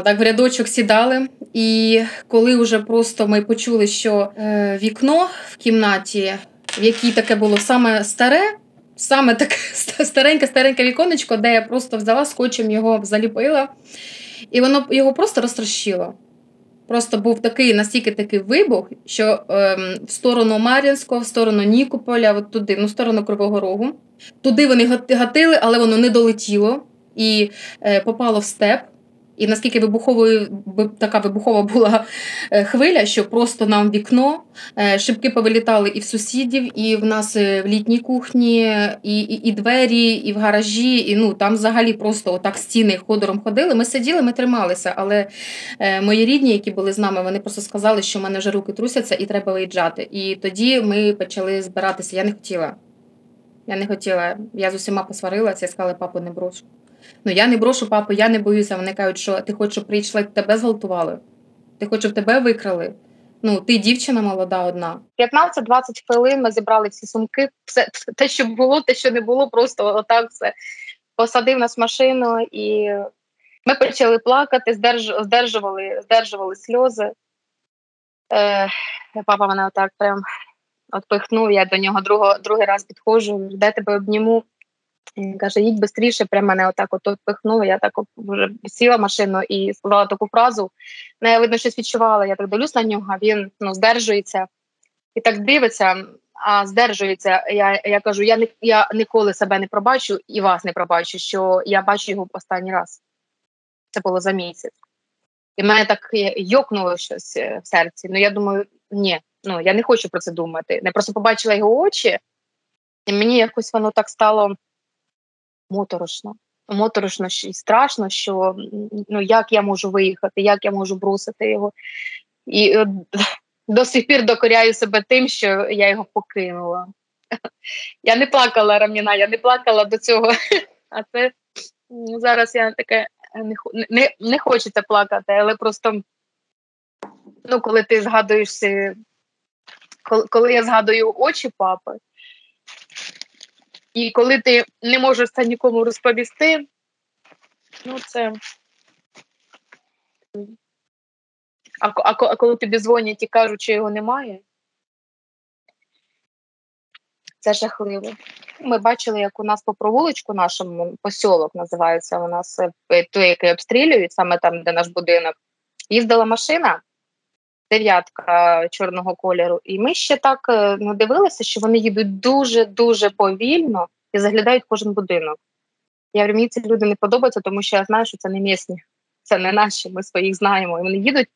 Так в рядочок сідали. І коли вже просто ми почули, що вікно в кімнаті, в якій таке було саме старе, саме таке стареньке віконечко, де я просто взяла скотчем його заліпила, і воно його просто розтрощило. Просто був настільки такий вибух, що в сторону Мар'їнського, в сторону Нікополя, от туди, в сторону Кривого Рогу. Туди вони гатили, але воно не долетіло і попало в степ. І наскільки така вибухова була хвиля, що просто нам вікно, шибки повилітали і в сусідів, і в нас в літній кухні, і двері, і в гаражі, і там взагалі просто отак стіни ходором ходили. Ми сиділи, ми трималися, але мої рідні, які були з нами, вони просто сказали, що в мене вже руки трусяться і треба виїжджати. І тоді ми почали збиратися. Я не хотіла. Я з усіма посварилася, я сказала, папу, не брошу. Я не брошу, папу, я не боюся. Вони кажуть, що ти хочеш, щоб прийшли, тебе зґвалтували. Ти хочеш, щоб тебе викрали. Ти дівчина молода одна. 15-20 хвилин ми зібрали всі сумки. Все, те, що було, те, що не було, просто отак все. Посадив нас в машину і ми почали плакати, здержували сльози. Папа мене отак прям відпихнув, я до нього другий раз підходжу, де тебе обніму. Він каже, їдь швидше, прямо мене отак відпихнув. Я так вже сіла в машину і сказала таку фразу. Я, видно, щось відчувала. Я так дивлюсь на нього, він здержується. І так дивиться, а здержується. Я кажу, я ніколи себе не пробачу і вас не пробачу, що я бачу його останній раз. Це було за місяць. І мене так йокнуло щось в серці. Я думаю, ні, я не хочу про це думати. Я просто побачила його очі, і мені якось воно так стало моторошно і страшно, що як я можу виїхати, як я можу бросити його. І до сих пір докоряю себе тим, що я його покинула. Я не плакала, Раміна, я не плакала до цього. А це зараз я таке не хочеться плакати, але просто коли ти згадуєш, коли я згадую очі папи, і коли ти не можеш це нікому розповісти, це... А коли тобі дзвонять і кажуть, що його немає, це жахливо. Ми бачили, як у нас по провулочку нашому, посілок називається у нас, той, який обстрілюють, саме там, де наш будинок, їздила машина, 9-ка чорного кольору, і ми ще так дивилися, що вони їдуть дуже-дуже повільно і заглядають кожен будинок. Я говорю, мені ці люди не подобаються, тому що я знаю, що це не місні, це не наші, ми своїх знаємо. І вони їдуть,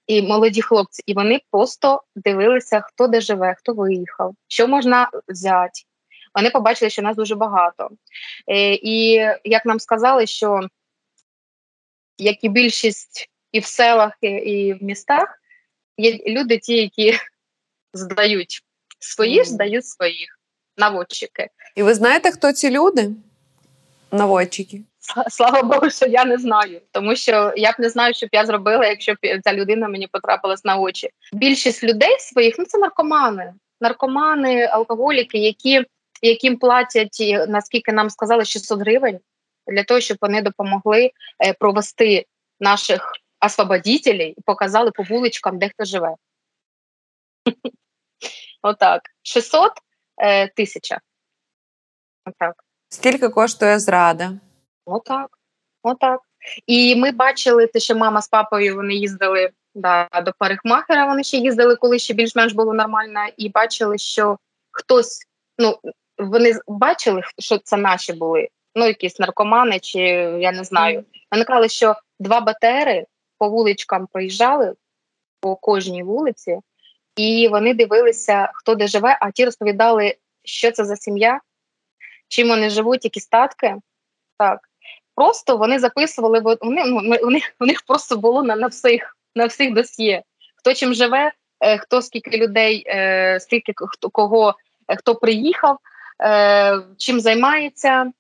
і молоді хлопці, і вони просто дивилися, хто де живе, хто виїхав, що можна взяти. Вони побачили, що нас дуже багато. І як нам сказали, що як і більшість і в селах, і в містах, є люди ті, які здають своїх наводчики. І ви знаєте, хто ці люди? Наводчики? Слава Богу, що я не знаю. Тому що я б не знаю, що б я зробила, якщо б ця людина мені потрапилась на очі. Більшість людей своїх, це наркомани. Наркомани, алкоголіки, яким платять, наскільки нам сказали, 600 гривень, для того, щоб вони допомогли провести наших освободителей і показали по вуличкам, де хто живе. Отак. 600 – 1000. Отак. Скільки коштує зрада? Отак. І ми бачили, те, що мама з папою, вони їздили до парикмахера, вони ще їздили, коли ще більш-менш було нормально, і бачили, що хтось, вони бачили, що це наші були, якісь наркомани, чи я не знаю. Вони казали, що 2 БТРи по вуличкам проїжджали, по кожній вулиці, і вони дивилися, хто де живе, а ті розповідали, що це за сім'я, чим вони живуть, які статки. Так. просто вони записували, у них просто було на всіх досьє. Хто чим живе, хто скільки людей, скільки хто приїхав, чим займається,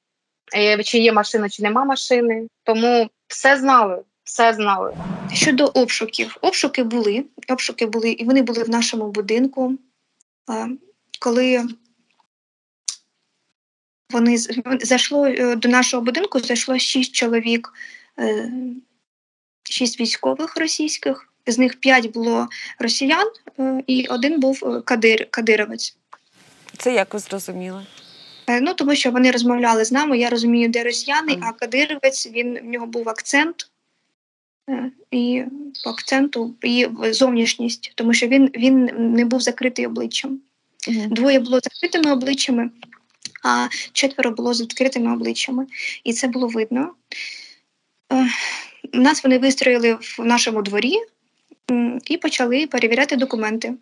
чи є машина, чи нема машини. Тому все знали. Щодо обшуків. Обшуки були, і вони були в нашому будинку. Коли вони до нашого будинку зайшло 6 чоловік, 6 військових російських, з них 5 було росіян, і 1 був кадировець. Це як ви зрозуміли? Тому що вони розмовляли з нами, я розумію, де росіяни, а кадировець, в нього був акцент, і по акценту, і зовнішність, тому що він не був закритий обличчям. 2 було закритими обличчями, а 4 було з відкритими обличчями. І це було видно. Нас вони вистроїли в нашому дворі і почали перевіряти документи.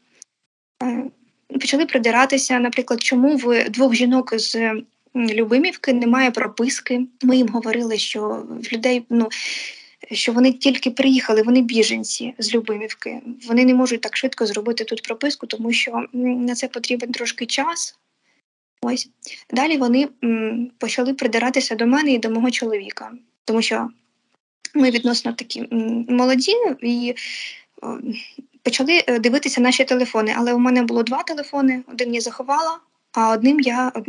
Почали придиратися, наприклад, чому в 2 жінок з Любимівки немає прописки. Ми їм говорили, що в людей, що вони тільки приїхали, вони біженці з Любимівки. Вони не можуть так швидко зробити тут прописку, тому що на це потрібен трошки час. Ось. Далі вони почали придиратися до мене і до мого чоловіка, тому що ми відносно такі молоді і почали дивитися наші телефони. Але у мене було 2 телефони, 1 я заховала, а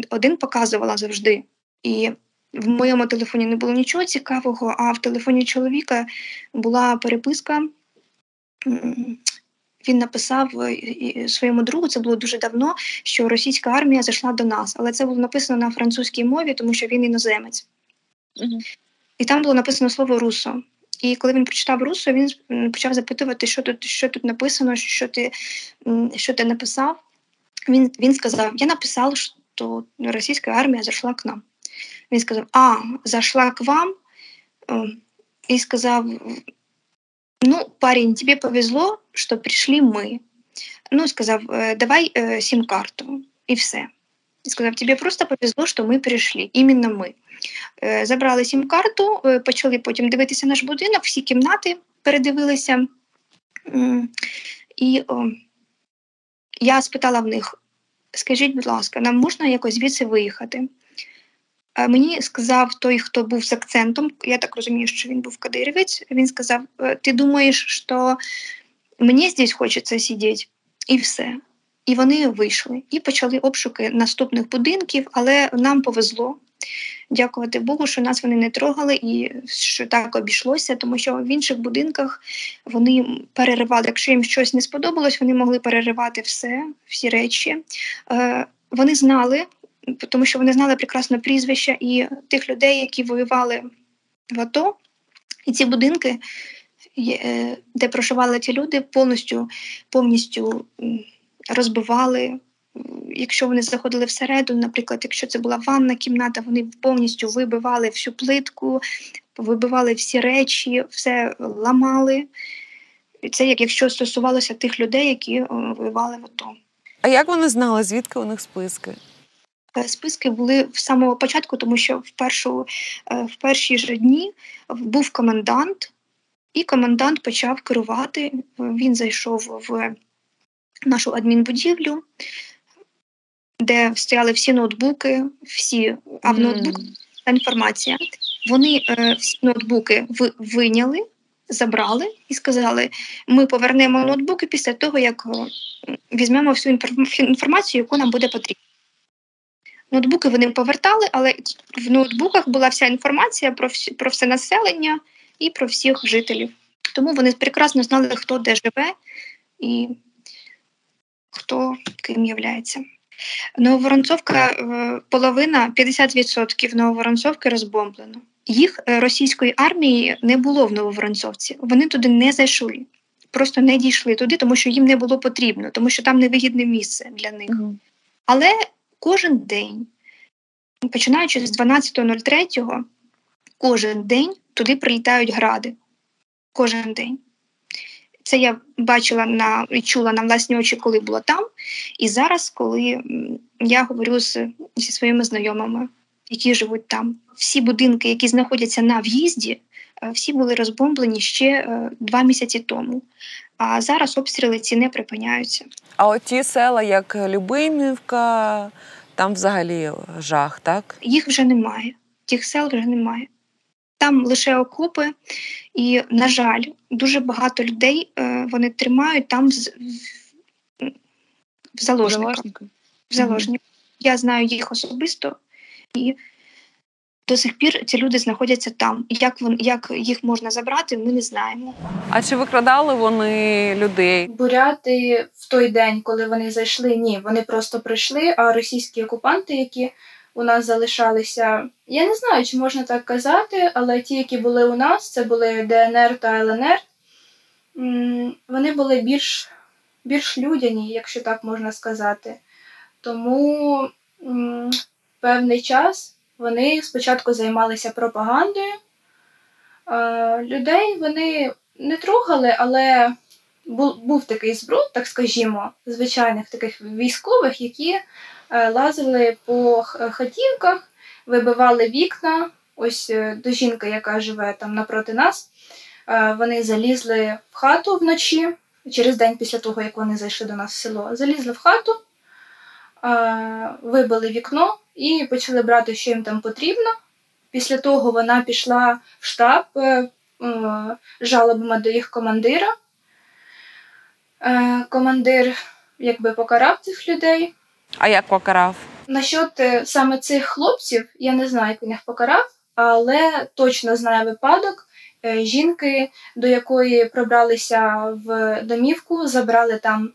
один показувала завжди. І в моєму телефоні не було нічого цікавого, а в телефоні чоловіка була переписка. Він написав своєму другу, це було дуже давно, що російська армія зайшла до нас. Але це було написано на французькій мові, тому що він іноземець. І там було написано слово «русо». І коли він прочитав «русо», він почав запитувати, що тут написано, що ти написав. Він сказав, я написав, що російська армія зайшла к нам. Він сказав, зайшла к вам? І сказав, парень, тебе повезло, що прийшли ми. Сказав, давай сим-карту, і все. І сказав, тебе просто повезло, що ми прийшли, іменно ми. Забрали сим-карту, почали потім дивитися наш будинок, всі кімнати передивилися. І я спитала в них, скажіть, будь ласка, нам можна якось звідси виїхати? Мені сказав той, хто був з акцентом, я так розумію, що він був кадировець, він сказав, ти думаєш, що мені здесь хочеться сидіти? І все. І вони вийшли. І почали обшуки наступних будинків, але нам повезло. Дякувати Богу, що нас вони не трогали і що так обійшлося, тому що в інших будинках вони переривали. Якщо їм щось не сподобалось, вони могли переривати всі речі. Вони знали, тому що вони знали прекрасно прізвища і тих людей, які воювали в АТО. І ці будинки, де проживали ті люди, повністю розбивали. Якщо вони заходили всередину, наприклад, якщо це була ванна кімната, вони повністю вибивали всю плитку, вибивали всі речі, все ламали. І це якщо стосувалося тих людей, які воювали в АТО. А як вони знали, звідки у них списки? Списки були в самого початку, тому що в перші ж дні був комендант, і комендант почав керувати. Він зайшов в нашу адмінбудівлю, де стояли всі ноутбуки, а в ноутбуках та інформація. Вони всі ноутбуки вийняли, забрали і сказали, ми повернемо ноутбуки після того, як візьмемо всю інформацію, яку нам буде потрібна. Ноутбуки вони повертали, але в ноутбуках була вся інформація про все населення і про всіх жителів. Тому вони прекрасно знали, хто де живе і хто ким являється. Нововоронцовка, половина, 50% Нововоронцовки розбомблено. Їх російської армії не було в Нововоронцовці. Вони туди не зайшли. Просто не дійшли туди, тому що їм не було потрібно, тому що там невигідне місце для них. Але кожен день, починаючи з 12.03, кожен день туди прилітають гради. Кожен день. Це я бачила і чула на власні очі, коли була там. І зараз, коли я говорю зі своїми знайомими. які живуть там. Всі будинки, які знаходяться на в'їзді, всі були розбомблені ще 2 місяці тому. А зараз обстріли ці не припиняються. А от ті села, як Любимівка, там взагалі жах, так? Їх вже немає. Тих сел вже немає. Там лише окопи, і, на жаль, дуже багато людей вони тримають там в заложниках. Я знаю їх особисто, і до сих пір ці люди знаходяться там. Як їх можна забрати, ми не знаємо. А чи викрадали вони людей? Буряти в той день, коли вони зайшли, ні, вони просто прийшли, а російські окупанти, які у нас залишалися, я не знаю, чи можна так казати, але ті, які були у нас, це були ДНР та ЛНР, вони були більш людяні, якщо так можна сказати. Тому певний час вони спочатку займалися пропагандою. Людей вони не трогали, але був такий зброд, так скажімо, звичайних таких військових, які лазили по хатівках, вибивали вікна. Ось до жінки, яка живе там напроти нас, вони залізли в хату вночі, через день після того, як вони зайшли до нас в село. Залізли в хату, вибили вікно і почали брати, що їм там потрібно. Після того вона пішла в штаб жалобами до їх командира. Командир якби покарав цих людей. А як покарав? Насчет саме цих хлопців, я не знаю, як він їх покарав, але точно знаю випадок жінки, до якої пробралися в домівку, забрали там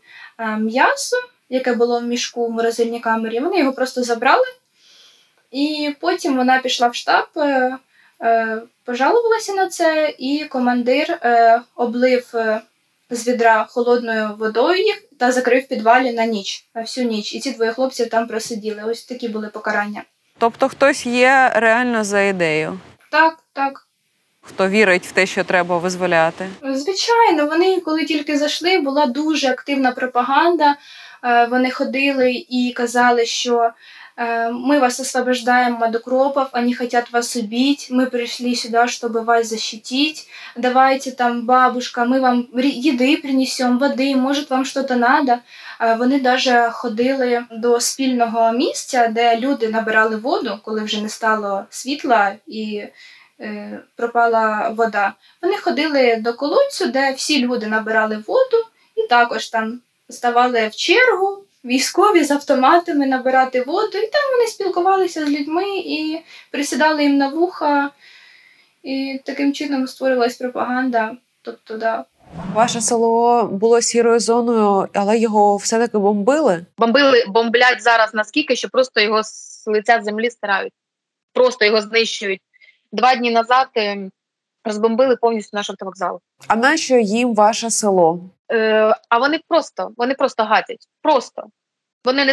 м'ясо, яке було в мішку в морозильній камері. Вони його просто забрали. І потім вона пішла в штаб, пожалувалася на це, і командир облив з відра холодною водою їх та закрив в підвалі на ніч, на всю ніч. І ці двоє хлопців там просиділи. Ось такі були покарання. Тобто хтось є реально за ідею? Так. Хто вірить в те, що треба визволяти? Звичайно, вони, коли тільки зайшли, була дуже активна пропаганда. Вони ходили і казали, що мы вас освобождаем от укропов, они хотят вас убить, мы пришли сюда, чтобы вас защитить, давайте там, бабушка, мы вам еды принесем, воды, может вам что-то надо. Вони навіть ходили до спільного місця, де люди набирали воду, коли вже не стало світла і пропала вода. Вони ходили до колодцю, де всі люди набирали воду і також там ставали в чергу, військові з автоматами набирати воду, і там вони спілкувалися з людьми і присідали їм на вуха, і таким чином створилась пропаганда. Тобто, да. Ваше село було сірою зоною, але його все-таки бомбили? Бомблять зараз наскільки, що просто його з лиця землі стирають. Просто його знищують. 2 дні назад розбомбили повністю наш автовокзал. А нащо їм ваше село? А вони просто гатять. Просто. Вони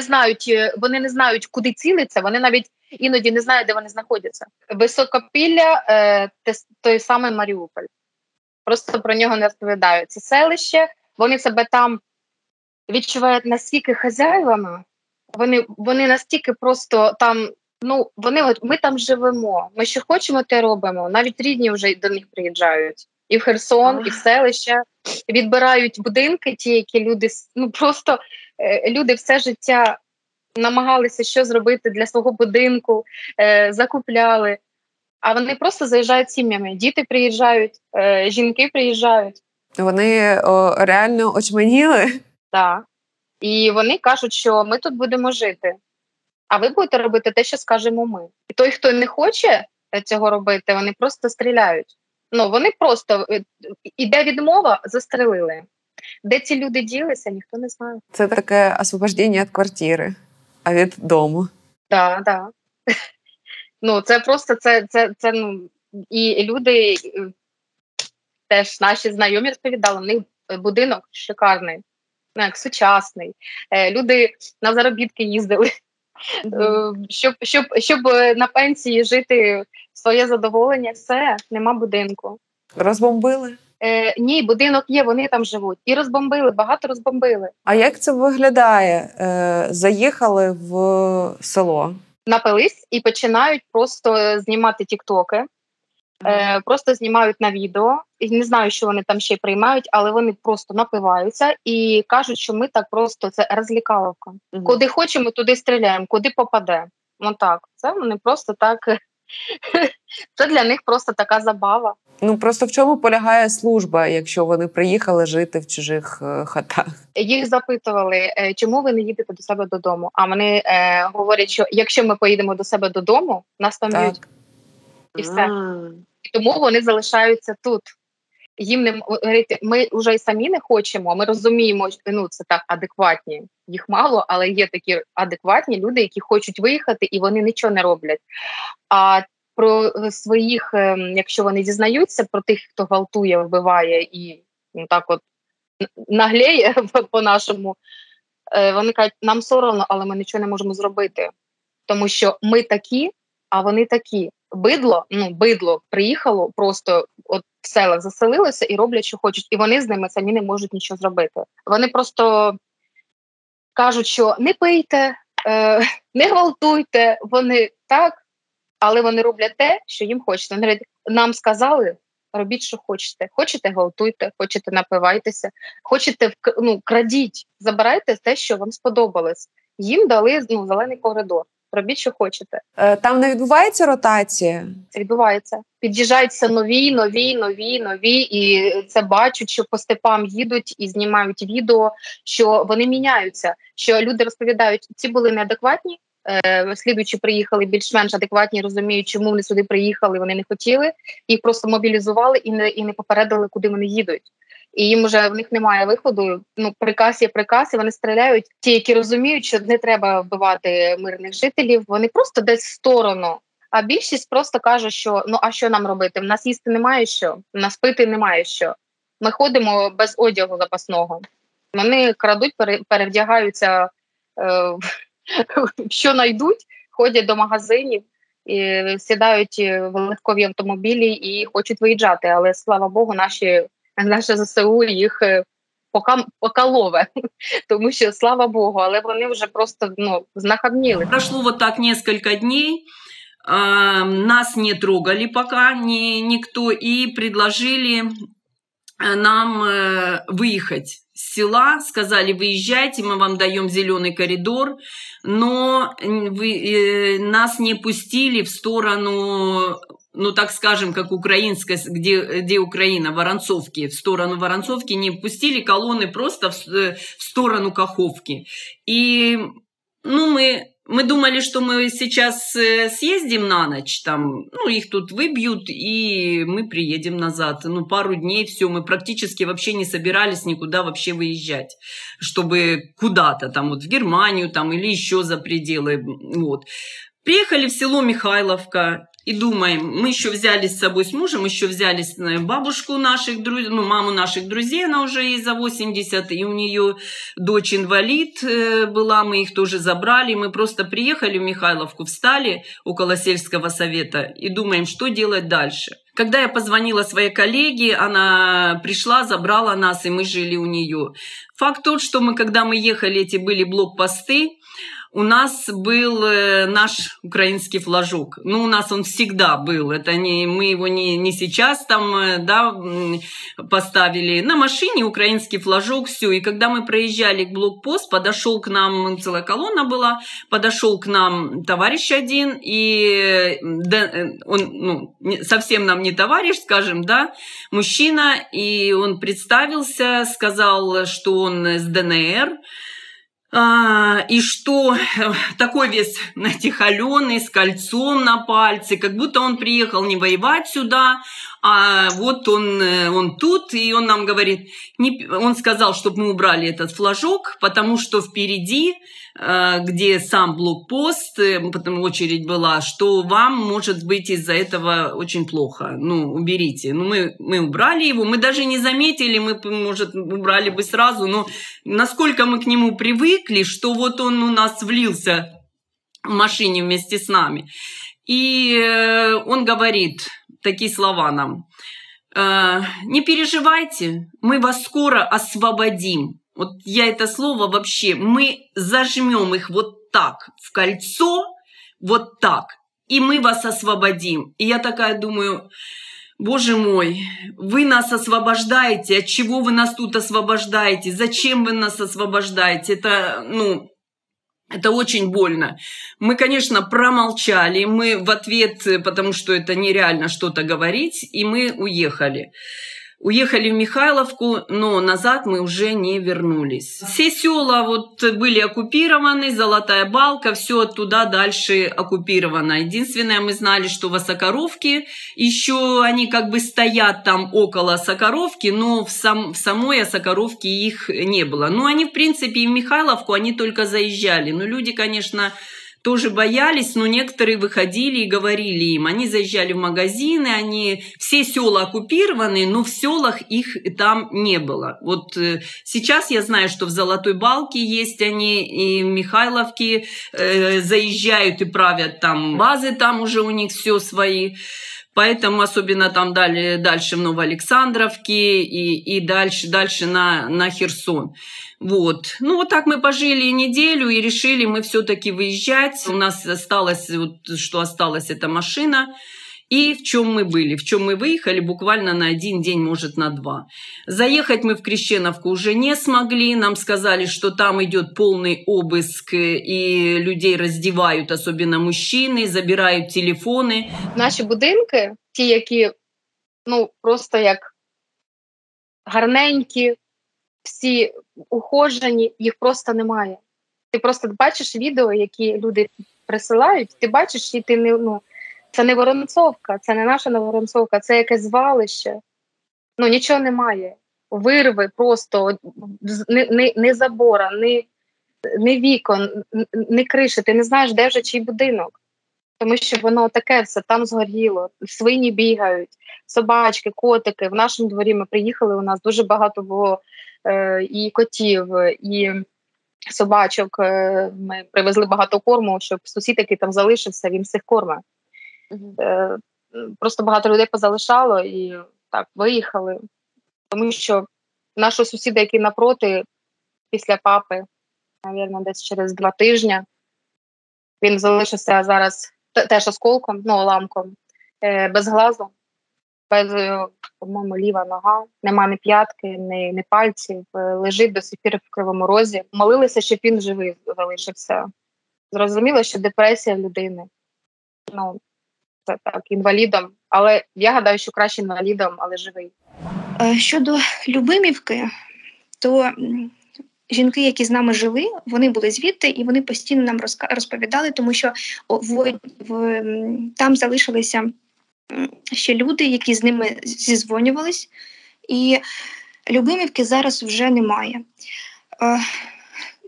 не знають, куди цілиться, вони навіть іноді не знають, де вони знаходяться. Високопілля – той самий Маріуполь. Просто про нього не розповідають. Це селище, вони себе там відчувають настільки хазяївами, вони настільки просто там, ми там живемо, ми що хочемо, те робимо. Навіть рідні вже до них приїжджають. І в Херсон, і в селище. Відбирають будинки, ті, які люди, люди все життя намагалися що зробити для свого будинку, закупляли. А вони просто заїжджають сім'ями. Діти приїжджають, жінки приїжджають. Вони реально очманіли? Так. І вони кажуть, що ми тут будемо жити, а ви будете робити те, що скажемо ми. І той, хто не хоче цього робити, вони просто стріляють. Вони просто, іде відмова, застрелили. Де ці люди ділися, ніхто не знає. Це таке освобождення від квартири, а від дому. Так. Це просто, і люди, теж наші знайомі розповідали, у них будинок шикарний, як сучасний. Люди на заробітки їздили, щоб на пенсії жити своє задоволення, все, нема будинку. Розбомбили? Ні, будинок є, вони там живуть. І розбомбили, багато розбомбили. А як це виглядає? Заїхали в село, напились і починають просто знімати тіктоки, просто знімають на відео. І не знаю, що вони там ще приймають, але вони просто напиваються і кажуть, що ми так просто, це розлікаловка. Куди хочемо, туди стріляємо, куди попаде. Так, це вони просто так, це для них просто така забава. Ну, просто в чому полягає служба, якщо вони приїхали жити в чужих хатах? Їх запитували, чому ви не їдете до себе додому? А вони говорять, що якщо ми поїдемо до себе додому, нас там б'ють. І все. І тому вони залишаються тут. Їм не ми вже й самі не хочемо, ми розуміємо, це так адекватні. Їх мало, але є такі адекватні люди, які хочуть виїхати, і вони нічого не роблять. А про своїх, якщо вони дізнаються, про тих, хто гвалтує, вбиває і так от наглеє по-нашому, вони кажуть, нам соромно, але ми нічого не можемо зробити. Тому що ми такі, а вони такі. Бидло приїхало, просто от в селах заселилося і роблять, що хочуть. І вони з ними самі не можуть нічого зробити. Вони просто кажуть, що не пийте, не гвалтуйте, вони так, але вони роблять те, що їм хочеться. Вони говорять, нам сказали, робіть, що хочете. Хочете, гвалтуйте, хочете, напивайтеся, хочете, крадіть, забирайте те, що вам сподобалось. Їм дали зелений коридор. Робіть, що хочете. Там не відбувається ротація? Це відбувається. Під'їжджаються нові, і це бачать, що по степам їдуть і знімають відео, що вони міняються, що люди розповідають, ці були неадекватні, слідуючі приїхали більш-менш адекватні, розуміють, чому вони сюди приїхали, вони не хотіли, їх просто мобілізували і не попередили, куди вони їдуть. І їм вже в них немає виходу, приказ є приказ, і вони стріляють. Ті, які розуміють, що не треба вбивати мирних жителів, вони просто десь в сторону. А більшість просто каже, що а що нам робити? В нас їсти немає що, в нас пити немає що. Ми ходимо без одягу запасного. Вони крадуть, перевдягаються, що знайдуть, ходять до магазинів, і сідають в легкові автомобілі і хочуть виїжджати. Але, слава Богу, наше ЗСУ їх поколове, тому що, слава Богу, але вони вже просто знахабніли. Прошло вот так несколько дней, нас не трогали пока никто, и предложили нам выехать с села, сказали, выезжайте, мы вам даем зеленый коридор, но нас не пустили в сторону, так скажем, как украинская, где Украина, Воронцовки, в сторону Воронцовки не пустили колонны, просто в сторону Каховки. И, мы думали, что мы сейчас съездим на ночь, там, их тут выбьют, и мы приедем назад. Пару дней, все, мы практически вообще не собирались никуда вообще выезжать, чтобы куда-то, там, вот в Германию, там, или еще за пределы, вот. Приехали в село Михайловка, и думаем, мы еще взяли с собой с мужем, еще взяли бабушку наших друзей, маму наших друзей, она уже ей за 80, и у нее дочь инвалид была, мы их тоже забрали, мы просто приехали в Михайловку, встали около сельского совета и думаем, что делать дальше. Когда я позвонила своей коллеге, она пришла, забрала нас, и мы жили у нее. Факт тот, что когда мы ехали, эти были блокпосты, у нас был наш украинский флажок. У нас он всегда был. Это мы его не сейчас там, поставили. На машине украинский флажок, все. И когда мы проезжали к блокпост, подошел к нам, целая колонна была, подошел к нам товарищ один, и он, совсем нам не товарищ, скажем, мужчина, и он представился, сказал, что он с ДНР, и что такой весь холеный, с кольцом на пальце, как будто он приехал не воевать сюда, а вот он тут, и он нам говорит, он сказал, чтобы мы убрали этот флажок, потому что впереди, где сам блокпост, потом очередь была, что вам может быть из-за этого очень плохо, уберите. Мы убрали его, мы даже не заметили, мы, может, убрали бы сразу, но насколько мы к нему привыкли, что вот он у нас влился в машине вместе с нами. И он говорит такие слова нам: не переживайте, мы вас скоро освободим. Вот я это слово вообще, мы зажмем их вот так в кольцо, вот так, и мы вас освободим. И я такая думаю, Боже мой, вы нас освобождаете, от чего вы нас тут освобождаете, зачем вы нас освобождаете, это очень больно. Мы, конечно, промолчали, мы в ответ, потому что это нереально что-то говорить, и мы уехали. Уехали в Михайловку, но назад мы уже не вернулись. Все села вот были оккупированы, Золотая Балка, все оттуда дальше оккупировано. Единственное, мы знали, что в Осокоровке еще они как бы стоят там около Осокоровки, но в самой Осокоровке их не было. Ну, они, в принципе, и в Михайловку, они только заезжали. Но люди, конечно, тоже боялись, но некоторые выходили и говорили им. Они заезжали в магазины, все села оккупированы, но в селах их там не было. Вот сейчас я знаю, что в Золотой Балке есть они, и в Михайловке заезжают и правят там базы, там уже у них все свои. Поэтому особенно там дальше в Новоалександровке и дальше на Херсон. Вот. Ну, вот так мы пожили неделю и решили мы все-таки выезжать. У нас осталось, что осталось, это машина. И в чем мы были? В чем мы выехали буквально на 1 день, может, на 2. Заехать мы в Крещеновку уже не смогли. Нам сказали, что там идет полный обыск, и людей раздевают, особенно мужчины, забирають телефони. Наші будинки, ті, які, просто як гарненькі, всі ухожені, їх просто немає. Ти просто бачиш відео, які люди присилають, ти бачиш, і ти не, це не Воронцовка, це не наша Воронцовка, це якесь звалище. Нічого немає. Вирви просто, ні забора, ні вікон, ні криші. Ти не знаєш, де вже чий будинок. Тому що воно таке все, там згоріло, свині бігають, собачки, котики. В нашому дворі ми приїхали, у нас дуже багато було і котів, і собачок. Ми привезли багато корму, щоб сусід, який там залишився, він всіх кормив. Просто багато людей позалишало і так, виїхали. Тому що нашого сусіда, який напроти, після папи, мабуть, десь через 2 тижні, він залишився зараз теж осколком, уламком, без глазу, без, по-моєму, ліва нога, нема ні п'ятки, ні пальців, лежить до сих пір в Кривому Розі. Молилися, щоб він живий залишився. Зрозуміло, що депресія в людини. Це так, інвалідом. Але я гадаю, що краще інвалідом, але живий. Щодо Любимівки, то жінки, які з нами жили, вони були звідти, і вони постійно нам розповідали, тому що там залишилися ще люди, які з ними зізвонювались, і Любимівки зараз вже немає.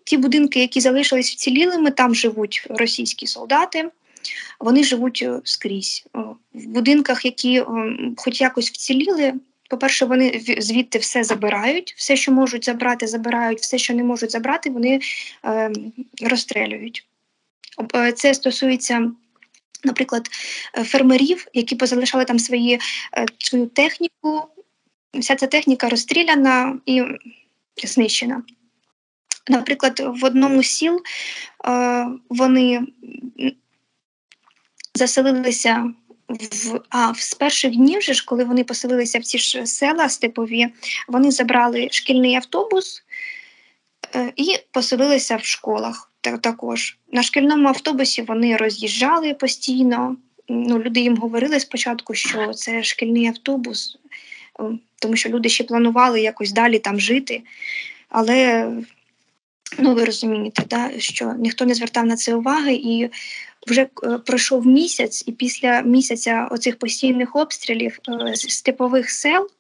Ті будинки, які залишились вцілілими, там живуть російські солдати, вони живуть скрізь. В будинках, які хоч якось вціліли, по-перше, вони звідти все забирають, все, що можуть забрати, забирають, все, що не можуть забрати, вони розстрелюють. Це стосується, наприклад, фермерів, які позалишали там свою техніку. Вся ця техніка розстріляна і знищена. Наприклад, в одному з сіл вони заселилися з перших днів, коли вони поселилися в ці ж села степові, вони забрали шкільний автобус і поселилися в школах також. На шкільному автобусі вони роз'їжджали постійно. Люди їм говорили спочатку, що це шкільний автобус, тому що люди ще планували якось далі там жити. Але, ви розумієте, що ніхто не звертав на це уваги, і вже пройшов місяць, і після місяця оцих постійних обстрілів з степових сел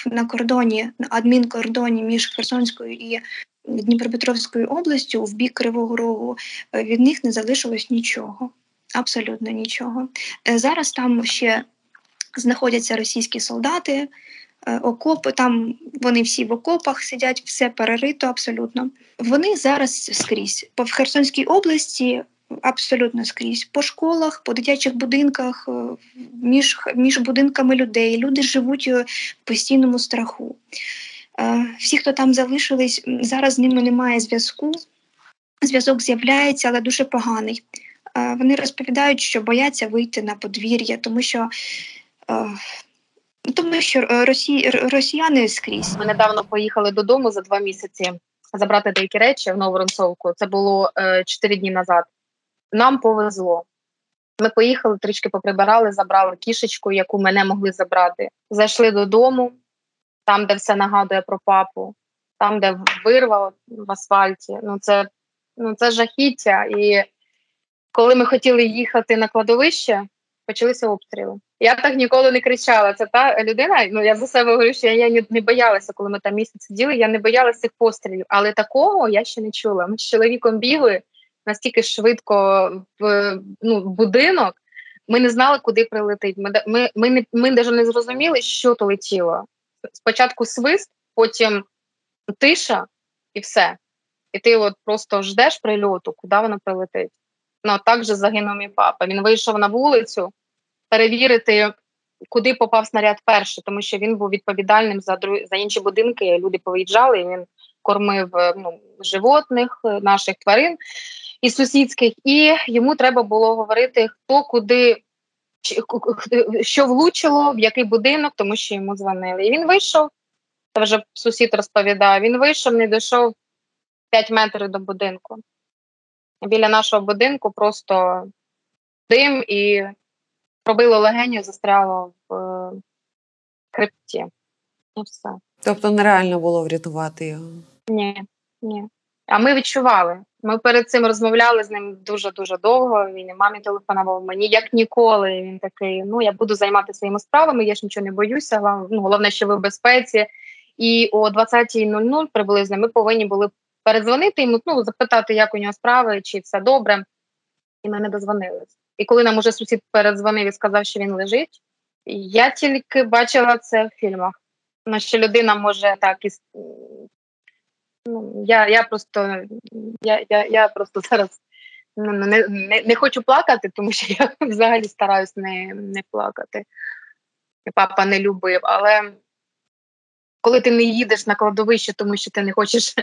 на кордоні, на адмінкордоні між Херсонською і Дніпропетровською областю в бік Кривого Рогу, від них не залишилось нічого, абсолютно нічого. Зараз там ще знаходяться російські солдати, окопи, там вони всі в окопах сидять, все перерито абсолютно. Вони зараз скрізь. В Херсонській області абсолютно скрізь. По школах, по дитячих будинках, між будинками людей. Люди живуть в постійному страху. Всі, хто там залишились, зараз з ними немає зв'язку. Зв'язок з'являється, але дуже поганий. вони розповідають, що бояться вийти на подвір'я, тому що росіяни скрізь. Ми недавно поїхали додому за 2 місяці забрати деякі речі в Новоронцовку. Це було 4 дні назад. Нам повезло. Ми поїхали, трішки поприбирали, забрали кішечку, яку ми не могли забрати. Зайшли додому, там, де все нагадує про папу, там, де вирва в асфальті. Це жахіття. І коли ми хотіли їхати на кладовище, почалися обстріли. Я так ніколи не кричала. Це та людина, я за себе говорю, що я не боялася, коли ми там місяць сиділи, я не боялася цих пострілів. Але такого я ще не чула. Ми з чоловіком бігли настільки швидко в будинок, ми не знали, куди прилетить. Ми навіть не зрозуміли, що то летіло. Спочатку свист, потім тиша і все. І ти просто ждеш прильоту, куди воно прилетить. Так же загинув мій папа. Він вийшов на вулицю перевірити, куди попав снаряд перший, тому що він був відповідальним за інші будинки. Люди повиїжджали, і він кормив животних, наших тварин і сусідських. І йому треба було говорити, хто куди, що влучило, в який будинок, тому що йому дзвонили. І він вийшов, це вже сусід розповідає, він вийшов, не дійшов 5 метрів до будинку. Біля нашого будинку просто дим і пробило легеню, застряло в хребті. І все. Тобто нереально було врятувати його? Ні. А ми відчували. Ми перед цим розмовляли з ним дуже-дуже довго. Він і мамі телефонував, мені як ніколи. Він такий, я буду займатися своїми справами, я ж нічого не боюся, головне, що ви в безпеці. І о 20:00 приблизно ми повинні були передзвонити йому, запитати, як у нього справи, чи все добре. І ми не дозвонились. І коли нам уже сусід передзвонив і сказав, що він лежить, я тільки бачила це в фільмах. Що людина може так і... Я просто зараз не хочу плакати, тому що я взагалі стараюсь не плакати. Папа не любив, але коли ти не їдеш на кладовище, тому що ти не хочеш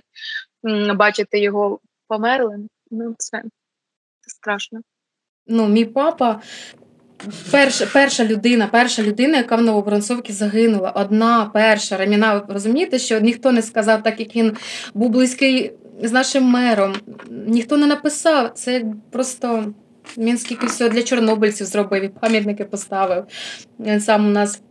бачити його померлим, це страшно. Мій папа перша людина, яка в Нововоронцовці загинула. Одна, перша. Раміна, ви розумієте, що ніхто не сказав, так як він був близький з нашим мером. Ніхто не написав. Це просто він скільки всього для чорнобильців зробив і пам'ятники поставив. Він сам у нас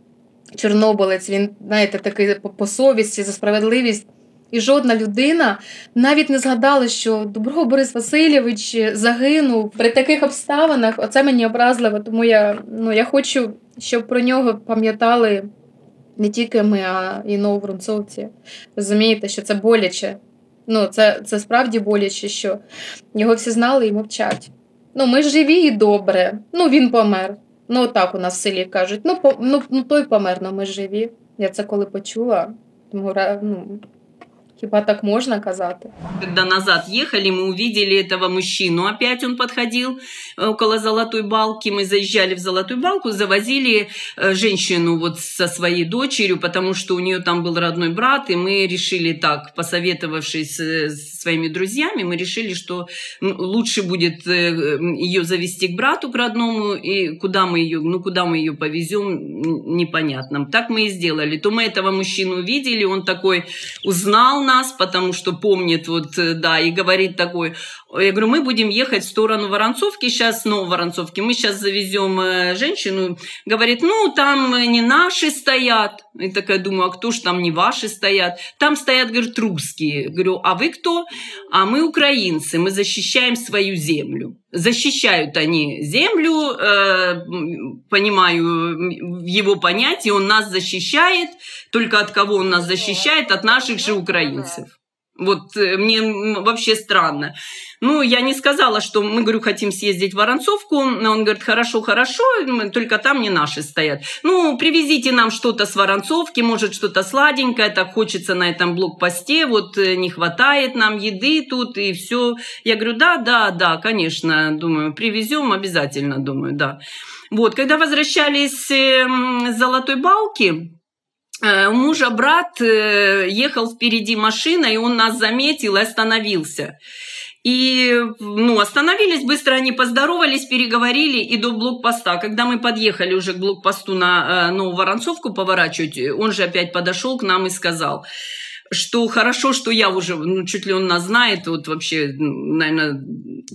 чорнобилець, він, знаєте, такий по совісті, за справедливість. І жодна людина навіть не згадала, що Дубров Борис Васильович загинув при таких обставинах. Оце мені образливо, тому я хочу, щоб про нього пам'ятали не тільки ми, а і нововоронцовці. Розумієте, що це боляче. Це справді боляче, що його всі знали і мовчать. Ми живі і добре. Він помер. Так у нас в селі кажуть. Той помер, но ми живі. Я це коли почула, тому хіба так можно казать? Когда назад ехали, мы увидели этого мужчину. Опять он подходил около Золотой Балки. Мы заезжали в Золотую Балку, завозили женщину со своей дочерью, потому что у нее там был родной брат, и мы решили так, посоветовавшись с своими друзьями, мы решили, что лучше будет ее завести к брату, к родному, и куда мы ее повезем, непонятно. Так мы и сделали. То мы этого мужчину увидели, он такой узнал нас, потому что помнит, и говорит такой, я говорю, мы будем ехать в сторону Воронцовки, сейчас, Нововоронцовки, мы сейчас завезем женщину, говорит, там не наши стоят, и такая думаю, а кто ж там не ваши стоят, там стоят, говорит, русские, говорю, а вы кто? А мы украинцы, мы защищаем свою землю. Защищают они землю, понимаю, в его понятии, он нас защищает, только от кого он нас защищает? От наших же украинцев. Мне вообще странно. Я не сказала, что мы, говорю, хотим съездить в Воронцовку. Он говорит, хорошо, только там не наши стоят. Привезите нам что-то с Воронцовки, может, что-то сладенькое, так хочется на этом блокпосте, не хватает нам еды тут и все. Я говорю, да, конечно, думаю, привезем обязательно, думаю, да. Когда возвращались с Золотой Балки, у мужа брат ехал впереди машина, и он нас заметил и остановился. И, ну, остановились, быстро они поздоровались, переговорили и до блокпоста. Когда мы подъехали уже к блокпосту на Нововоронцовку поворачивать, он же опять подошел к нам и сказал, что хорошо, что я уже, ну, чуть ли он нас знает, вот вообще, наверное,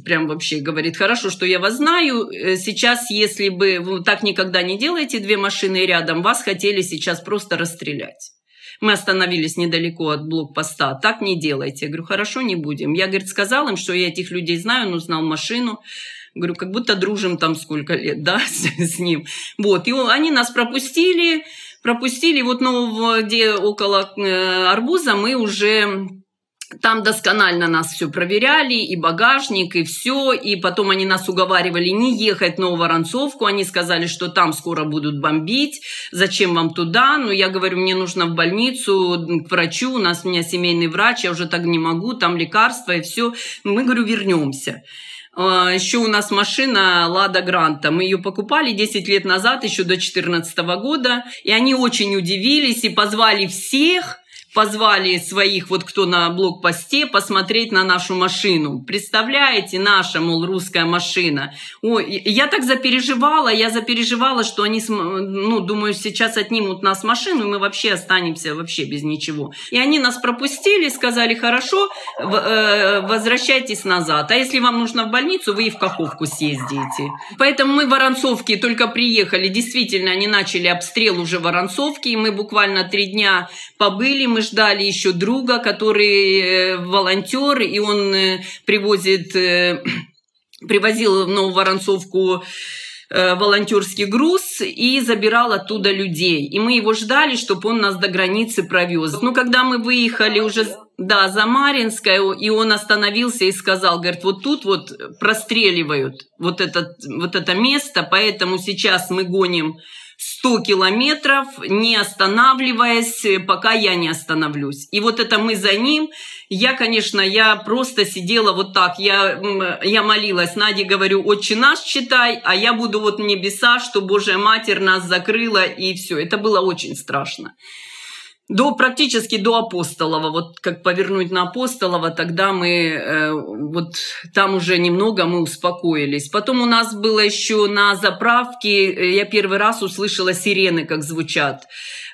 прям вообще говорит, хорошо, что я вас знаю. Сейчас, если бы вы так никогда не делаете, 2 машины рядом, вас хотели сейчас просто расстрелять. Мы остановились недалеко от блокпоста. Так не делайте. Я говорю, хорошо, не будем. Я, говорит, сказал им, что я этих людей знаю, он узнал машину. Говорю, как будто дружим там сколько лет, да, с ним. Вот, и они нас пропустили, вот, ну, где около Арбуза мы уже... Там досконально нас все проверяли, и багажник, и все. И потом они нас уговаривали не ехать в Нововоронцовку. Они сказали, что там скоро будут бомбить. Зачем вам туда? Ну, я говорю, мне нужно в больницу, к врачу. У меня семейный врач, я уже так не могу. Там лекарства и все. Мы, говорю, вернемся. Еще у нас машина Лада Гранта. Мы ее покупали 10 лет назад, еще до 2014 года. И они очень удивились и позвали всех. Позвали своих, вот кто на блокпосте, посмотреть на нашу машину. Представляете, наша, мол, русская машина. Ой, я так запереживала, что они, ну, думаю, сейчас отнимут нас машину, и мы вообще останемся вообще без ничего. И они нас пропустили, сказали, хорошо, возвращайтесь назад. А если вам нужно в больницу, вы и в Каховку съездите. Поэтому мы в Воронцовке только приехали. Действительно, они начали обстрел уже в Воронцовке, и мы буквально 3 дня побыли, мы ждали еще друга, который волонтер, и он привозил в Нововоронцовку волонтерский груз и забирал оттуда людей. И мы его ждали, чтобы он нас до границы провез. Ну, когда мы выехали уже, да, за Маринское, и он остановился и сказал, говорит, вот тут вот простреливают вот это место, поэтому сейчас мы гоним 100 километров, не останавливаясь, пока я не остановлюсь. И вот это мы за ним. Я, конечно, я просто сидела вот так. Я молилась. Наде говорю, Отче наш читай, а я буду вот в небеса, что Божья Матерь нас закрыла, и все. Это было очень страшно. Практически до Апостолова, вот как повернуть на Апостолова, тогда мы, вот там уже немного мы успокоились. Потом у нас было еще на заправке, я первый раз услышала сирены, как звучат,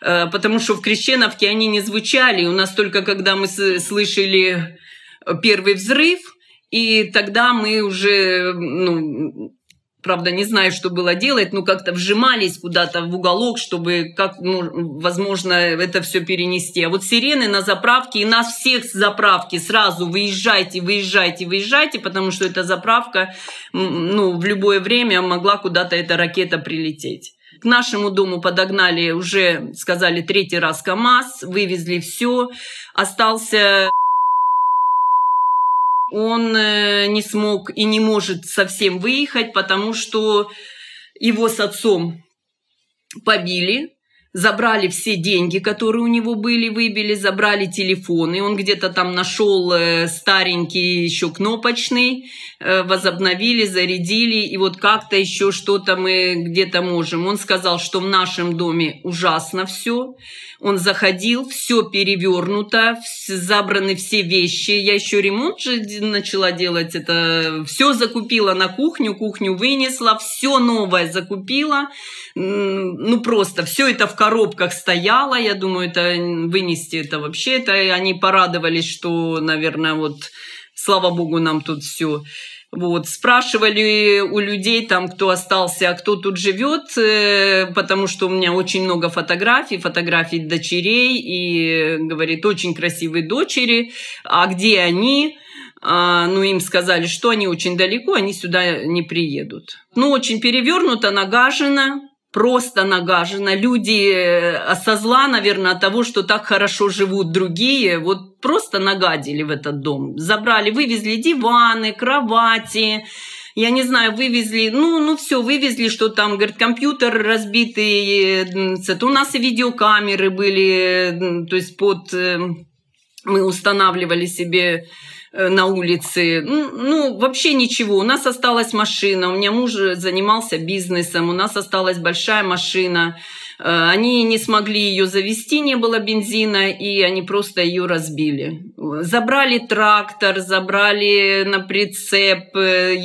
потому что в Крещеновке они не звучали, у нас только когда мы слышали первый взрыв, и тогда мы уже, ну, правда, не знаю, что было делать, но как-то вжимались куда-то в уголок, чтобы, возможно, это все перенести. А вот сирены на заправке, и нас всех с заправки сразу выезжайте, выезжайте, выезжайте, потому что эта заправка, ну, в любое время могла куда-то эта ракета прилететь. К нашему дому подогнали уже, сказали, 3-й раз КАМАЗ, вывезли все, остался... Он не смог и не может совсем выехать, потому что его с отцом побили, забрали все деньги, которые у него были, выбили, забрали телефон. И он где-то там нашел старенький еще кнопочный, возобновили, зарядили. И вот как-то еще что-то мы где-то можем. Он сказал, что в нашем доме ужасно все. Он заходил, все перевернуто, забраны все вещи. Я еще ремонт же начала делать. Это все закупила на кухню, кухню вынесла, все новое закупила. Ну просто все это в коробках стояло. Я думаю, это вынести это вообще. Это они порадовались, что, наверное, вот слава богу, нам тут все. Вот, спрашивали у людей, там, кто остался, а кто тут живет, потому что у меня очень много фотографий дочерей, и, говорит, очень красивые дочери, а где они? Ну, им сказали, что они очень далеко, они сюда не приедут. Ну, очень перевернуто, нагажено. Просто нагажено. Люди со зла, наверное, от того, что так хорошо живут другие, вот просто нагадили в этот дом. Забрали, вывезли диваны, кровати, я не знаю, вывезли, ну все, вывезли, что там, говорит, компьютер разбитый, у нас и видеокамеры были, то есть мы устанавливали себе на улице. Ну, вообще ничего. У нас осталась машина. У меня муж занимался бизнесом. У нас осталась большая машина. Они не смогли ее завести, не было бензина, и они просто ее разбили. Забрали трактор, забрали на прицеп.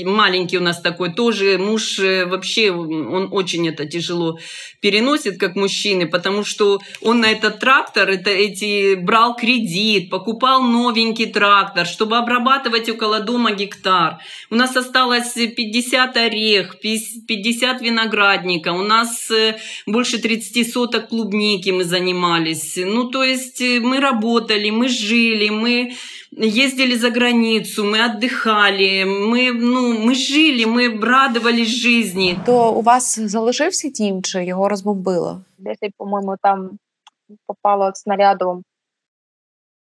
Маленький у нас такой тоже. Муж вообще, он очень это тяжело переносит, как мужчины, потому что он на этот трактор брал кредит, покупал новенький трактор, чтобы обрабатывать около дома гектар. У нас осталось 50 орех, 50 виноградника, у нас больше 30 соток клубники мы занимались. Ну, то есть мы работали, мы жили, мы ездили за границу, мы отдыхали, мы жили, мы радовались жизни. То у вас залишився дім, чи його розбомбило? Десь, по-моєму, там попало снарядом.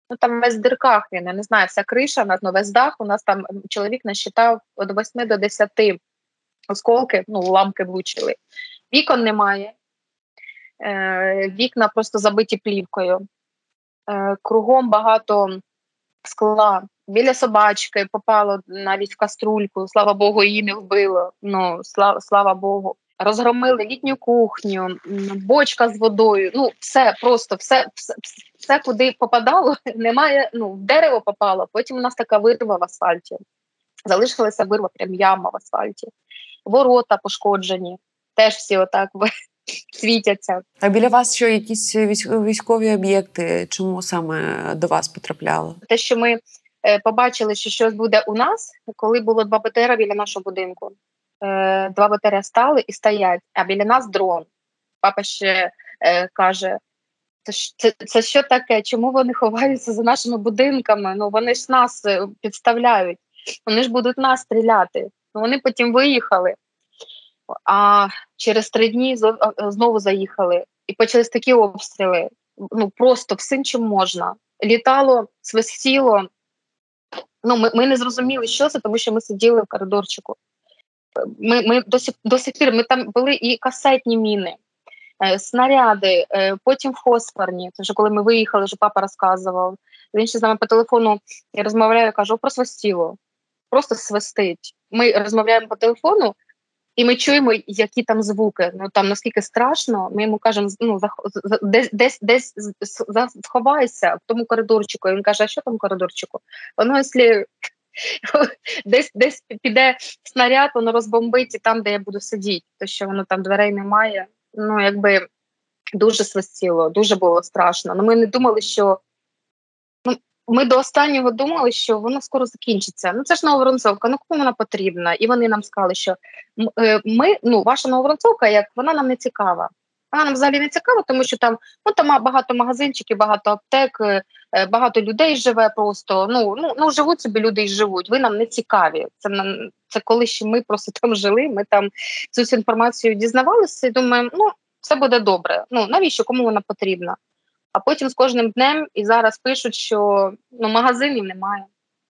Ну, там весь в дирках він, я не знаю, вся криша, весь дах. У нас там чоловік насчитав від 8 до 10 осколки, уламки влучили. Вікон немає. Вікна просто забиті плівкою. Кругом багато скла. Біля собачки попало навіть в каструльку. Слава Богу, її не вбило. Слава Богу. Розгромили літню кухню, бочка з водою. Все, куди попадало, немає, в дерево попало. Потім у нас така вирва в асфальті. Залишилася вирва, прям яма в асфальті. Ворота пошкоджені. Теж всі отак світяться. А біля вас що, якісь військові об'єкти? Чому саме до вас потрапляло? Те, що ми побачили, що щось буде у нас, коли було 2 БТРа біля нашого будинку. 2 БТРа стали і стоять, а біля нас дрон. Папа ще каже, це що таке? Чому вони ховаються за нашими будинками? Вони ж нас підставляють. Вони ж будуть нас стріляти. Вони потім виїхали. А через 3 дні знову заїхали. І почались такі обстріли. Просто всім, чим можна. Літало, свистіло. Ми не зрозуміли, що це, тому що ми сиділи в коридорчику. Ми до сих пір, ми там були і касетні міни, снаряди, потім фосфорні. Тож, коли ми виїхали, вже папа розказував. Він ще з нами по телефону розмовляє, каже, просвистіло. Просто свистить. Ми розмовляємо по телефону, і ми чуємо, які там звуки. Там наскільки страшно, ми йому кажемо, десь сховайся в тому коридорчику. І він каже, а що там в коридорчику? Воно, якщо десь піде снаряд, воно розбомбить і там, де я буду сидіти. Тому що воно там дверей немає. Якби дуже свистіло, дуже було страшно. Ми не думали, що... Ми до останнього думали, що воно скоро закінчиться. Це ж Нововоронцовка, кому вона потрібна? І вони нам сказали, що ваша Нововоронцовка, вона нам не цікава. Вона нам взагалі не цікава, тому що там багато магазинчиків, багато аптек, багато людей живе просто. Живуть собі люди і живуть. Ви нам не цікаві. Це коли ще ми просто там жили, ми там цю інформацію дізнавалися і думаємо, все буде добре. Навіщо, кому вона потрібна? А потім з кожним днем і зараз пишуть, що магазинів немає,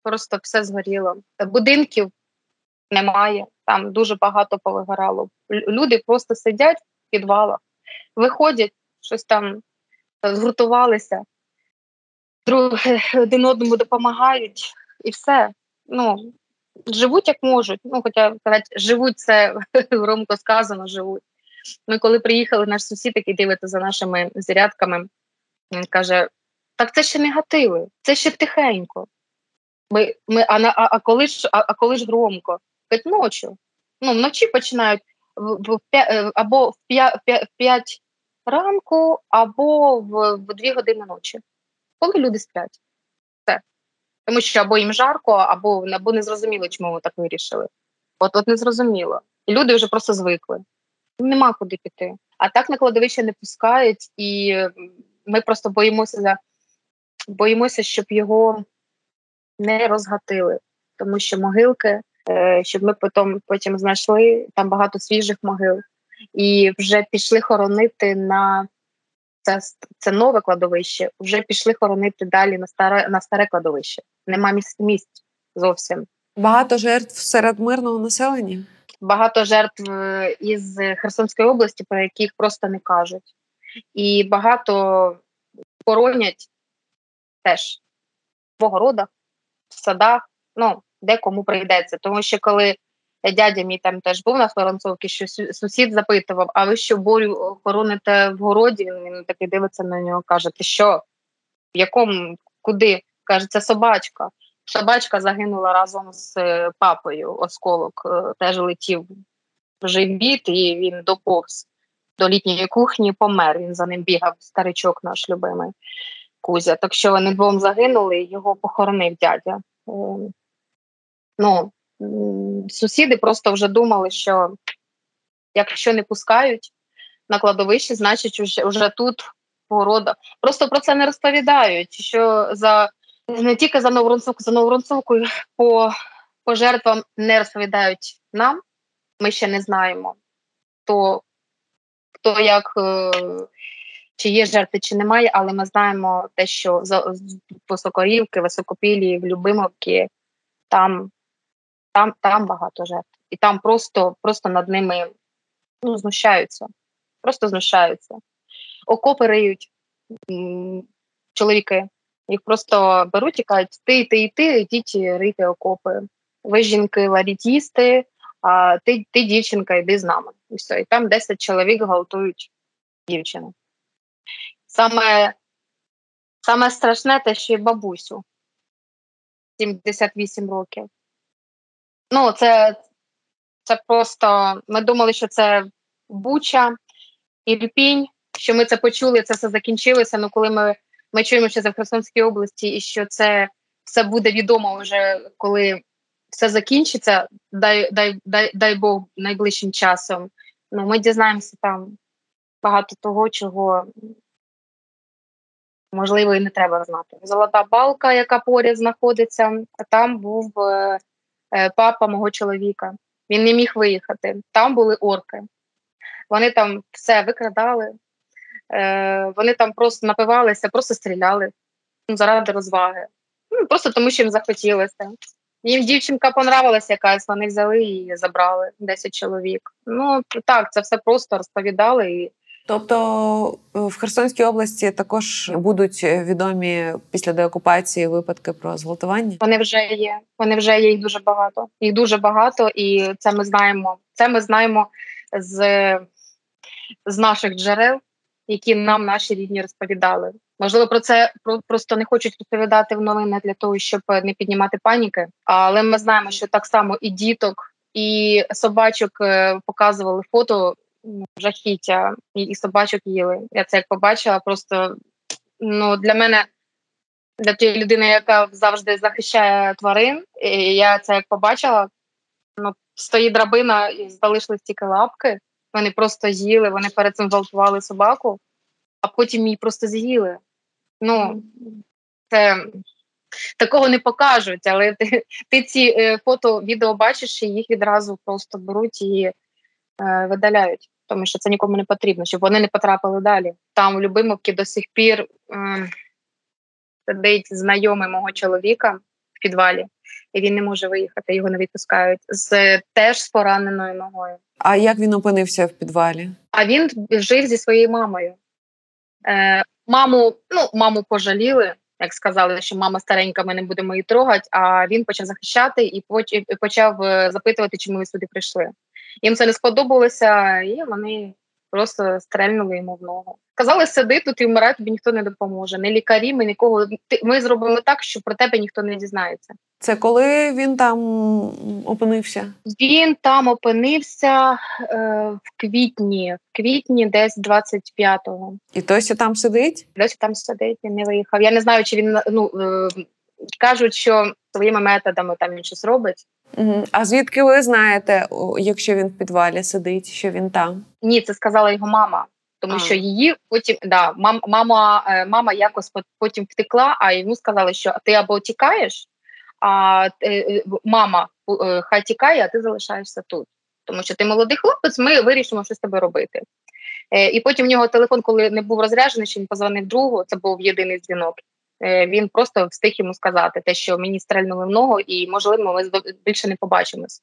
просто все згоріло. Будинків немає, там дуже багато повигорало. Люди просто сидять в підвалах, виходять, щось там згуртувалися, один одному допомагають і все. Живуть як можуть. Хоча сказати, живуть, це громко сказано, живуть. Ми коли приїхали, наш сусід, який дивиться за нашими зарядками, він каже, так це ще негативи, це ще тихенько. Коли ж громко? Кажуть, ночі. Вночі починають або в 5 ранку, або в 2 години ночі. Коли люди сплять. Все. Тому що або їм жарко, або не зрозуміло, чому ми так вирішили. От не зрозуміло. І люди вже просто звикли. Нема куди піти. А так на кладовище не пускають, і ми просто боїмося, щоб його не розгатили. Тому що могилки, щоб ми потім знайшли, там багато свіжих могил. І вже пішли хоронити на це нове кладовище, вже пішли хоронити далі на старе кладовище. Нема місць зовсім. Багато жертв серед мирного населення? Багато жертв із Херсонської області, про яких просто не кажуть. І багато хоронять теж в огородах, в садах, де кому прийдеться. Тому що коли дядя мій там теж був на Воронцовці, що сусід запитував, а ви що, Борю хороните в городі? Він такий дивиться на нього, каже, ти що? В якому, куди? Каже, це собачка. Собачка загинула разом з папою. Осколок теж летів в живіт, і він доповз до літньої кухні, помер. Він за ним бігав, старичок наш любимий Кузя. Так що вони двом загинули, і його похоронив дядя. Ну, сусіди просто вже думали, що якщо не пускають на кладовище, значить вже тут порода. Просто про це не розповідають, що не тільки за Новоронцовкою по жертвам не розповідають нам. Ми ще не знаємо, хто як, чи є жертви, чи немає, але ми знаємо те, що Високорівки, Високопілі, в Любимовці, там багато жертв. І там просто над ними знущаються. Просто знущаються. Окопи риють чоловіки. Їх просто беруть і кажуть, ти, йдіть рийте окопи. Ви, жінки, варіть їсти, а ти, дівчинка, йди з нами. І все. І там 10 чоловік гвалтують дівчину. Саме страшне те, що і бабусю. 78 років. Ну, це просто... Ми думали, що це Буча, Ірпінь, що ми це почули, це все закінчилося. Ну, коли ми чуємо, що це в Херсонській області, і що це все буде відомо вже, коли все закінчиться, дай Бог, найближчим часом. Ну, ми дізнаємося там багато того, чого, можливо, і не треба знати. Золота Балка, яка поряд знаходиться, там був папа мого чоловіка. Він не міг виїхати. Там були орки. Вони там все викрадали, вони там просто напивалися, просто стріляли заради розваги. Просто тому, що їм захотілося. Їм дівчинка понравилася якась, вони взяли і забрали 10 чоловік. Ну, так, це все просто розповідали. Тобто в Херсонській області також будуть відомі після деокупації випадки про зґвалтування? Вони вже є, їх дуже багато. Їх дуже багато, і це ми знаємо. Це ми знаємо з наших джерел, які нам наші рідні розповідали. Можливо, про це просто не хочуть розповідати в новинах для того, щоб не піднімати паніки. Але ми знаємо, що так само і діток, і собачок показували фото жахіття, і собачок їли. Я це як побачила, просто для мене, для тієї людини, яка завжди захищає тварин, і я це як побачила, стоїть драбина, і залишились тільки лапки. Вони просто з'їли, вони перед цим гвалтували собаку, а потім її просто з'їли. Це такого не покажуть, але ти ці фото, відео бачиш, і їх відразу просто беруть і видаляють, тому що це нікому не потрібно, щоб вони не потрапили далі. Там у Любимовці до сих пір сидить знайомий мого чоловіка в підвалі, і він не може виїхати, його не відпускають, теж з пораненою ногою. А як він опинився в підвалі? А він жив зі своєю мамою. Маму пожаліли, як сказали, що мама старенька, ми не будемо її трогати, а він почав захищати і почав запитувати, чому ви сюди прийшли. Їм це не сподобалося, і вони просто стрельнули йому в ногу. Казали, сиди тут і вмирай, тобі ніхто не допоможе. Не лікарі, ми нікого. Ми зробимо так, що про тебе ніхто не дізнається. Це коли він там опинився? Він там опинився в квітні десь 25-го. І досі там сидить? Досі там сидить, він не виїхав. Я не знаю, чи він, кажуть, що своїми методами там він щось робить. Угу. А звідки ви знаєте, якщо він в підвалі сидить, що він там? Ні, це сказала його мама. Тому що її потім, мама якось потім втекла, а йому сказали, що ти або тікаєш, а мама хай тікає, а ти залишаєшся тут. Тому що ти молодий хлопець, ми вирішимо, що з тобою робити. І потім в нього телефон, коли не був розряджений, що він позвонив другу, це був єдиний дзвінок. Він просто встиг йому сказати те, що мені стрельнули в ногу, і, можливо, ми більше не побачимось.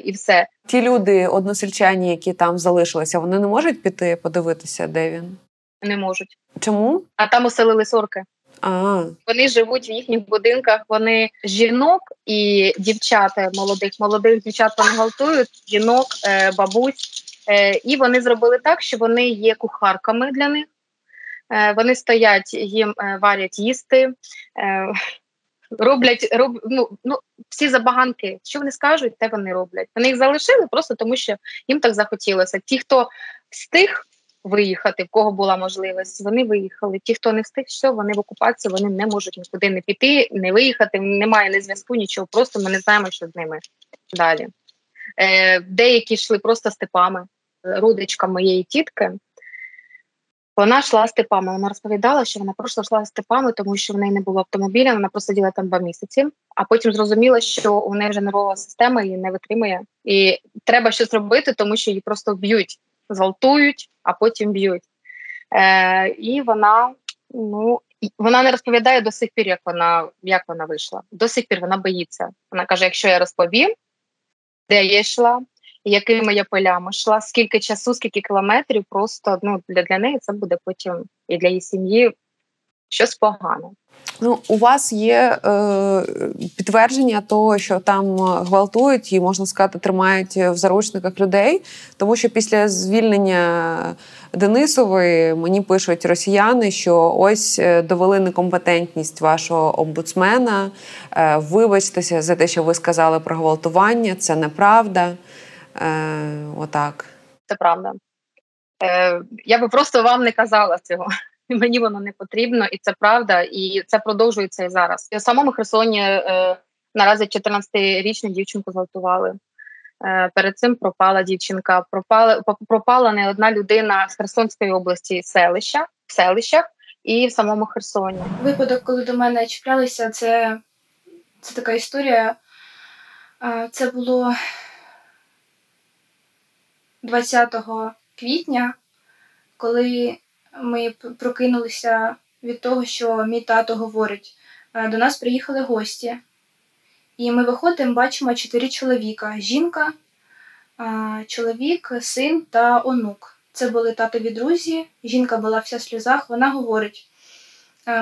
І все. Ті люди, односельчані, які там залишилися, вони не можуть піти подивитися, де він? Не можуть. Чому? А там оселились орки. Вони живуть в їхніх будинках, вони жінок і дівчат, молодих дівчат вони гвалтують, жінок, бабусь. І вони зробили так, що вони є кухарками для них. Вони стоять, їм варять їсти, роблять всі забаганки. Що вони скажуть, те вони роблять. Вони їх залишили просто тому, що їм так захотілося. Ті, хто встиг виїхати, в кого була можливість, вони виїхали. Ті, хто не встиг, все, вони в окупації, вони не можуть нікуди не піти, не виїхати, немає ні зв'язку, нічого, просто ми не знаємо, що з ними далі. Деякі йшли просто степами. Родичка моєї тітки, вона йшла степами. Вона розповідала, що вона просто йшла степами, тому що в неї не було автомобіля, вона просиділа там 2 місяці, а потім зрозуміла, що у неї вже нервова система її не витримує. І треба щось робити, тому що її просто б'ють, зґвалтують, а потім б'ють. І вона не розповідає до сих пір, як вона вийшла. До сих пір вона боїться. Вона каже, якщо я розповім, де я йшла, якими я полями йшла, скільки часу, скільки кілометрів, просто для неї це буде потім і для її сім'ї щось погане. У вас є підтвердження того, що там гвалтують і, можна сказати, тримають в заручниках людей, тому що після звільнення Денисової мені пишуть росіяни, що ось довели некомпетентність вашого омбудсмена, вибачтеся за те, що ви сказали про гвалтування, це неправда. Отак. Це правда. Я би просто вам не казала цього. Мені воно не потрібно, і це правда, і це продовжується і зараз. У самому Херсоні наразі 14-річну дівчинку зґвалтували. Перед цим пропала дівчинка. Пропала не одна людина з Херсонської області, в селищах і в самому Херсоні. Випадок, коли до мене чіплялися, це така історія. Це було 20 квітня, коли ми прокинулися від того, що мій тато говорить. До нас приїхали гості. І ми виходимо, бачимо 4 чоловіка. Жінка, чоловік, син та онук. Це були татові друзі. Жінка була вся в сльозах. Вона говорить,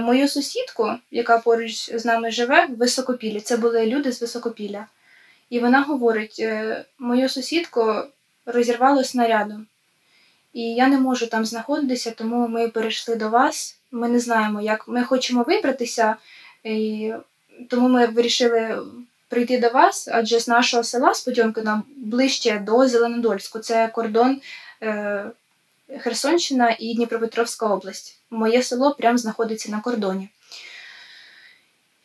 мою сусідку, яка поруч з нами живе, в Високопіллі. Це були люди з Високопілля. І вона говорить, мою сусідку розірвало снарядом. І я не можу там знаходитися, тому ми перейшли до вас. Ми не знаємо, як. Ми хочемо вибратися, і тому ми вирішили прийти до вас, адже з нашого села, з Потьомкина, ближче до Зеленодольську. Це кордон Херсонщина і Дніпропетровська область. Моє село прямо знаходиться на кордоні.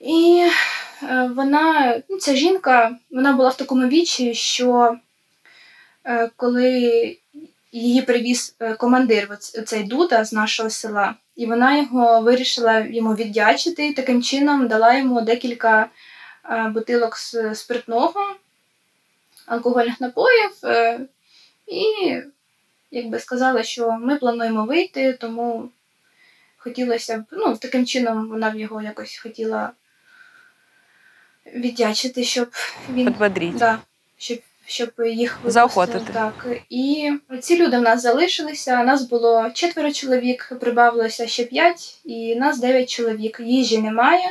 І ця жінка, вона була в такому віці, що коли її привіз командир, цей Дуда з нашого села, і вона вирішила йому віддячити, таким чином дала йому декілька бутилок спиртного, алкогольних напоїв, і сказала, що ми плануємо вийти, тому хотілося б, таким чином вона в його якось хотіла віддячити, щоб він... Підбодріть. Да, щоб їх заохотити. Так. І ці люди в нас залишилися, нас було 4 чоловік, прибавилося ще 5, і нас 9 чоловік. Їжі немає,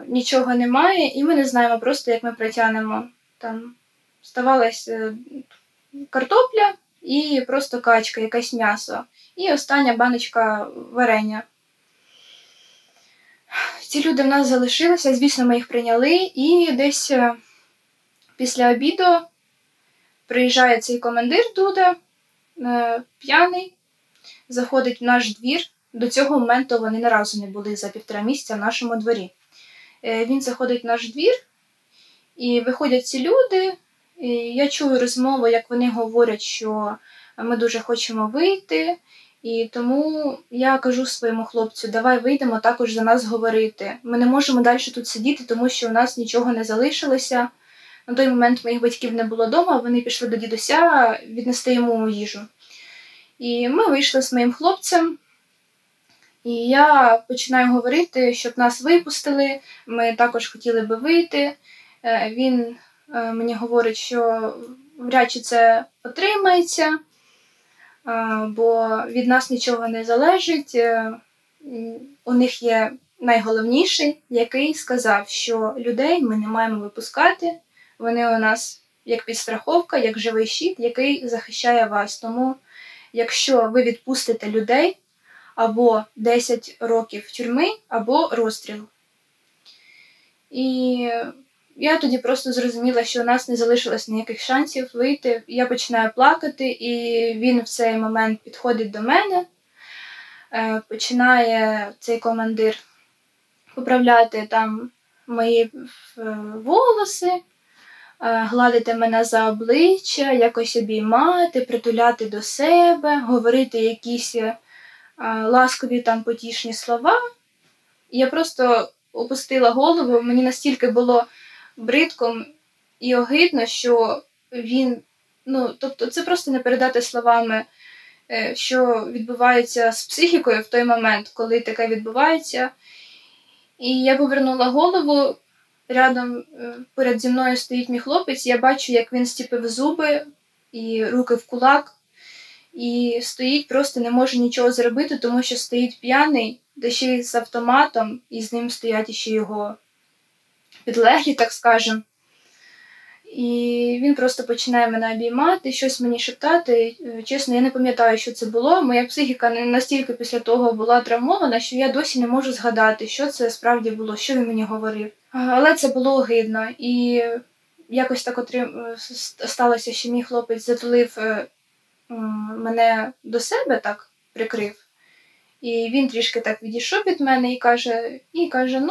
нічого немає, і ми не знаємо просто, як ми протягнемо. Там ставалась картопля і просто качка, якесь м'ясо. І остання баночка варення. Ці люди в нас залишилися, звісно, ми їх прийняли, і десь після обіду приїжджає цей командир Дуда, п'яний, заходить в наш двір. До цього моменту вони ні разу не були за 1,5 місяця в нашому дворі. Він заходить в наш двір, і виходять ці люди, і я чую розмову, як вони говорять, що ми дуже хочемо вийти, і тому я кажу своєму хлопцю, давай вийдемо також за нас говорити. Ми не можемо далі тут сидіти, тому що у нас нічого не залишилося. На той момент моїх батьків не було вдома, вони пішли до дідуся віднести йому їжу. І ми вийшли з моїм хлопцем, і я починаю говорити, щоб нас випустили, ми також хотіли би вийти. Він мені говорить, що вряд чи це отримається, бо від нас нічого не залежить. У них є найголовніший, який сказав, що людей ми не маємо випускати, вони у нас як підстраховка, як живий щит, який захищає вас. Тому якщо ви відпустите людей, або 10 років тюрми, або розстріл. І я тоді просто зрозуміла, що у нас не залишилось ніяких шансів вийти. Я починаю плакати, і він в цей момент підходить до мене, починає цей командир поправляти там мої волоси, гладити мене за обличчя, якось обіймати, притуляти до себе, говорити якісь ласкові там потішні слова. І я просто опустила голову, мені настільки було бридко і огидно, що він, тобто це просто не передати словами, що відбувається з психікою в той момент, коли таке відбувається. І я повернула голову, рядом поряд зі мною стоїть мій хлопець, я бачу, як він стіпив зуби і руки в кулак, і стоїть, просто не може нічого зробити, тому що стоїть п'яний, де ще й з автоматом, і з ним стоять ще його підлеглі, так скажем. І він просто починає мене обіймати, щось мені шептати. Чесно, я не пам'ятаю, що це було. Моя психіка настільки після того була травмована, що я досі не можу згадати, що це справді було, що він мені говорив. Але це було огидно. І якось так сталося, що мій хлопець затулив мене до себе, так прикрив. І він трішки так відійшов від мене і каже,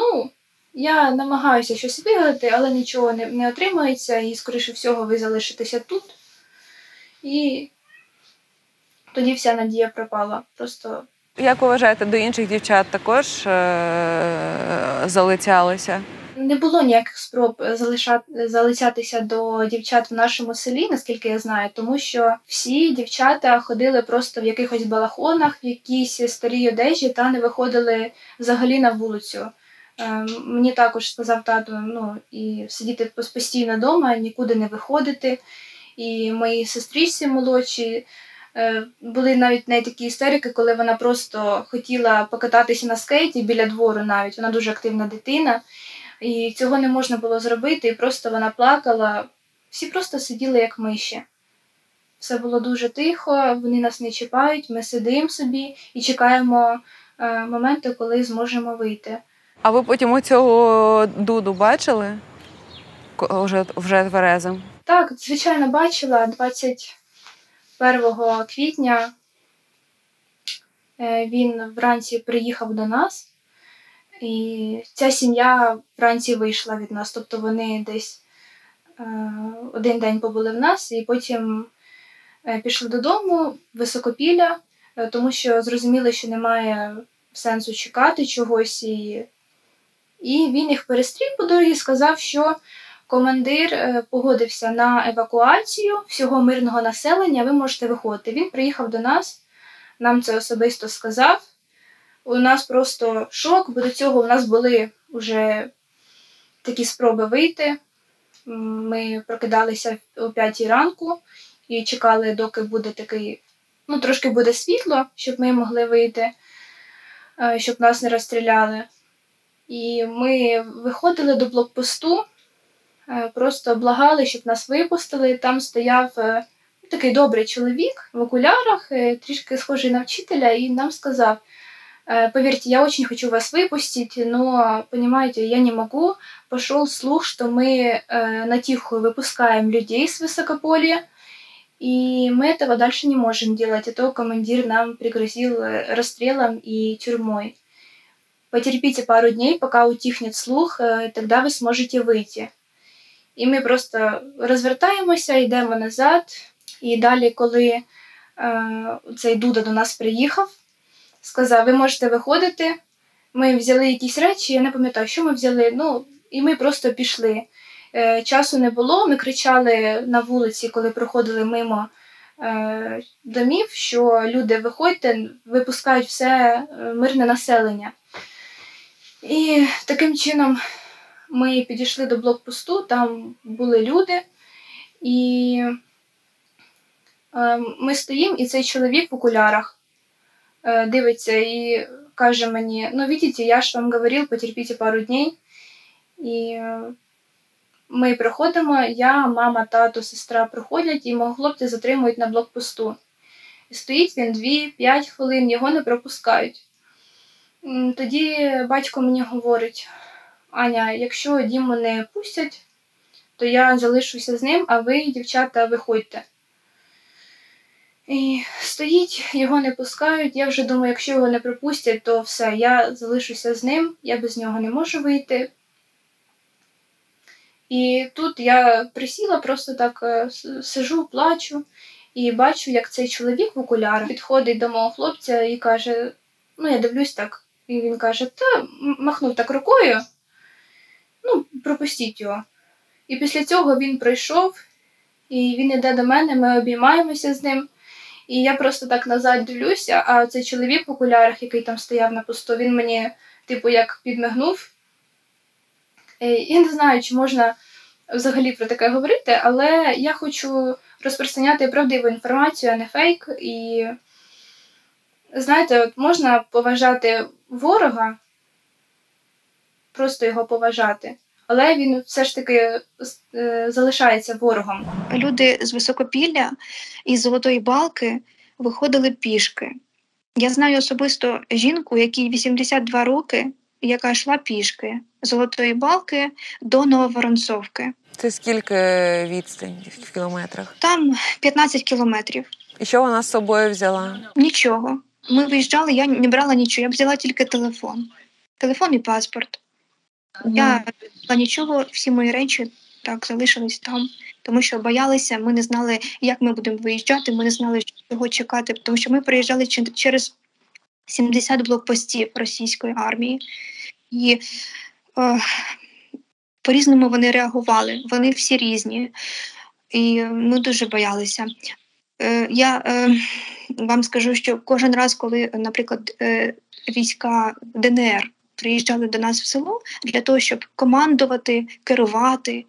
я намагаюся щось вигадати, але нічого не отримається, і, скоріше всього, ви залишитеся тут. І тоді вся надія пропала. Просто... Як ви вважаєте, до інших дівчат також залицялися? Не було ніяких спроб залицятися до дівчат в нашому селі, наскільки я знаю, тому що всі дівчата ходили просто в якихось балахонах, в якійсь старій одежі та не виходили взагалі на вулицю. Мені також сказав тато, і сидіти постійно вдома, нікуди не виходити. І моїй сестричці молодші були навіть не такі істерики, коли вона просто хотіла покататися на скейті біля двору навіть. Вона дуже активна дитина. І цього не можна було зробити, і просто вона плакала. Всі просто сиділи як миші. Все було дуже тихо, вони нас не чіпають, ми сидимо собі і чекаємо моменту, коли зможемо вийти. А ви потім у цього Дуду бачили? Вже тверезим? Так, звичайно, бачила. 21 квітня він вранці приїхав до нас. І ця сім'я вранці вийшла від нас. Тобто вони десь один день побули в нас і потім пішли додому, в Високопілля, тому що зрозуміли, що немає сенсу чекати чогось. І він їх перестрів по дорозі, сказав, що командир погодився на евакуацію всього мирного населення, ви можете виходити. Він приїхав до нас, нам це особисто сказав. У нас просто шок, бо до цього у нас були вже такі спроби вийти. Ми прокидалися о 5 ранку і чекали, доки буде такий, трошки буде світло, щоб ми могли вийти, щоб нас не розстріляли. І ми виходили до блокпосту, просто благали, щоб нас випустили. Там стояв такий добрий чоловік в окулярах, трішки схожий на вчителя, і нам сказав: поверьте, я очень хочу вас выпустить, но, понимаете, я не могу. Пошел слух, что мы на тихую выпускаем людей с Высокополья, и мы этого дальше не можем делать. А то командир нам пригрозил расстрелом и тюрьмой. Потерпите пару дней, пока утихнет слух, тогда ви зможете вийти. І ми просто розвертаємося, йдемо назад. І далі, коли цей Дуда до нас приїхав, сказав: ви можете виходити. Ми взяли якісь речі, я не пам'ятаю, що ми взяли, і ми просто пішли. Часу не було, ми кричали на вулиці, коли проходили мимо домів, що люди, виходьте, випускають все мирне населення. І таким чином ми підійшли до блокпосту, там були люди, і ми стоїмо, і цей чоловік в окулярах дивиться і каже мені: видите, я ж вам говорив, потерпіть пару днів. І ми приходимо, я, мама, тато, сестра приходять, і мого хлопця затримують на блокпосту. І стоїть він 2-5 хвилин, його не пропускають. Тоді батько мені говорить: Аня, якщо Діму не пустять, то я залишуся з ним, а ви, дівчата, виходьте. І стоїть, його не пускають, я вже думаю, якщо його не пропустять, то все, я залишуся з ним, я без нього не можу вийти. І тут я присіла, просто так сижу, плачу, і бачу, як цей чоловік в окулярах підходить до мого хлопця і каже, я дивлюсь так, і він каже, махнув так рукою, пропустіть його. І після цього він прийшов, і він іде до мене, ми обіймаємося з ним. І я просто так назад дивлюся, а цей чоловік в окулярах, який там стояв на посту, він мені, як підмигнув. Я не знаю, чи можна взагалі про таке говорити, але я хочу розпространяти правдиву інформацію, а не фейк. І, знаєте, можна поважати ворога, просто його поважати, але він все ж таки залишається ворогом. Люди з Високопілля і з Золотої Балки виходили пішки. Я знаю особисто жінку, якій 82 роки, яка йшла пішки з Золотої Балки до Нововоронцовки. Це скільки відстань в кілометрах? Там 15 кілометрів. І що вона з собою взяла? Нічого. Ми виїжджали, я не брала нічого, я взяла тільки телефон. Телефон і паспорт. Я не брала нічого, всі мої речі так залишились там, тому що боялися, ми не знали, як ми будемо виїжджати, ми не знали, чого чекати, тому що ми приїжджали через 70 блокпостів російської армії. І по-різному вони реагували, вони всі різні. І ми дуже боялися. Я вам скажу, що кожен раз, коли, наприклад, війська ДНР приїжджали до нас в село для того, щоб командувати, керувати,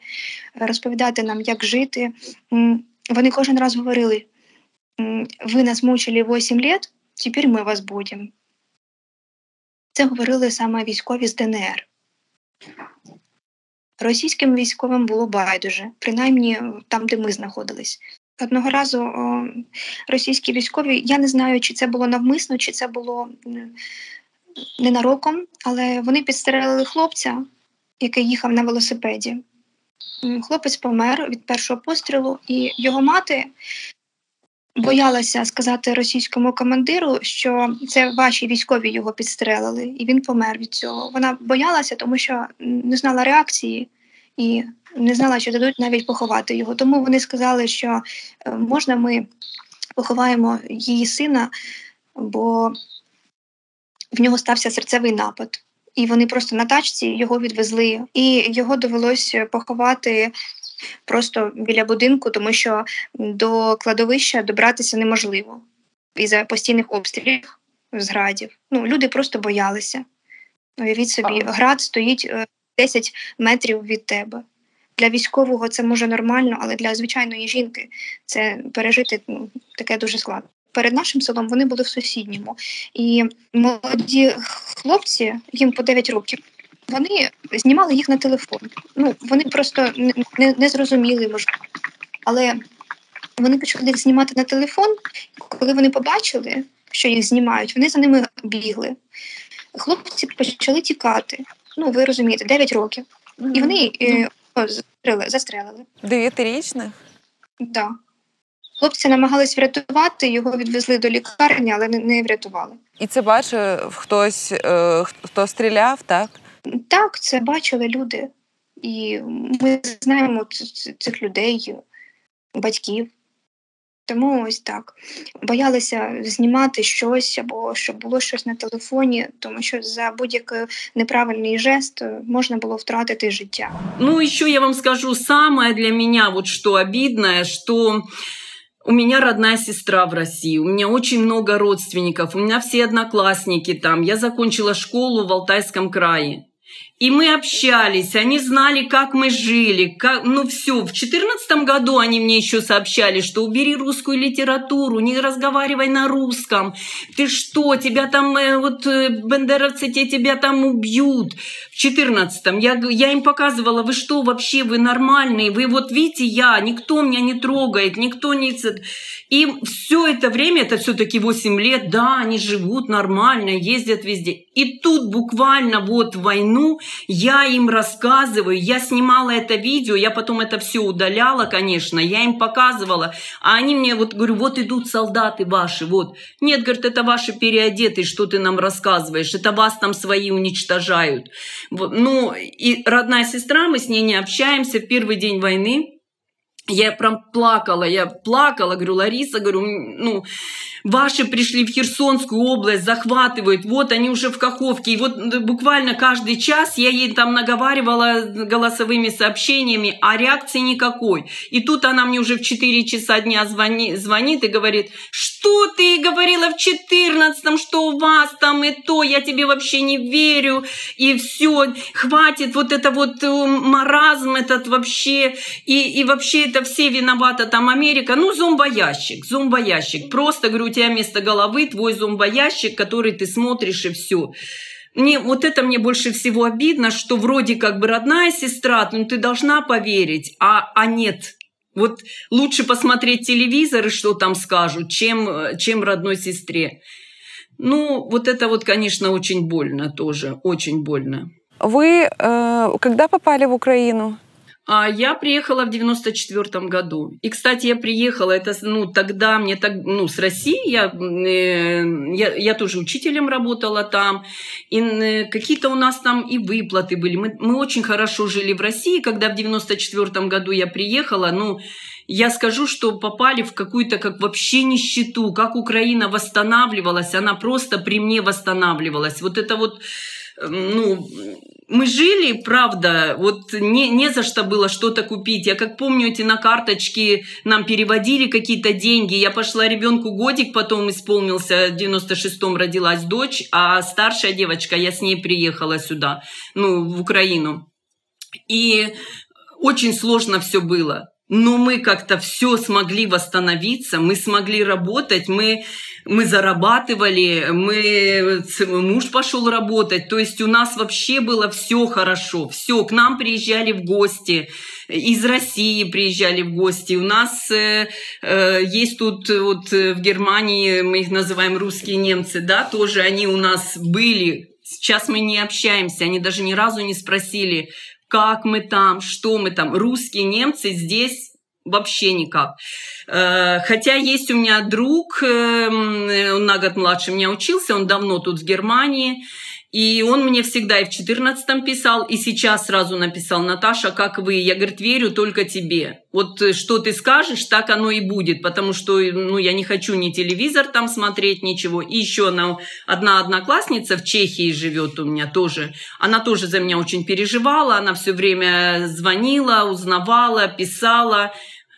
розповідати нам, як жити, вони кожен раз говорили: ви нас мучили 8 років, тепер ми вас будемо. Це говорили саме військові з ДНР. Російським військовим було байдуже, принаймні там, де ми знаходились. Одного разу російські військові, я не знаю, чи це було навмисно, чи це було ненароком, але вони підстрелили хлопця, який їхав на велосипеді. Хлопець помер від першого пострілу, і його мати боялася сказати російському командиру, що це ваші військові його підстрелили, і він помер від цього. Вона боялася, тому що не знала реакції і не знала, що дадуть навіть поховати його. Тому вони сказали, що можна ми поховаємо її сина, бо в нього стався серцевий напад. І вони просто на тачці його відвезли. І його довелося поховати просто біля будинку, тому що до кладовища добратися неможливо. Із-за постійних обстрілів з градів. Люди просто боялися. Уявіть собі, град стоїть 10 метрів від тебе. Для військового це може нормально, але для звичайної жінки це пережити таке дуже складно. Перед нашим селом вони були в сусідньому. І молоді хлопці, їм по 9 років, вони знімали їх на телефон. Вони просто не зрозуміли, можливо. Але вони почали їх знімати на телефон. Коли вони побачили, що їх знімають, вони за ними бігли. Хлопці почали тікати. Ви розумієте, 9 років. І вони застрелили. 9-річних? Так. Хлопці намагались врятувати, його відвезли до лікарні, але не врятували. І це бачив хтось, хто стріляв, так? Так, це бачили люди. І ми знаємо цих людей, батьків. Тому ось так. Боялися знімати щось, або щоб було щось на телефоні, тому що за будь-який неправильний жест можна було втратити життя. Еще я вам скажу, самое для меня что обидное, что у меня родная сестра в России, у меня очень много родственников, у меня все одноклассники там. Я закончила школу в Алтайском крае. И мы общались, они знали, как мы жили, ну все. В 2014 году они мне еще сообщали, что убери русскую литературу, не разговаривай на русском. Ты что, тебя там, вот бандеровцы тебя там убьют. В 2014-м я им показывала, вы что вообще, вы нормальные, вы вот видите, никто меня не трогает, никто не... И все это время, это все-таки 8 лет, да, они живут нормально, ездят везде. И тут буквально вот в войну я им рассказываю, я снимала это видео, я потом это все удаляла, конечно, я им показывала, а они мне вот, говорю, вот идут солдаты ваши, вот. Нет, говорит, это ваши переодетые, что ты нам рассказываешь, это вас там свои уничтожают. Ну, и родная сестра, мы с ней не общаемся в первый день войны. Я прям плакала, говорю, Лариса, говорю, ну, ваши пришли в Херсонскую область, захватывают, вот они уже в Каховке, и вот буквально каждый час я ей там наговаривала голосовыми сообщениями, а реакции никакой. И тут она мне уже в 4 часа дня звонит и говорит, что ты говорила в 14-м, что у вас там и то, я тебе вообще не верю, и все, хватит вот это вот маразм этот вообще, и вообще это все виновата там Америка, ну зомбоящик, просто, говорю, у тебя вместо головы твой зомбоящик, который ты смотришь и все. Вот это мне больше всего обидно, что вроде как бы родная сестра, ну ты должна поверить, а нет. Вот лучше посмотреть телевизор и что там скажут, чем родной сестре. Ну, вот это вот, конечно, очень больно тоже, очень больно. Вы когда попали в Украину? Я приехала в 94 году. И, кстати, я приехала, это, ну, тогда мне так, ну, с России, я тоже учителем работала там, и какие-то у нас там и выплаты были. Мы очень хорошо жили в России, когда в 94 году я приехала, ну, я скажу, что попали в какую-то как вообще нищету, как Украина восстанавливалась, она просто при мне восстанавливалась. Вот это вот, ну... Мы жили, правда, вот не за что было что-то купить. Я как помню, эти на карточки нам переводили какие-то деньги. Я пошла, ребенку годик потом исполнился, в 96-м родилась дочь, а старшая девочка, я с ней приехала сюда, ну, в Украину. И очень сложно все было. Но мы как-то все смогли восстановиться, мы смогли работать, мы зарабатывали, муж пошел работать, то есть у нас вообще было все хорошо, все, к нам приезжали в гости, из России приезжали в гости, у нас есть тут вот в Германии, мы их называем русские немцы, да, тоже они у нас были, сейчас мы не общаемся, они даже ни разу не спросили, как мы там, что мы там. Русские, немцы здесь вообще никак. Хотя есть у меня друг, он на год младше меня учился, он давно тут в Германии, и он мне всегда и в 14-м писал, и сейчас сразу написал: Наташа, как вы? Я, говорит, верю только тебе. Вот что ты скажешь, так оно и будет, потому что, ну, я не хочу ни телевизор там смотреть, ничего. И еще одна одноклассница в Чехии живет у меня тоже. Она тоже за меня очень переживала, она все время звонила, узнавала, писала.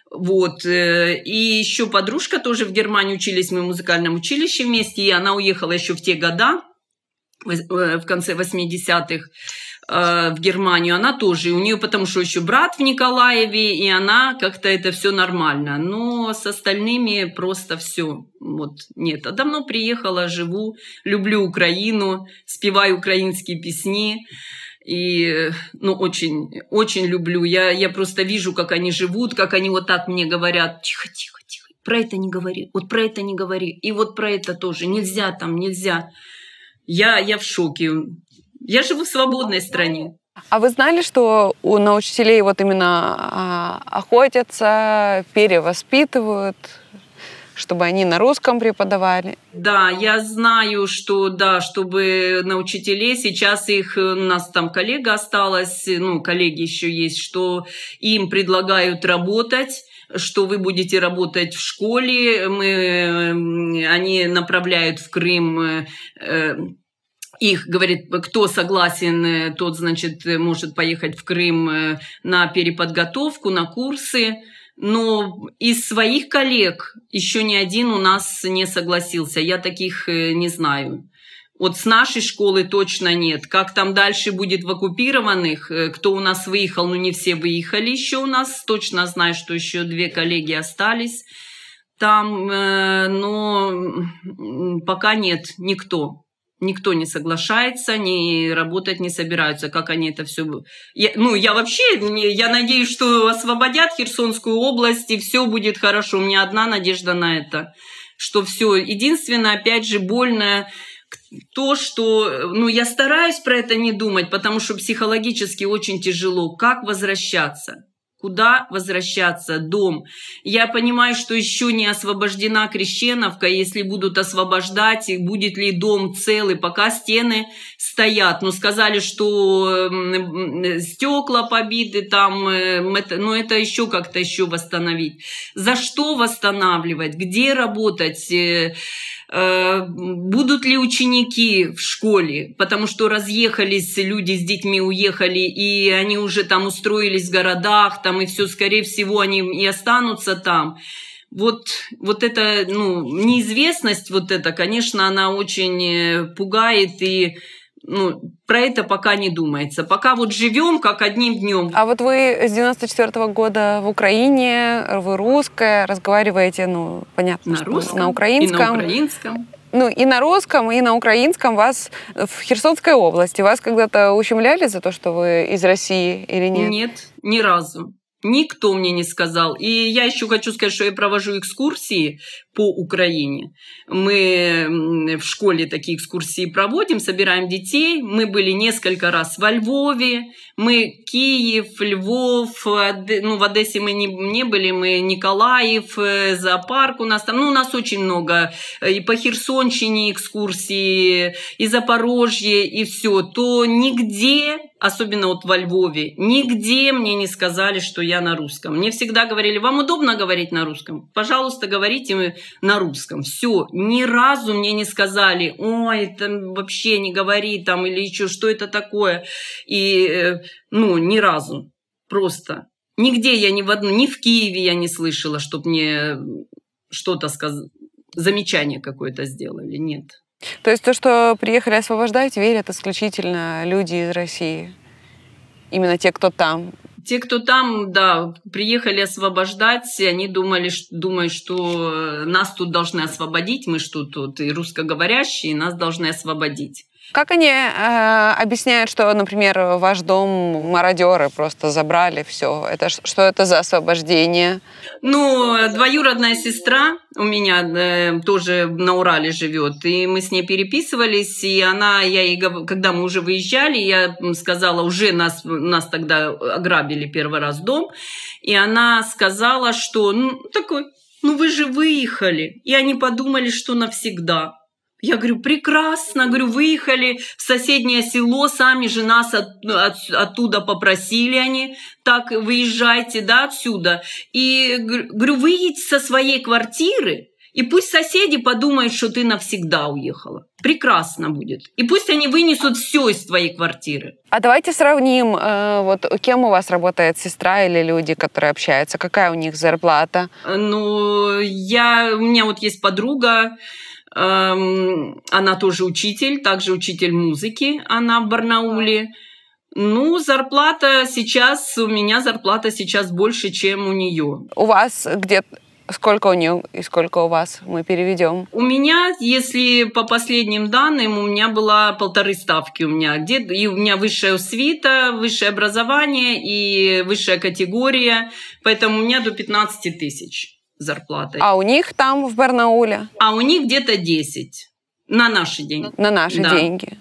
Вот. И еще подружка тоже в Германии учились, мы в музыкальном училище вместе, и она уехала еще в те года, в конце 80-х, в Германию. Она тоже, у нее потому что еще брат в Николаеве, и она как-то это все нормально. Но с остальными просто все. Вот, нет. А давно приехала, живу, люблю Украину, спеваю украинские песни. И, ну, очень, очень люблю. Я просто вижу, как они живут, как они вот так мне говорят: тихо, тихо, тихо, про это не говори, вот про это не говори, и вот про это тоже, нельзя там, нельзя. Я в шоке. Я живу в свободной стране. А вы знали, что на учителей вот именно охотятся, перевоспитывают, чтобы они на русском преподавали? Да, я знаю, что, да, чтобы на учителей, сейчас их, у нас там коллега осталась, ну, коллеги еще есть, что им предлагают работать, что вы будете работать в школе, они направляют в Крым, их, говорит, кто согласен, тот, значит, может поехать в Крым на переподготовку, на курсы. Но из своих коллег еще ни один у нас не согласился. Я таких не знаю. Вот с нашей школы точно нет. Как там дальше будет в оккупированных, кто у нас выехал, ну не все выехали еще у нас. Точно знаю, что еще 2 коллеги остались там, но пока нет никто. Никто не соглашается, не работать не собираются, как они это все... Я вообще, я надеюсь, что освободят Херсонскую область, и все будет хорошо. У меня одна надежда на это, что все. Единственное, опять же, больно то, что... я стараюсь про это не думать, потому что психологически очень тяжело. Как возвращаться? Куда возвращаться? Дом. Я понимаю, что еще не освобождена Крещеновка. Если будут освобождать, будет ли дом целый, пока стены стоят. Сказали, что стекла побиты, там, это еще как-то еще восстановить. За что восстанавливать? Где работать? Будут ли ученики в школе? Потому что разъехались люди с детьми, уехали, и они уже там устроились в городах, там, и все, скорее всего, они и останутся там. Вот эта неизвестность, конечно, она очень пугает, и про это пока не думается. Пока живем как одним днем. А вы с 94-го года в Украине, вы русская, разговариваете, понятно, на русском, на украинском. И на украинском. И на русском, и на украинском. Вас в Херсонской области вас когда-то ущемляли за то, что вы из России или нет? Нет, ни разу. Никто мне не сказал. И я еще хочу сказать, что я провожу экскурсии по Украине. Мы в школе такие экскурсии проводим, собираем детей. Мы были несколько раз во Львове, мы Киев, Львов, в Одессе мы не были, мы Николаев, зоопарк у нас там. У нас очень много. И по Херсонщине экскурсии, и Запорожье, и все. То нигде, особенно во Львове, нигде мне не сказали, что я на русском. Мне всегда говорили: вам удобно говорить на русском? Пожалуйста, говорите на русском. Все. Ни разу мне не сказали: ой, там вообще не говори, там, или еще, что это такое. И, ни разу. Просто. Нигде я ни в Киеве я не слышала, чтобы мне что-то замечание какое-то сделали. Нет. То есть то, что приехали освобождать, верят исключительно люди из России? Именно те, кто там? Те, кто там, да, приехали освобождать, они думают, что нас тут должны освободить, мы что тут и русскоговорящие, нас должны освободить. Как они объясняют, что, например, ваш дом мародеры просто забрали все? Что это за освобождение? Двоюродная сестра у меня тоже на Урале живет, и мы с ней переписывались, и когда мы уже выезжали, я сказала, уже нас тогда ограбили первый раз дом, и она сказала, что, вы же выехали, и они подумали, что навсегда. Я говорю: прекрасно, выехали в соседнее село, сами же нас оттуда попросили они, так, выезжайте, да, отсюда. И говорю: выедь со своей квартиры, и пусть соседи подумают, что ты навсегда уехала. Прекрасно будет. И пусть они вынесут все из твоей квартиры. А давайте сравним, кем у вас работает сестра или люди, которые общаются, какая у них зарплата? У меня есть подруга, она тоже учитель, также учитель музыки, она в Барнауле. Зарплата сейчас, у меня зарплата сейчас больше, чем у нее. У вас сколько у нее и сколько у вас? Мы переведем. У меня, если по последним данным, у меня было 1,5 ставки. И у меня высшая свита, высшее образование и высшая категория. Поэтому у меня до 15 тысяч зарплаты. А у них там в Барнауле? А у них где-то 10. На наши деньги. На наши деньги.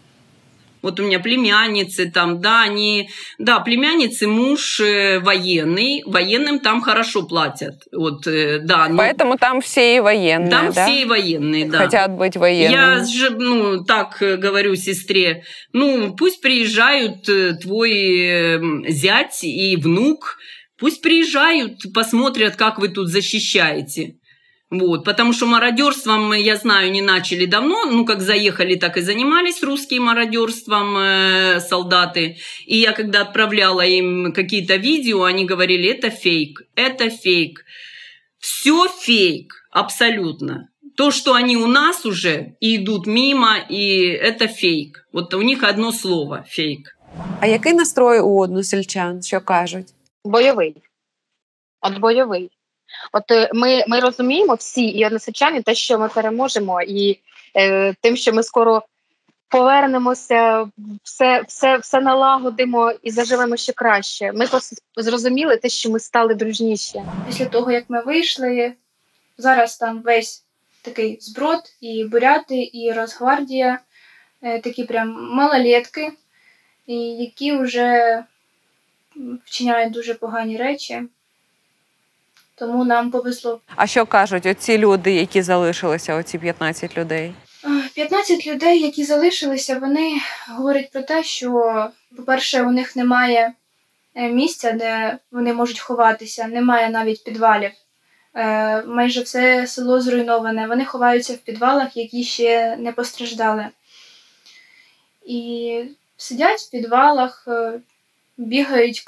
Вот у меня племянницы там, племянницы, муж военный, военным там хорошо платят. Поэтому там все и военные, там все и военные, да. Хотят быть военными. Я же, так говорю сестре, пусть приезжают твой зять и внук, пусть приезжают, посмотрят, как вы тут защищаете. Потому что мародерством, я знаю, не начали давно, как заехали, так и занимались русские мародерством солдаты. И я когда отправляла им какие-то видео, они говорили: это фейк, это фейк. Все фейк, абсолютно. То, что они у нас уже и идут мимо, и это фейк. Вот у них одно слово – фейк. А який настрой у односельчан? Що кажуть? Бойовий. От бойовий. От ми розуміємо всі, і односельчани, те, що ми переможемо, і тим, що ми скоро повернемося, все налагодимо і заживемо ще краще. Ми просто зрозуміли те, що ми стали дружніші. Після того, як ми вийшли, зараз там весь такий зброд, і буряти, і Росгвардія, такі прям малолетки, і які вже вчиняють дуже погані речі. Тому нам повезло. А що кажуть оці люди, які залишилися, оці 15 людей? 15 людей, які залишилися, вони говорять про те, що, по-перше, у них немає місця, де вони можуть ховатися, немає навіть підвалів. Майже все село зруйноване. Вони ховаються в підвалах, які ще не постраждали. І сидять в підвалах, бігають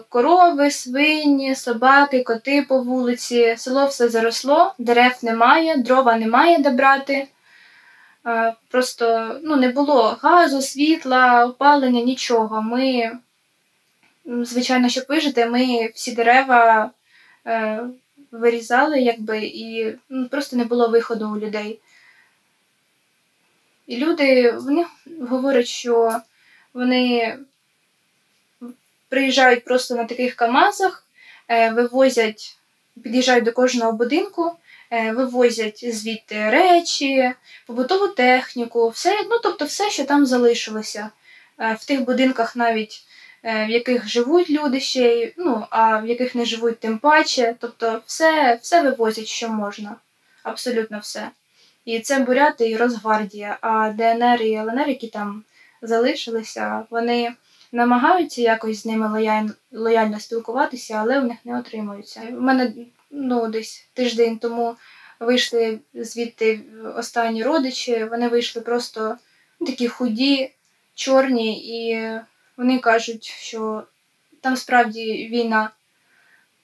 корови, свині, собаки, коти по вулиці. Село все заросло, дерев немає, дрова немає де брати. Просто не було газу, світла, опалення, нічого. Ми, звичайно, щоб вижити, ми всі дерева вирізали, і просто не було виходу у людей. І люди, вони говорять, що вони приїжджають просто на таких КАМАЗах, вивозять, під'їжджають до кожного будинку, вивозять звідти речі, побутову техніку, все, тобто все, що там залишилося. В тих будинках навіть, в яких живуть люди ще, а в яких не живуть тим паче. Тобто все вивозять, що можна. Абсолютно все. І це буряти і Росгвардія. А ДНР і ЛНР, які там залишилися, вони намагаються якось з ними лояльно спілкуватися, але у них не отримується. У мене десь тиждень тому вийшли звідти останні родичі, вони вийшли просто такі худі, чорні, і вони кажуть, що там справді війна,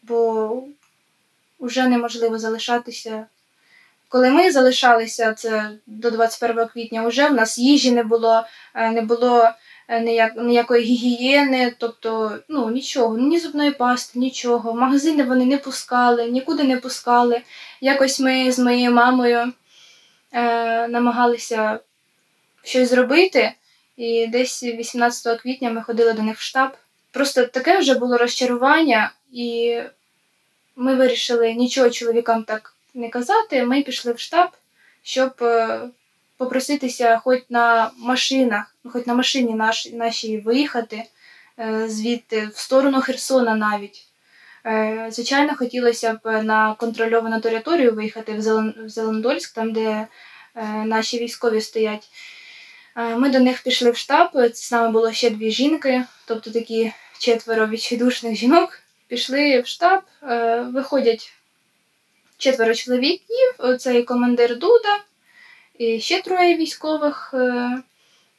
бо вже неможливо залишатися. Коли ми залишалися, це до 21 квітня, вже в нас їжі не було ніякої гігієни, тобто нічого, ні зубної пасти, нічого. В магазини вони не пускали, нікуди не пускали. Якось ми з моєю мамою намагалися щось зробити, і десь 18 квітня ми ходили до них в штаб. Просто таке вже було розчарування, і ми вирішили нічого чоловікам так не казати. Ми пішли в штаб, щоб попроситися хоч на машині нашій виїхати звідти, в сторону Херсона навіть. Звичайно, хотілося б на контрольовану територію виїхати в Зеленодольськ, там, де наші військові стоять. Ми до них пішли в штаб, з нами було ще 2 жінки, тобто такі 4 відчайдушних жінок. Пішли в штаб, виходять 4 чоловіків, оцей командир Дуда, і ще 3 військових,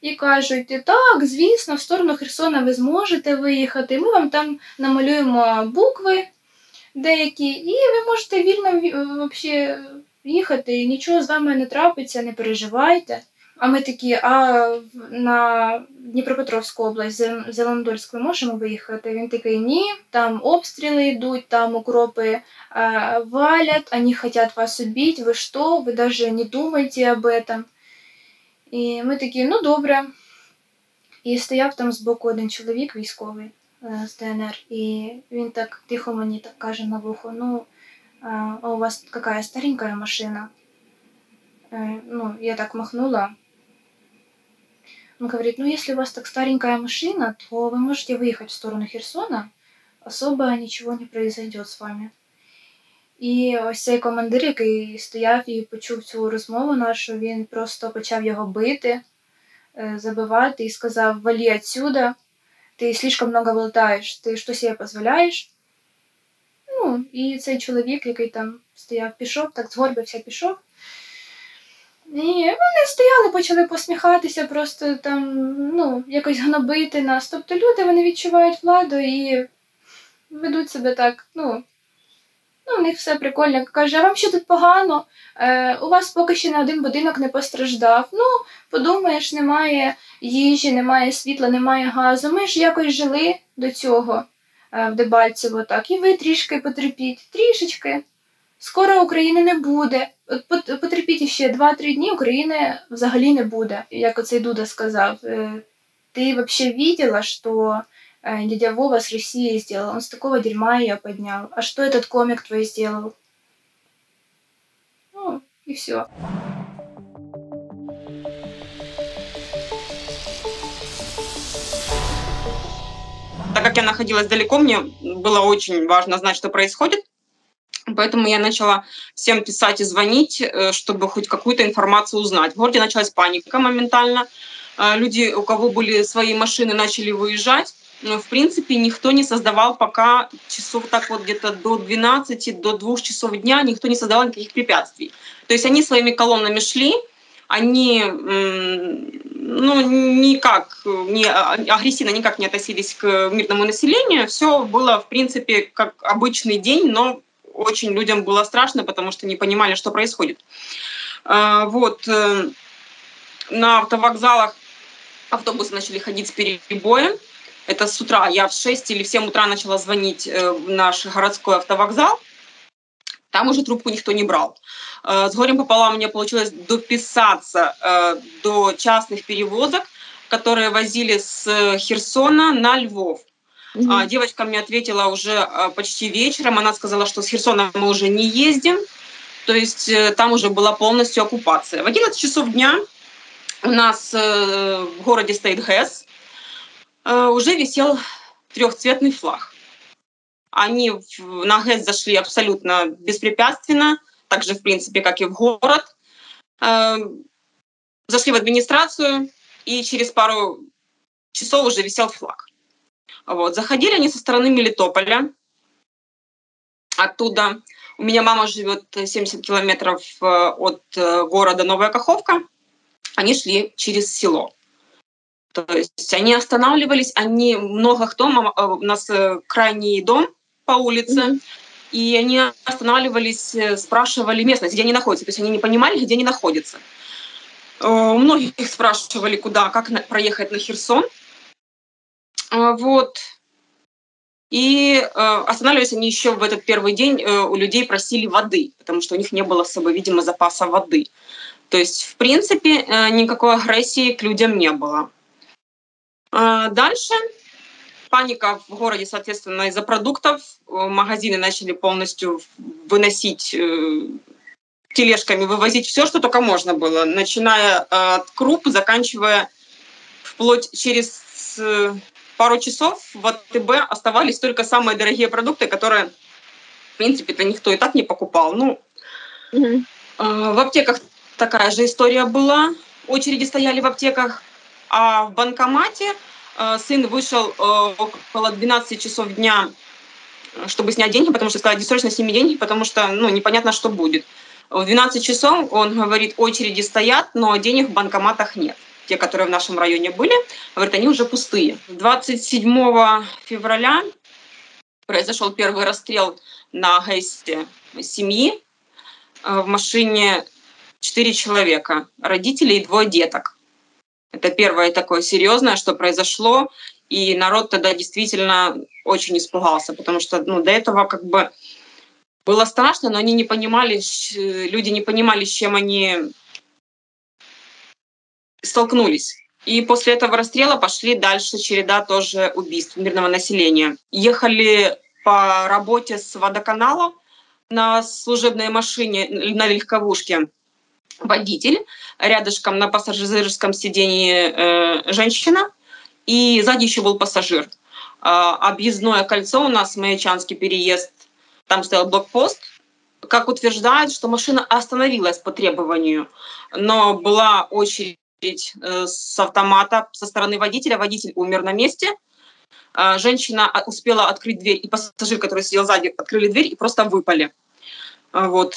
і кажуть, так, звісно, в сторону Херсона ви зможете виїхати, ми вам там намалюємо букви деякі, і ви можете вільно їхати, і нічого з вами не трапиться, не переживайте. А ми такі, а на Дніпропетровську область, Зеленодольськ, ми можемо виїхати? Він такий, ні, там обстріли йдуть, там укропи валять, вони хочуть вас убити, ви що, ви навіть не думайте об этом. І ми такі, добре. І стояв там збоку один чоловік військовий з ДНР, і він так тихо мені так каже на вухо, а у вас какая старенькая машина? Я так махнула. Он говорит, если у вас так старенькая машина, то вы можете выехать в сторону Херсона, особо ничего не произойдет с вами. І ось цей командир, який стояв і почув цю розмову нашу, він просто почав його бити, забивати і сказав, вали отсюда, ти слишком много болтаєш, ти що себе дозволяєш? І цей чоловік, який там стояв, пішов, так згорбився, пішов. І вони стояли, почали посміхатися, просто там, якось гнобити нас. Тобто люди, вони відчувають владу і ведуть себе так, Ну, у них все прикольно. Каже, а вам що тут погано? У вас поки ще не один будинок не постраждав. Ну, подумаєш, немає їжі, немає світла, немає газу. Ми ж якось жили до цього в Дебальцево так. І ви трішки потерпіть. Трішечки. Скоро України не буде. Потерпіть ще 2-3 дні, України взагалі не буде. Як оцей Дуда сказав. Ты вообще видела, что дядя Вова с Россией сделал? Он с такого дерьма ее поднял. А что этот комик твой сделал? Ну, и все. Так как я находилась далеко, мне было очень важно знать, что происходит. Поэтому я начала всем писать и звонить, чтобы хоть какую-то информацию узнать. В городе началась паника моментально. Люди, у кого были свои машины, начали выезжать. Но, в принципе, никто не создавал пока часов так вот где-то до 12, до 2 часов дня, никто не создавал никаких препятствий. То есть они своими колоннами шли, они никак не агрессивно никак не относились к мирному населению. Все было, в принципе, как обычный день, но очень людям было страшно, потому что не понимали, что происходит. На автовокзалах автобусы начали ходить с перебоем. Это с утра. Я в 6 или в 7 утра начала звонить в наш городской автовокзал. Там уже трубку никто не брал. С горем пополам мне получилось дописаться до частных перевозок, которые возили с Херсона на Львов. Девочка мне ответила уже почти вечером. Она сказала, что с Херсона мы уже не ездим. То есть там уже была полностью оккупация. В 11 часов дня у нас в городе стоит ГЭС. Уже висел 3-цветный флаг. Они на ГЭС зашли абсолютно беспрепятственно, так же, в принципе, как и в город. Зашли в администрацию, и через пару часов уже висел флаг. Заходили они со стороны Мелитополя. Оттуда у меня мама живет 70 километров от города Новая Каховка. Они шли через село. То есть они останавливались, много кто, у нас крайний дом по улице, и они останавливались, спрашивали местность, где они находятся. То есть они не понимали, где они находятся. У многих спрашивали, куда, как проехать на Херсон. И останавливались они еще в этот первый день, у людей просили воды, потому что у них не было с собой, видимо, запаса воды. То есть, в принципе, никакой агрессии к людям не было. Дальше паника в городе, соответственно, из-за продуктов. Магазины начали полностью выносить тележками, вывозить все, что только можно было, начиная от круп, заканчивая вплоть через пару часов в АТБ оставались только самые дорогие продукты, которые, в принципе-то, никто и так не покупал. В аптеках такая же история была. Очереди стояли в аптеках. А в банкомате сын вышел около 12 часов дня, чтобы снять деньги, потому что сказали, срочно сними деньги, потому что непонятно, что будет. В 12 часов он говорит, очереди стоят, но денег в банкоматах нет. Те, которые в нашем районе были, говорит, они уже пустые. 27 февраля произошел первый расстрел на ГЭСе семьи. В машине 4 человека, родители и 2 деток. Это первое такое серьезное, что произошло, и народ тогда действительно очень испугался, потому что до этого как бы было страшно, но они не понимали, люди не понимали, с чем они столкнулись. И после этого расстрела пошли дальше череда тоже убийств мирного населения. Ехали по работе с водоканала на служебной машине, на легковушке водитель, рядышком на пассажирском сидении женщина, и сзади еще был пассажир. Объездное кольцо у нас, Маячанский переезд, там стоял блокпост. Как утверждают, что машина остановилась по требованию, но была очередь с автомата со стороны водителя, водитель умер на месте, женщина успела открыть дверь, и пассажир, который сидел сзади, открыли дверь и просто выпали.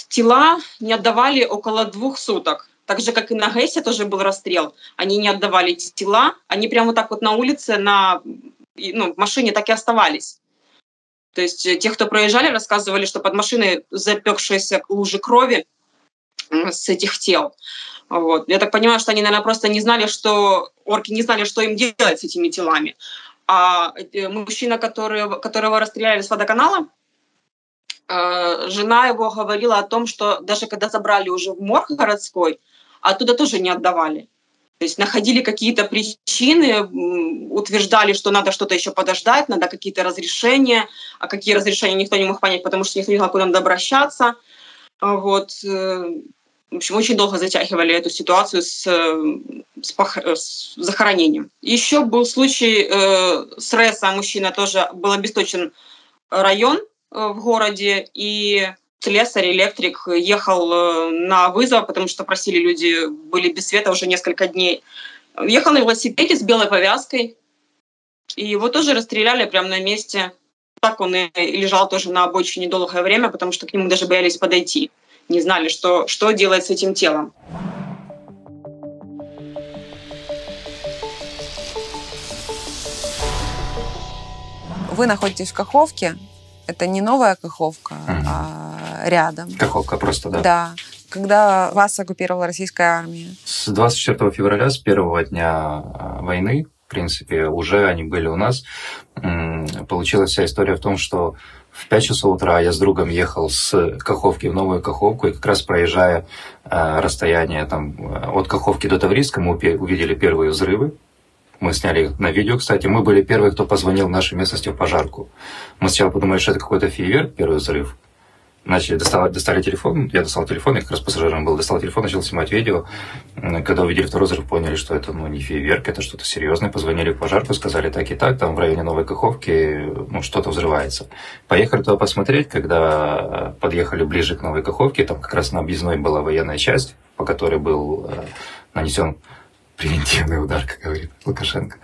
Тела не отдавали около 2 суток. Так же, как и на ГЭСе тоже был расстрел. Они не отдавали эти тела. Они прямо так вот на улице, в машине так и оставались. То есть те, кто проезжали, рассказывали, что под машиной запекшиеся лужи крови с этих тел. Вот. Я так понимаю, что они, наверное, просто не знали, орки не знали, что им делать с этими телами. А мужчина, которого расстреляли с водоканала, жена его говорила о том, что даже когда забрали уже в морг городской, оттуда тоже не отдавали. То есть находили какие-то причины, утверждали, что надо что-то еще подождать, надо какие-то разрешения. А какие разрешения, никто не мог понять, потому что никто не знал, куда надо обращаться. Вот. В общем, очень долго затягивали эту ситуацию с захоронением. Еще был случай с РЭСа. Мужчина тоже был обесточен район в городе, и слесарь, электрик ехал на вызов, потому что просили люди, были без света уже несколько дней. Ехал на велосипеде с белой повязкой, и его тоже расстреляли прямо на месте. Так он и лежал тоже на обочине долгое время, потому что к нему даже боялись подойти. Не знали, что делать с этим телом. Вы находитесь в Каховке. Это не новая Каховка, а рядом. Каховка просто, да. Да. Когда вас оккупировала российская армия? С 24 февраля, с первого дня войны, в принципе, уже они были у нас. Получилась вся история в том, что в 5 часов утра я с другом ехал с Каховки в Новую Каховку, и как раз проезжая расстояние там, от Каховки до Тавриска, мы увидели первые взрывы. Мы сняли их на видео, кстати. Мы были первые, кто позвонил в нашей местности в пожарку. Мы сначала подумали, что это какой-то фейерверк, первый взрыв. Начали, достали телефон, я достал телефон, я как раз пассажиром был, достал телефон, начал снимать видео. Когда увидели второй взрыв, поняли, что это не фейерверк, это что-то серьезное. Позвонили в пожарку, сказали так и так, там в районе Новой Каховки что-то взрывается. Поехали туда посмотреть, когда подъехали ближе к Новой Каховке, там как раз на объездной была военная часть, по которой был нанесен превентивный удар, как говорит Лукашенко.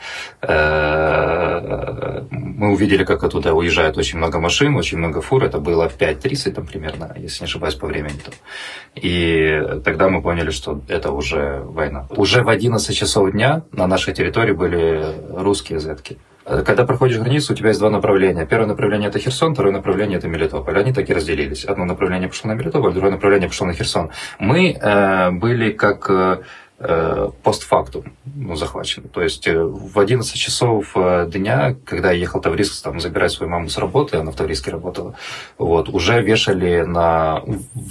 Мы увидели, как оттуда уезжает очень много машин, очень много фур. Это было в 5:30 там примерно, если не ошибаюсь, по времени. И тогда мы поняли, что это уже война. Уже в 11 часов дня на нашей территории были русские зетки. Когда проходишь границу, у тебя есть два направления. Первое направление – это Херсон, второе направление – это Мелитополь. Они так и разделились. Одно направление пошло на Мелитополь, другое направление пошло на Херсон. Мы были как постфактум захвачены. То есть в 11 часов дня, когда я ехал в Тавриск забирать свою маму с работы, она в Тавриске работала, уже вешали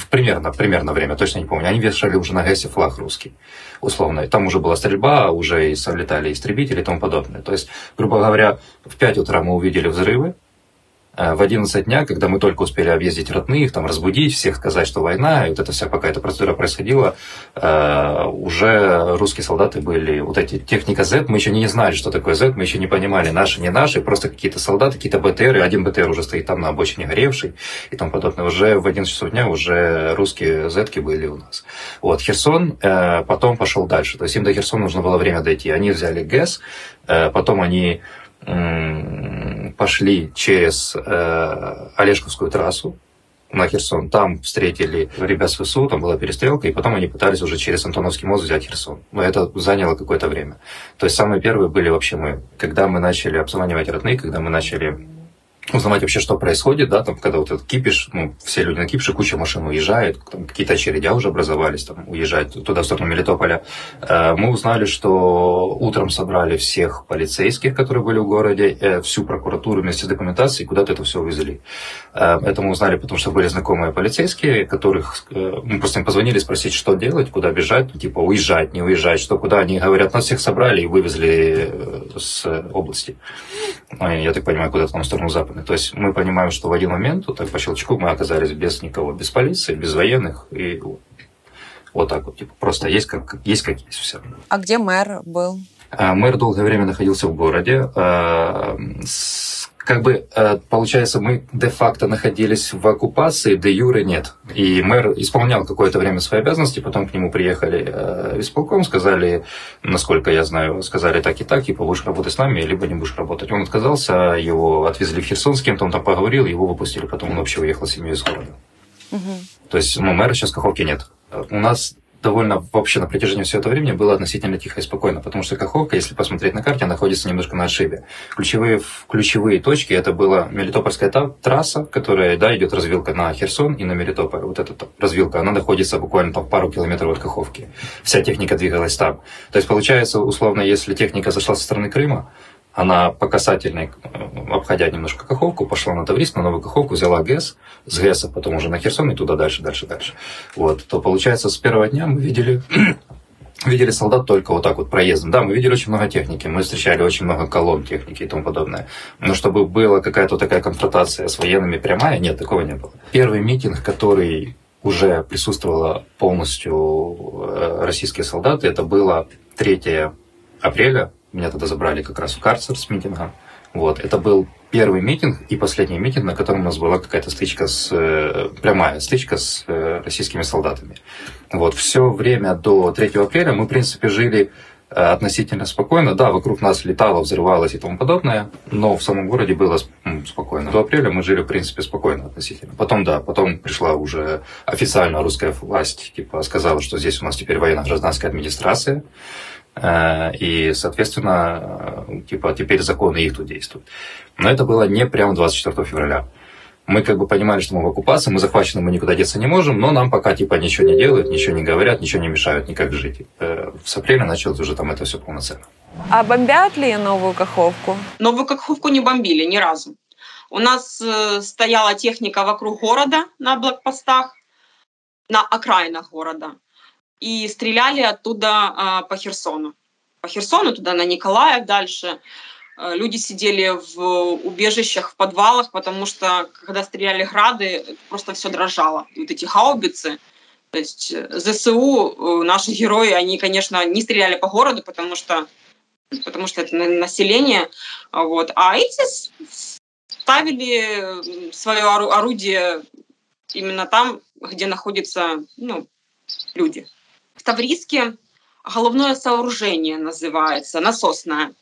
примерно время, точно не помню, они вешали уже на ГЭСе флаг русский, условно. Там уже была стрельба, уже и летали истребители и тому подобное. То есть, грубо говоря, в 5 утра мы увидели взрывы. В 11 дня, когда мы только успели объездить родных, разбудить всех, сказать, что война, и вот эта вся пока эта процедура происходила, уже русские солдаты были, вот эти техника Z, мы еще не знали, что такое Z, мы еще не понимали, наши, не наши, просто какие-то солдаты, какие-то БТРы, один БТР уже стоит там на обочине горевший и тому подобное. Уже в 11 часов дня уже русские Z-ки были у нас. Херсон потом пошел дальше, то есть им до Херсона нужно было время дойти. Они взяли ГЭС, потом они пошли через Олешковскую трассу на Херсон. Там встретили ребят с ВСУ, там была перестрелка, и потом они пытались уже через Антоновский мост взять Херсон. Но это заняло какое-то время. То есть самые первые были вообще мы. Когда мы начали обзванивать родных, когда мы начали узнавать вообще, что происходит, когда вот этот кипиш, все люди на кипише, куча машин уезжает, какие-то очередя уже образовались, уезжают туда, в сторону Мелитополя. Мы узнали, что утром собрали всех полицейских, которые были в городе, всю прокуратуру вместе с документацией, куда-то это все увезли. Это мы узнали, потому что были знакомые полицейские, которых мы просто им позвонили спросить, что делать, куда бежать, уезжать, не уезжать, что куда. Они говорят, нас всех собрали и вывезли с области. Я так понимаю, куда-то там в сторону запада. То есть мы понимаем, что в один момент, так по щелчку, мы оказались без никого, без полиции, без военных, и вот так вот, просто есть как есть все. А где мэр был? Мэр долгое время находился в городе. Получается, мы де-факто находились в оккупации, де-юре нет. И мэр исполнял какое-то время свои обязанности, потом к нему приехали в исполком, сказали, насколько я знаю, сказали так и так, будешь работать с нами, либо не будешь работать. Он отказался, его отвезли в Херсон, с кем-то он там поговорил, его выпустили, потом он вообще уехал с семьей из города. То есть, мэра сейчас в Каховке нет. У нас довольно вообще на протяжении всего этого времени было относительно тихо и спокойно, потому что Каховка, если посмотреть на карте, находится немножко на отшибе. Ключевые точки — это была Мелитопольская трасса, которая, да, идет развилка на Херсон и на Мелитополь. Вот эта развилка, она находится буквально там пару километров от Каховки. Вся техника двигалась там. То есть получается, условно, если техника зашла со стороны Крыма, она по касательной, обходя немножко Каховку, пошла на Таврийск, на Новую Каховку, взяла ГЭС, с ГЭСа потом уже на Херсон и туда дальше. Вот. То получается, с первого дня мы видели солдат только вот так вот проездом. Да, мы видели очень много техники, мы встречали очень много колонн техники и тому подобное. Но чтобы была какая-то такая конфронтация с военными прямая, нет, такого не было. Первый митинг, который уже присутствовало полностью российские солдаты, это было 3 апреля. Меня тогда забрали как раз в карцер с митингом. Вот. Это был первый митинг и последний митинг, на котором у нас была какая-то прямая стычка с российскими солдатами. Вот. Все время до 3 апреля мы, в принципе, жили относительно спокойно. Да, вокруг нас летало, взрывалось и тому подобное, но в самом городе было спокойно. До апреля мы жили, в принципе, спокойно относительно. Потом пришла уже официально русская власть, сказала, что здесь у нас теперь военно-гражданская администрация. И, соответственно, теперь законы их тут действуют. Но это было не прямо 24 февраля. Мы понимали, что мы в оккупации, мы захвачены, мы никуда деться не можем, но нам пока ничего не делают, ничего не говорят, ничего не мешают никак жить. С апреля началось уже там это все полноценно. А бомбят ли Новую Каховку? Новую Каховку не бомбили ни разу. У нас стояла техника вокруг города на блокпостах, на окраинах города. И стреляли оттуда по Херсону. По Херсону, туда на Николаев дальше. Люди сидели в убежищах, в подвалах, потому что, когда стреляли грады, просто все дрожало. И вот эти гаубицы, то есть ЗСУ, наши герои, они, конечно, не стреляли по городу, потому что это население. Вот. А эти ставили свое орудие именно там, где находятся люди. В Таврийске головное сооружение называется, насосное,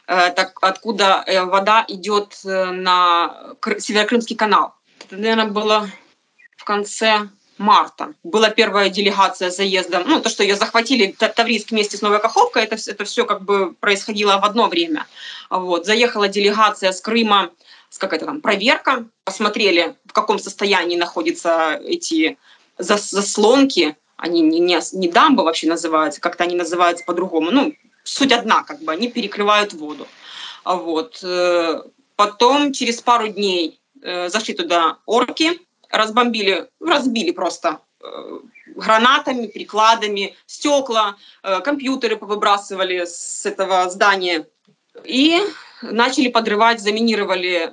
откуда вода идет на Северокрымский канал. Это, наверное, было в конце марта. Была первая делегация заездом. То, что ее захватили Таврийск вместе с Новой Каховкой, это все происходило в одно время. Вот. Заехала делегация с Крыма, проверка. Посмотрели, в каком состоянии находятся эти заслонки. Они не дамбы вообще называются, как-то они называются по-другому. Суть одна, они перекрывают воду. Вот. Потом через пару дней зашли туда орки, разбили просто гранатами, прикладами, стекла, компьютеры повыбрасывали с этого здания. И начали подрывать, заминировали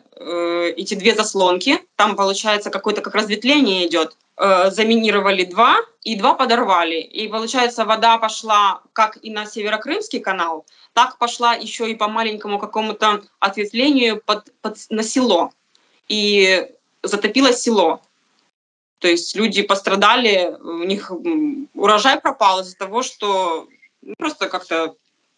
эти 2 заслонки. Там, получается, какое-то как разветвление идет. Заминировали 2, и 2 подорвали. И, получается, вода пошла как и на Северокрымский канал, так пошла еще и по маленькому какому-то ответвлению на село. И затопило село. То есть люди пострадали, у них урожай пропал из-за того, что просто как-то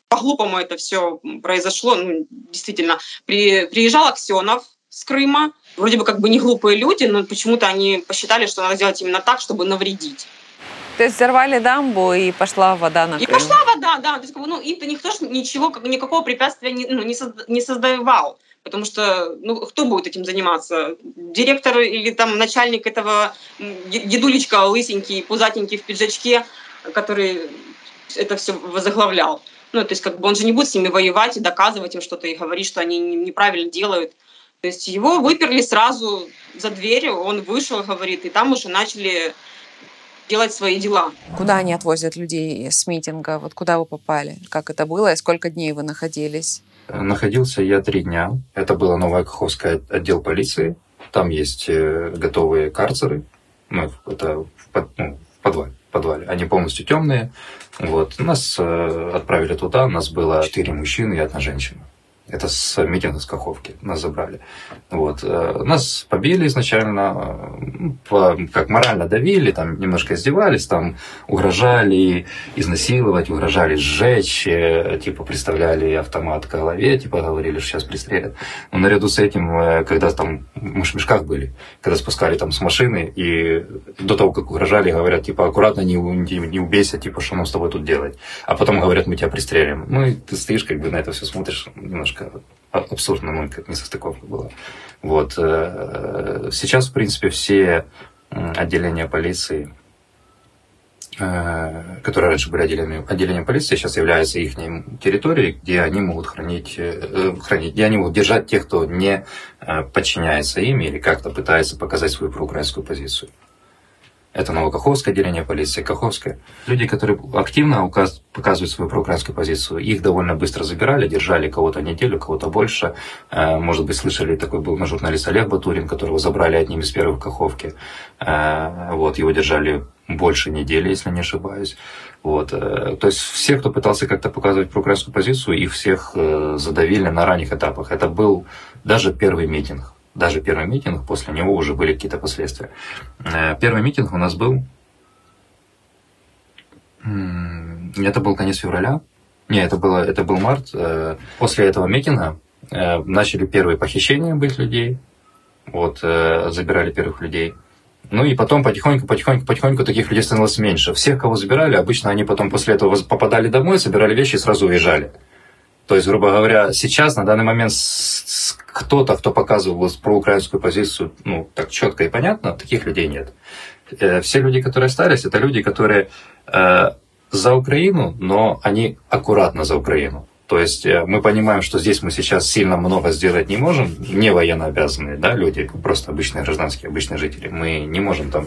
по-глупому это все произошло. Действительно, приезжал Аксенов с Крыма. Вроде бы не глупые люди, но почему-то они посчитали, что надо сделать именно так, чтобы навредить. То есть взорвали дамбу, и пошла вода на Крым? И пошла вода, да. То есть, им-то никто никакого препятствия не создавал. Потому что, кто будет этим заниматься? Директор или там начальник этого дедулечка лысенький, пузатенький в пиджачке, который это все возглавлял. То есть, он же не будет с ними воевать и доказывать им что-то, и говорить, что они неправильно делают. То есть его выперли сразу за дверь, он вышел, говорит, и там уже начали делать свои дела. Куда они отвозят людей с митинга? Вот куда вы попали? Как это было и сколько дней вы находились? Находился я 3 дня. Это было Новая Каховская отдел полиции. Там есть готовые карцеры. Это в подвале. Они полностью темные. Вот. Нас отправили туда. У нас было 4 мужчины и 1 женщина. Это с митинга с Каховки нас забрали. Вот. Нас побили изначально, как морально давили, там немножко издевались, там угрожали изнасиловать, угрожали сжечь, типа представляли автомат к голове, типа говорили, что сейчас пристрелят. Но наряду с этим, когда там мы в мешках были, когда спускали там с машины, и до того, как угрожали, говорят, типа, аккуратно не убейся, типа, что нам с тобой тут делать. А потом говорят, мы тебя пристрелим. Ну и ты стоишь, как бы на это все смотришь, немножко абсурдно, ну, как несостыковка была. Вот. Сейчас, в принципе, все отделения полиции, которые раньше были отделением полиции, сейчас являются их территорией, где они могут хранить, где они могут держать тех, кто не подчиняется им или как-то пытается показать свою проукраинскую позицию. Это Новокаховское отделение полиции, Каховское. Люди, которые активно показывают свою проукраинскую позицию, их довольно быстро забирали, держали кого-то неделю, кого-то больше. Может быть, слышали, такой был журналист Олег Батурин, которого забрали одним из первых в Каховке. Вот, его держали больше недели, если не ошибаюсь. Вот. То есть все, кто пытался как-то показывать проукраинскую позицию, их всех задавили на ранних этапах. Это был даже первый митинг. Даже первый митинг, после него уже были какие-то последствия. Первый митинг у нас был... Это был конец февраля. Не, это был март. После этого митинга начали первые похищения быть людей. Вот, забирали первых людей. Ну и потом потихоньку таких людей становилось меньше. Всех, кого забирали, обычно они потом после этого попадали домой, собирали вещи и сразу уезжали. То есть, грубо говоря, сейчас, на данный момент, кто-то, кто показывал проукраинскую позицию, ну, так четко и понятно, таких людей нет. Все люди, которые остались, это люди, которые за Украину, но они аккуратно за Украину. То есть мы понимаем, что здесь мы сейчас сильно много сделать не можем, не военно обязанные, да, люди, просто обычные гражданские, обычные жители. Мы не можем там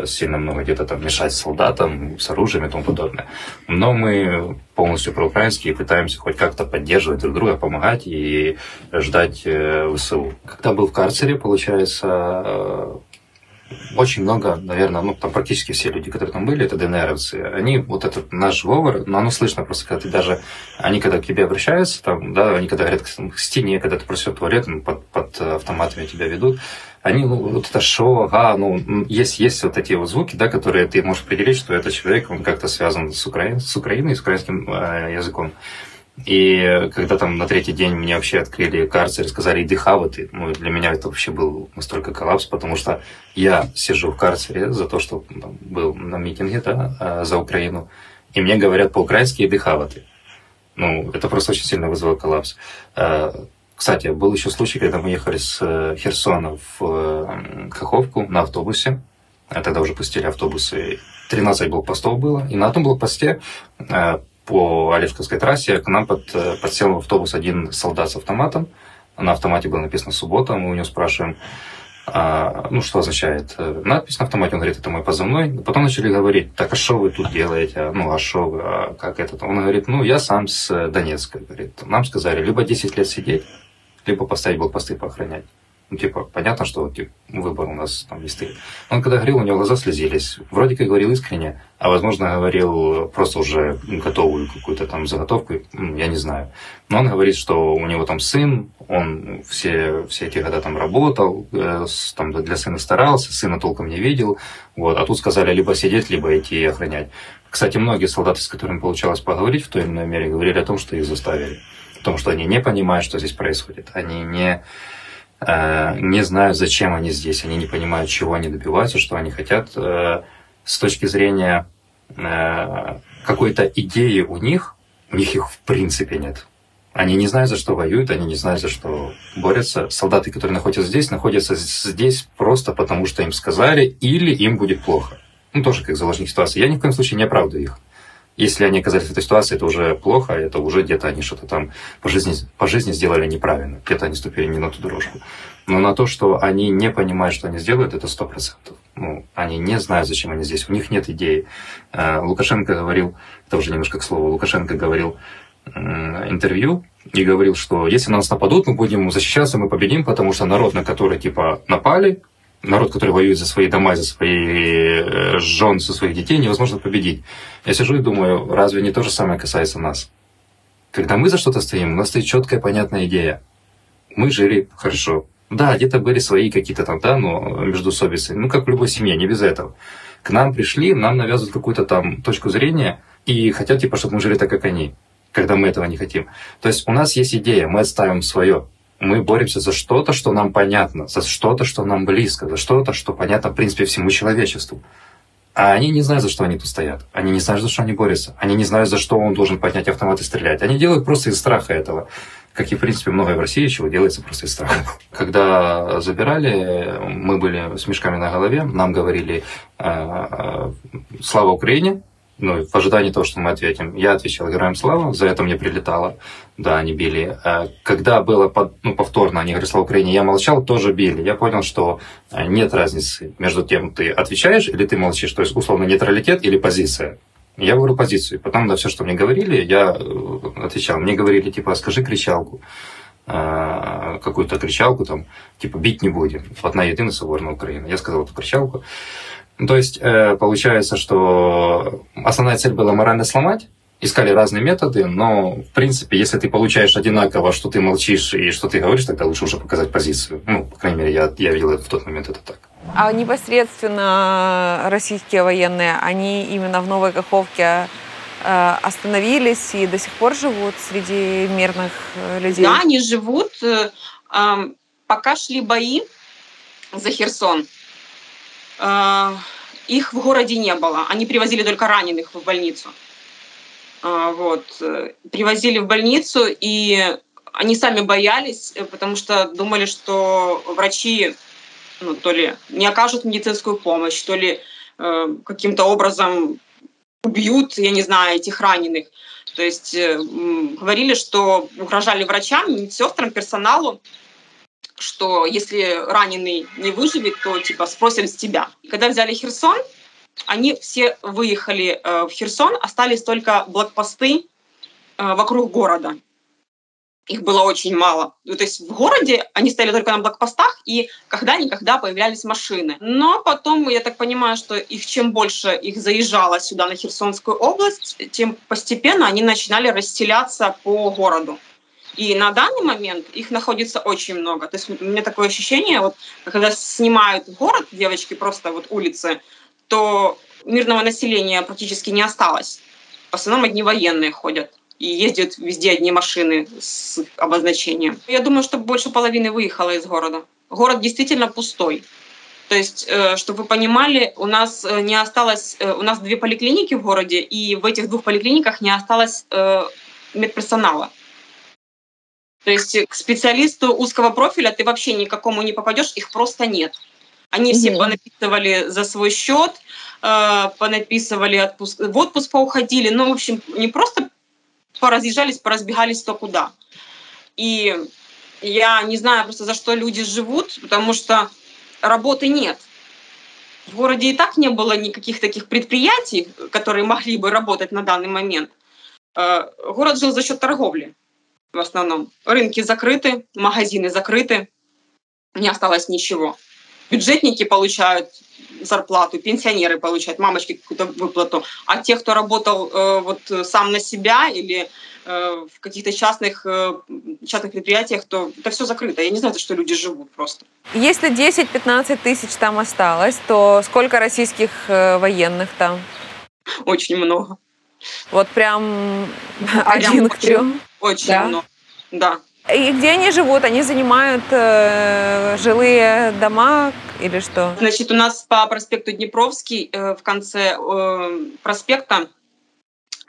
сильно много где-то там мешать солдатам с оружием и тому подобное. Но мы полностью проукраинские и пытаемся хоть как-то поддерживать друг друга, помогать и ждать ВСУ. Когда был в карцере, получается... Очень много, наверное, ну, там практически все люди, которые там были, это ДНРовцы, они, вот этот наш говор, ну, оно слышно просто, когда ты даже, они когда к тебе обращаются, там, да, они когда говорят к стене, когда ты просишь туалет, под автоматами тебя ведут, они, ну, вот это шо, ага, ну, есть вот эти вот звуки, да, которые ты можешь определить, что этот человек, он как-то связан с Украиной, с украинским языком. И когда там на третий день мне вообще открыли карцер и сказали, иди хавать, ну, для меня это вообще был настолько коллапс, потому что я сижу в карцере за то, что там, был на митинге, да, за Украину, и мне говорят по-украински, иди хавать. Ну, это просто очень сильно вызвало коллапс. Кстати, был еще случай, когда мы ехали с Херсона в Каховку на автобусе, тогда уже пустили автобусы, 13 блокпостов было, и на одном блокпосте по Олешковской трассе к нам подсел в автобус один солдат с автоматом. На автомате было написано «Суббота». Мы у него спрашиваем, ну, что означает надпись на автомате. Он говорит, это мой позывной. Потом начали говорить, так, а что вы тут делаете? Ну, а что вы? А как это? Он говорит, ну, я сам с Донецка. Говорит, нам сказали, либо 10 лет сидеть, либо поставить блокпосты поохранять. Ну, типа, понятно, что типа, выбор у нас там не стоит. Он когда говорил, у него глаза слезились. Вроде как говорил искренне, а возможно говорил просто уже готовую какую-то там заготовку, я не знаю. Но он говорит, что у него там сын, он все эти года там работал, там для сына старался, сына толком не видел. Вот. А тут сказали либо сидеть, либо идти и охранять. Кстати, многие солдаты, с которыми получалось поговорить в той или иной мере, говорили о том, что их заставили. О том, что они не понимают, что здесь происходит. Они не знают, зачем они здесь, они не понимают, чего они добиваются, что они хотят. С точки зрения какой-то идеи у них их в принципе нет. Они не знают, за что воюют, они не знают, за что борются. Солдаты, которые находятся здесь просто потому, что им сказали, или им будет плохо. Ну, тоже как заложник ситуации. Я ни в коем случае не оправдываю их. Если они оказались в этой ситуации, это уже плохо, это уже где-то они что-то там по жизни сделали неправильно, где-то они ступили не на ту дорожку. Но на то, что они не понимают, что они сделают, это 100%. Ну, они не знают, зачем они здесь, у них нет идеи. Лукашенко говорил, это уже немножко к слову, Лукашенко говорил интервью и говорил, что если на нас нападут, мы будем защищаться, мы победим, потому что народ, на который типа напали, народ, который воюет за свои дома, за свои жен, за своих детей, невозможно победить. Я сижу и думаю, разве не то же самое касается нас? Когда мы за что-то стоим, у нас стоит четкая, понятная идея. Мы жили хорошо. Да, где-то были свои какие-то там, да, но междоусобицы. Ну, как в любой семье, не без этого. К нам пришли, нам навязывают какую-то там точку зрения и хотят, типа, чтобы мы жили так, как они, когда мы этого не хотим. То есть у нас есть идея, мы отставим свое. Мы боремся за что-то, что нам понятно, за что-то, что нам близко, за что-то, что понятно, в принципе, всему человечеству. А они не знают, за что они тут стоят. Они не знают, за что они борются. Они не знают, за что он должен поднять автомат и стрелять. Они делают просто из страха этого. Как и, в принципе, многое в России, чего делается просто из страха. Когда забирали, мы были с мешками на голове, нам говорили «Слава Украине!», ну, в ожидании того, что мы ответим. Я отвечал «Героям слава», за это мне прилетало. Да, они били. Когда было повторно, они говорили «Слава Украине!», я молчал, тоже били. Я понял, что нет разницы между тем, ты отвечаешь или ты молчишь. То есть, условно, нейтралитет или позиция. Я выбрал позицию. Потом на все, что мне говорили, я отвечал. Мне говорили, типа, скажи кричалку. Какую-то кричалку, там, типа, бить не будем. Одна єдина соборна Украина. Я сказал эту кричалку. То есть, получается, что основная цель была морально сломать. Искали разные методы, но, в принципе, если ты получаешь одинаково, что ты молчишь и что ты говоришь, тогда лучше уже показать позицию. Ну, по крайней мере, я видел это в тот момент, это так. А непосредственно российские военные, они именно в Новой Каховке остановились и до сих пор живут среди мирных людей? Да, они живут. Пока шли бои за Херсон, их в городе не было. Они привозили только раненых в больницу. Вот. Привозили в больницу, и они сами боялись, потому что думали, что врачи то ли не окажут медицинскую помощь, то ли каким-то образом убьют, я не знаю, этих раненых. То есть говорили, что угрожали врачам, медсестрам, персоналу, что если раненый не выживет, то типа спросим с тебя. Когда взяли Херсон, они все выехали в Херсон, остались только блокпосты вокруг города. Их было очень мало. То есть в городе они стояли только на блокпостах, и когда-никогда появлялись машины. Но потом, я так понимаю, что чем больше их заезжало сюда, на Херсонскую область, тем постепенно они начинали расселяться по городу. И на данный момент их находится очень много. То есть у меня такое ощущение, вот когда снимают город, девочки, просто вот улицы, то мирного населения практически не осталось. В основном одни военные ходят. И ездят везде одни машины с обозначением. Я думаю, что больше половины выехало из города. Город действительно пустой. То есть, чтобы вы понимали, у нас не осталось... У нас 2 поликлиники в городе, и в этих 2 поликлиниках не осталось медперсонала. То есть к специалисту узкого профиля ты вообще никакому не попадешь, их просто нет. Они все понаписывали за свой счет, понаписывали в отпуск поуходили. Ну, в общем, не просто поразъезжались, поразбегались кто куда. И я не знаю просто, за что люди живут, потому что работы нет. В городе и так не было никаких таких предприятий, которые могли бы работать на данный момент. Город жил за счет торговли в основном. Рынки закрыты, магазины закрыты, не осталось ничего. Бюджетники получают зарплату, пенсионеры получают, мамочки какую-то выплату. А те, кто работал вот сам на себя или в каких-то частных предприятиях, то это все закрыто. Я не знаю, за что люди живут просто. Если 10-15 тысяч там осталось, то сколько российских военных там? Очень много. Вот прям 1 к 3? Очень много, да. И где они живут? Они занимают жилые дома или что? Значит, у нас по проспекту Днепровский в конце проспекта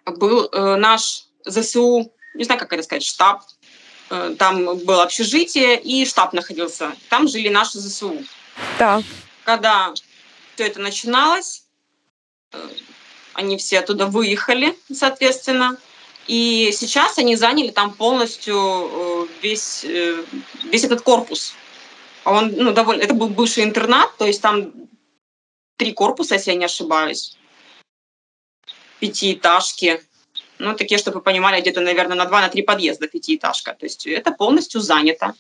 был наш ЗСУ, не знаю, как это сказать, штаб. Там было общежитие, и штаб находился. Там жили наши ЗСУ. Так. Когда все это начиналось, они все оттуда выехали, соответственно. И сейчас они заняли там полностью весь этот корпус. Он, это был бывший интернат, то есть там 3 корпуса, если я не ошибаюсь. 5-этажки. Такие, чтобы вы понимали, где-то, наверное, на 2-3 подъезда 5-этажка. То есть это полностью занято.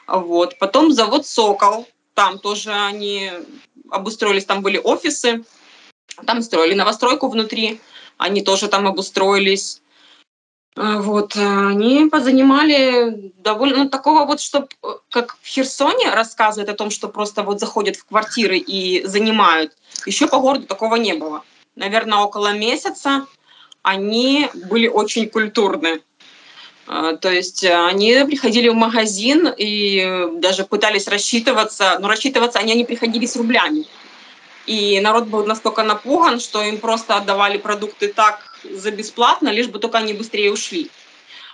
Вот. Потом завод «Сокол». Там тоже они обустроились, там были офисы. Там строили новостройку внутри. Они тоже там обустроились. Вот, они позанимали довольно, такого вот, чтобы, как в Херсоне рассказывают о том, что просто вот заходят в квартиры и занимают, еще по городу такого не было. Наверное, около месяца они были очень культурны. То есть они приходили в магазин и даже пытались рассчитываться, но рассчитываться они приходили с рублями. И народ был настолько напуган, что им просто отдавали продукты так за бесплатно, лишь бы только они быстрее ушли.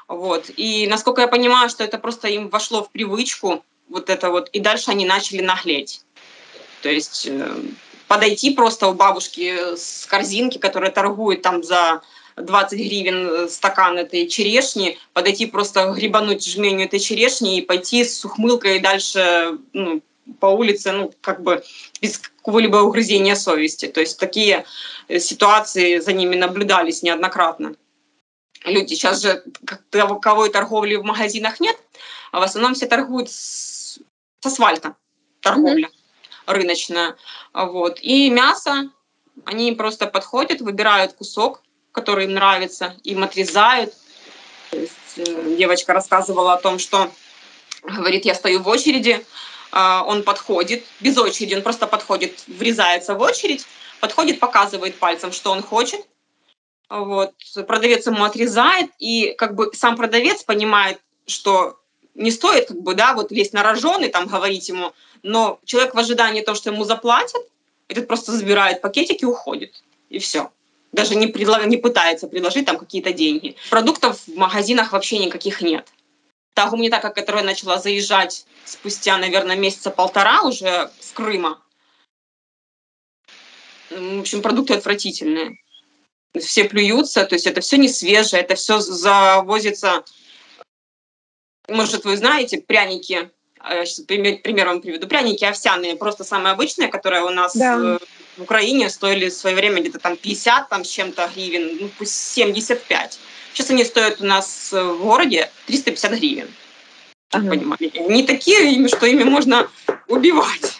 Вот. И насколько я понимаю, что это просто им вошло в привычку, вот это вот, и дальше они начали наглеть. То есть подойти просто у бабушки с корзинки, которая торгует там за 20 гривен стакан этой черешни, подойти просто грибануть жменю этой черешни и пойти с ухмылкой дальше, по улице, как бы без какого-либо угрызения совести. То есть такие ситуации за ними наблюдались неоднократно. Люди сейчас же таковой торговли в магазинах нет, а в основном все торгуют с асфальта, торговля рыночная. Вот. И мясо, они просто подходят, выбирают кусок, который им нравится, им отрезают. То есть, девочка рассказывала о том, что, говорит, я стою в очереди, он подходит, без очереди, он просто подходит, врезается в очередь, подходит, показывает пальцем, что он хочет. Вот. Продавец ему отрезает, и как бы сам продавец понимает, что не стоит лезть на рожон и там говорить ему, но человек в ожидании того, что ему заплатят, этот просто забирает пакетик и уходит, и все. Даже не пытается предложить там какие-то деньги. Продуктов в магазинах вообще никаких нет. Та гуманитарка, которая начала заезжать спустя, наверное, месяца полтора уже с Крыма, в общем, продукты отвратительные. Все плюются, то есть это все не свежее, это все завозится. Может, вы знаете, пряники, сейчас пример вам приведу, пряники овсяные, просто самые обычные, которые у нас в Украине стоили в свое время где-то там 50 там, с чем-то гривен, пусть 75. Сейчас они стоят у нас в городе 350 гривен. Они такие, что ими можно убивать.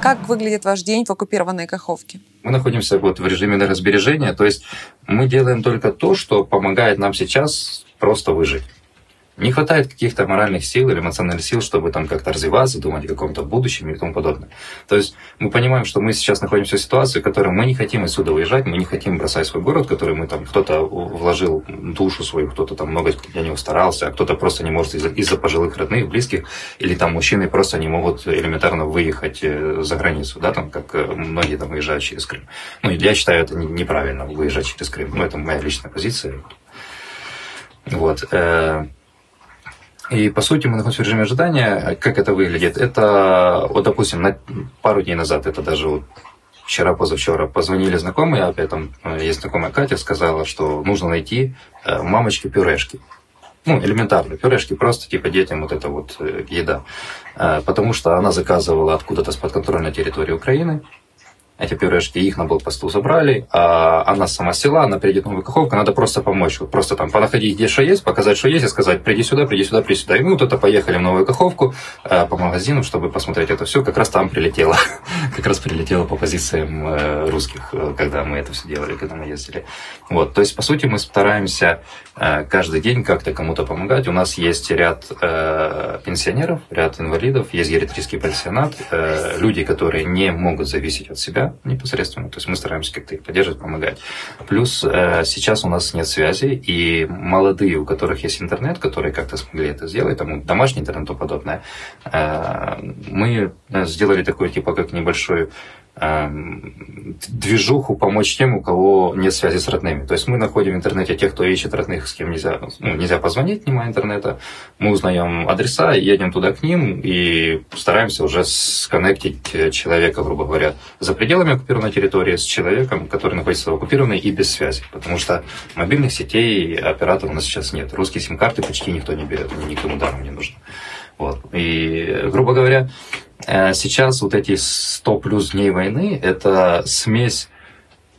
Как выглядит ваш день в оккупированной Каховке? Мы находимся в режиме энергосбережения, то есть мы делаем только то, что помогает нам сейчас просто выжить. Не хватает каких-то моральных сил или эмоциональных сил, чтобы там как-то развиваться, думать о каком-то будущем и тому подобное. То есть мы понимаем, что мы сейчас находимся в ситуации, в которой мы не хотим отсюда уезжать, мы не хотим бросать свой город, в который мы там, кто-то вложил душу свою, кто-то там много для него старался, а кто-то просто не может из-за пожилых родных, близких, или там мужчины просто не могут элементарно выехать за границу, да, там, как многие там выезжают через Крым. Я считаю, это неправильно выезжать через Крым, это моя личная позиция. Вот. И, по сути, мы находимся в режиме ожидания. Как это выглядит? Это, допустим, пару дней назад, это даже вчера, позавчера, позвонили знакомые, опять там есть знакомая Катя, сказала, что нужно найти мамочки пюрешки. Элементарно, пюрешки, просто типа детям вот это вот еда. Потому что она заказывала откуда-то с подконтрольной территории Украины. Эти пюрешки, их на блокпосту забрали, а она сама села, она приедет в Новую Каховку, надо просто помочь. Просто там понаходить, где что есть, показать, что есть, и сказать, приди сюда, приди сюда, приди сюда. И мы вот это поехали в Новую Каховку по магазинам, чтобы посмотреть это все. Как раз там прилетело. Как раз прилетело по позициям русских, когда мы это все делали, когда мы ездили. Вот. То есть, по сути, мы стараемся каждый день как-то кому-то помогать. У нас есть ряд пенсионеров, ряд инвалидов, есть гериатрический пансионат, люди, которые не могут зависеть от себя непосредственно, то есть мы стараемся как-то их поддерживать, помогать. Плюс сейчас у нас нет связи, и молодые, у которых есть интернет, которые как-то смогли это сделать, там домашний интернет и тому подобное, мы сделали такой типа как небольшой движуху помочь тем, у кого нет связи с родными. То есть мы находим в интернете тех, кто ищет родных, с кем нельзя позвонить, не интернета. Мы узнаем адреса, едем туда к ним и стараемся уже сконнектить человека, грубо говоря, за пределами оккупированной территории с человеком, который находится в оккупированной и без связи. Потому что мобильных сетей операторов у нас сейчас нет. Русские сим-карты почти никто не берет, никому даром не нужно. Вот. И, грубо говоря, сейчас вот эти 100 плюс дней войны – это смесь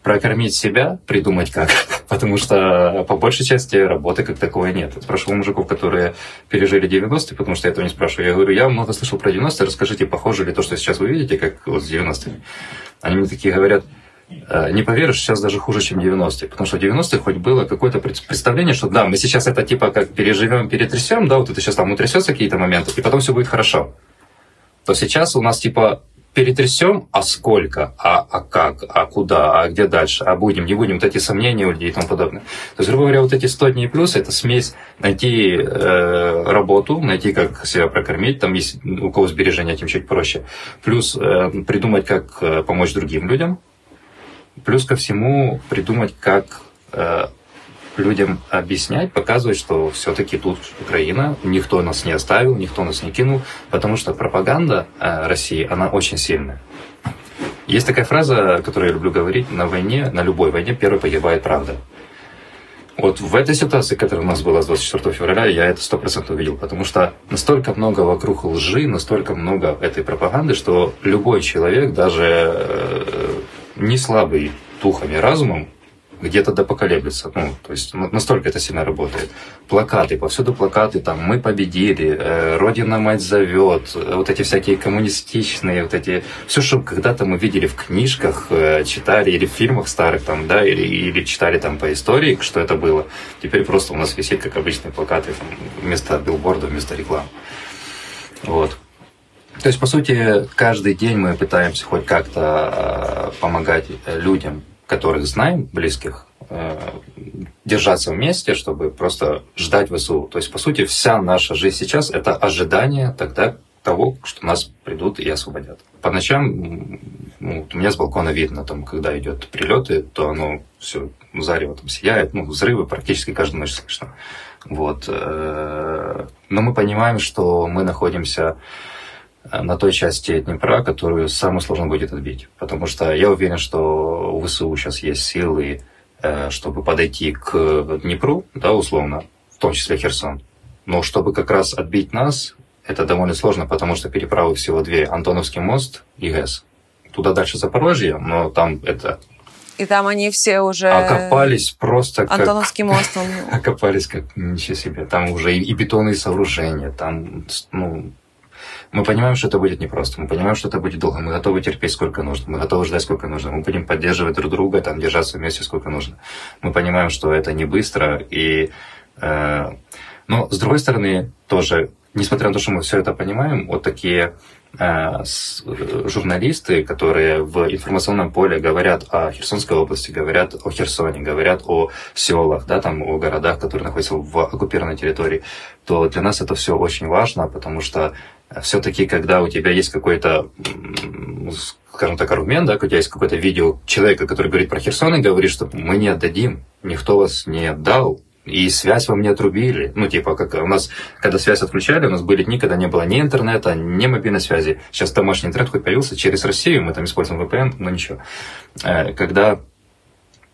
прокормить себя, придумать как, потому что по большей части работы как таковой нет. Я спрашивал мужиков, которые пережили 90-е, потому что я этого не спрашиваю. Я говорю, я много слышал про 90-е, расскажите, похоже ли то, что сейчас вы видите, как вот с 90-ми. Они мне такие говорят, Не поверишь, сейчас даже хуже, чем 90-е. Потому что в 90-е хоть было какое-то представление, что да, мы сейчас это типа как переживем, перетрясем, да, вот это сейчас там утрясется какие-то моменты, и потом все будет хорошо. То сейчас у нас типа перетрясем, а сколько, а как, а куда, а где дальше, а будем, не будем, вот эти сомнения у людей и тому подобное. То есть, грубо говоря, вот эти 100 дней плюс, это смесь найти работу, найти, как себя прокормить, там есть у кого сбережения, тем чуть проще, плюс придумать, как помочь другим людям, плюс ко всему придумать, как людям объяснять, показывать, что все-таки тут Украина, никто нас не оставил, никто нас не кинул, потому что пропаганда России, она очень сильная. Есть такая фраза, которую я люблю говорить: на войне, на любой войне первой погибает правда. Вот в этой ситуации, которая у нас была с 24 февраля, я это 100% увидел, потому что настолько много вокруг лжи, настолько много этой пропаганды, что любой человек, даже не слабый духом и разумом, где-то поколеблется. Ну, то есть настолько это сильно работает. Плакаты, повсюду плакаты, там «Мы победили», «Родина мать зовет», вот эти всякие коммунистичные, вот эти... Все, что когда-то мы видели в книжках, читали или в фильмах старых, там, да, или читали там по истории, что это было, теперь просто у нас висит, как обычные плакаты, там, вместо билборда, вместо рекламы. Вот. То есть, по сути, каждый день мы пытаемся хоть как-то помогать людям, которых знаем, близких, держаться вместе, чтобы просто ждать ВСУ. То есть, по сути, вся наша жизнь сейчас – это ожидание тогда того, что нас придут и освободят. По ночам, ну, у меня с балкона видно, там, когда идет прилеты, то оно все зарево там сияет, ну, взрывы практически каждую ночь слышно. Вот. Но мы понимаем, что мы находимся на той части Днепра, которую самое сложно будет отбить. Потому что я уверен, что у ВСУ сейчас есть силы, чтобы подойти к Днепру, да, условно, в том числе Херсон. Но чтобы как раз отбить нас, это довольно сложно, потому что переправы всего две: Антоновский мост и ГЭС. Туда дальше Запорожье, но там это... И там они все уже... Окопались просто как... Антоновский мост, он... Окопались как ничего себе. Там уже и бетонные сооружения, там, ну... Мы понимаем, что это будет непросто, мы понимаем, что это будет долго, мы готовы терпеть сколько нужно, мы готовы ждать сколько нужно, мы будем поддерживать друг друга, там, держаться вместе сколько нужно. Мы понимаем, что это не быстро, и... но, с другой стороны, тоже, несмотря на то, что мы все это понимаем, вот такие журналисты, которые в информационном поле говорят о Херсонской области, говорят о Херсоне, говорят о селах, да, там, о городах, которые находятся в оккупированной территории, то для нас это все очень важно, потому что все-таки, когда у тебя есть какой-то, скажем так, аргумент, да, когда у тебя есть какое-то видео человека, который говорит про Херсон и говорит, что мы не отдадим, никто вас не отдал, и связь вам не отрубили. Ну, типа, как у нас, когда связь отключали, у нас были дни, когда не было ни интернета, ни мобильной связи. Сейчас домашний интернет хоть появился через Россию, мы там используем VPN, но ничего. Когда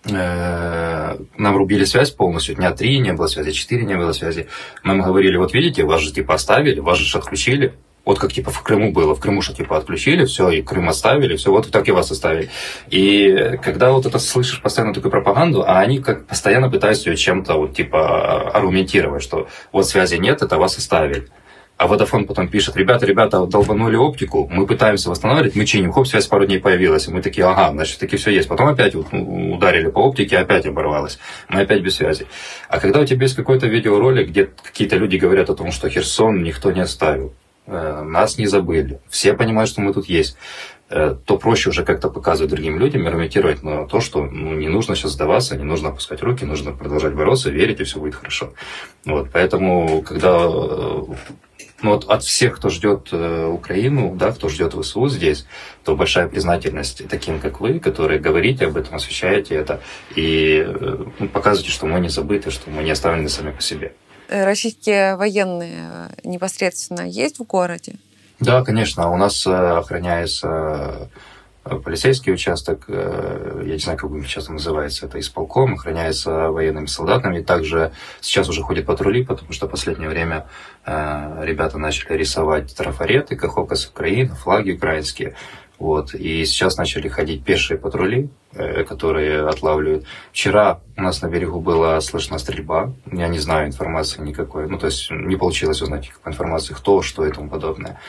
нам рубили связь полностью, дня 3 не было связи, 4 не было связи, нам говорили: вот видите, вас же типа оставили, вас же отключили. Вот как типа в Крыму было, в Крыму же типа отключили, все, и Крым оставили, все, вот так и вас оставили. И когда вот это слышишь постоянно такую пропаганду, а они как постоянно пытаются ее чем-то вот типа аргументировать, что вот связи нет, это вас оставили. А Vodafone потом пишет: ребята, долбанули оптику, мы пытаемся восстанавливать, мы чиним, хоп, связь пару дней появилась, и мы такие: ага, значит, таки все есть. Потом опять вот ударили по оптике, опять оборвалось, мы опять без связи. А когда у тебя есть какой-то видеоролик, где какие-то люди говорят о том, что Херсон никто не оставил, нас не забыли, все понимают, что мы тут есть, то проще уже как-то показывать другим людям и аргументировать на то, что не нужно сейчас сдаваться, не нужно опускать руки, нужно продолжать бороться, верить, и все будет хорошо. Вот, поэтому, когда вот от всех, кто ждет Украину, да, кто ждет ВСУ здесь, то большая признательность таким, как вы, которые говорите об этом, освещаете это и показываете, что мы не забыты, что мы не оставлены сами по себе. Российские военные непосредственно есть в городе? Да, конечно. У нас охраняется полицейский участок, я не знаю, как сейчас называется, это исполком, охраняется военными солдатами. Также сейчас уже ходят патрули, потому что в последнее время ребята начали рисовать трафареты, Каховка с Украины, флаги украинские. Вот. И сейчас начали ходить пешие патрули, которые отлавливают. Вчера у нас на берегу была слышна стрельба. Я не знаю информации никакой. Ну, то есть не получилось узнать никакой информации, кто, что и тому подобное.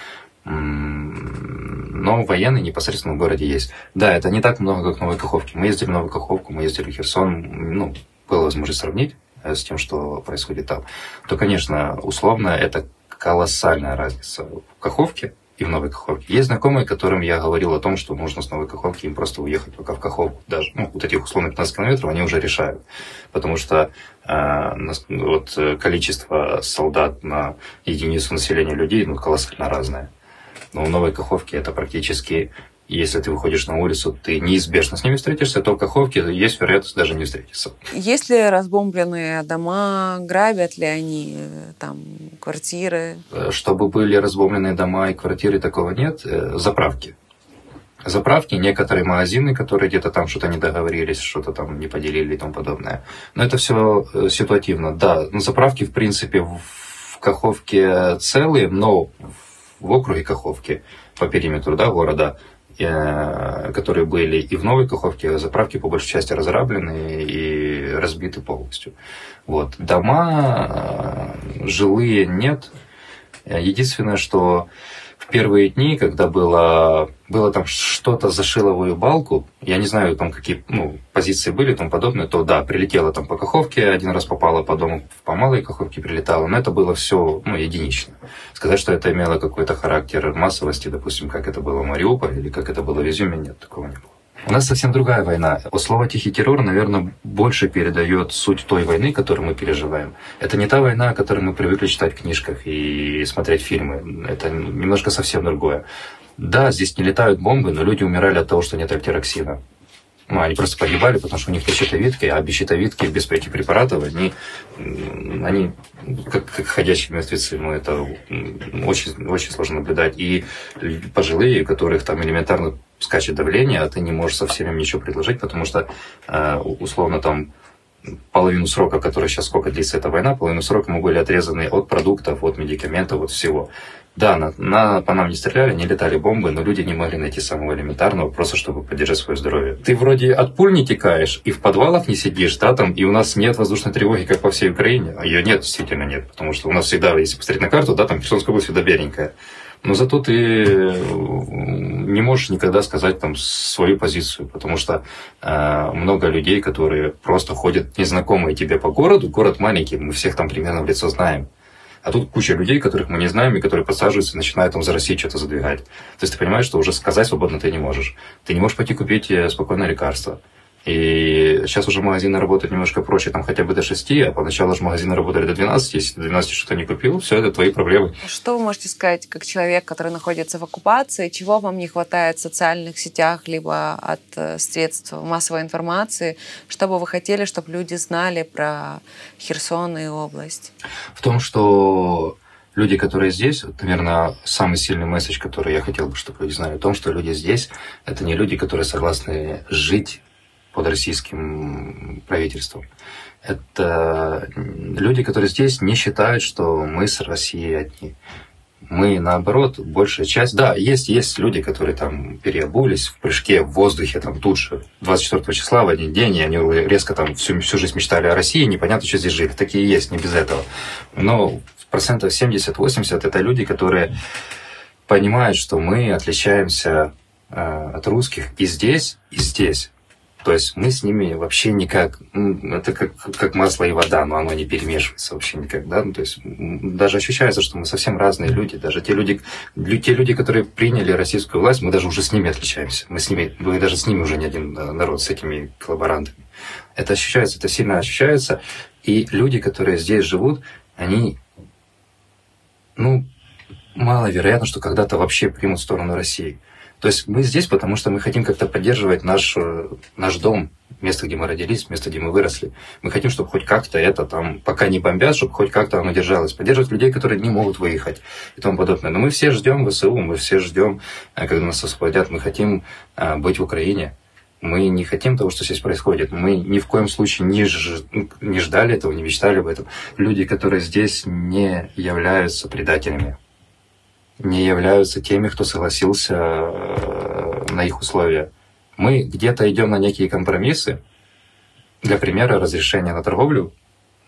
Но военные непосредственно в городе есть. Да, это не так много, как в Новой Каховке. Мы ездили в Новую Каховку, мы ездили в Херсон. Ну, было возможность сравнить с тем, что происходит там. То, конечно, условно, это колоссальная разница в Каховке и в Новой Каховке. Есть знакомые, которым я говорил о том, что нужно с Новой Каховки им просто уехать пока в Каховку. Даже вот этих условно 15 километров они уже решают. Потому что вот количество солдат на единицу населения людей колоссально разное. Но в Новой Каховке это практически, если ты выходишь на улицу, ты неизбежно с ними встретишься, то в Каховке есть вероятность даже не встретиться. Есть ли разбомбленные дома, грабят ли они там квартиры? Чтобы были разбомбленные дома и квартиры, такого нет. Заправки. Заправки, некоторые магазины, которые где-то там что-то не договорились, что-то там не поделили и тому подобное. Но это все ситуативно. Да, заправки, в принципе, в Каховке целые, но в округе Каховки по периметру, да, города, которые были и в Новой Каховке, заправки по большей части разграблены и разбиты полностью. Вот. Дома жилые нет. Единственное, что в первые дни, когда было там что-то за шиловую балку, я не знаю, там какие позиции были и тому подобное, то да, прилетело там по Каховке, один раз попало по дому, по Малой Каховке прилетало, но это было все единично. Сказать, что это имело какой-то характер массовости, допустим, как это было в Мариуполе или как это было в Изюме, нет, такого не было. У нас совсем другая война. Слово «тихий террор», наверное, больше передает суть той войны, которую мы переживаем. Это не та война, о которой мы привыкли читать в книжках и смотреть фильмы. Это немножко совсем другое. Да, здесь не летают бомбы, но люди умирали от того, что нет альтероксина. Они просто погибали, потому что у них нет щитовидки, а без щитовидки, без этих препаратов, они как ходячие мертвецы. Это очень, очень сложно наблюдать. И пожилые, у которых там элементарно скачет давление, а ты не можешь совсем им ничего предложить, потому что условно там половину срока, который сейчас сколько длится эта война, половину срока мы были отрезаны от продуктов, от медикаментов, от всего. Да, по нам не стреляли, не летали бомбы, но люди не могли найти самого элементарного, просто чтобы поддержать свое здоровье. Ты вроде от пуль не текаешь, и в подвалах не сидишь, да, там, и у нас нет воздушной тревоги, как по всей Украине. А ее нет, действительно нет, потому что у нас всегда, если посмотреть на карту, да, там Херсонская область всегда беленькая. Но зато ты не можешь никогда сказать там свою позицию, потому что много людей, которые просто ходят незнакомые тебе по городу, город маленький, мы всех там примерно в лицо знаем. А тут куча людей, которых мы не знаем, и которые подсаживаются и начинают там за Россию что-то задвигать. То есть ты понимаешь, что уже сказать свободно ты не можешь. Ты не можешь пойти купить спокойное лекарство. И сейчас уже магазины работают немножко проще, там хотя бы до 6, а поначалу же магазины работали до 12. Если до 12 что-то не купил, все это твои проблемы. Что вы можете сказать, как человек, который находится в оккупации, чего вам не хватает в социальных сетях, либо от средств массовой информации, что бы вы хотели, чтобы люди знали про Херсон и область? В том, что люди, которые здесь, наверное, самый сильный месседж, который я хотел бы, чтобы люди знали, в том, что люди здесь, это не люди, которые согласны жить под российским правительством. Это люди, которые здесь не считают, что мы с Россией одни. Мы, наоборот, большая часть... Да, есть люди, которые там переобулись в прыжке в воздухе, там тут же, 24 числа в один день, и они резко там всю жизнь мечтали о России, непонятно, что здесь жили. Такие есть, не без этого. Но 70-80% это люди, которые понимают, что мы отличаемся от русских и здесь, и здесь. То есть мы с ними вообще никак, это как масло и вода, но оно не перемешивается вообще никогда. То есть даже ощущается, что мы совсем разные люди. Даже те люди, которые приняли российскую власть, мы даже уже с ними отличаемся. Мы даже с ними уже не один народ, с этими коллаборантами. Это ощущается, это сильно ощущается. И люди, которые здесь живут, они, маловероятно, что когда-то вообще примут сторону России. То есть мы здесь, потому что мы хотим как-то поддерживать наш дом, место, где мы родились, место, где мы выросли. Мы хотим, чтобы хоть как-то это там, пока не бомбят, чтобы хоть как-то оно держалось. Поддерживать людей, которые не могут выехать и тому подобное. Но мы все ждем ВСУ, мы все ждем, когда нас освободят. Мы хотим быть в Украине. Мы не хотим того, что здесь происходит. Мы ни в коем случае не ждали этого, не мечтали об этом. Люди, которые здесь, не являются предателями. Не являются теми, кто согласился на их условия. Мы где-то идем на некие компромиссы. Для примера, разрешение на торговлю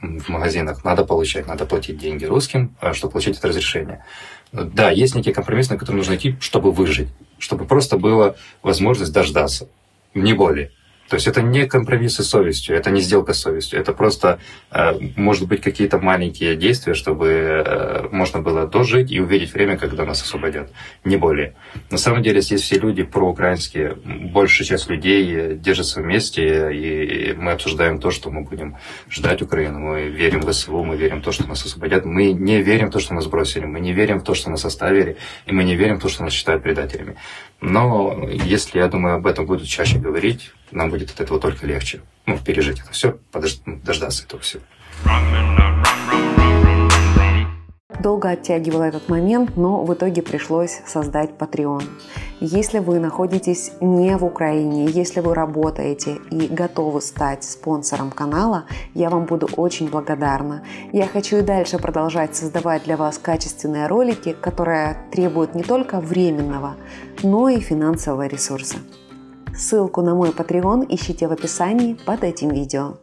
в магазинах, надо получать, надо платить деньги русским, чтобы получить это разрешение. Да, есть некий компромисс, на который нужно идти, чтобы выжить, чтобы просто была возможность дождаться, не более. То есть это не компромиссы с совестью, это не сделка с совестью, это просто, может быть, какие-то маленькие действия, чтобы можно было дожить и увидеть время, когда нас освободят, не более. На самом деле здесь все люди проукраинские, большая часть людей держатся вместе, и мы обсуждаем то, что мы будем ждать Украину, мы верим в СВО, мы верим в то, что нас освободят, мы не верим в то, что нас бросили, мы не верим в то, что нас оставили, и мы не верим в то, что нас считают предателями. Но если, я думаю, об этом будут чаще говорить, нам будет от этого только легче. Пережить это все, дождаться этого всего. Долго оттягивала этот момент, но в итоге пришлось создать Patreon. Если вы находитесь не в Украине, если вы работаете и готовы стать спонсором канала, я вам буду очень благодарна. Я хочу и дальше продолжать создавать для вас качественные ролики, которые требуют не только временного, но и финансового ресурса. Ссылку на мой Patreon ищите в описании под этим видео.